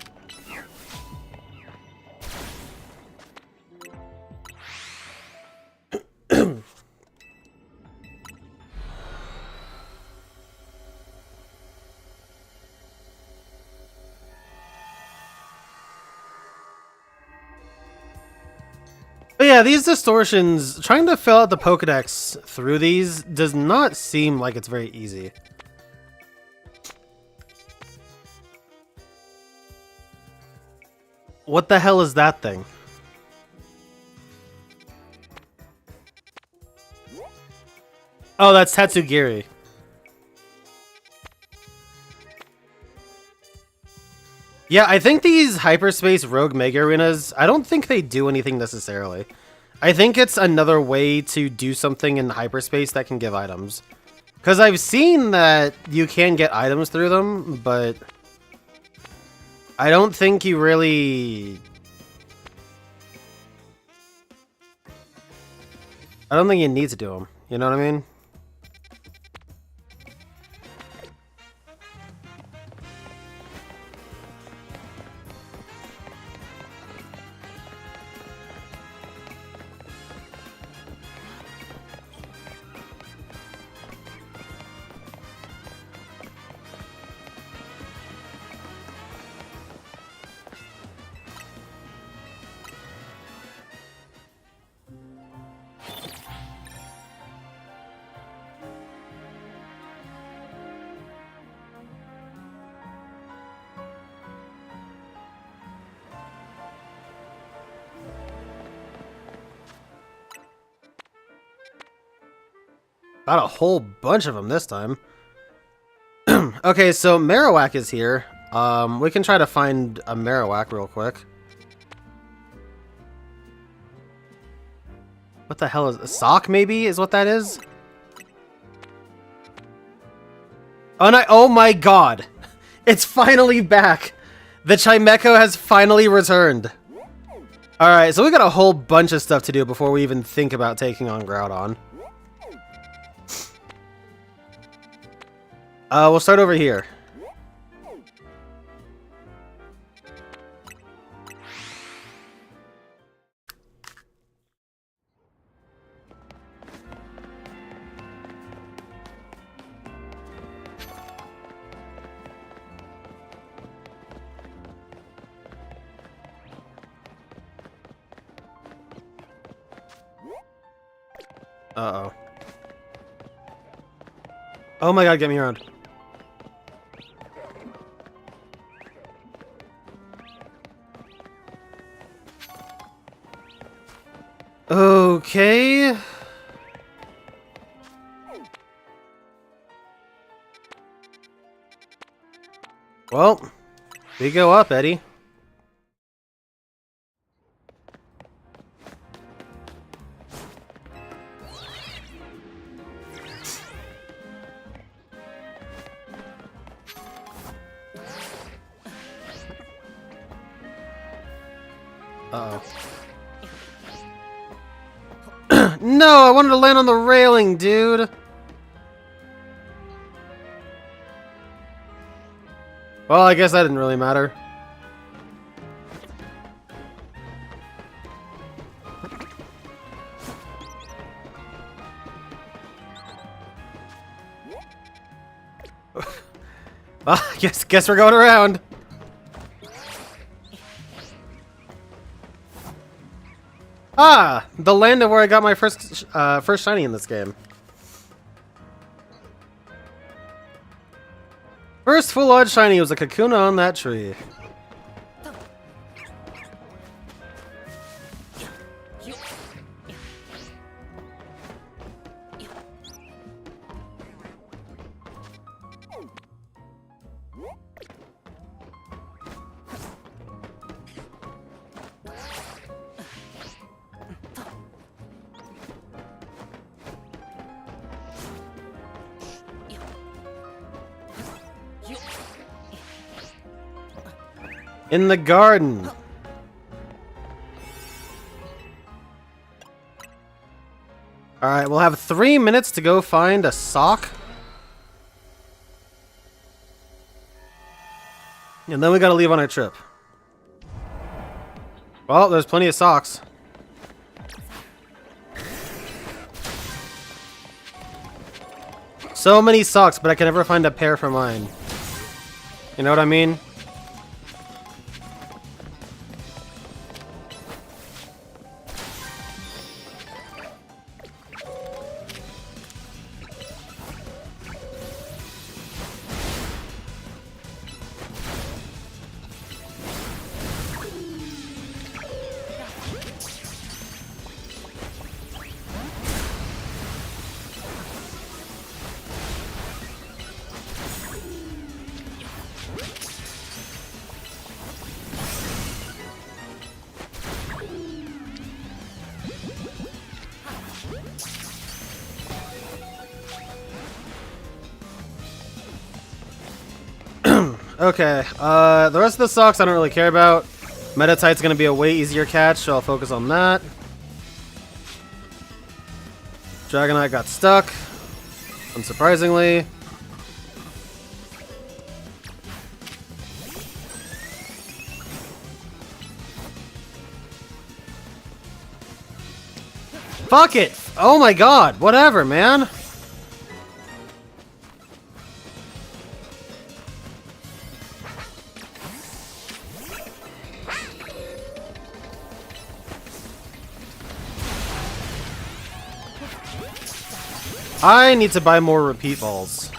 But yeah, these distortions, trying to fill out the Pokédex through these does not seem like it's very easy. What the hell is that thing? Oh, that's Tatsugiri. Yeah, I think these Hyperspace Rogue Mega Arenas, I don't think they do anything necessarily. I think it's another way to do something in hyperspace that can give items. Because I've seen that you can get items through them, but I don't think you really... I don't think you need to do them. You know what I mean? Got a whole bunch of them this time. Okay, so Marowak is here. We can try to find a Marowak real quick. What the hell is a sock? Maybe is what that is. Oh my god! It's finally back. The Chimecho has finally returned. All right, so we got a whole bunch of stuff to do before we even think about taking on Groudon. We'll start over here. Uh-oh. Oh my god, get me around. Okay. Well, we go up, Eddie. Uh-oh. No, I wanted to land on the railing, dude. Well, I guess that didn't really matter. Well, guess we're going around. Ah, the land of where I got my first shiny in this game. First full-on shiny was a Kakuna on that tree. In the garden. Alright, we'll have 3 minutes to go find a sock. And then we gotta leave on our trip. Well, there's plenty of socks. So many socks, but I can never find a pair for mine. You know what I mean? Okay, the rest of the socks I don't really care about. Metatite's gonna be a way easier catch, so I'll focus on that. Dragonite got stuck, unsurprisingly. Fuck it! Oh my god, whatever, man! I need to buy more repeat balls.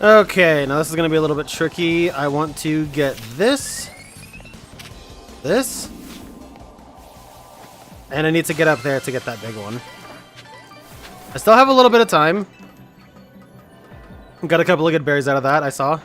Okay, now this is going to be a little bit tricky. I want to get this. This. And I need to get up there to get that big one. I still have a little bit of time. Got a couple of good berries out of that, I saw.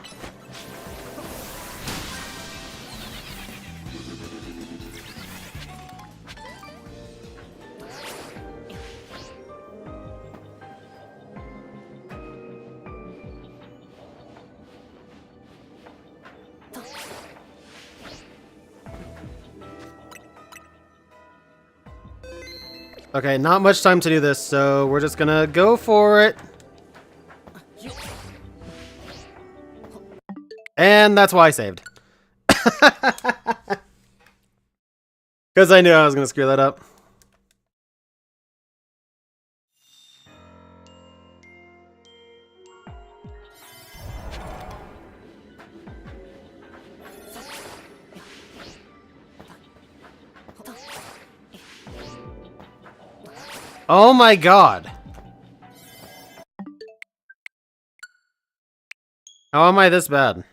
Okay, not much time to do this, so we're just gonna go for it. And that's why I saved. Because I knew I was gonna screw that up. Oh my god. How am I this bad?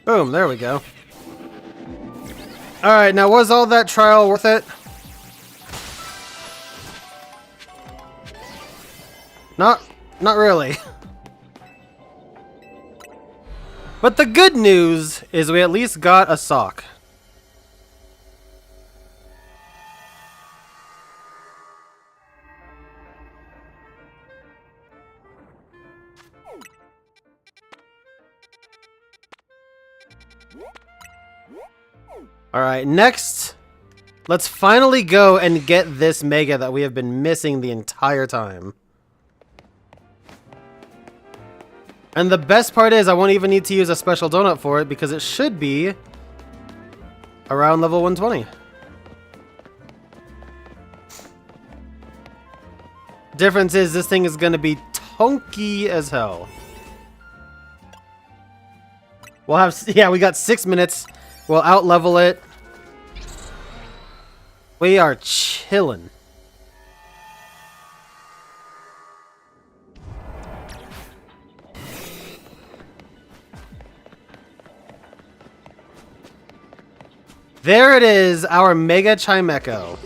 Boom, there we go. Alright, now was all that trial worth it? Not really. But the good news is we at least got a sock. Alright, next, let's finally go and get this Mega that we have been missing the entire time. And the best part is I won't even need to use a special donut for it because it should be around level 120. Difference is this thing is going to be tonky as hell. We'll have, yeah, we got 6 minutes. We'll out-level it. We are chillin'. There it is, our Mega Chimecho.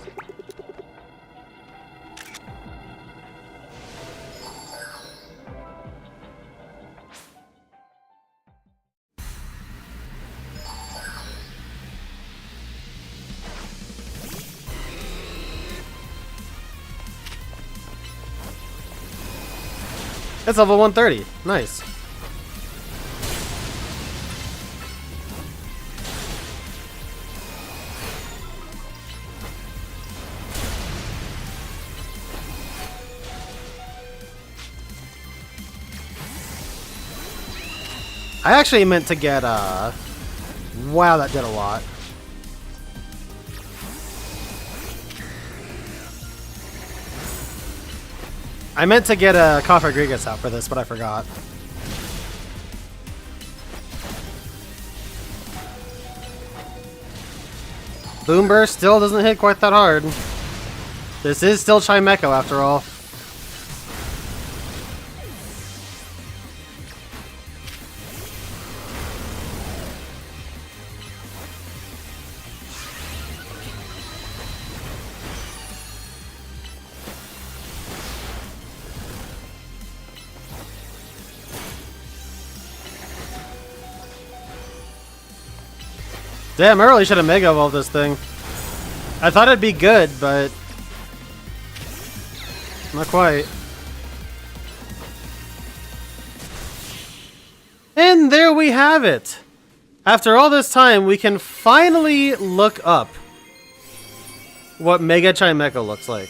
It's level 130. Nice. I actually meant to get, wow, that did a lot. I meant to get a Rodriguez out for this, but I forgot. Boom Burst still doesn't hit quite that hard. This is still Chimecho after all. Damn, I really should have Mega Evolved this thing. I thought it'd be good, but not quite. And there we have it. After all this time, we can finally look up what Mega Chimecho looks like.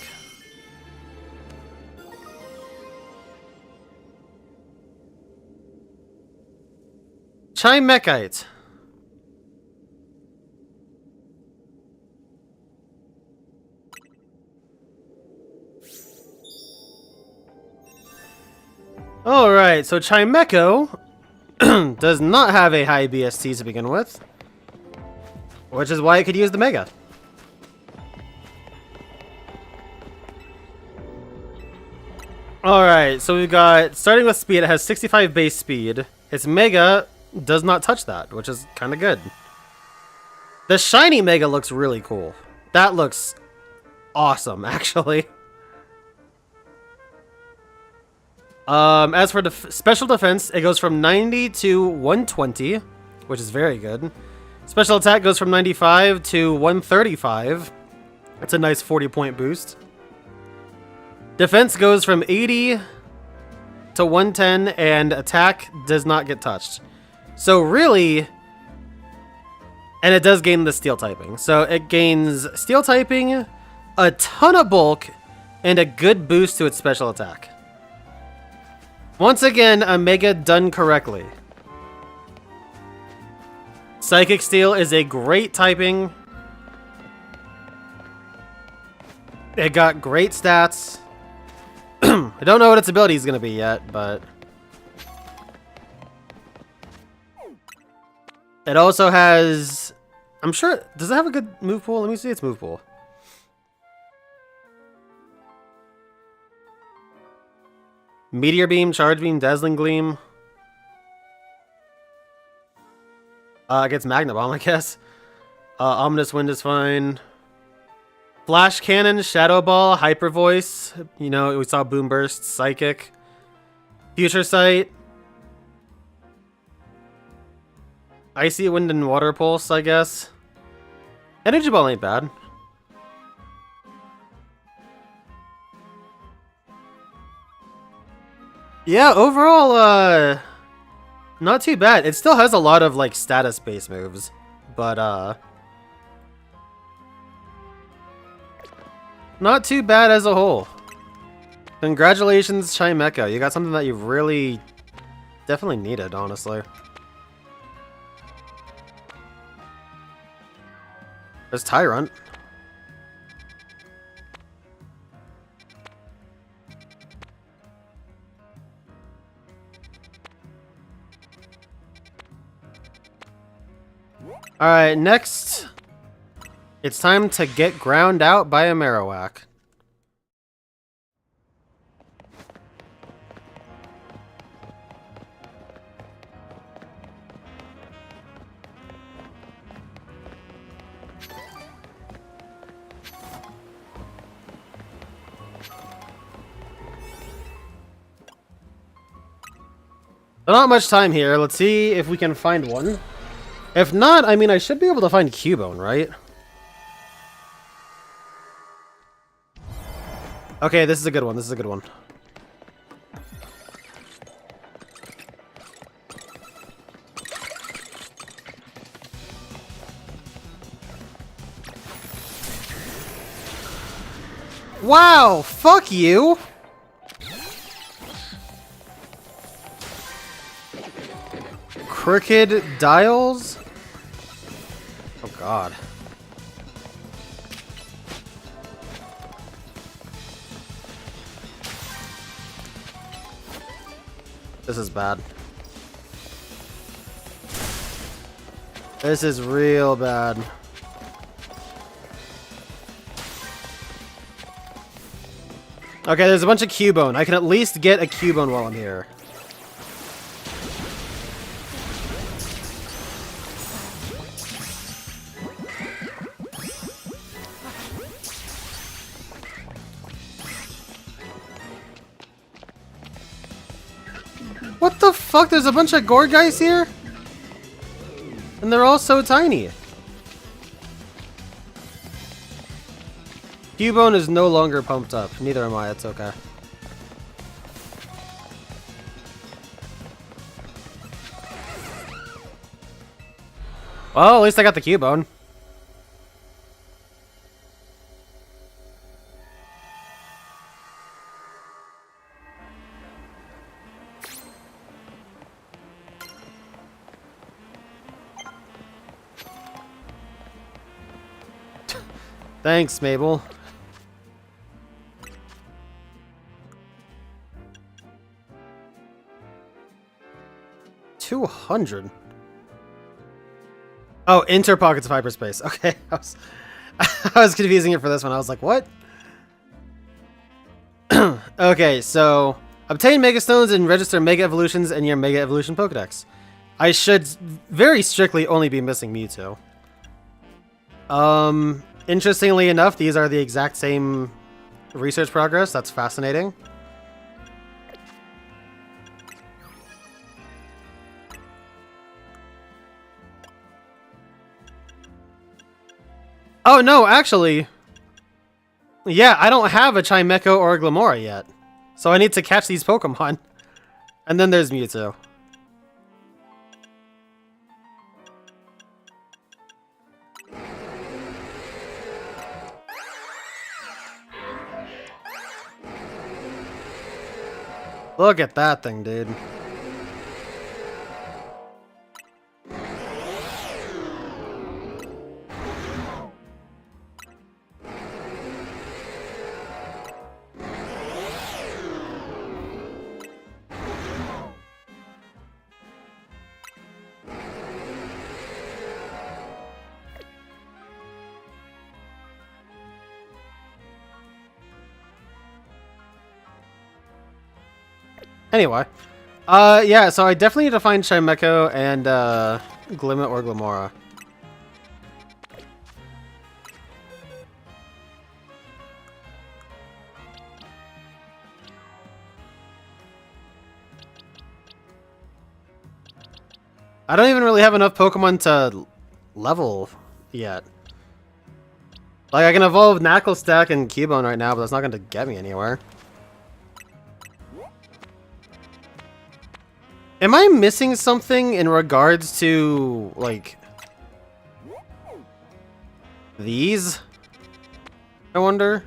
Chimechite. Alright, so Chimecho does not have a high BST to begin with, which is why it could use the Mega. Alright, so we've got, starting with speed, it has 65 base speed. Its Mega does not touch that, which is kind of good. The shiny Mega looks really cool. That looks awesome, actually. As for special defense, it goes from 90 to 120, which is very good. Special attack goes from 95 to 135. That's a nice 40-point boost. Defense goes from 80 to 110, and attack does not get touched. So really, and it does gain the steel typing. So it gains steel typing, a ton of bulk, and a good boost to its special attack. Once again, a Mega done correctly. Psychic Steel is a great typing. It got great stats. I don't know what its ability is going to be yet, but... It also has... I'm sure... Does it have a good move pool? Let me see its move pool. Meteor Beam, Charge Beam, Dazzling Gleam. It gets Magna Bomb, I guess. Ominous Wind is fine. Flash Cannon, Shadow Ball, Hyper Voice. You know, we saw Boom Burst, Psychic. Future Sight. Icy Wind and Water Pulse, I guess. Energy Ball ain't bad. Yeah, overall, not too bad. It still has a lot of, like, status-based moves, but, not too bad as a whole. Congratulations, Chimecha. You got something that you really definitely needed, honestly. There's Tyrant. Alright, next, it's time to get ground out by a Marowak. Not much time here. Let's see if we can find one. If not, I mean, I should be able to find Cubone, right? Okay, this is a good one. This is a good one. Wow! Fuck you! Crooked Dials? Oh god. This is bad. This is real bad. Okay, there's a bunch of Cubone. I can at least get a Cubone while I'm here. What the fuck? There's a bunch of Gore guys here? And they're all so tiny. Cubone is no longer pumped up. Neither am I. It's okay. Well, at least I got the Cubone. Thanks, Mabel. $200. Oh, enter pockets of hyperspace. Okay, I was confusing it for this one. I was like, what? Okay, so obtain Mega Stones and register Mega Evolutions in your Mega Evolution Pokédex. I should very strictly only be missing Mewtwo. Interestingly enough, these are the exact same research progress. That's fascinating. Oh, no, actually. Yeah, I don't have a Chimecho or a Glamora yet. So I need to catch these Pokemon. And then there's Mewtwo. Look at that thing, dude. Anyway, yeah, so I definitely need to find Chimecho and, Glimmet or Glamora. I don't even really have enough Pokemon to level yet. Like, I can evolve Knuckle Stack and Cubone right now, but that's not going to get me anywhere. Am I missing something in regards to, like, these? I wonder.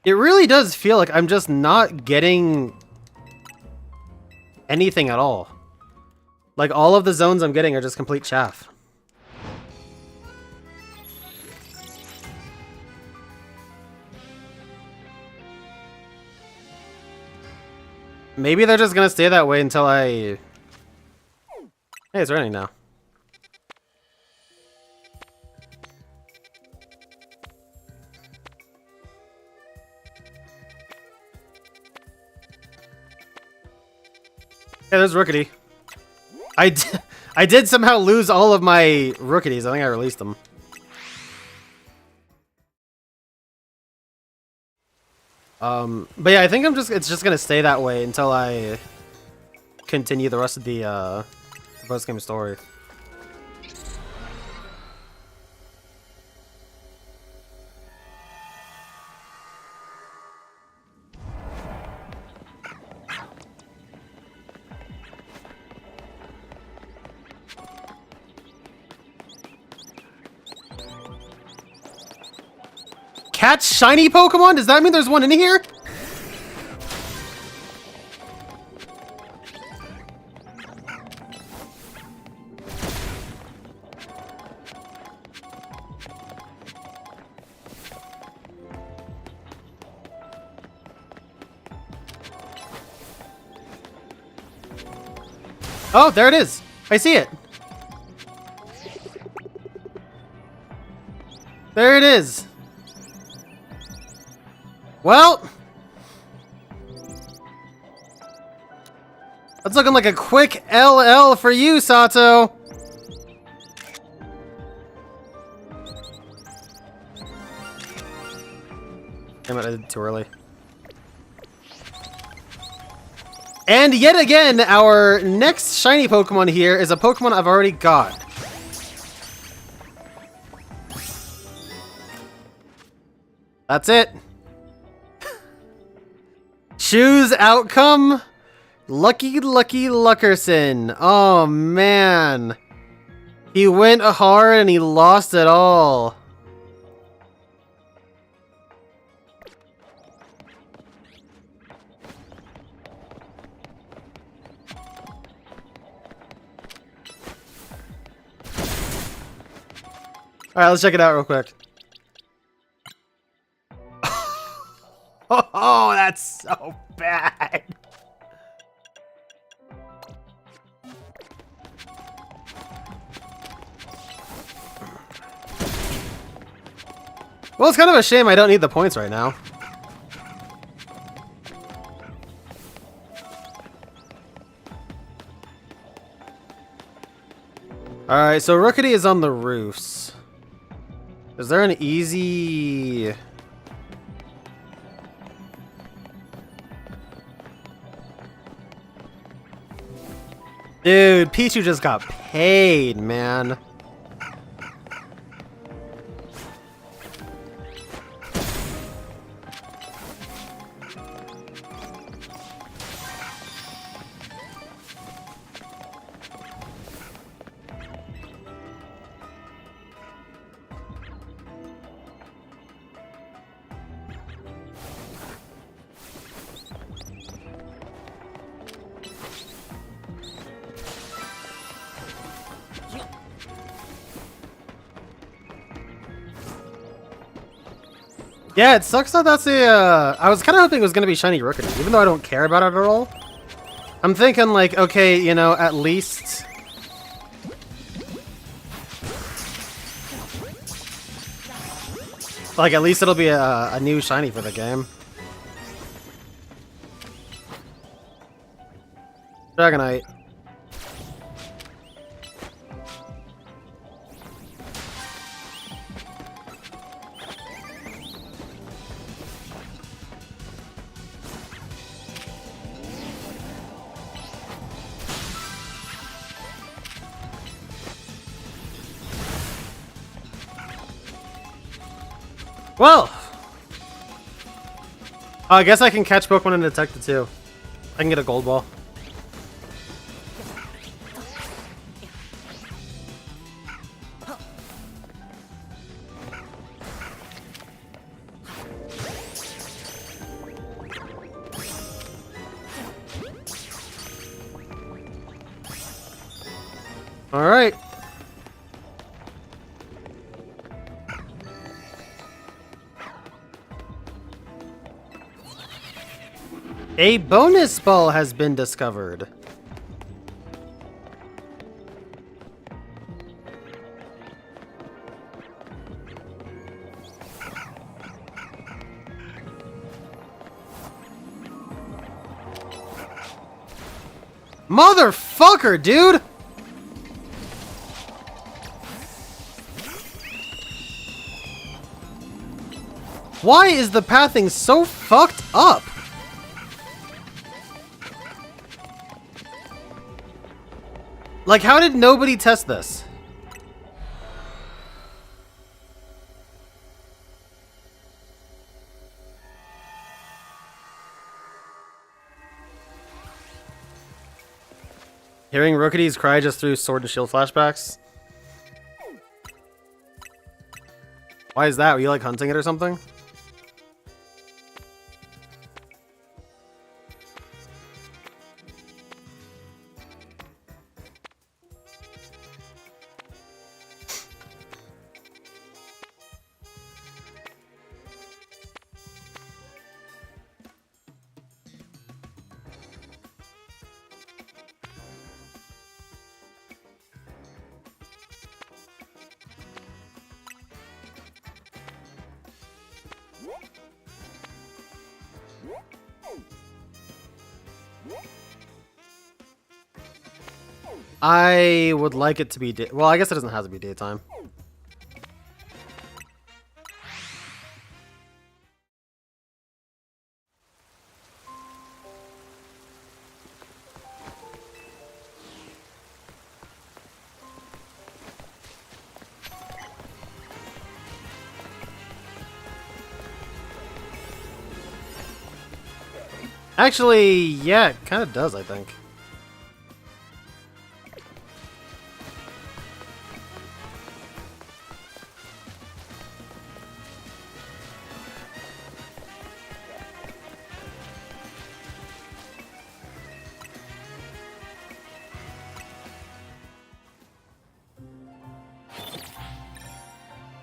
It really does feel like I'm just not getting anything at all. Like, all of the zones I'm getting are just complete chaff. Maybe they're just gonna stay that way until I... Hey, it's raining now. Hey, there's Rookity. I did somehow lose all of my Rookities. I think I released them. But yeah, I think it's just gonna stay that way until I continue the rest of the post-game story. Catch shiny Pokemon? Does that mean there's one in here? Oh, there it is. I see it. There it is. Well, that's looking like a quick LL for you, Sato. Damn it, I did it too early. And yet again, our next shiny Pokemon here is a Pokemon I've already got. That's it. Choose outcome. Lucky Luckerson. Oh man. He went hard and he lost it all. Alright, let's check it out real quick. Oh, that's so bad. Well, it's kind of a shame I don't need the points right now. Alright, so Rookity is on the roofs. Is there an easy... Dude, Pichu just got paid, man. Yeah, it sucks that that's a, I was kind of hoping it was going to be shiny Rookity, even though I don't care about it at all. I'm thinking like, okay, you know, at least... Like, at least it'll be a new shiny for the game. Dragonite. Well, I guess I can catch Pokemon and detect it too. I can get a gold ball. All right. A bonus ball has been discovered. Motherfucker, dude! Why is the pathing so fucked up? Like, how did nobody test this? Hearing Rookity's cry just through Sword and Shield flashbacks? Why is that? Were you like hunting it or something? I would like it to be day. Well, I guess it doesn't have to be daytime. Actually, yeah, it kind of does, I think.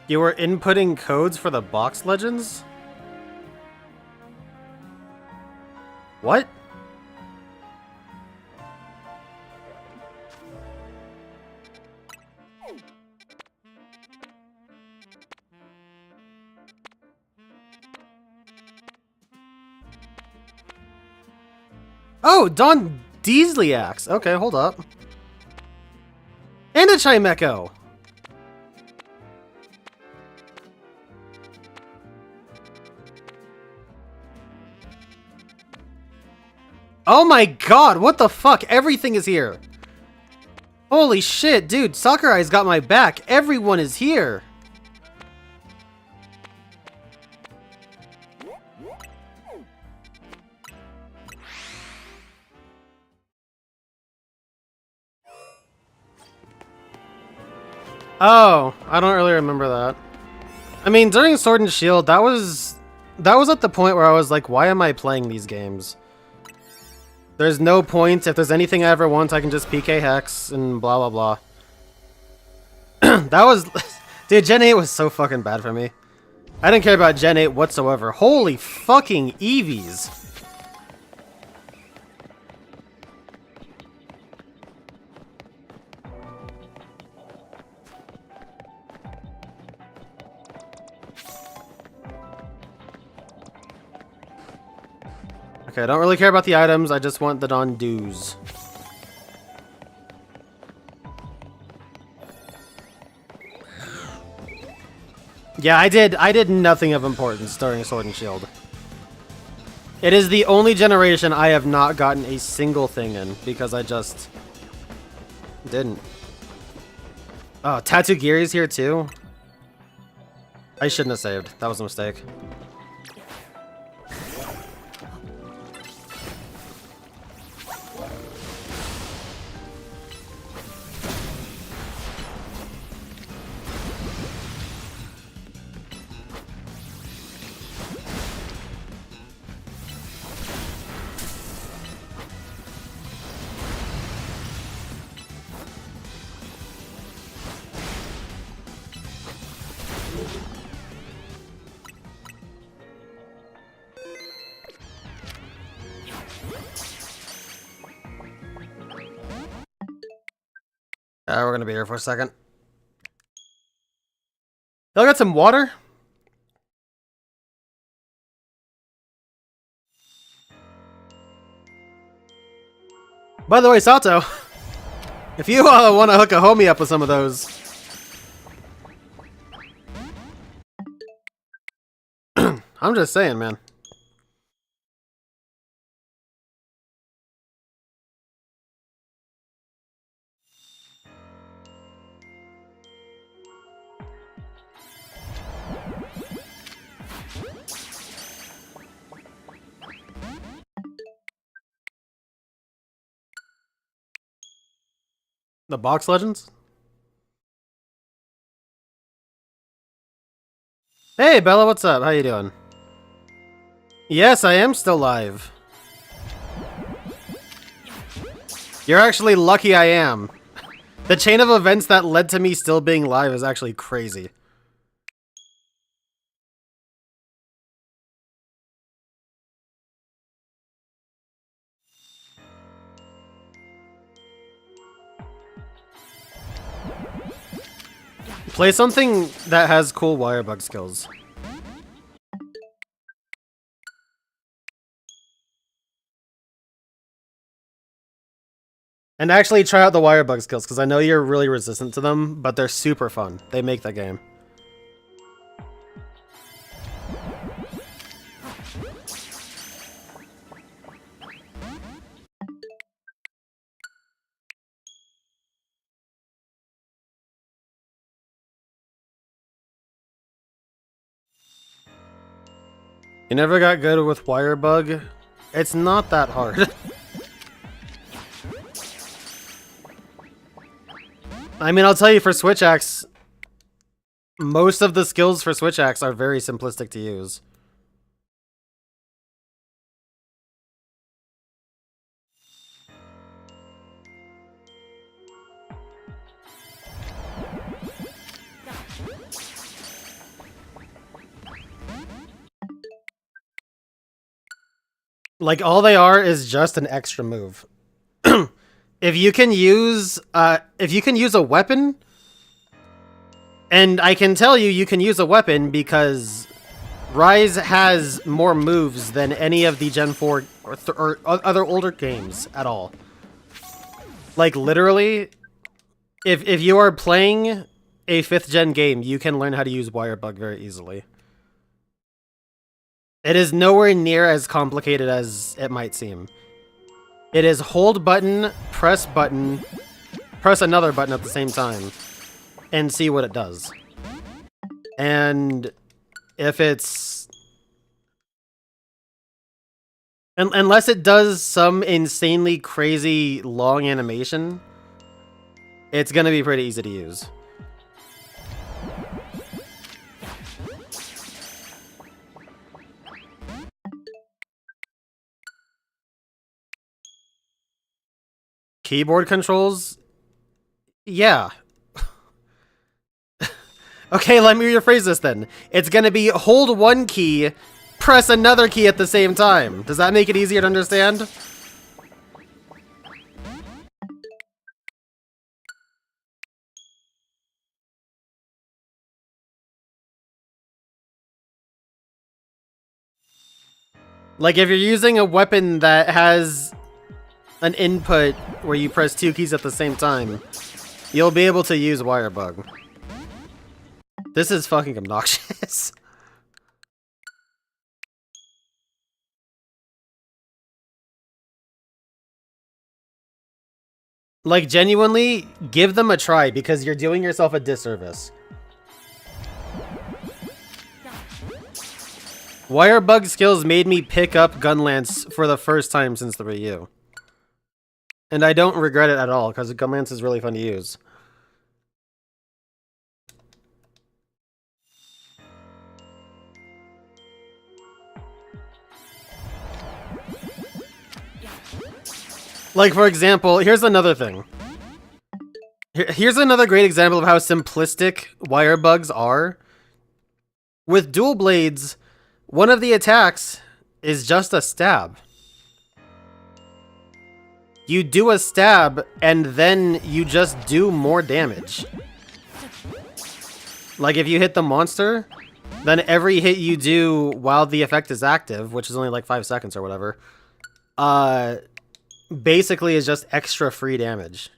You were inputting codes for the box legends? What? Oh, Don Deasleyax. Okay, hold up. And a Chimecho. Oh my god, what the fuck? Everything is here. Holy shit, dude, Sakurai's got my back. Everyone is here. Oh, I don't really remember that. I mean, during Sword and Shield, that was at the point where I was like, why am I playing these games? There's no point. If there's anything I ever want, I can just PK Hex and blah, blah, blah. That was... Dude, Gen 8 was so fucking bad for me. I didn't care about Gen 8 whatsoever. Holy fucking Eevees. Okay, I don't really care about the items, I just want the non-dues. Yeah, I did nothing of importance during Sword and Shield. It is the only generation I have not gotten a single thing in, because I just didn't. Oh, Tatsugiri's here too? I shouldn't have saved. That was a mistake. We're gonna be here for a second. Y'all got some water? By the way, Sato, if you want to hook a homie up with some of those, I'm just saying, man. The box legends? Hey, Bella, what's up? How you doing? Yes, I am still live. You're actually lucky I am. The chain of events that led to me still being live is actually crazy. Play something that has cool wirebug skills. And actually try out the wirebug skills, because I know you're really resistant to them, but they're super fun. They make that game. You never got good with wirebug? It's not that hard. I mean, I'll tell you, for Switch Axe, most of the skills for Switch Axe are very simplistic to use. Like, all they are is just an extra move. If you can use a weapon, and I can tell you can use a weapon because Rise has more moves than any of the Gen 4 or other older games at all. Like, literally, if you are playing a 5th gen game, you can learn how to use wirebug very easily. It is nowhere near as complicated as it might seem. It is hold button, press another button at the same time, and see what it does. And if it's... unless it does some insanely crazy long animation, it's gonna be pretty easy to use. Keyboard controls? Yeah. Okay, let me rephrase this then. It's gonna be hold one key, press another key at the same time. Does that make it easier to understand? Like, if you're using a weapon that has an input where you press two keys at the same time, you'll be able to use Wire Bug. This is fucking obnoxious. Like, genuinely, give them a try because you're doing yourself a disservice. Wire Bug skills made me pick up Gunlance for the first time since the Ryu. And I don't regret it at all, because Gunlance is really fun to use. Like, for example, here's another thing. Here's another great example of how simplistic Wire Bugs are. With dual blades, one of the attacks is just a stab. You do a stab, and then you just do more damage. Like, if you hit the monster, then every hit you do while the effect is active, which is only like 5 seconds or whatever, basically is just extra free damage.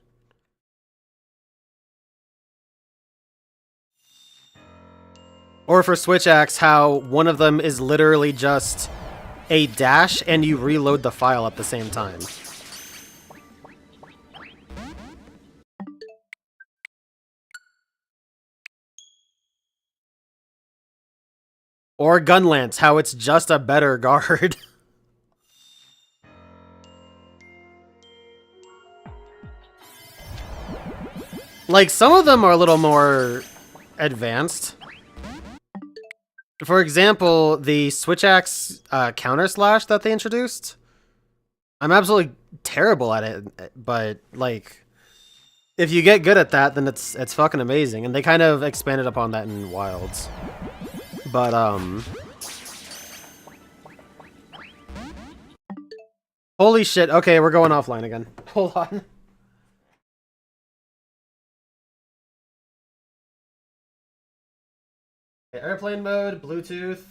Or for Switch Axe, how one of them is literally just a dash and you reload the file at the same time. Or Gunlance, how it's just a better guard. Like, some of them are a little more advanced. For example, the Switch Axe counter slash that they introduced. I'm absolutely terrible at it, but like, if you get good at that, then it's fucking amazing. And they kind of expanded upon that in Wilds. But holy shit! Okay, we're going offline again. Hold on. Airplane mode, Bluetooth,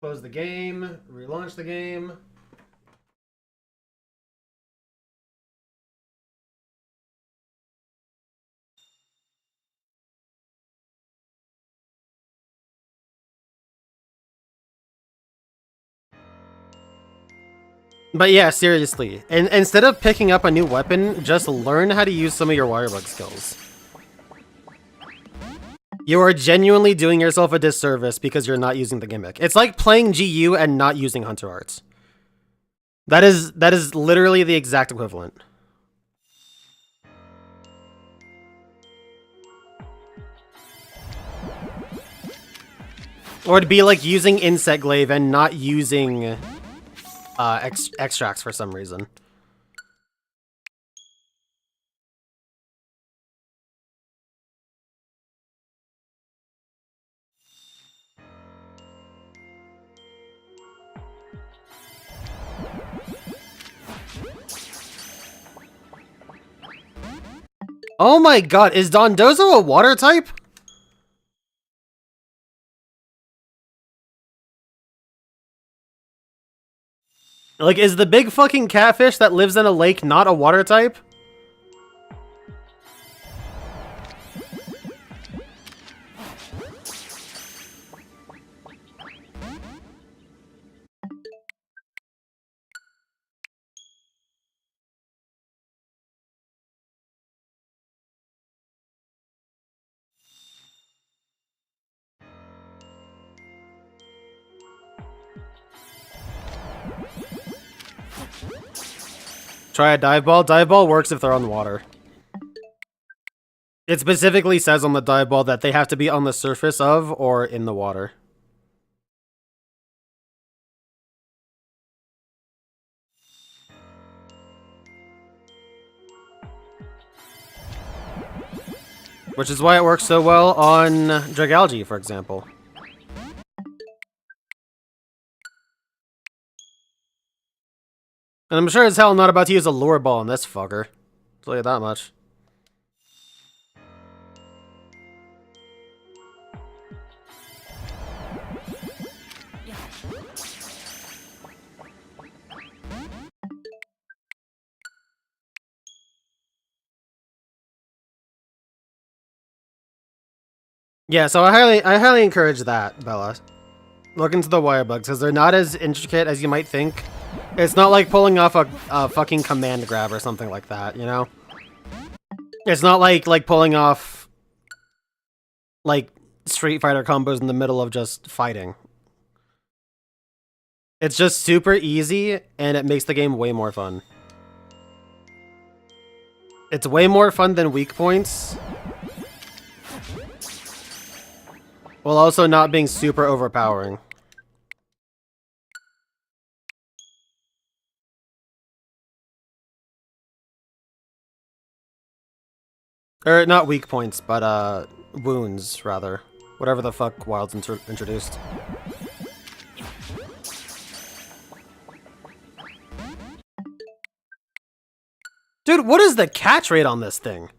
close the game, relaunch the game. But yeah, seriously, and instead of picking up a new weapon, just learn how to use some of your Wire Bug skills. You are genuinely doing yourself a disservice because you're not using the gimmick. It's like playing GU and not using Hunter Arts. That is literally the exact equivalent. Or it'd be like using Insect Glaive and not using extracts for some reason. Oh my god, is Dondozo a water type? Like, is the big fucking catfish that lives in a lake not a water type? Try a dive ball. Dive ball works if they're on water. It specifically says on the dive ball that they have to be on the surface of or in the water. Which is why it works so well on Dragalge, for example. And I'm sure as hell not about to use a lure ball on this fucker. I'll tell you that much. Yeah, so I highly encourage that, Bella. Look into the wire bugs, because they're not as intricate as you might think. It's not like pulling off a fucking command grab or something like that, you know? It's not like pulling off, like, Street Fighter combos in the middle of just fighting. It's just super easy, and it makes the game way more fun. It's way more fun than weak points, while also not being super overpowering. Or, not weak points, but, wounds, rather. Whatever the fuck Wild's introduced. Dude, what is the catch rate on this thing?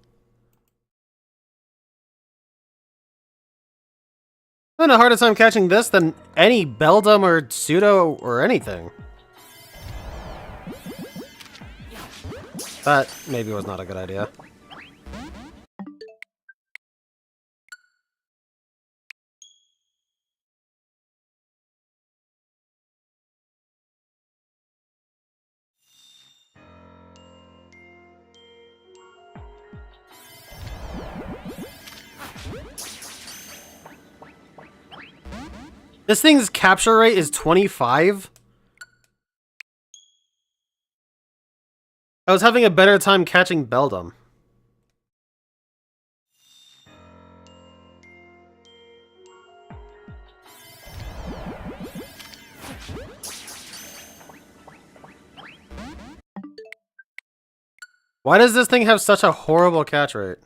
I'm having a harder time catching this than any Beldum or Pseudo or anything. That maybe was not a good idea. This thing's capture rate is 25? I was having a better time catching Beldum. Why does this thing have such a horrible catch rate?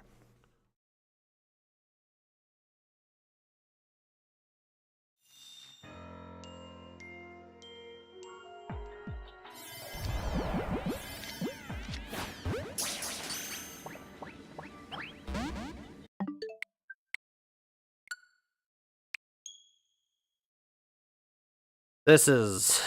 This is...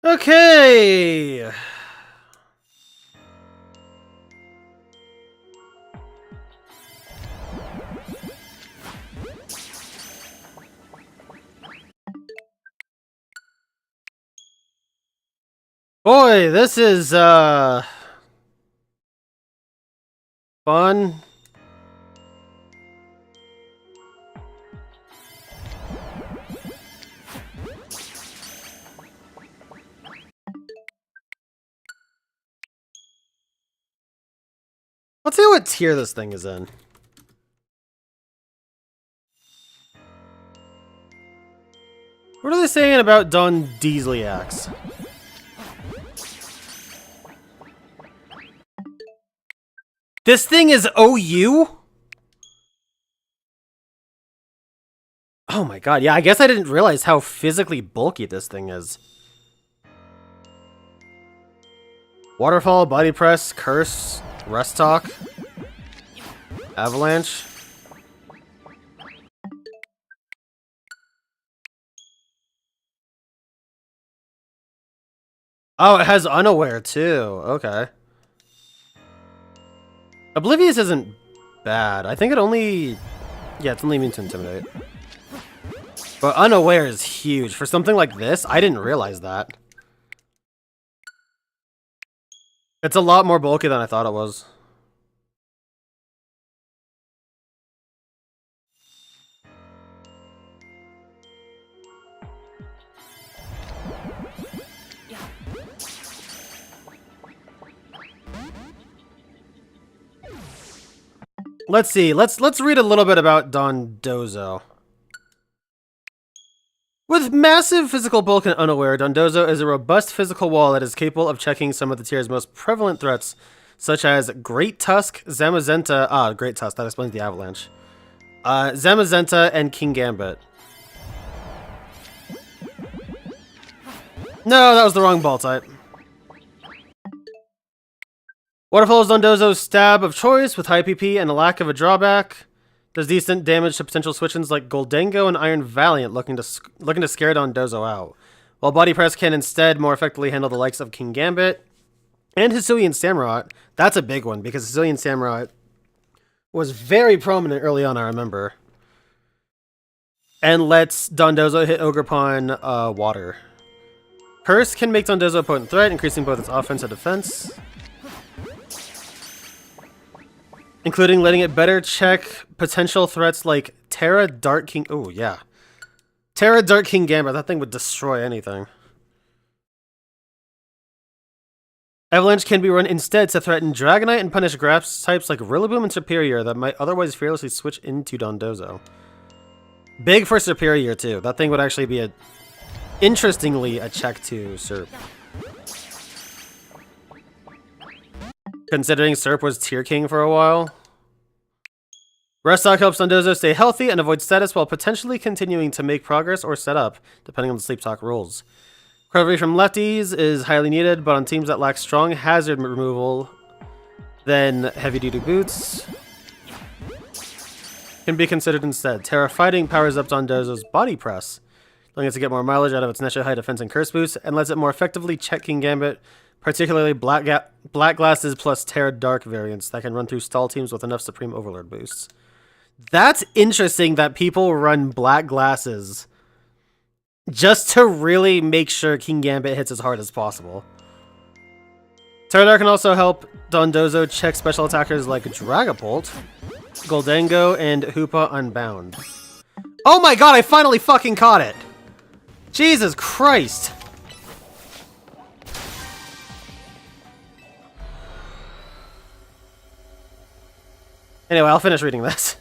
Okay! Boy, this is, fun. Let's see what tier this thing is in. What are they saying about Don Deasliacs? This thing is OU? Oh my god, yeah, I guess I didn't realize how physically bulky this thing is. Waterfall, Body Press, Curse, Rest Talk, Avalanche. Oh, it has Unaware too. Okay. Oblivious isn't bad. I think it only... Yeah, it's only immune to Intimidate. But Unaware is huge. For something like this, I didn't realize that. It's a lot more bulky than I thought it was. Let's see. Let's read a little bit about Dondozo. With massive physical bulk and unaware, Dondozo is a robust physical wall that is capable of checking some of the tier's most prevalent threats, such as Great Tusk, Zamazenta. Great Tusk, that explains the avalanche. Zamazenta and King Gambit. No, that was the wrong ball type. Waterfall is Dondozo's stab of choice with high PP and a lack of a drawback. Does decent damage to potential switch-ins like Goldango and Iron Valiant looking to scare Dondozo out. While Body Press can instead more effectively handle the likes of King Gambit and Hisuian Samurott. That's a big one because Hisuian Samurott was very prominent early on, I remember. And lets Dondozo hit Ogerpon water. Curse can make Dondozo a potent threat, increasing both its offense and defense. Including letting it better check potential threats like Terra Dark King... Oh, yeah. Terra Dark King Gambit. That thing would destroy anything. Avalanche can be run instead to threaten Dragonite and punish grass types like Rillaboom and Superior that might otherwise fearlessly switch into Dondozo. Big for Superior, too. That thing would actually be interestingly a check to Serp. Considering Serp was Tier King for a while. Rest Talk helps Dondozo stay healthy and avoid status while potentially continuing to make progress or set up, depending on the Sleep Talk rules. Recovery from lefties is highly needed, but on teams that lack strong hazard removal, then heavy-duty boots can be considered instead. Terra Fighting powers up Dondozo's Body Press, allowing it to get more mileage out of its natural high defense and curse boosts, and lets it more effectively check King Gambit, particularly Black Glasses plus Terra Dark variants that can run through stall teams with enough Supreme Overlord boosts. That's interesting that people run Black Glasses just to really make sure King Gambit hits as hard as possible. Terra Dark can also help Dondozo check special attackers like Dragapult, Goldango, and Hoopa Unbound. Oh my god, I finally fucking caught it! Jesus Christ! Anyway, I'll finish reading this.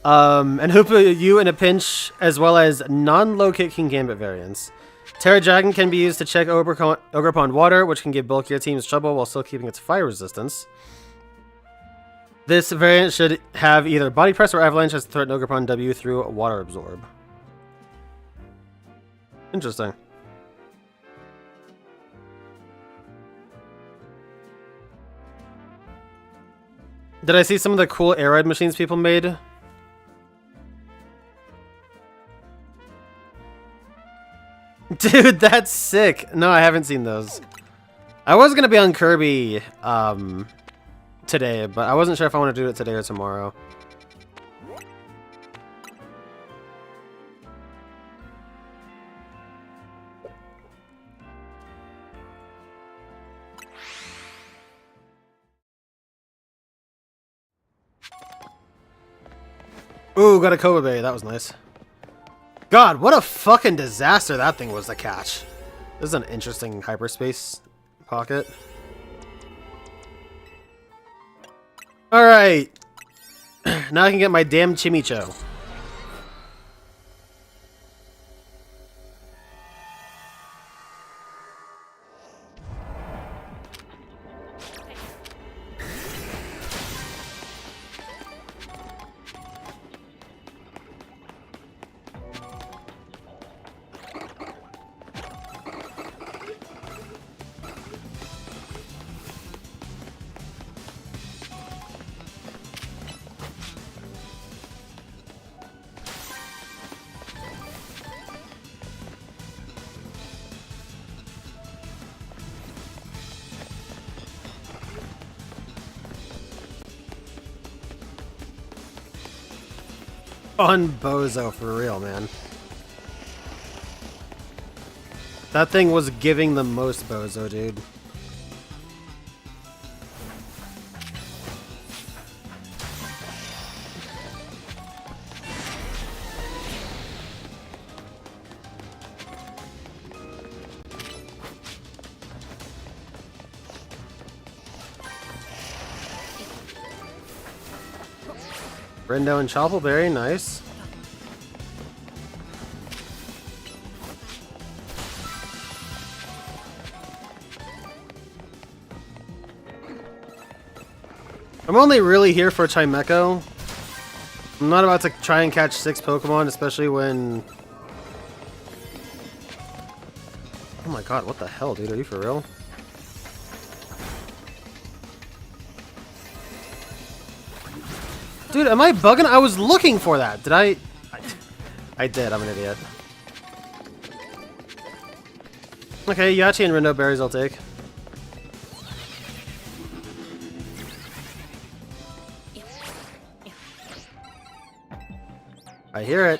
And Hoopa U in a pinch, as well as non-low-kick King Gambit variants. Terra Dragon can be used to check Ogerpon water, which can give bulkier teams trouble while still keeping its fire resistance. This variant should have either Body Press or Avalanche as to threaten Ogerpon W through Water Absorb. Interesting. Did I see some of the cool air ride machines people made? Dude, that's sick. No, I haven't seen those. I was gonna be on Kirby today, but I wasn't sure if I want to do it today or tomorrow. Ooh, got a Koba Berry. That was nice. God, what a fucking disaster that thing was to catch. This is an interesting hyperspace pocket. Alright. Now I can get my damn Chimicho. On Bozo, for real, man. That thing was giving the most Bozo, dude. Brindo and Choppleberry, nice. I'm only really here for Chimecho. I'm not about to try and catch 6 Pokemon, especially when... Oh my god, what the hell, dude? Are you for real? Dude, am I bugging? I was looking for that. Did I did. I'm an idiot. Okay, Yachi and Rindo berries I'll take. I hear it.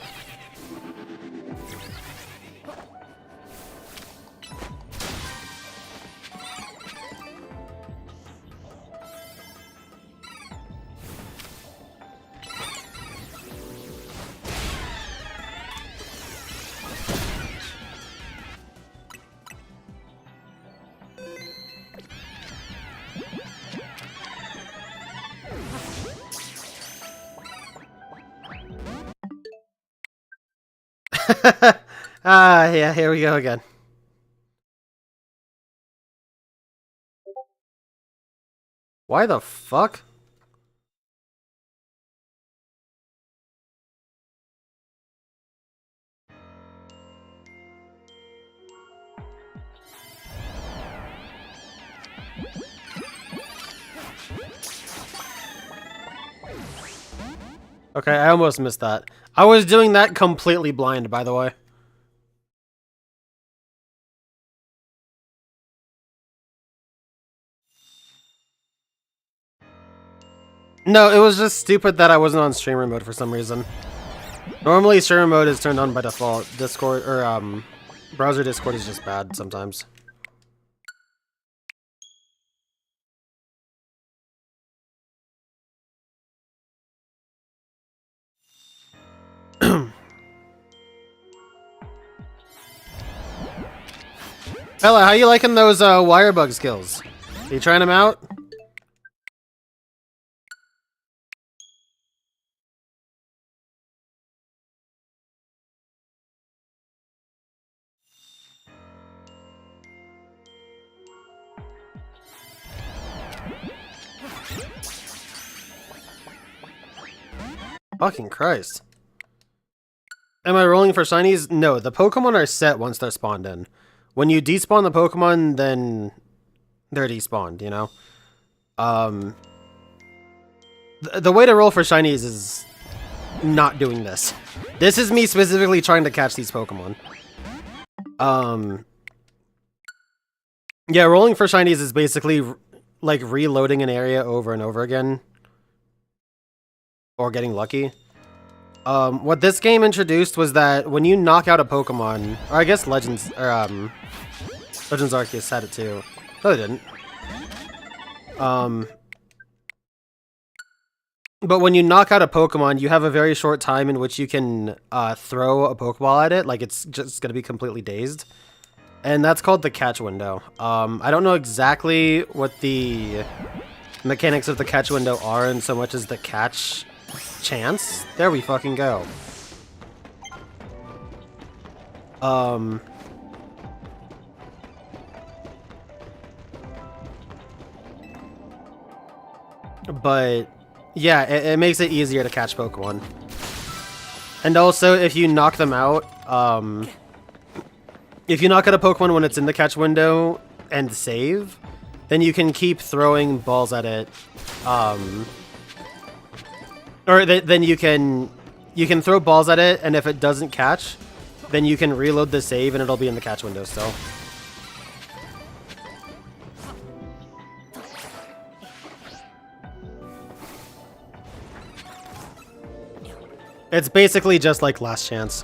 Yeah, here we go again. Why the fuck? Okay, I almost missed that. I was doing that completely blind, by the way. No, it was just stupid that I wasn't on streamer mode for some reason. Normally streamer mode is turned on by default. Discord, or browser Discord is just bad sometimes. Bella, how you liking those wire bug skills? Are you trying them out? Fucking Christ. Am I rolling for shinies? No, the Pokemon are set once they're spawned in. When you despawn the Pokemon, then they're despawned, you know? The way to roll for shinies is not doing this. This is me specifically trying to catch these Pokemon. Yeah, rolling for shinies is basically like reloading an area over and over again. Or getting lucky. What this game introduced was that when you knock out a Pokemon, or I guess Legends, or Legends Arceus had it too. No, they didn't. But when you knock out a Pokemon, you have a very short time in which you can throw a Pokeball at it, like it's just going to be completely dazed. And that's called the catch window. I don't know exactly what the mechanics of the catch window are in so much as the catch chance. There we fucking go. But yeah, it makes it easier to catch Pokemon. And also, if you knock them out, if you knock out a Pokemon when it's in the catch window and save, then you can keep throwing balls at it. Or then you can throw balls at it, and if it doesn't catch, then you can reload the save, and it'll be in the catch window still. It's basically just like Last Chance.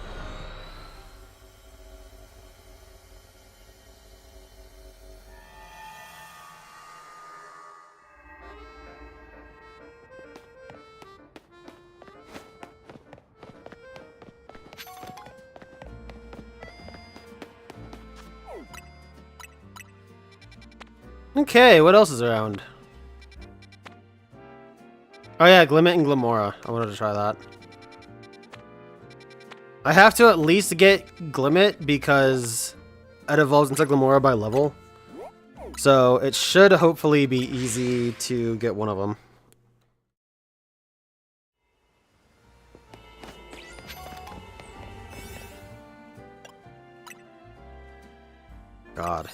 Okay, what else is around? Oh yeah, Glimmet and Glimora. I wanted to try that. I have to at least get Glimmet because it evolves into Glimora by level. So it should hopefully be easy to get one of them. God.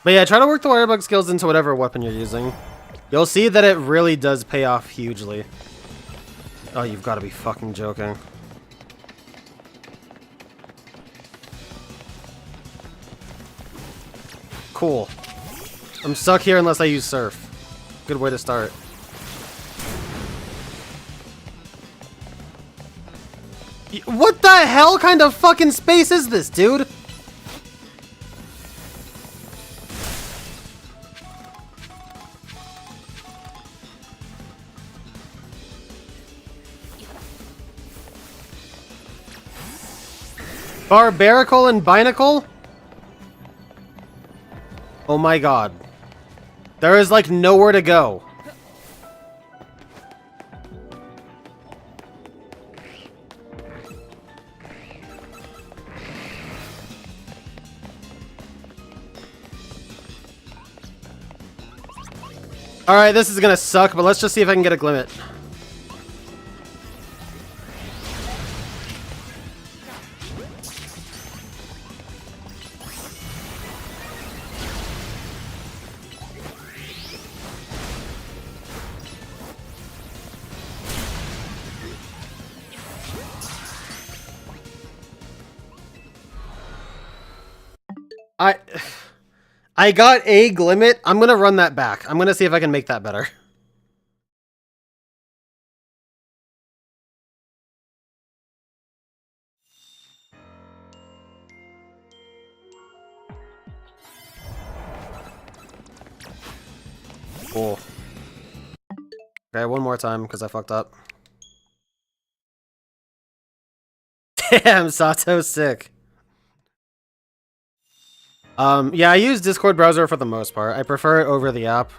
But yeah, try to work the wire bug skills into whatever weapon you're using. You'll see that it really does pay off hugely. Oh, you've got to be fucking joking. Cool. I'm stuck here unless I use Surf. Good way to start. What the hell kind of fucking space is this, dude? Barbarical and Binacle? Oh my god. There is like nowhere to go. Alright, this is gonna suck, but let's just see if I can get a Glimmet. I got a Glimmet. I'm gonna run that back. I'm gonna see if I can make that better. Cool. Okay, one more time because I fucked up. Damn, Sato's sick. Yeah, I use Discord browser for the most part. I prefer it over the app.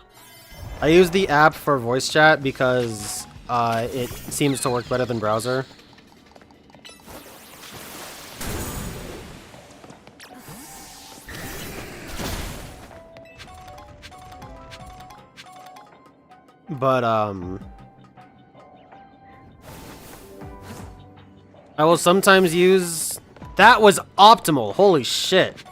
I use the app for voice chat because it seems to work better than browser. But, I will sometimes use... That was optimal! Holy shit!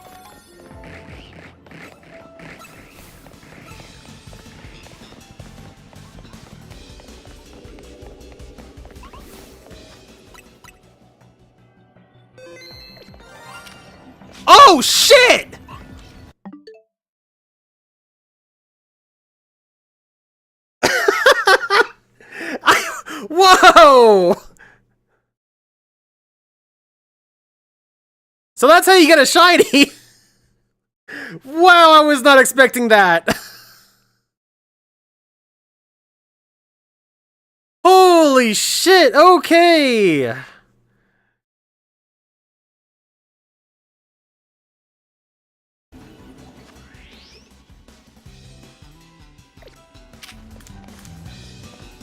Oh, shit! Whoa! So that's how you get a shiny! Wow, I was not expecting that! Holy shit, okay!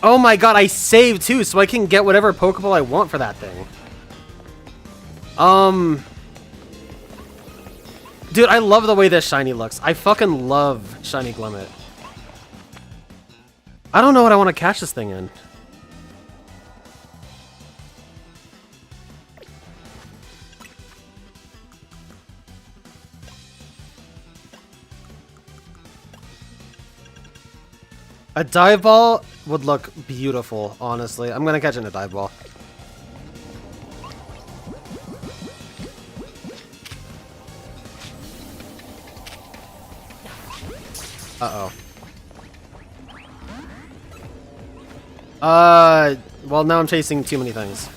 Oh my god, I saved too, so I can get whatever Pokeball I want for that thing. Dude, I love the way this shiny looks. I fucking love shiny Glimmet. I don't know what I want to catch this thing in. A dive ball would look beautiful, honestly. I'm gonna catch it in a dive ball. Uh-oh. Well, now I'm chasing too many things.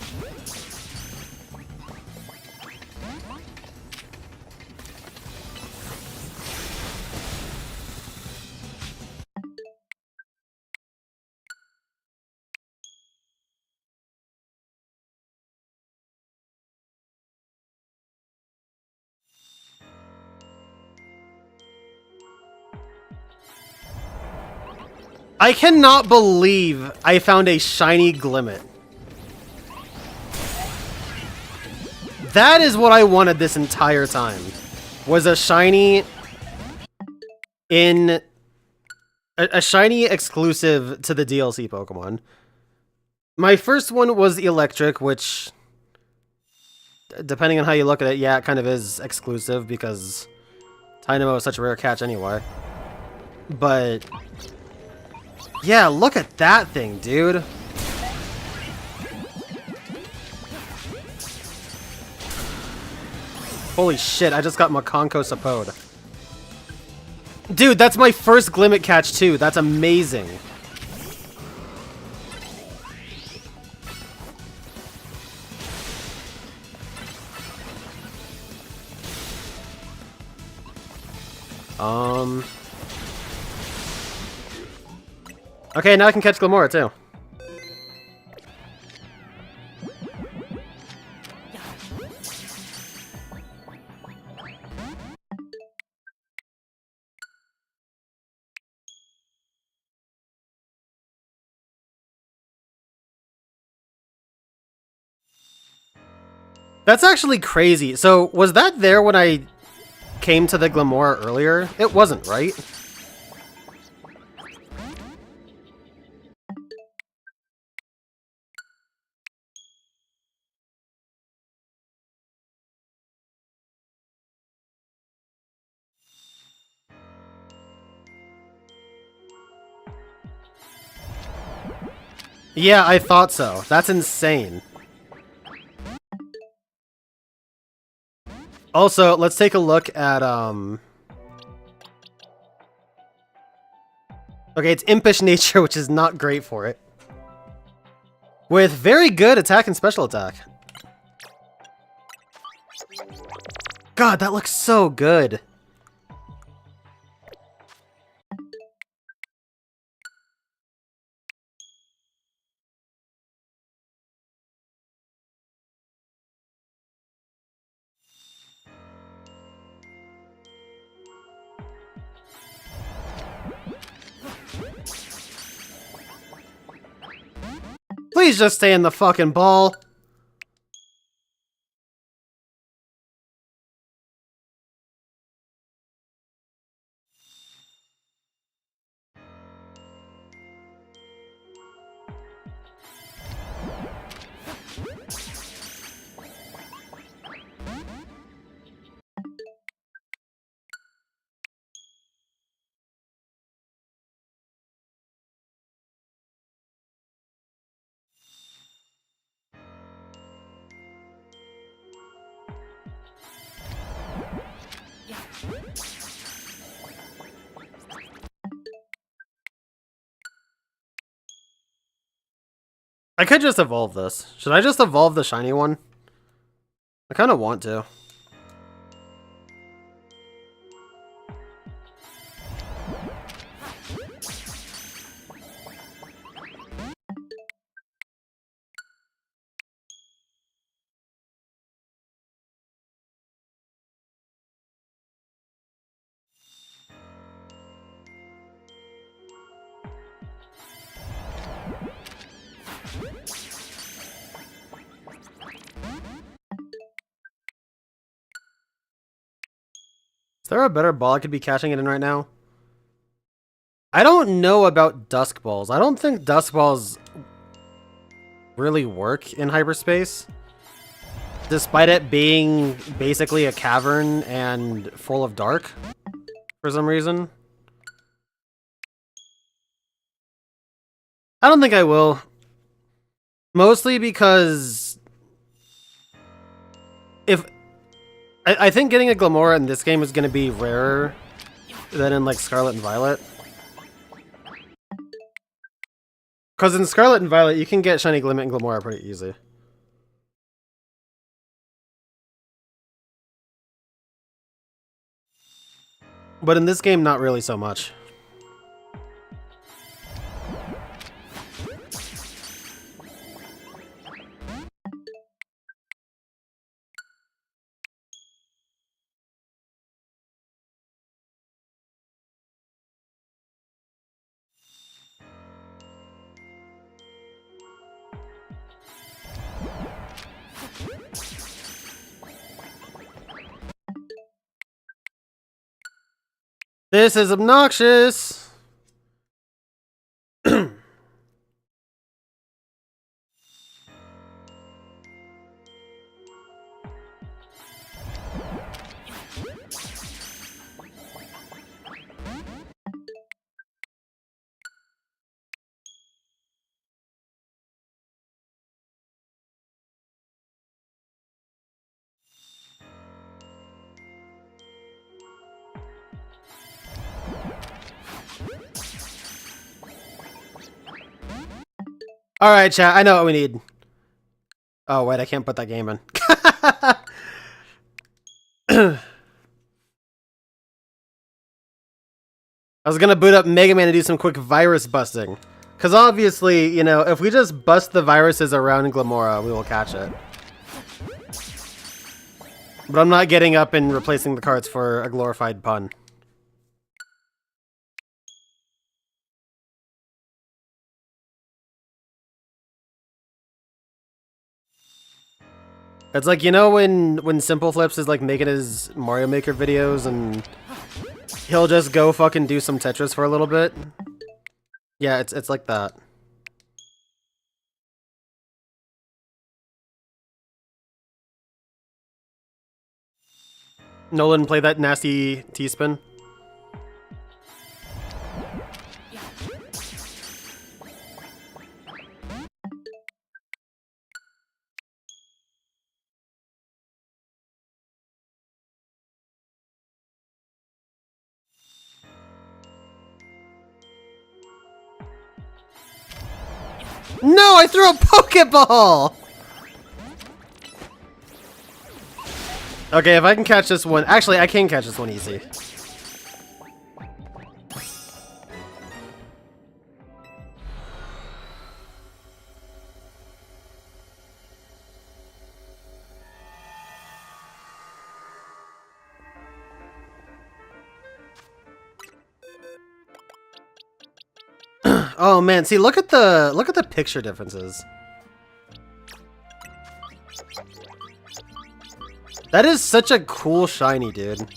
I cannot believe I found a shiny Glimmet. That is what I wanted this entire time. Was a shiny in a shiny exclusive to the DLC Pokemon. My first one was Electric, which, depending on how you look at it, yeah, it kind of is exclusive because Dynamo is such a rare catch anyway. But yeah, look at that thing, dude. Holy shit, I just got Makonko Sapode. Dude, that's my first Glimmet catch too. That's amazing. Okay, now I can catch Glamora too. That's actually crazy. So, was that there when I came to the Glamora earlier? It wasn't, right? Yeah, I thought so. That's insane. Also, let's take a look at, okay, it's Impish Nature, which is not great for it. With very good attack and special attack. God, that looks so good. Please just stay in the fucking ball. I could just evolve this. Should I just evolve the shiny one? I kind of want to. Is there a better ball I could be catching it in right now? I don't know about Dusk Balls. I don't think Dusk Balls really work in hyperspace. Despite it being basically a cavern and full of dark for some reason. I don't think I will. Mostly because if I think getting a Glamora in this game is going to be rarer than in like Scarlet and Violet. Because in Scarlet and Violet, you can get shiny Glimmet and Glamora pretty easy. But in this game, not really so much. This is obnoxious! Alright, chat, I know what we need. Oh, wait, I can't put that game in. I was gonna boot up Mega Man and do some quick virus busting. Because obviously, you know, if we just bust the viruses around Glamora, we will catch it. But I'm not getting up and replacing the carts for a glorified pun. It's like, you know when Simple Flips is like making his Mario Maker videos and he'll just go fucking do some Tetris for a little bit? Yeah, it's like that. Nolan, play that nasty T-spin. No, I threw a Pokeball! Okay, if I can catch this one... Actually, I can catch this one easy. Oh man, see, look at the picture differences. That is such a cool shiny, dude.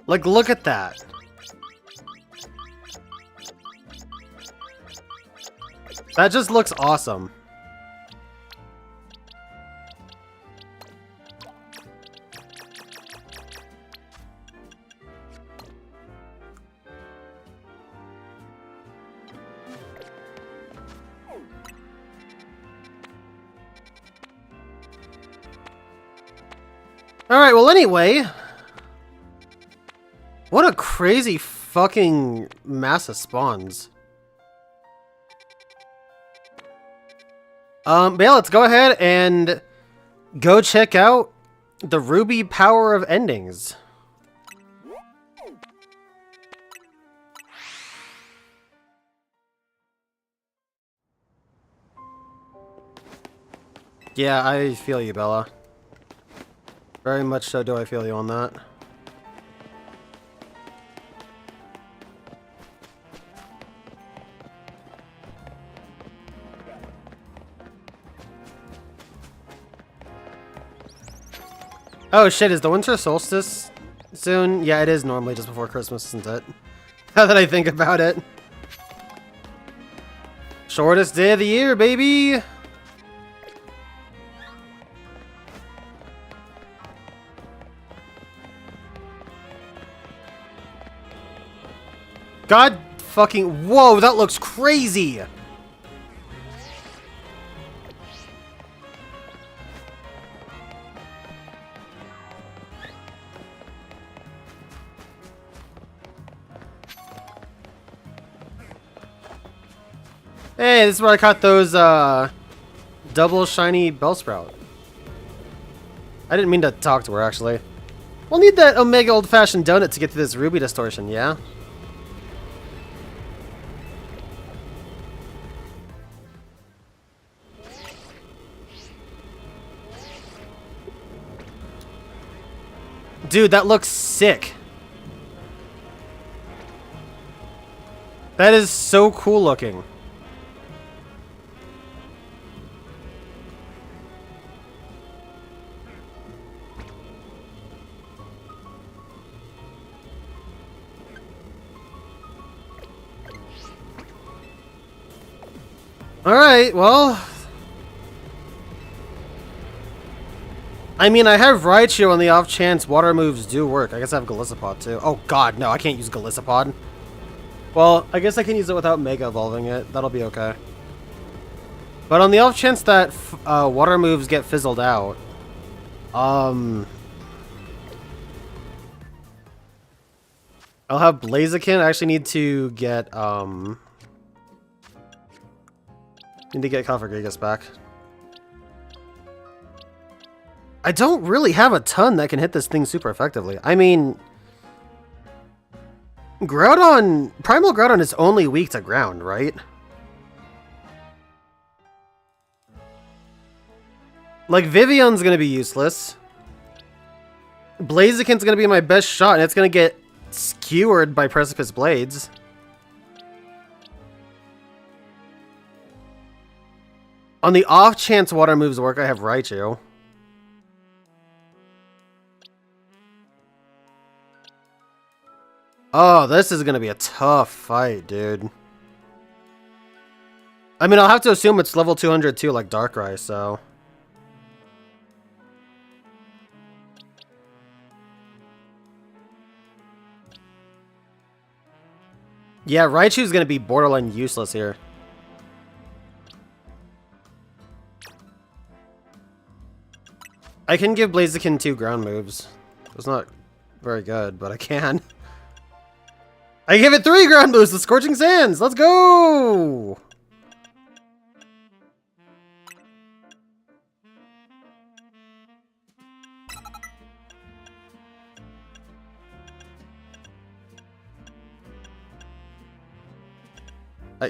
Like, look at that. That just looks awesome. Alright, well anyway, what a crazy fucking mass of spawns. But yeah, let's go ahead and go check out the Ruby Power of Endings. Yeah, I feel you, Bella. Very much so do I feel you on that. Oh shit, is the winter solstice soon? Yeah, it is normally just before Christmas, isn't it? Now that I think about it. Shortest day of the year, baby! God fucking... Whoa, that looks crazy! Hey, this is where I caught those, double shiny Bellsprout. I didn't mean to talk to her, actually. We'll need that Omega old-fashioned donut to get to this Ruby distortion, yeah? Dude, that looks sick. That is so cool looking. Alright, well... I mean, I have Raichu on the off chance water moves do work. I guess I have Golisopod too. Oh god, no, I can't use Golisopod. Well, I guess I can use it without Mega Evolving it. That'll be okay. But on the off chance that water moves get fizzled out, I'll have Blaziken. I actually need to get Cofagrigus back. I don't really have a ton that can hit this thing super effectively. I mean, Groudon, Primal Groudon is only weak to ground, right? Like, Vivillon's gonna be useless. Blaziken's gonna be my best shot, and it's gonna get skewered by Precipice Blades. On the off chance water moves work, I have Raichu. Oh, this is gonna be a tough fight, dude. I mean, I'll have to assume it's level 200 too, like Darkrai, so... Yeah, Raichu's gonna be borderline useless here. I can give Blaziken 2 ground moves. It's not very good, but I can. I give it 3 ground moves with Scorching Sands! Let's go!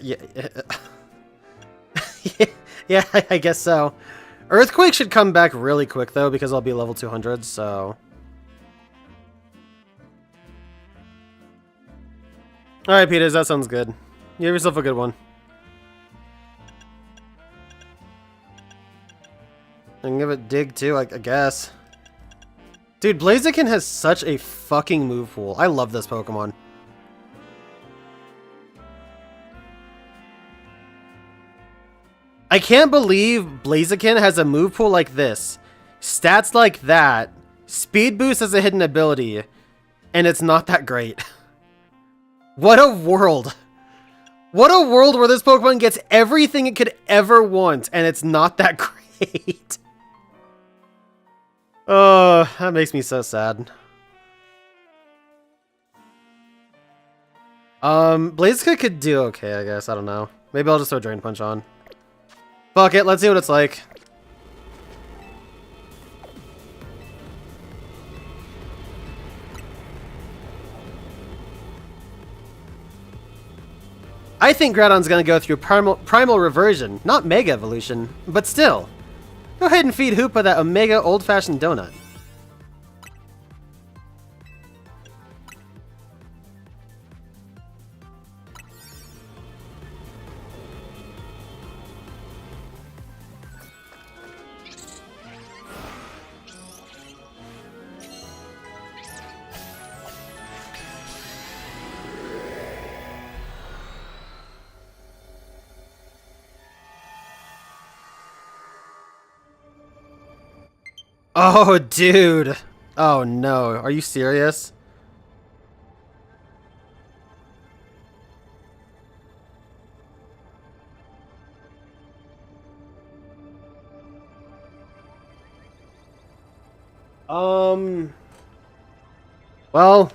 Yeah, yeah, I guess so. Earthquake should come back really quick, though, because I'll be level 200, so... Alright, Peters, that sounds good. You have yourself a good one. I can give it Dig, too, I guess. Dude, Blaziken has such a fucking move pool. I love this Pokemon. I can't believe Blaziken has a move pool like this, stats like that, speed boost as a hidden ability, and it's not that great. What a world. What a world where this Pokemon gets everything it could ever want, and it's not that great. Oh, that makes me so sad. Blaziken could do okay, I guess. I don't know. Maybe I'll just throw Drain Punch on. Fuck it, let's see what it's like. I think Groudon's gonna go through Primal Reversion, not Mega Evolution, but still. Go ahead and feed Hoopa that Omega old-fashioned donut. Oh, dude. Oh, no. Are you serious? Well...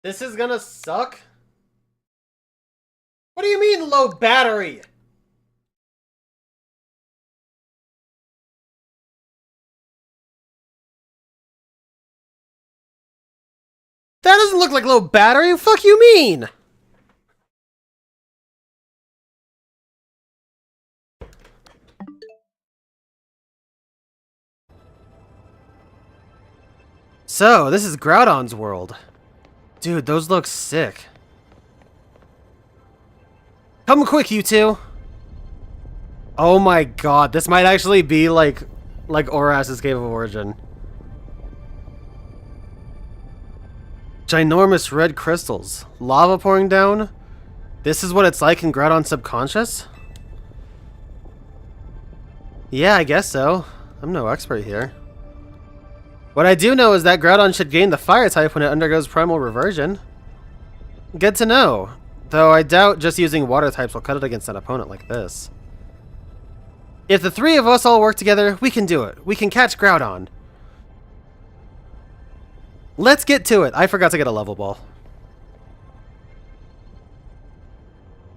This is gonna suck? What do you mean, low battery? That doesn't look like low battery. What the fuck you mean? So, this is Groudon's world. Dude, those look sick. Come quick, you two. Oh my god, this might actually be like Oras's Cave of Origin. Ginormous red crystals. Lava pouring down? This is what it's like in Groudon Subconscious? Yeah, I guess so. I'm no expert here. What I do know is that Groudon should gain the fire type when it undergoes primal reversion. Good to know. Though I doubt just using water types will cut it against an opponent like this. If the three of us all work together, we can do it. We can catch Groudon. Let's get to it. I forgot to get a level ball.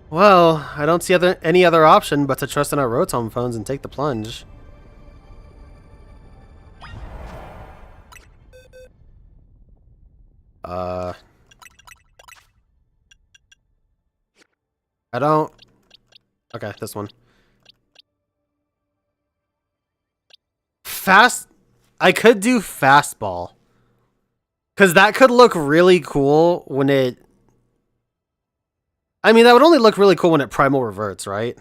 Well, I don't see any other option but to trust in our Rotom phones and take the plunge. I don't... Okay, this one. Fast... I could do fastball. Because that could look really cool when it... I mean, that would only look really cool when it primal reverts, right?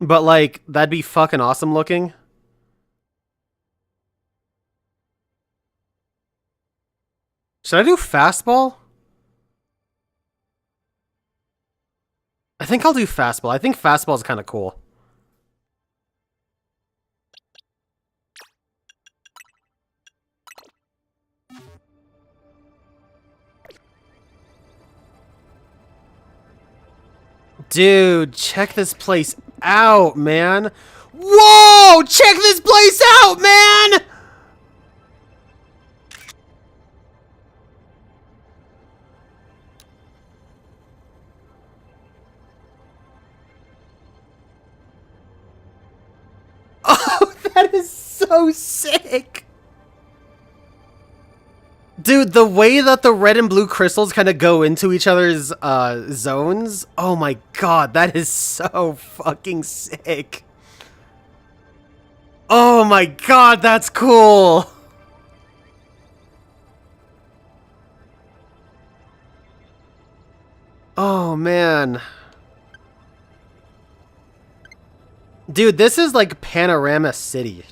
But, like, that'd be fucking awesome looking. Should I do fastball? I think I'll do fastball. I think fastball is kind of cool. Dude, check this place out, man. Whoa! Check this place out, man! Oh, that is so sick! Dude, the way that the red and blue crystals kind of go into each other's zones, oh my god, that is so fucking sick. Oh my god, that's cool. Oh man. Dude, this is like Panorama City.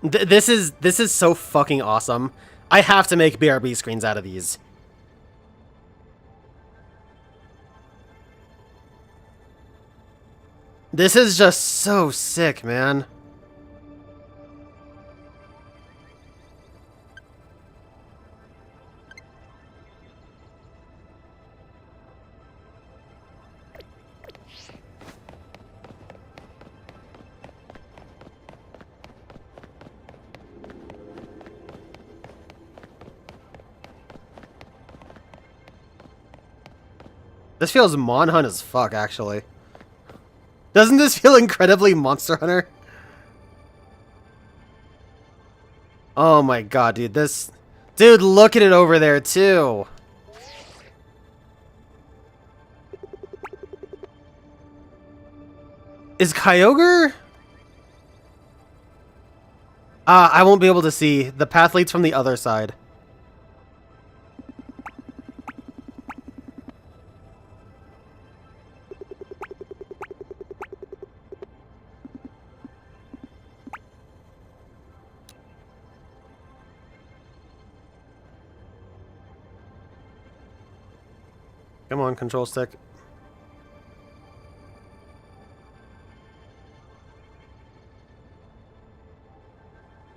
This is so fucking awesome. I have to make BRB screens out of these. This is just so sick, man. This feels Mon Hunt as fuck, actually. Doesn't this feel incredibly Monster Hunter? Oh my god, dude, this... Dude, look at it over there, too! Is Kyogre? I won't be able to see. The path leads from the other side. Come on, control stick.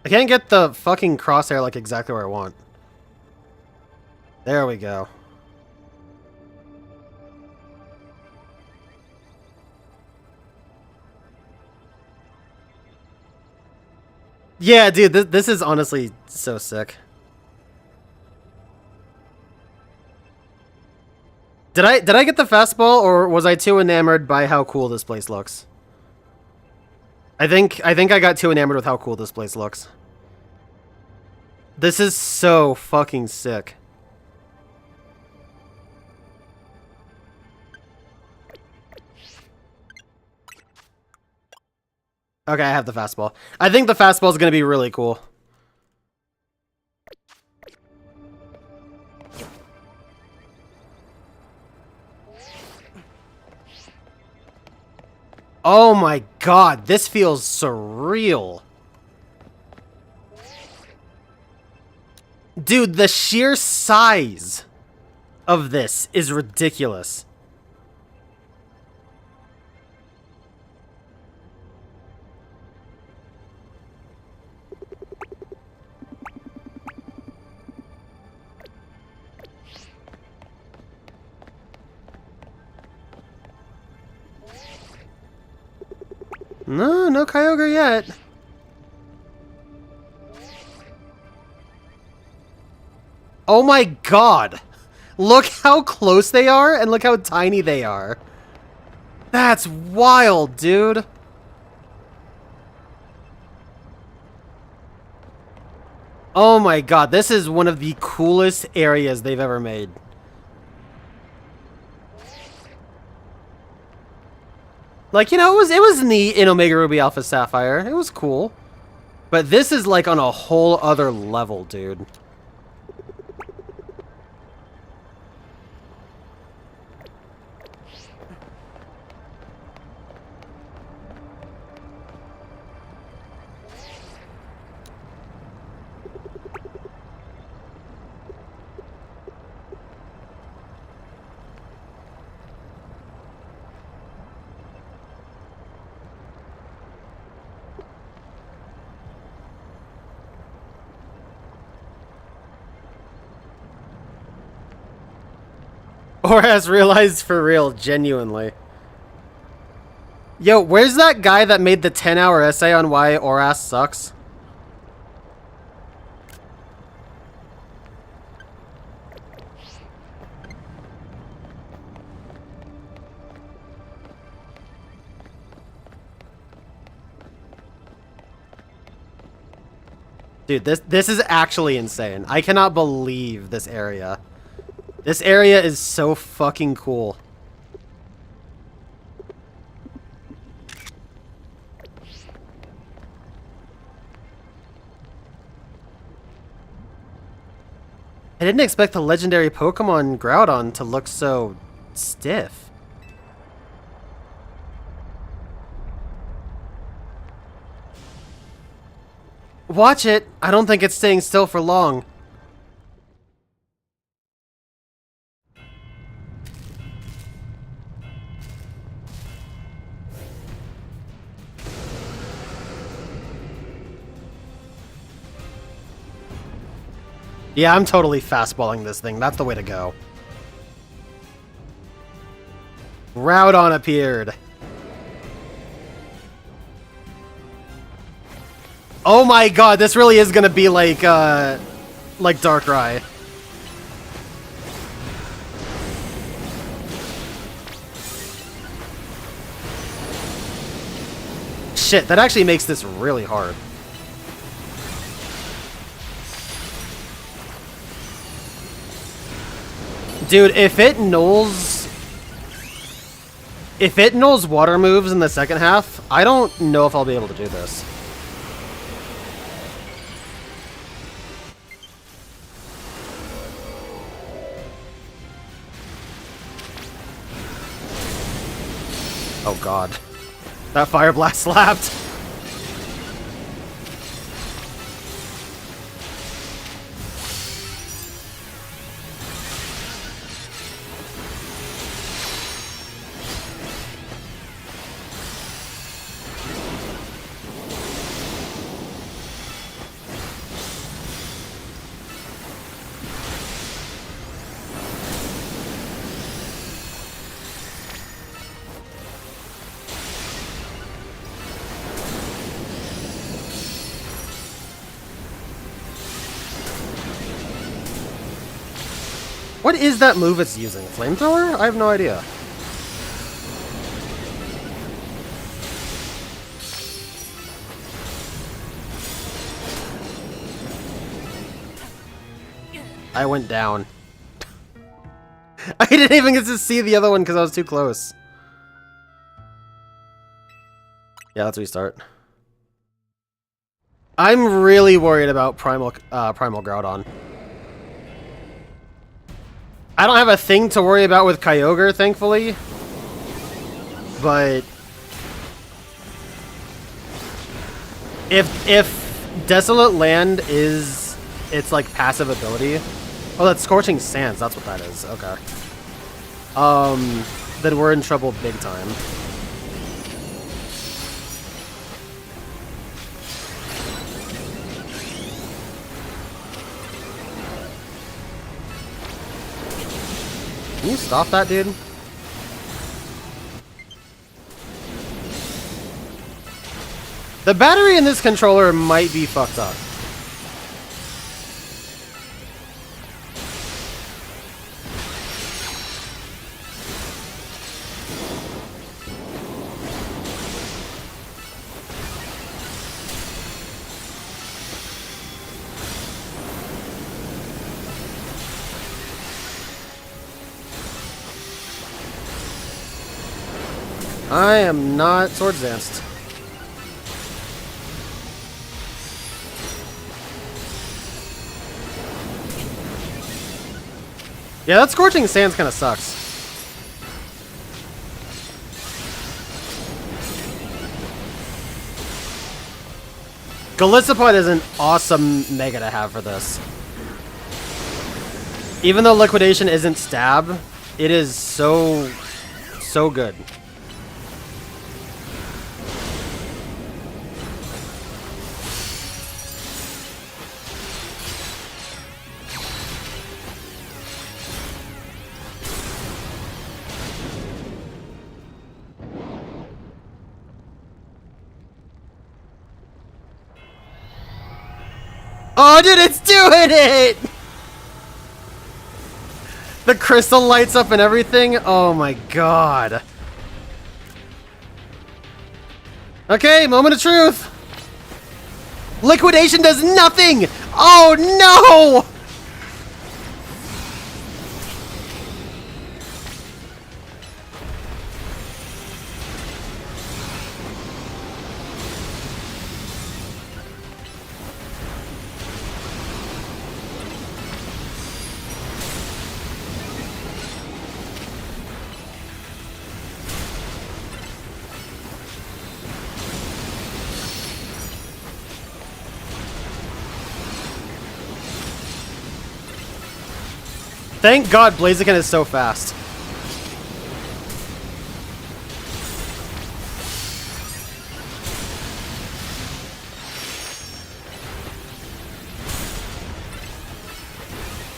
I can't get the fucking crosshair like exactly where I want. There we go. Yeah, dude, this is honestly so sick. Did I get the fastball, or was I too enamored by how cool this place looks? I think I got too enamored with how cool this place looks. This is so fucking sick. Okay, I have the fastball. I think the fastball is going to be really cool. Oh my god, this feels surreal. Dude, the sheer size of this is ridiculous. No Kyogre yet. Oh my god! Look how close they are, and look how tiny they are. That's wild, dude. Oh my god, this is one of the coolest areas they've ever made. Like, you know, it was neat in Omega Ruby Alpha Sapphire. It was cool. But this is like on a whole other level, dude. Or has realized for real, genuinely. Yo, where's that guy that made the 10-hour essay on why Oras sucks? Dude, this is actually insane. I cannot believe this area. This area is so fucking cool. I didn't expect the legendary Pokemon Groudon to look so stiff. Watch it! I don't think it's staying still for long. Yeah, I'm totally fastballing this thing. That's the way to go. Groudon appeared. Oh my god, this really is gonna be like Darkrai. Shit, that actually makes this really hard. Dude, if it nulls water moves in the second half, I don't know if I'll be able to do this. Oh god. That Fire Blast slapped. What is that move it's using? Flamethrower? I have no idea. I went down. I didn't even get to see the other one because I was too close. Yeah, let's restart. I'm really worried about Primal Groudon. I don't have a thing to worry about with Kyogre, thankfully. But If Desolate Land is its like passive ability, oh, that's Scorching Sands. That's what that is. Okay. Then we're in trouble big time. Can you stop that, dude? The battery in this controller might be fucked up. I am not Swords Danced. Yeah, that Scorching Sands kind of sucks. Golisopod is an awesome mega to have for this. Even though Liquidation isn't stab, it is so good. Oh, dude, it's doing it! The crystal lights up and everything. Oh my god. Okay, moment of truth. Liquidation does nothing! Oh no! Thank God Blaziken is so fast.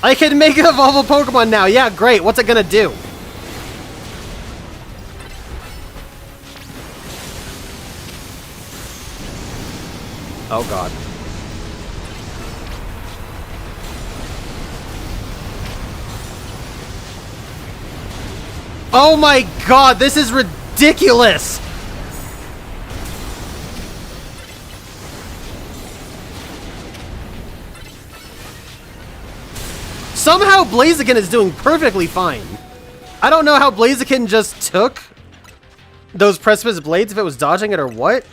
I can make it evolve a Pokemon now. Yeah, great. What's it gonna do? Oh God. Oh my God, this is ridiculous! Somehow Blaziken is doing perfectly fine. I don't know how Blaziken just took those Precipice Blades, if it was dodging it or what.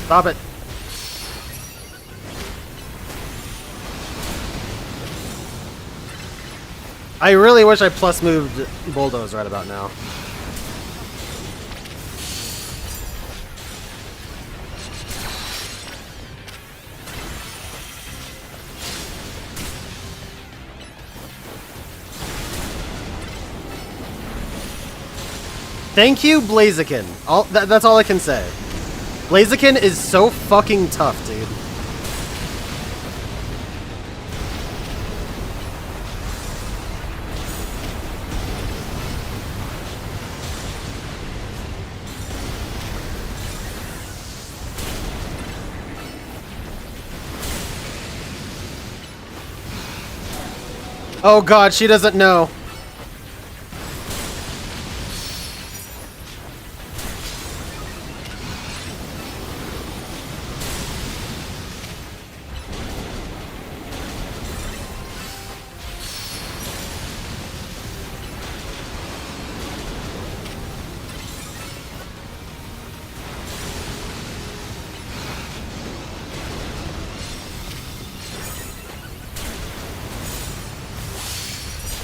Stop it. I really wish I plus moved Bulldoze right about now. Thank you, Blaziken. That's all I can say. Blaziken is so fucking tough, dude. Oh God, she doesn't know.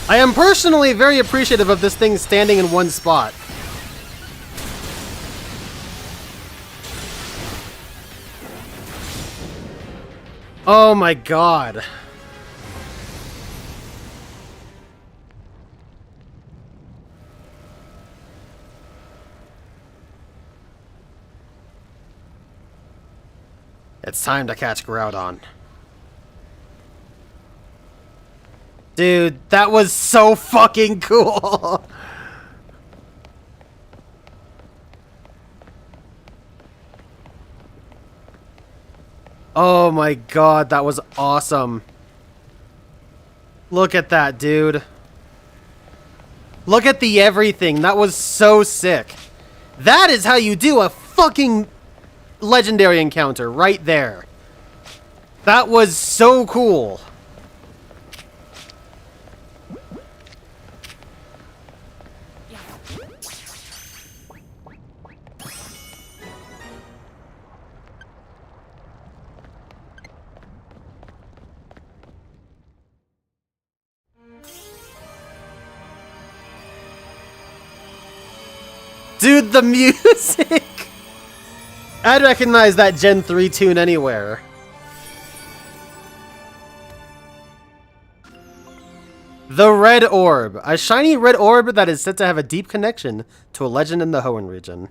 I am personally very appreciative of this thing standing in one spot. Oh my god. It's time to catch Groudon. Dude, that was so fucking cool! Oh my god, that was awesome. Look at that, dude. Look at the everything. That was so sick. That is how you do a fucking legendary encounter right there. That was so cool. Dude, the music! I'd recognize that Gen 3 tune anywhere. The Red Orb. A shiny red orb that is said to have a deep connection to a legend in the Hoenn region.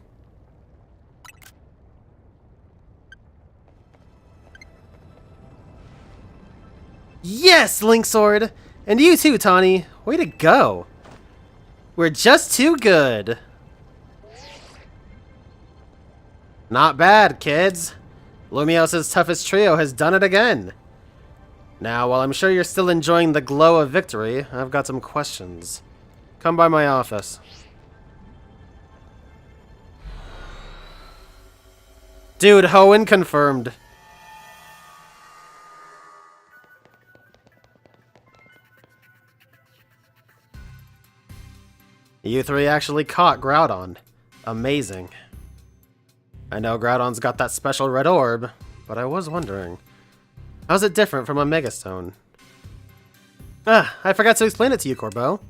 Yes, Link Sword! And you too, Tawny. Way to go. We're just too good. Not bad, kids. Lumiose's toughest trio has done it again. Now, while I'm sure you're still enjoying the glow of victory, I've got some questions. Come by my office. Dude, Hoenn confirmed. You three actually caught Groudon. Amazing. I know Groudon's got that special red orb, but I was wondering, how's it different from a Megastone? Ah, I forgot to explain it to you, Corbeau.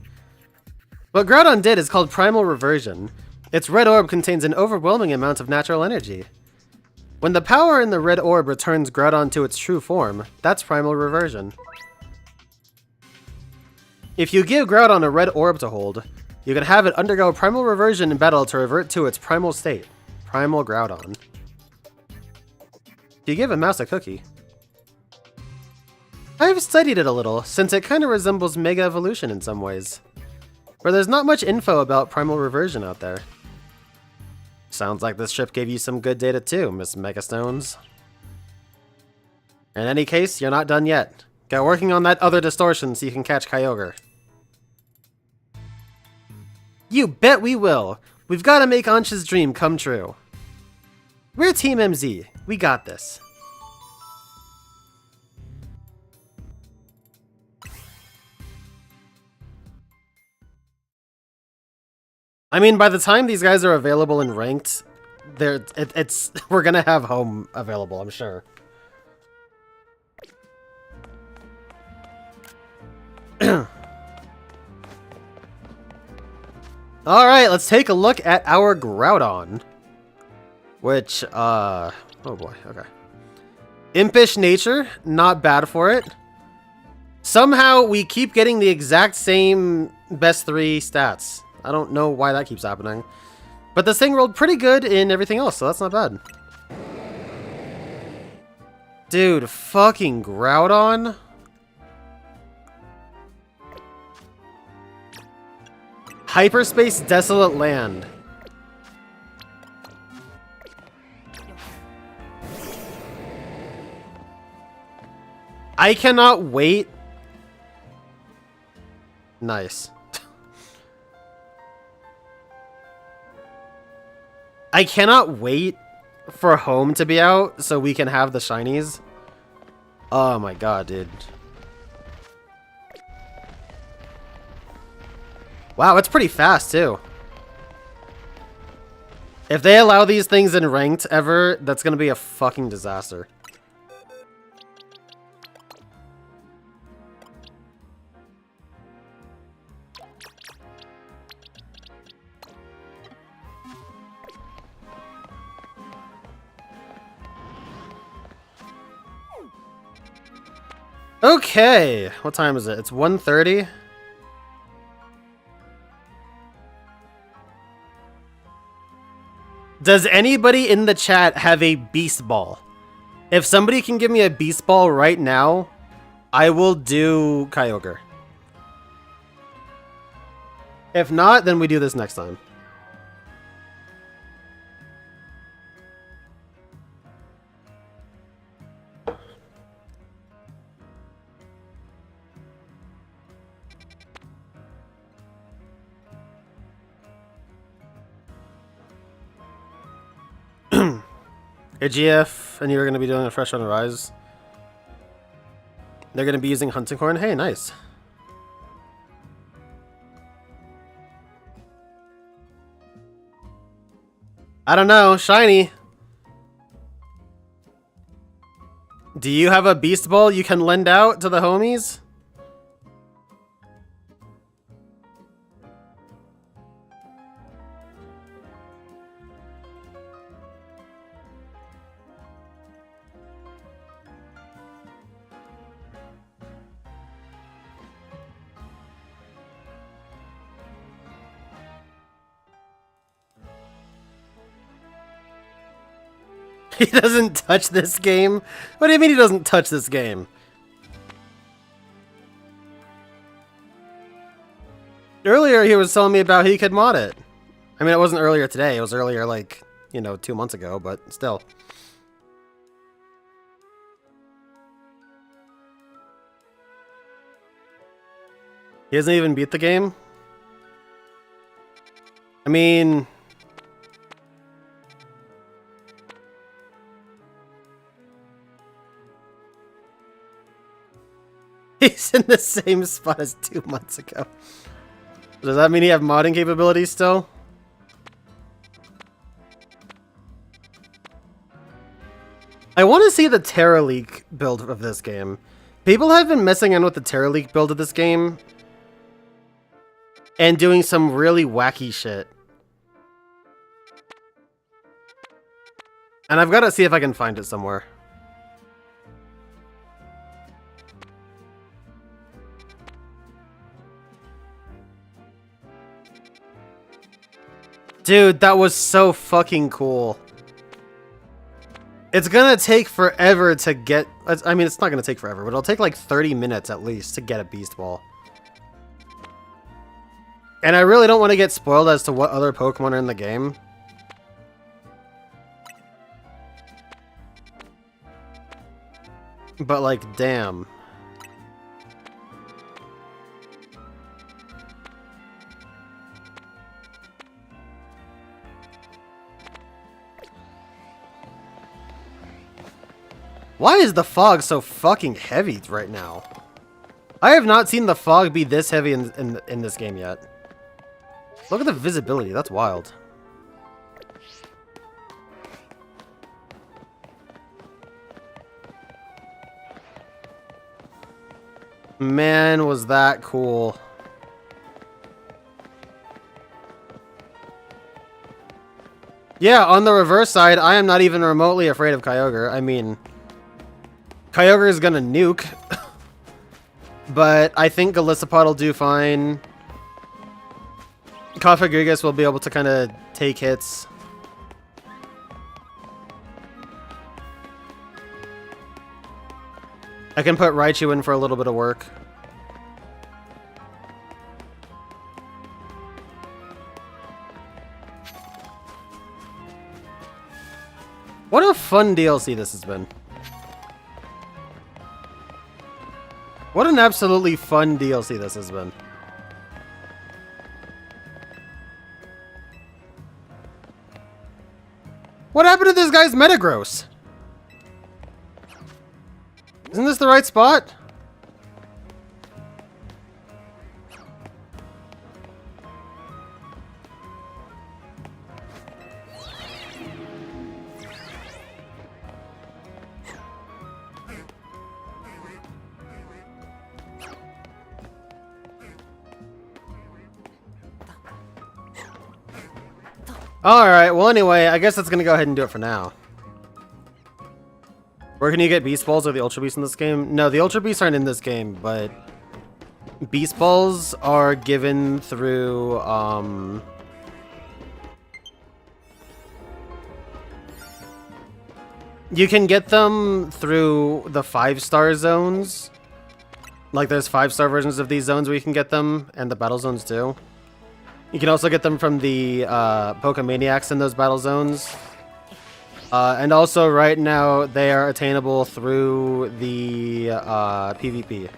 What Groudon did is called Primal Reversion. Its red orb contains an overwhelming amount of natural energy. When the power in the red orb returns Groudon to its true form, that's Primal Reversion. If you give Groudon a red orb to hold, you can have it undergo Primal Reversion in battle to revert to its primal state. Primal Groudon. You give a mouse a cookie. I've studied it a little, since it kind of resembles Mega Evolution in some ways. But there's not much info about Primal Reversion out there. Sounds like this trip gave you some good data too, Miss Megastones. In any case, you're not done yet. Get working on that other distortion so you can catch Kyogre. You bet we will! We've got to make Ansh's dream come true. We're Team MZ. We got this. I mean, by the time these guys are available in ranked, we're gonna have home available, I'm sure. Alright, let's take a look at our Groudon. Which, oh boy, okay. Impish nature, not bad for it. Somehow, we keep getting the exact same best 3 stats. I don't know why that keeps happening. But this thing rolled pretty good in everything else, so that's not bad. Dude, fucking Groudon? Hyperspace Desolate Land. I cannot wait. Nice. I cannot wait for home to be out so we can have the shinies. Oh my god, dude. Wow, it's pretty fast, too. If they allow these things in ranked ever, that's gonna be a fucking disaster. Okay, what time is it? It's 1:30. Does anybody in the chat have a beast ball? If somebody can give me a beast ball right now, I will do Kyogre. If not, then we do this next time. A GF, and you're going to be doing a Fresh on the Rise. They're going to be using Hunting Horn. Hey, nice. I don't know. Shiny. Do you have a Beast Ball you can lend out to the homies? He doesn't touch this game? What do you mean he doesn't touch this game? Earlier he was telling me about he could mod it. I mean, it wasn't earlier today. It was earlier, like, you know, 2 months ago, but still. He hasn't even beat the game? I mean... He's in the same spot as 2 months ago. Does that mean he have modding capabilities still? I want to see the Terra Leak build of this game. People have been messing in with the Terra Leak build of this game and doing some really wacky shit. And I've got to see if I can find it somewhere. Dude, that was so fucking cool. It's gonna take forever to get... I mean, it's not gonna take forever, but it'll take like 30 minutes at least to get a Beast Ball. And I really don't want to get spoiled as to what other Pokemon are in the game. But like, damn. Why is the fog so fucking heavy right now? I have not seen the fog be this heavy in this game yet. Look at the visibility, that's wild. Man, was that cool. Yeah, on the reverse side, I am not even remotely afraid of Kyogre. I mean... Kyogre is gonna nuke, but I think Golisopod will do fine. Cofagrigus will be able to kind of take hits. I can put Raichu in for a little bit of work. What a fun DLC this has been. What an absolutely fun DLC this has been. What happened to this guy's Metagross? Isn't this the right spot? Alright, well anyway, I guess that's gonna go ahead and do it for now. Where can you get Beast Balls or the Ultra Beasts in this game? No, the Ultra Beasts aren't in this game, but Beast Balls are given through, you can get them through the 5-star zones. Like, there's 5-star versions of these zones where you can get them, and the battle zones too. You can also get them from the Pokemaniacs in those battle zones. And also, right now, they are attainable through the PvP.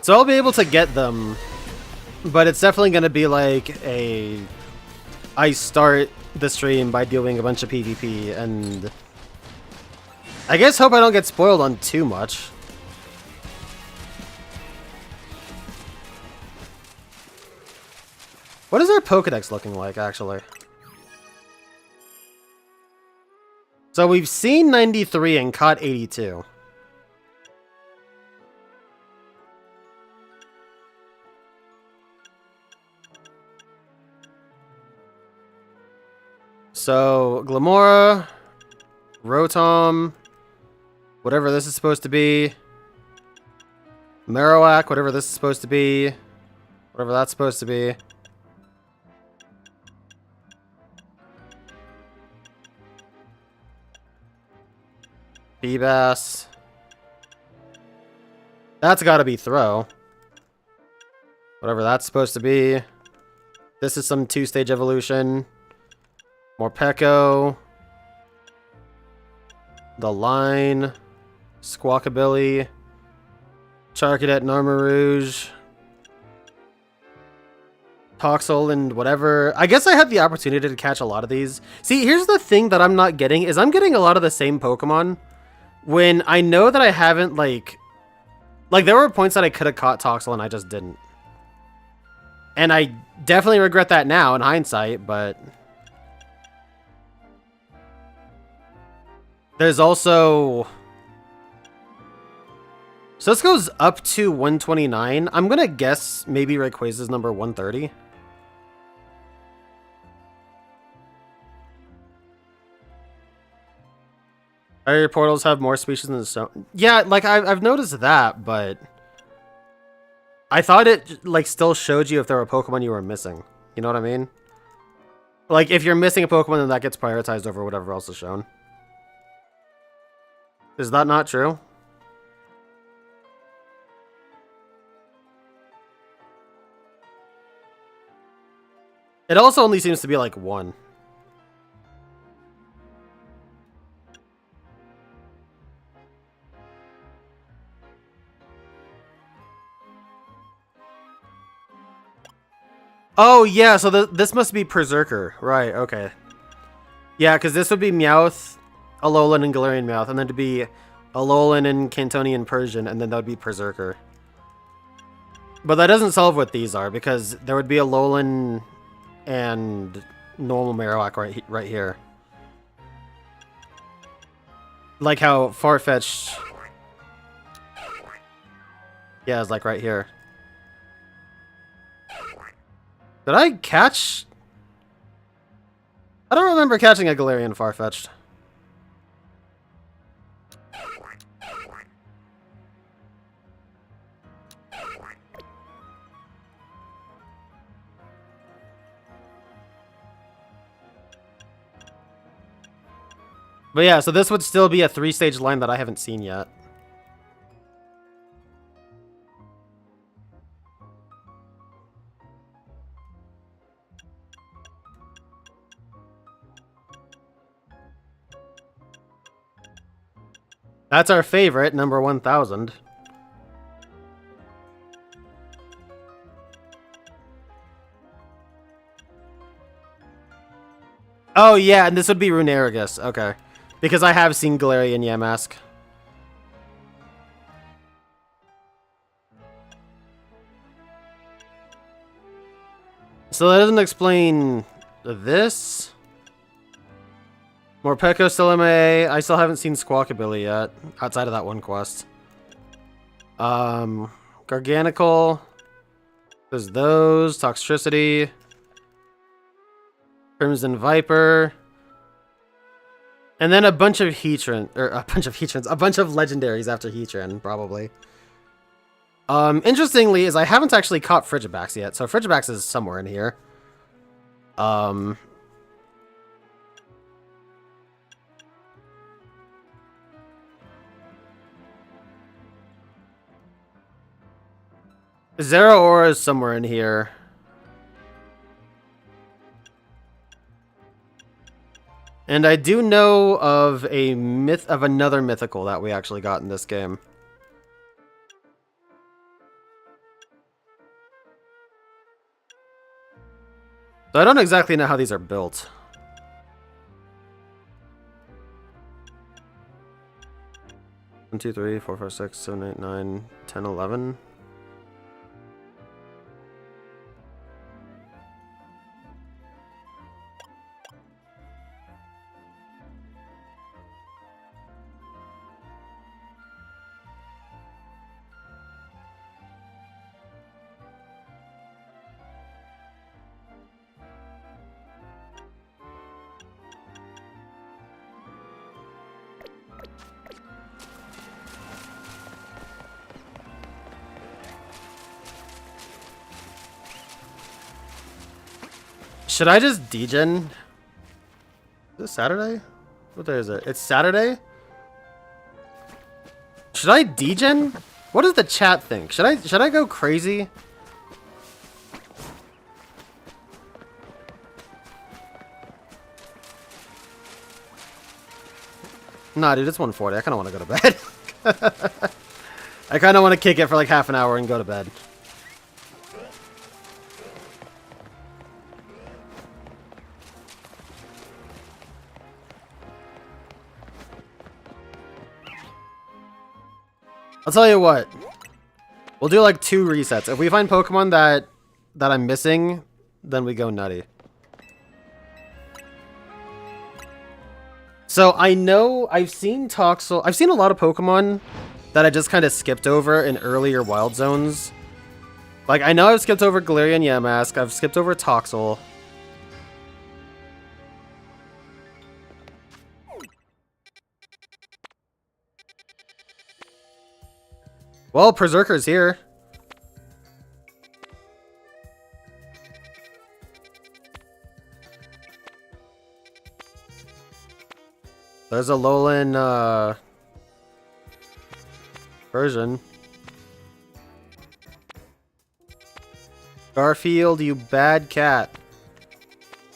So I'll be able to get them, but it's definitely going to be like I start the stream by doing a bunch of PvP, and I guess hope I don't get spoiled on too much. What is our Pokédex looking like, actually? So we've seen 93 and caught 82. So, Glamora, Rotom, whatever this is supposed to be, Marowak, whatever this is supposed to be, whatever that's supposed to be. Feebas. That's gotta be Throw. Whatever that's supposed to be. This is some 2-stage evolution. Morpeko. The Line. Squawkabilly. Charcadet, Narmarouge. Toxel and whatever. I guess I had the opportunity to catch a lot of these. See, here's the thing that I'm not getting, is I'm getting a lot of the same Pokemon when I know that I haven't, like there were points that I could have caught Toxel and I just didn't. And I definitely regret that now in hindsight, but there's also... So this goes up to 129. I'm gonna guess maybe Rayquaza's number 130. Area portals have more species than the stone. Yeah, like I've noticed that, but I thought it like still showed you if there were Pokemon you were missing. You know what I mean? Like if you're missing a Pokemon, then that gets prioritized over whatever else is shown. Is that not true? It also only seems to be like one. Oh, yeah, so this must be Berserker. Right, okay. Yeah, because this would be Meowth, Alolan, and Galarian Meowth, and then to be Alolan and Cantonian Persian, and then that would be Berserker. But that doesn't solve what these are, because there would be Alolan and normal Marowak right here. Like how Farfetch'd... Yeah, it's like right here. Did I catch... I don't remember catching a Galarian Farfetch'd. But yeah, so this would still be a 3-stage line that I haven't seen yet. That's our favorite, number 1000. Oh yeah, and this would be Runerigus. Okay. Because I have seen Galarian Yamask. So that doesn't explain this. Morpeko still MIA. I still haven't seen Squawkabilly yet, outside of that one quest. Garganical. There's those. Toxtricity. Crimson Viper. And then a bunch of Heatran, or a bunch of Heatrans, a bunch of legendaries after Heatran, probably. Interestingly is I haven't actually caught Frigibax yet, so Frigibax is somewhere in here. Zeraora is somewhere in here. And I do know of another mythical that we actually got in this game. So I don't exactly know how these are built. One, 2, 3, 4, 5, 6, 7, 8, 9, 10, 11. Should I just degen? Is this Saturday? What day is it? It's Saturday? Should I degen? What does the chat think? Should I go crazy? Nah, dude, it's 1:40. I kind of want to go to bed. I kind of want to kick it for like half an hour and go to bed. I'll tell you what. We'll do like 2 resets. If we find Pokemon that I'm missing, then we go nutty. So I know I've seen Toxel. I've seen a lot of Pokemon that I just kind of skipped over in earlier Wild Zones. Like I know I've skipped over Galarian Yamask. I've skipped over Toxel. Well, Berserker's here. There's a Alolan version. Garfield, you bad cat.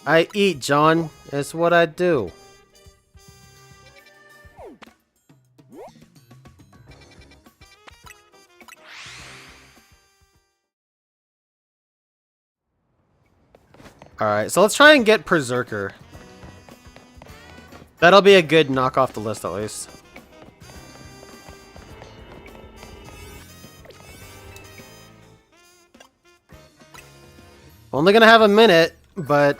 I eat, John. It's what I do. Alright, so let's try and get Berserker. That'll be a good knock off the list, at least. Only gonna have a minute, but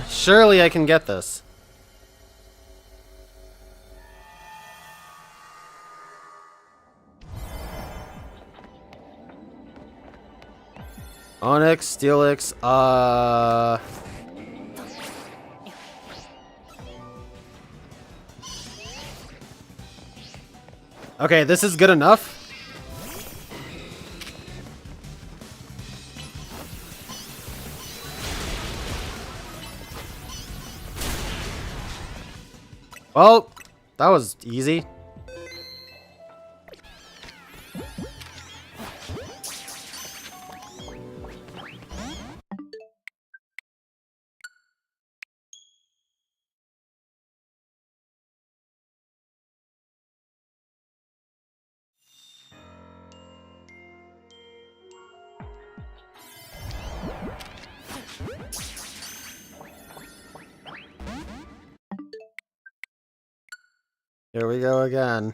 surely I can get this. Onyx, Steelix, okay, this is good enough. Well, that was easy. Here we go again.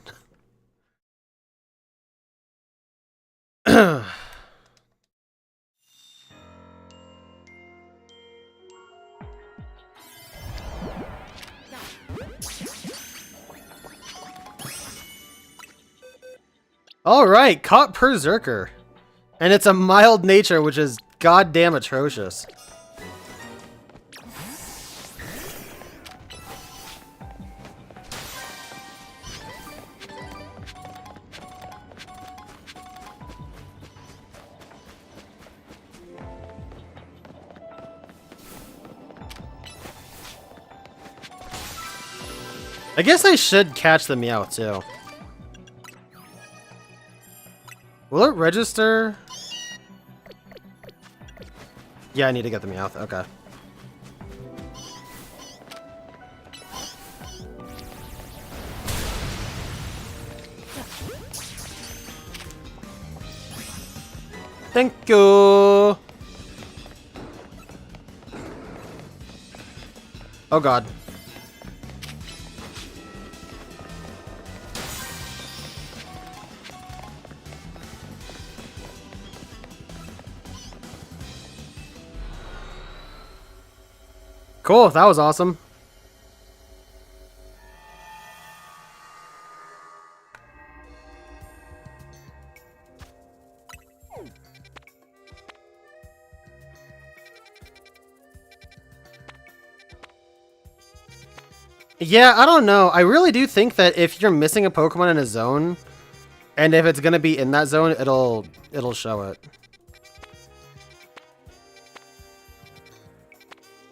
Alright, caught Berserker. And it's a mild nature, which is goddamn atrocious. I guess I should catch the Meowth too. Will it register? Yeah, I need to get the Meowth. Okay. Thank you. Oh god. Cool, that was awesome. Yeah, I don't know. I really do think that if you're missing a Pokemon in a zone, and if it's gonna be in that zone, it'll show it.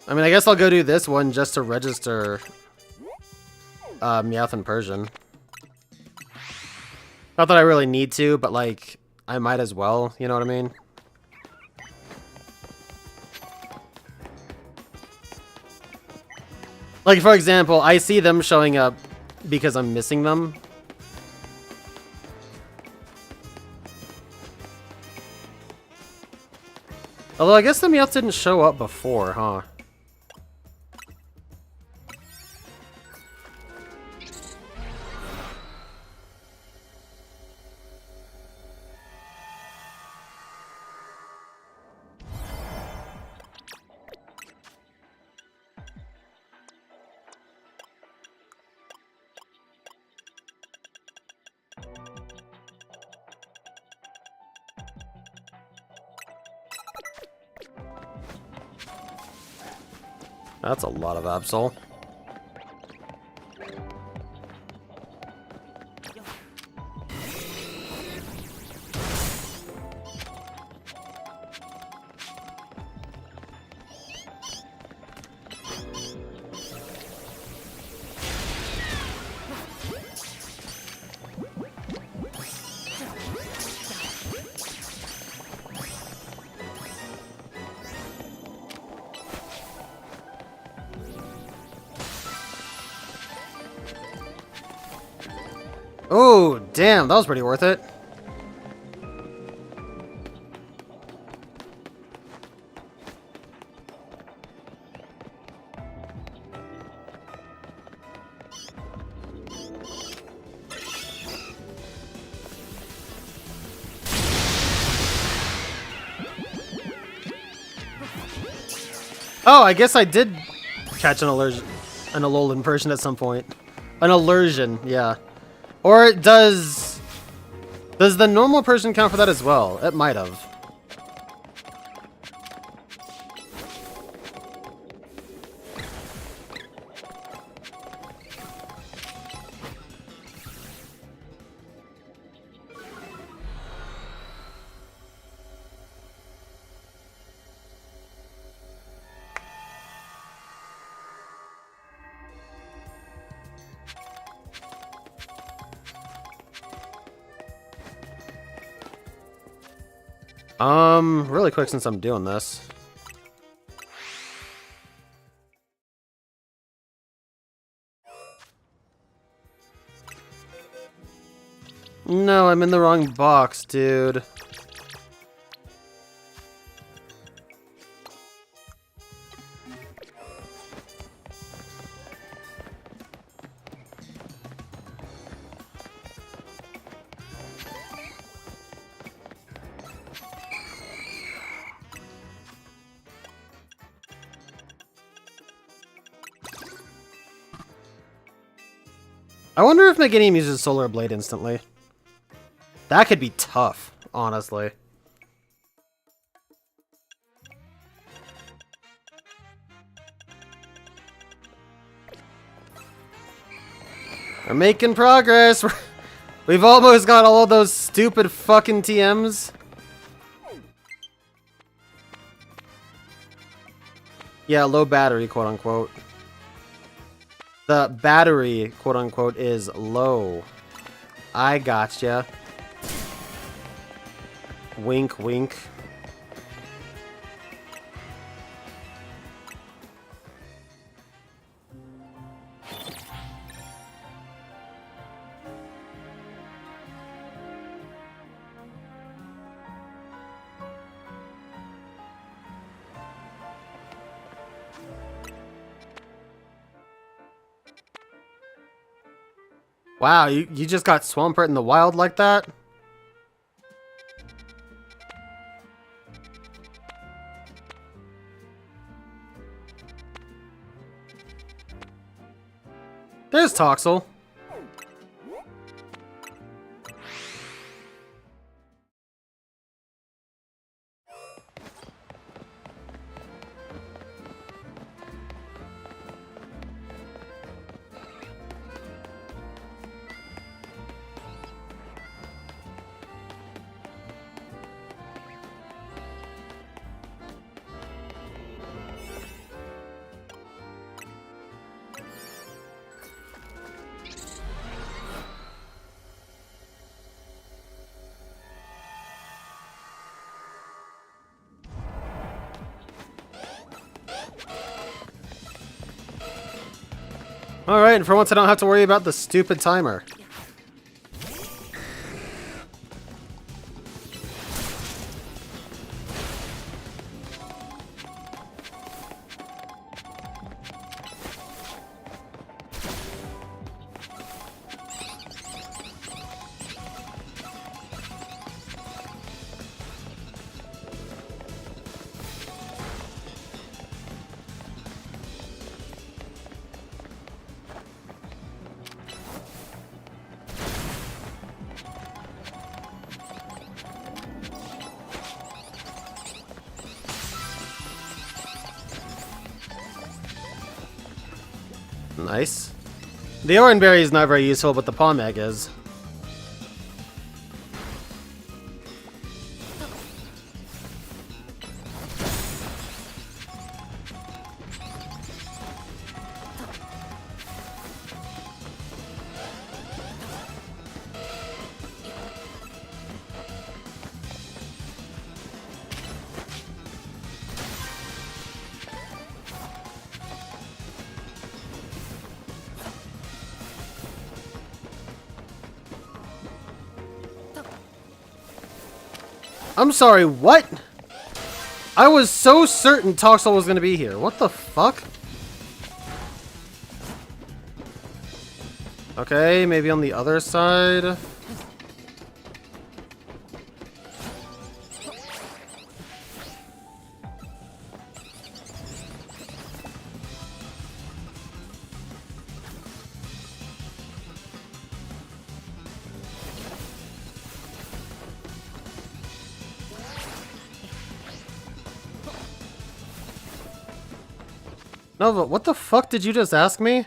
I mean, I guess I'll go do this one just to register Meowth in Persian. Not that I really need to, but like, I might as well, you know what I mean? Like, for example, I see them showing up because I'm missing them. Although, I guess the Meowth didn't show up before, huh? That's a lot of Absol. Oh, damn, that was pretty worth it. Oh, I guess I did catch an Alolan Persian at some point. An Allersion, yeah. Or does the normal Persian count for that as well? It might have. Really quick since I'm doing this. No, I'm in the wrong box, dude. I wonder if Meganium uses Solar Blade instantly. That could be tough, honestly. We're making progress. We've almost got all of those stupid fucking TMs. Yeah, low battery, quote unquote. The battery, quote unquote, is low. I gotcha. Wink, wink. Wow, you just got Swampert in the wild like that? There's Toxel. Alright, and for once I don't have to worry about the stupid timer. Nice. The Oranberry is not very useful, but the Palm Egg is. I'm sorry, what? I was so certain Toxel was gonna be here. What the fuck? Okay, maybe on the other side. Nova, what the fuck did you just ask me?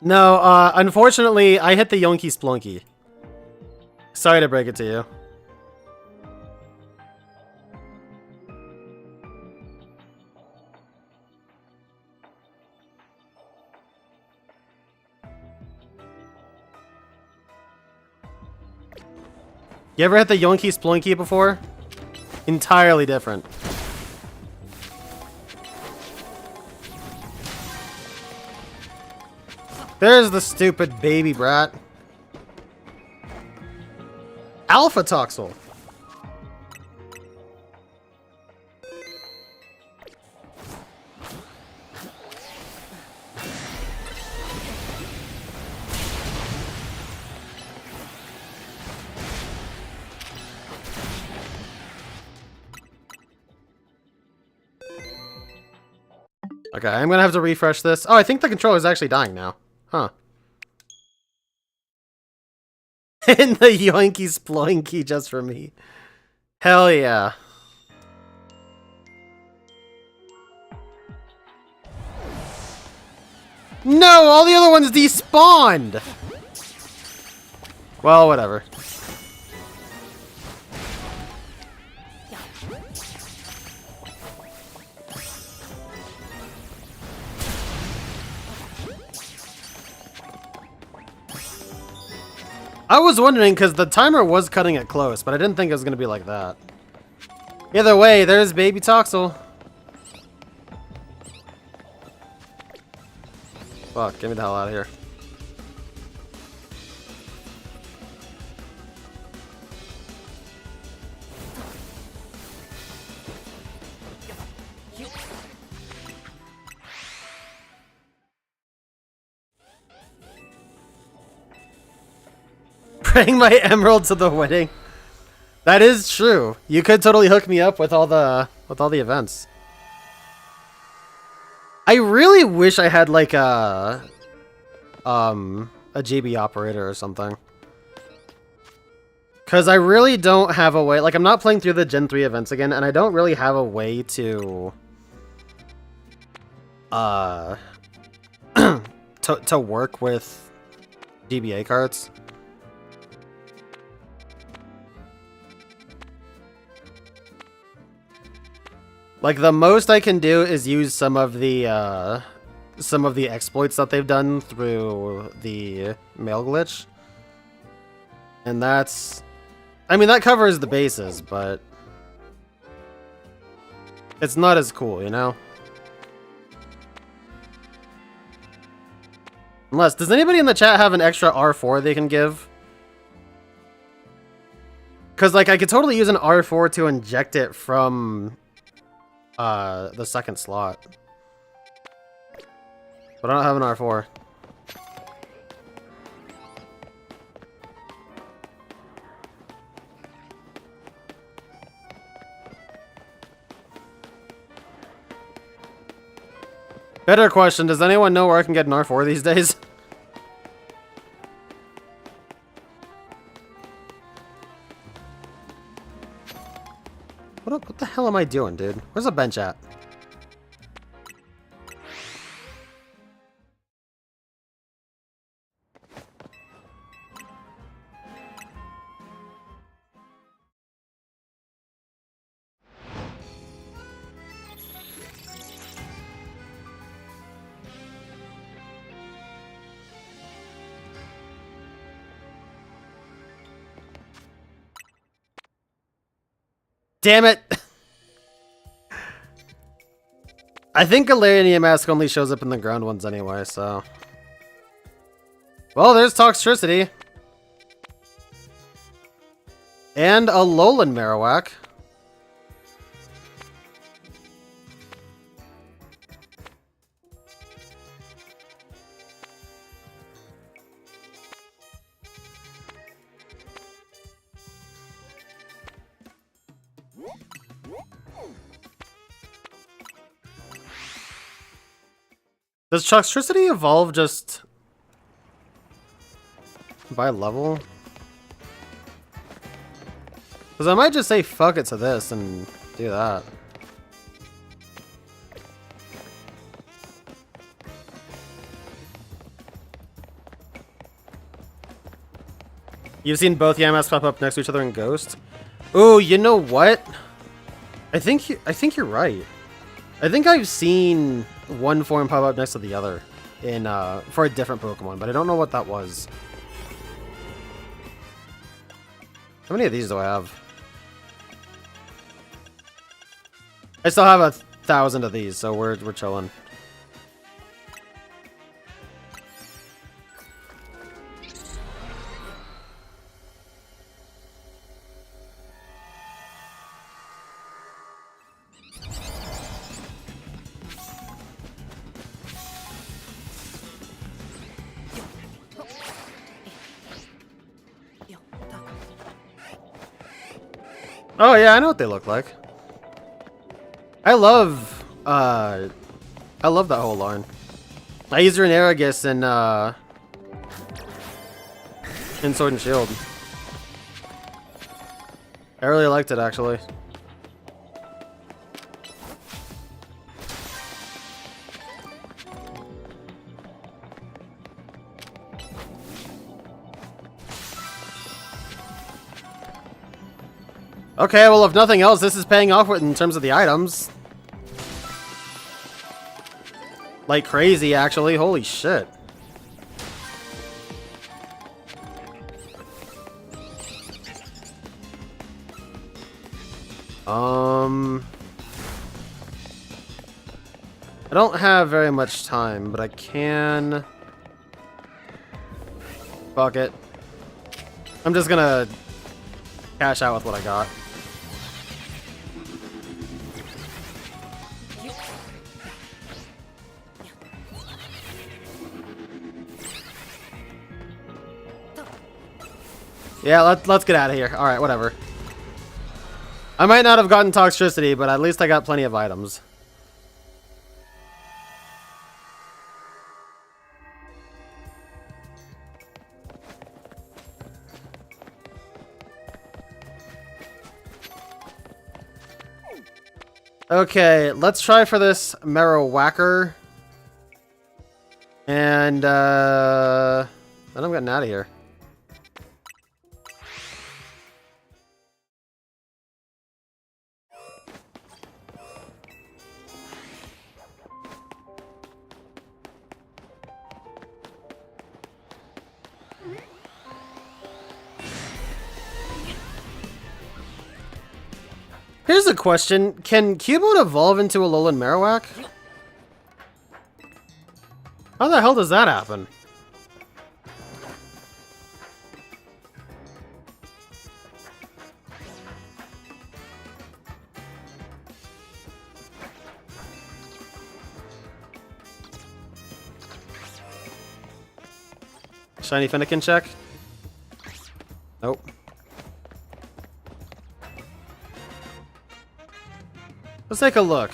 No, unfortunately, I hit the Yonky Splunky. Sorry to break it to you. You ever hit the Yonky Splunky before? Entirely different. There's the stupid baby brat. Alpha Toxel. Okay, I'm gonna have to refresh this. Oh, I think the controller is actually dying now. Huh. And the Yoinky Sploinky just for me. Hell yeah. No, all the other ones despawned! Well, whatever. I was wondering, because the timer was cutting it close, but I didn't think it was going to be like that. Either way, there's Baby Toxel. Fuck, get me the hell out of here. Bring my emerald to the wedding. That is true. You could totally hook me up with all the events. I really wish I had like a GB operator or something. Cause I really don't have a way, like I'm not playing through the Gen 3 events again, and I don't really have a way to to work with GBA cards. Like the most I can do is use some of the exploits that they've done through the mail glitch. And that's, I mean, that covers the bases, but it's not as cool, you know? Unless, does anybody in the chat have an extra R4 they can give? Because, like, I could totally use an R4 to inject it from the second slot. But I don't have an R4. Better question, does anyone know where I can get an R4 these days? What the hell am I doing, dude? Where's the bench at? Damn it! I think Galarian Mask only shows up in the ground ones anyway, so... Well, there's Toxtricity. And a Alolan Marowak. Does Toxtricity evolve just by level? Because I might just say fuck it to this and do that. You've seen both Yamask pop up next to each other in Ghost? Ooh, you know what? I think you're right. I think I've seen one form pop up next to the other in for a different Pokemon, but I don't know what that was. How many of these do I have? I still have 1,000 of these, so we're chilling. Oh yeah, I know what they look like. I love that whole line. I used her in Aragus and in Sword and Shield. I really liked it actually. Okay, well, if nothing else, this is paying off in terms of the items. Like crazy, actually. Holy shit. I don't have very much time, but I can... Fuck it. I'm just gonna cash out with what I got. Yeah, let's get out of here. Alright, whatever. I might not have gotten toxicity, but at least I got plenty of items. Okay, let's try for this Marrow Whacker. And, then I'm getting out of here. Here's a question. Can Cubone evolve into a Alolan Marowak? How the hell does that happen? Shiny Fennekin check? Nope. Let's take a look.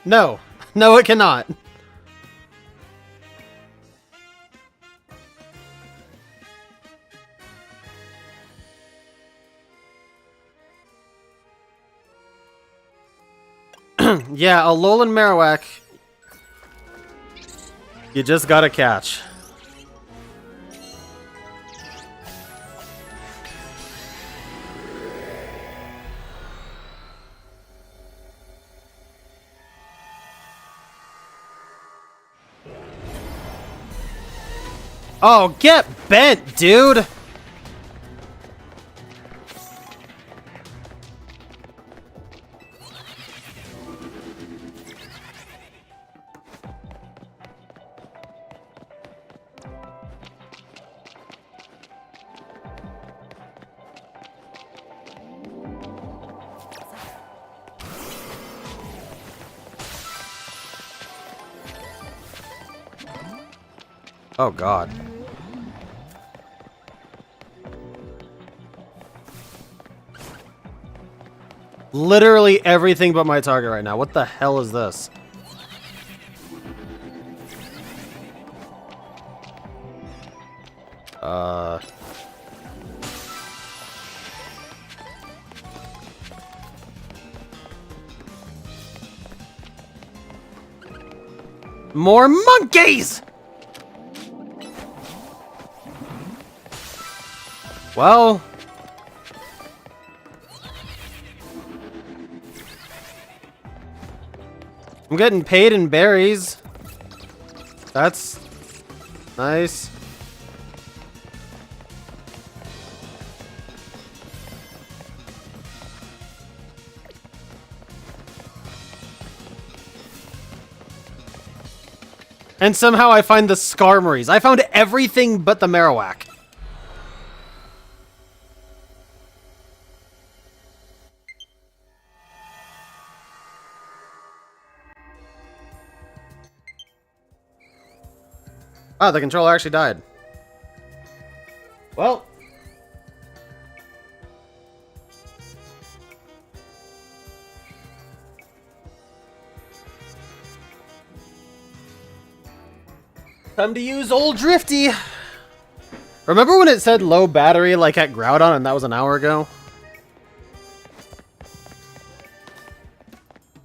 No. No, it cannot. Yeah, a Alolan Marowak. You just gotta catch. Oh, get bent, dude! Oh, God. Literally everything but my target right now. What the hell is this? More monkeys! Well... I'm getting paid in berries. That's nice. And somehow I find the Skarmories. I found everything but the Marowak. Ah, the controller actually died. Well. Time to use old Drifty. Remember when it said low battery like at Groudon and that was an hour ago?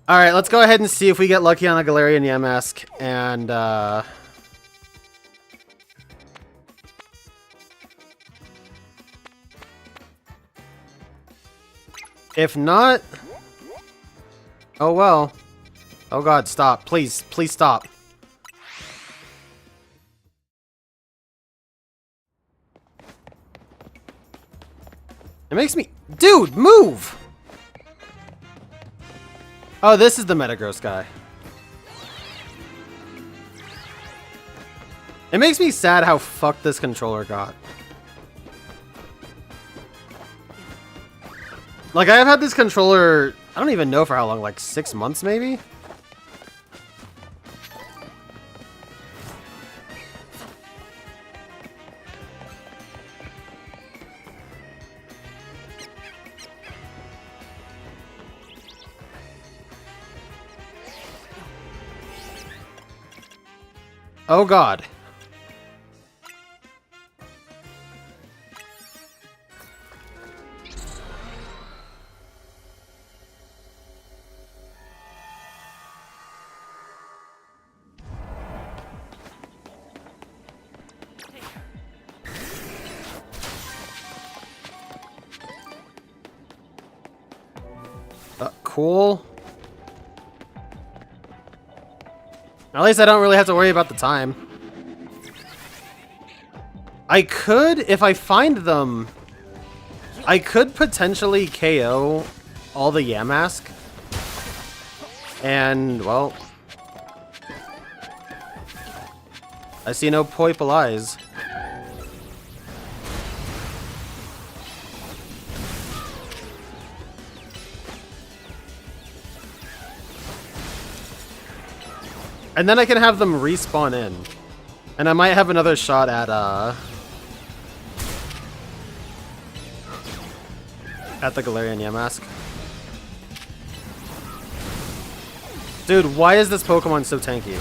Alright, let's go ahead and see if we get lucky on a Galarian Yamask and if not... Oh well. Oh god, stop. Please, please stop. It makes me... Dude, move! Oh, this is the Metagross guy. It makes me sad how fucked this controller got. Like, I have had this controller, I don't even know for how long, like 6 months maybe? Oh god. Cool. At least I don't really have to worry about the time. I could, if I find them, I could potentially KO all the Yamask. And, well, I see no purple eyes. And then I can have them respawn in. And I might have another shot at the Galarian Yamask. Dude, why is this Pokemon so tanky?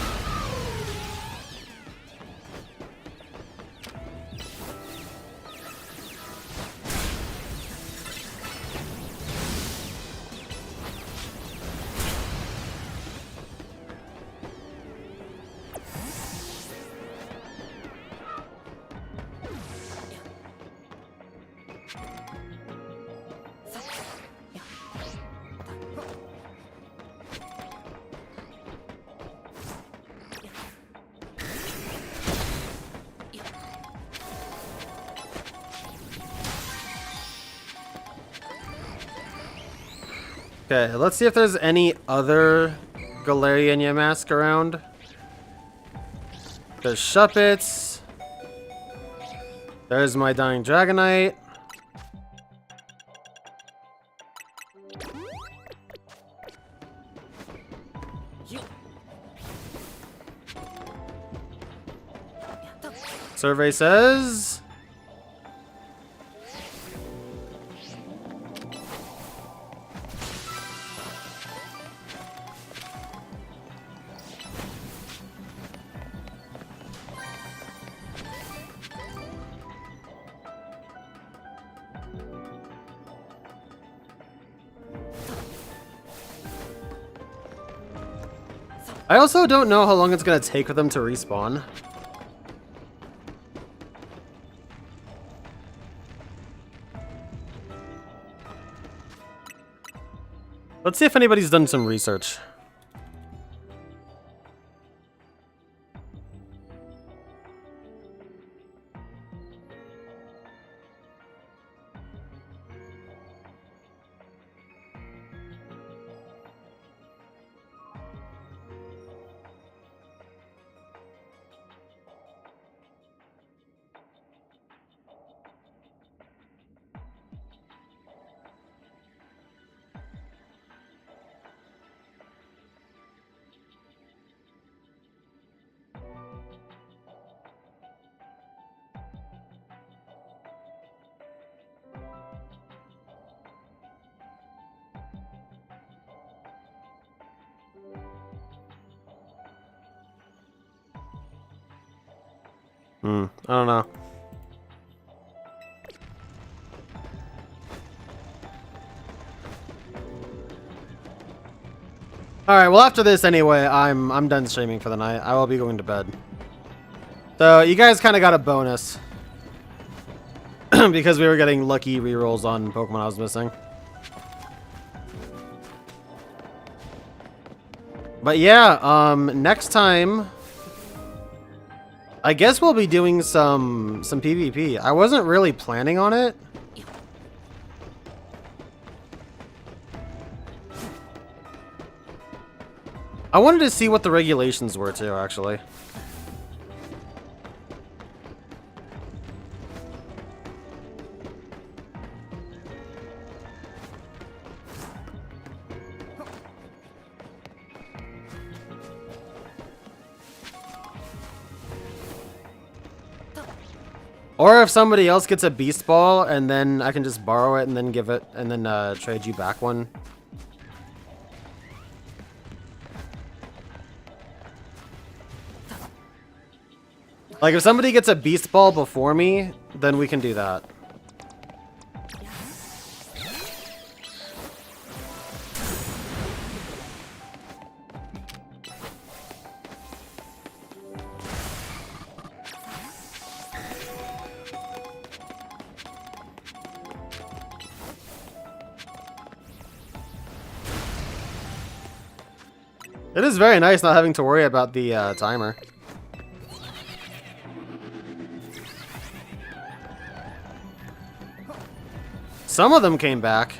Okay, let's see if there's any other Galarian Yamask around. There's Shuppets. There's my Dying Dragonite. Survey says... I also don't know how long it's gonna take for them to respawn. Let's see if anybody's done some research. I don't know. Alright, well after this anyway, I'm done streaming for the night. I will be going to bed. So you guys kind of got a bonus. Because we were getting lucky rerolls on Pokemon I was missing. But yeah, next time I guess we'll be doing some PvP. I wasn't really planning on it. I wanted to see what the regulations were too, actually. Or if somebody else gets a beast ball and then I can just borrow it and then give it and then trade you back one. Like, if somebody gets a beast ball before me, then we can do that. It is very nice not having to worry about the timer. Some of them came back.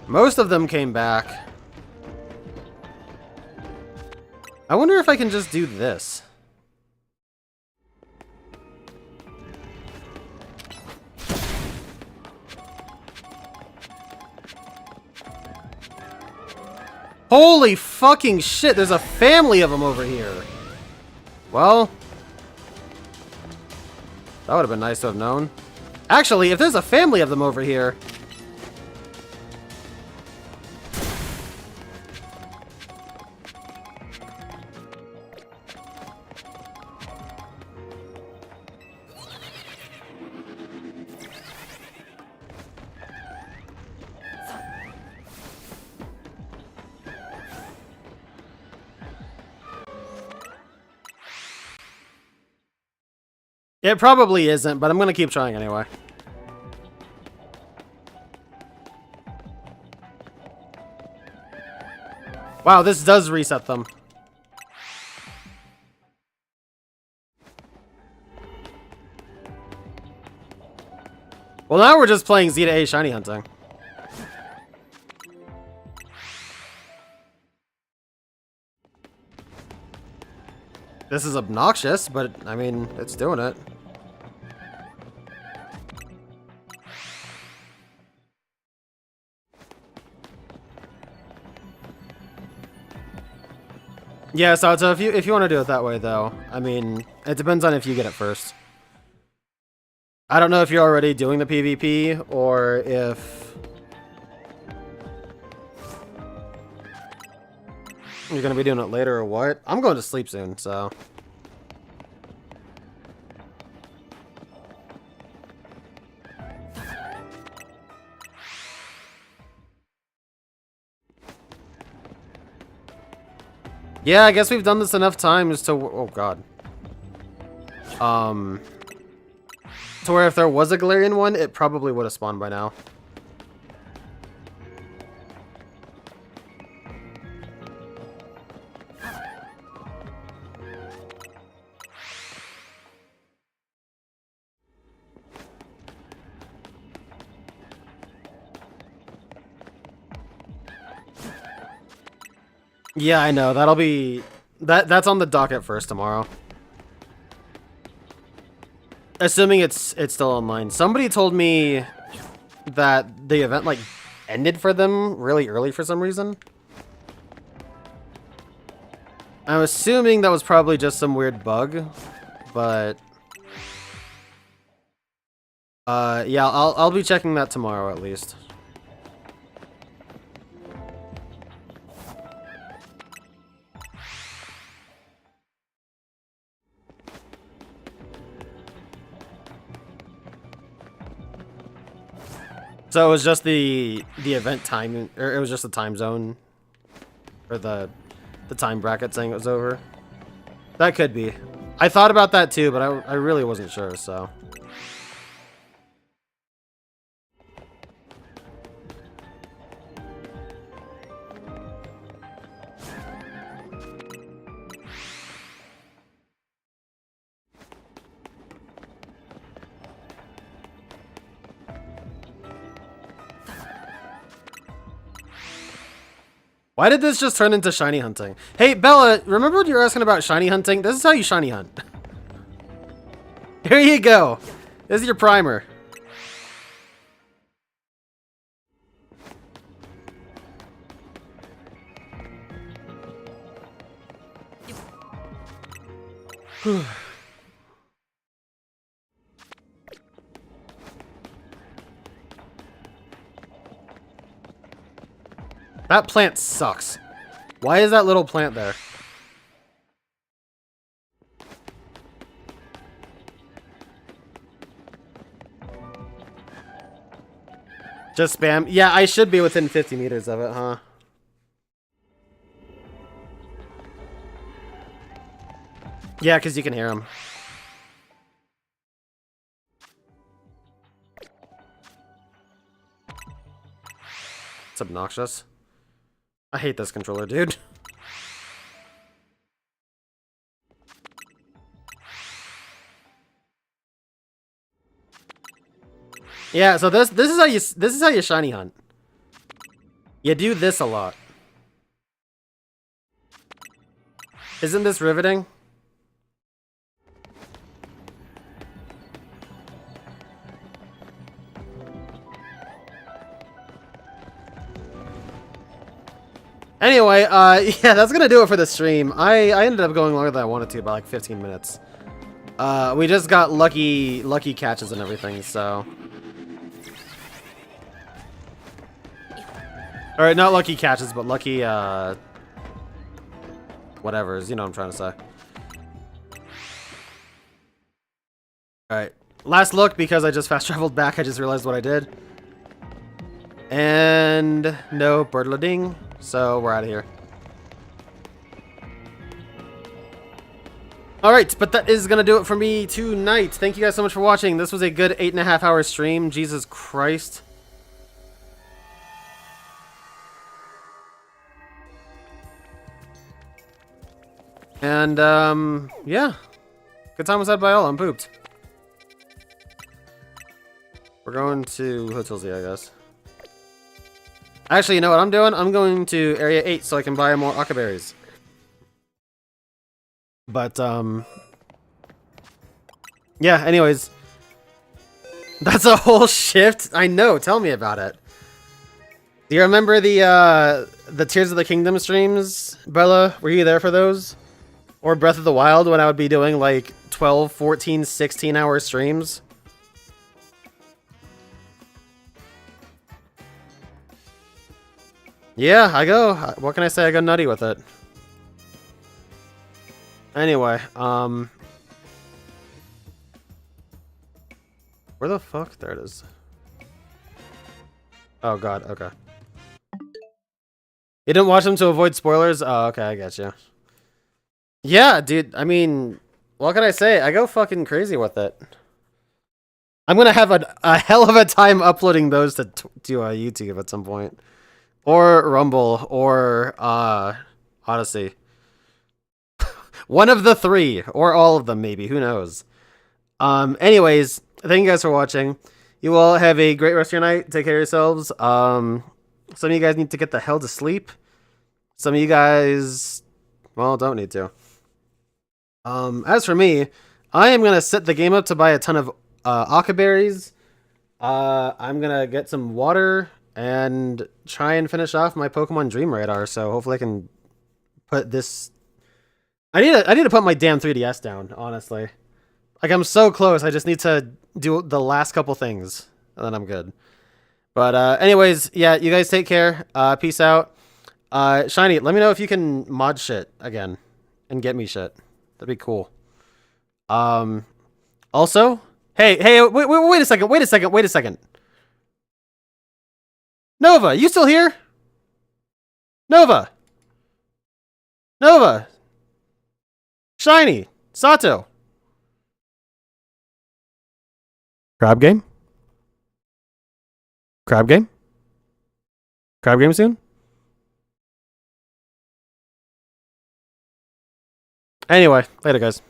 Most of them came back. I wonder if I can just do this. Holy fucking shit, there's a family of them over here. Well, that would have been nice to have known. Actually, if there's a family of them over here... It probably isn't, but I'm gonna keep trying anyway. Wow, this does reset them. Well, now we're just playing Z to A shiny hunting. This is obnoxious, but I mean, it's doing it. Yeah, so if you want to do it that way, though, I mean, it depends on if you get it first. I don't know if you're already doing the PvP or if you're gonna be doing it later or what. I'm going to sleep soon, so. Yeah, I guess we've done this enough times to... Oh, God. To where if there was a Galarian one, it probably would have spawned by now. Yeah, I know. That'll be... That's on the docket first tomorrow. Assuming it's still online. Somebody told me that the event, like, ended for them really early for some reason. I'm assuming that was probably just some weird bug, but... yeah, I'll be checking that tomorrow at least. So it was just the event time, or it was just the time zone, or the time bracket saying it was over. That could be. I thought about that too, but I really wasn't sure, so. Why did this just turn into shiny hunting? Hey, Bella, remember when you were asking about shiny hunting? This is how you shiny hunt. Here you go. This is your primer. That plant sucks. Why is that little plant there? Just spam. Yeah, I should be within 50 meters of it, huh? Yeah, because you can hear him. It's obnoxious. I hate this controller, dude. Yeah, so this is how you shiny hunt. You do this a lot. Isn't this riveting? Anyway, yeah, that's gonna do it for the stream. I ended up going longer than I wanted to by like 15 minutes. We just got lucky catches and everything, so. Alright, not lucky catches, but lucky, whatevers, you know what I'm trying to say. Alright, last look, because I just fast traveled back, I just realized what I did. And no birdlading, so we're out of here. Alright, but that is gonna do it for me tonight. Thank you guys so much for watching. This was a good 8.5 hour stream. Jesus Christ. And, yeah. Good time was had by all. I'm pooped. We're going to Hotel Z, I guess. Actually, you know what I'm doing? I'm going to Area 8 so I can buy more Akka berries. But, yeah, anyways. That's a whole shift? I know, tell me about it. Do you remember the Tears of the Kingdom streams, Bella? Were you there for those? Or Breath of the Wild when I would be doing like 12, 14, 16 hour streams? Yeah, I go. What can I say? I go nutty with it. Anyway, where the fuck? There it is. Oh god, okay. You didn't watch them to avoid spoilers? Oh, okay, I get you. Yeah, dude, I mean, what can I say? I go fucking crazy with it. I'm gonna have a hell of a time uploading those to YouTube at some point. Or Rumble, or, Odyssey. One of the three, or all of them, maybe. Who knows? Anyways, thank you guys for watching. You all have a great rest of your night. Take care of yourselves. Some of you guys need to get the hell to sleep. Some of you guys, well, don't need to. As for me, I am gonna set the game up to buy a ton of Akka berries. I'm gonna get some water and try and finish off my Pokemon Dream Radar. So hopefully I can put this. I need to put my damn 3DS down. Honestly, like I'm so close. I just need to do the last couple things and then I'm good. But anyways, yeah, you guys take care. Peace out. Shiny, let me know if you can mod shit again and get me shit. That'd be cool. Also, hey, wait a second. Nova, you still here? Nova! Nova! Shiny! Sato! Crab game? Crab game? Crab game soon? Anyway, later guys.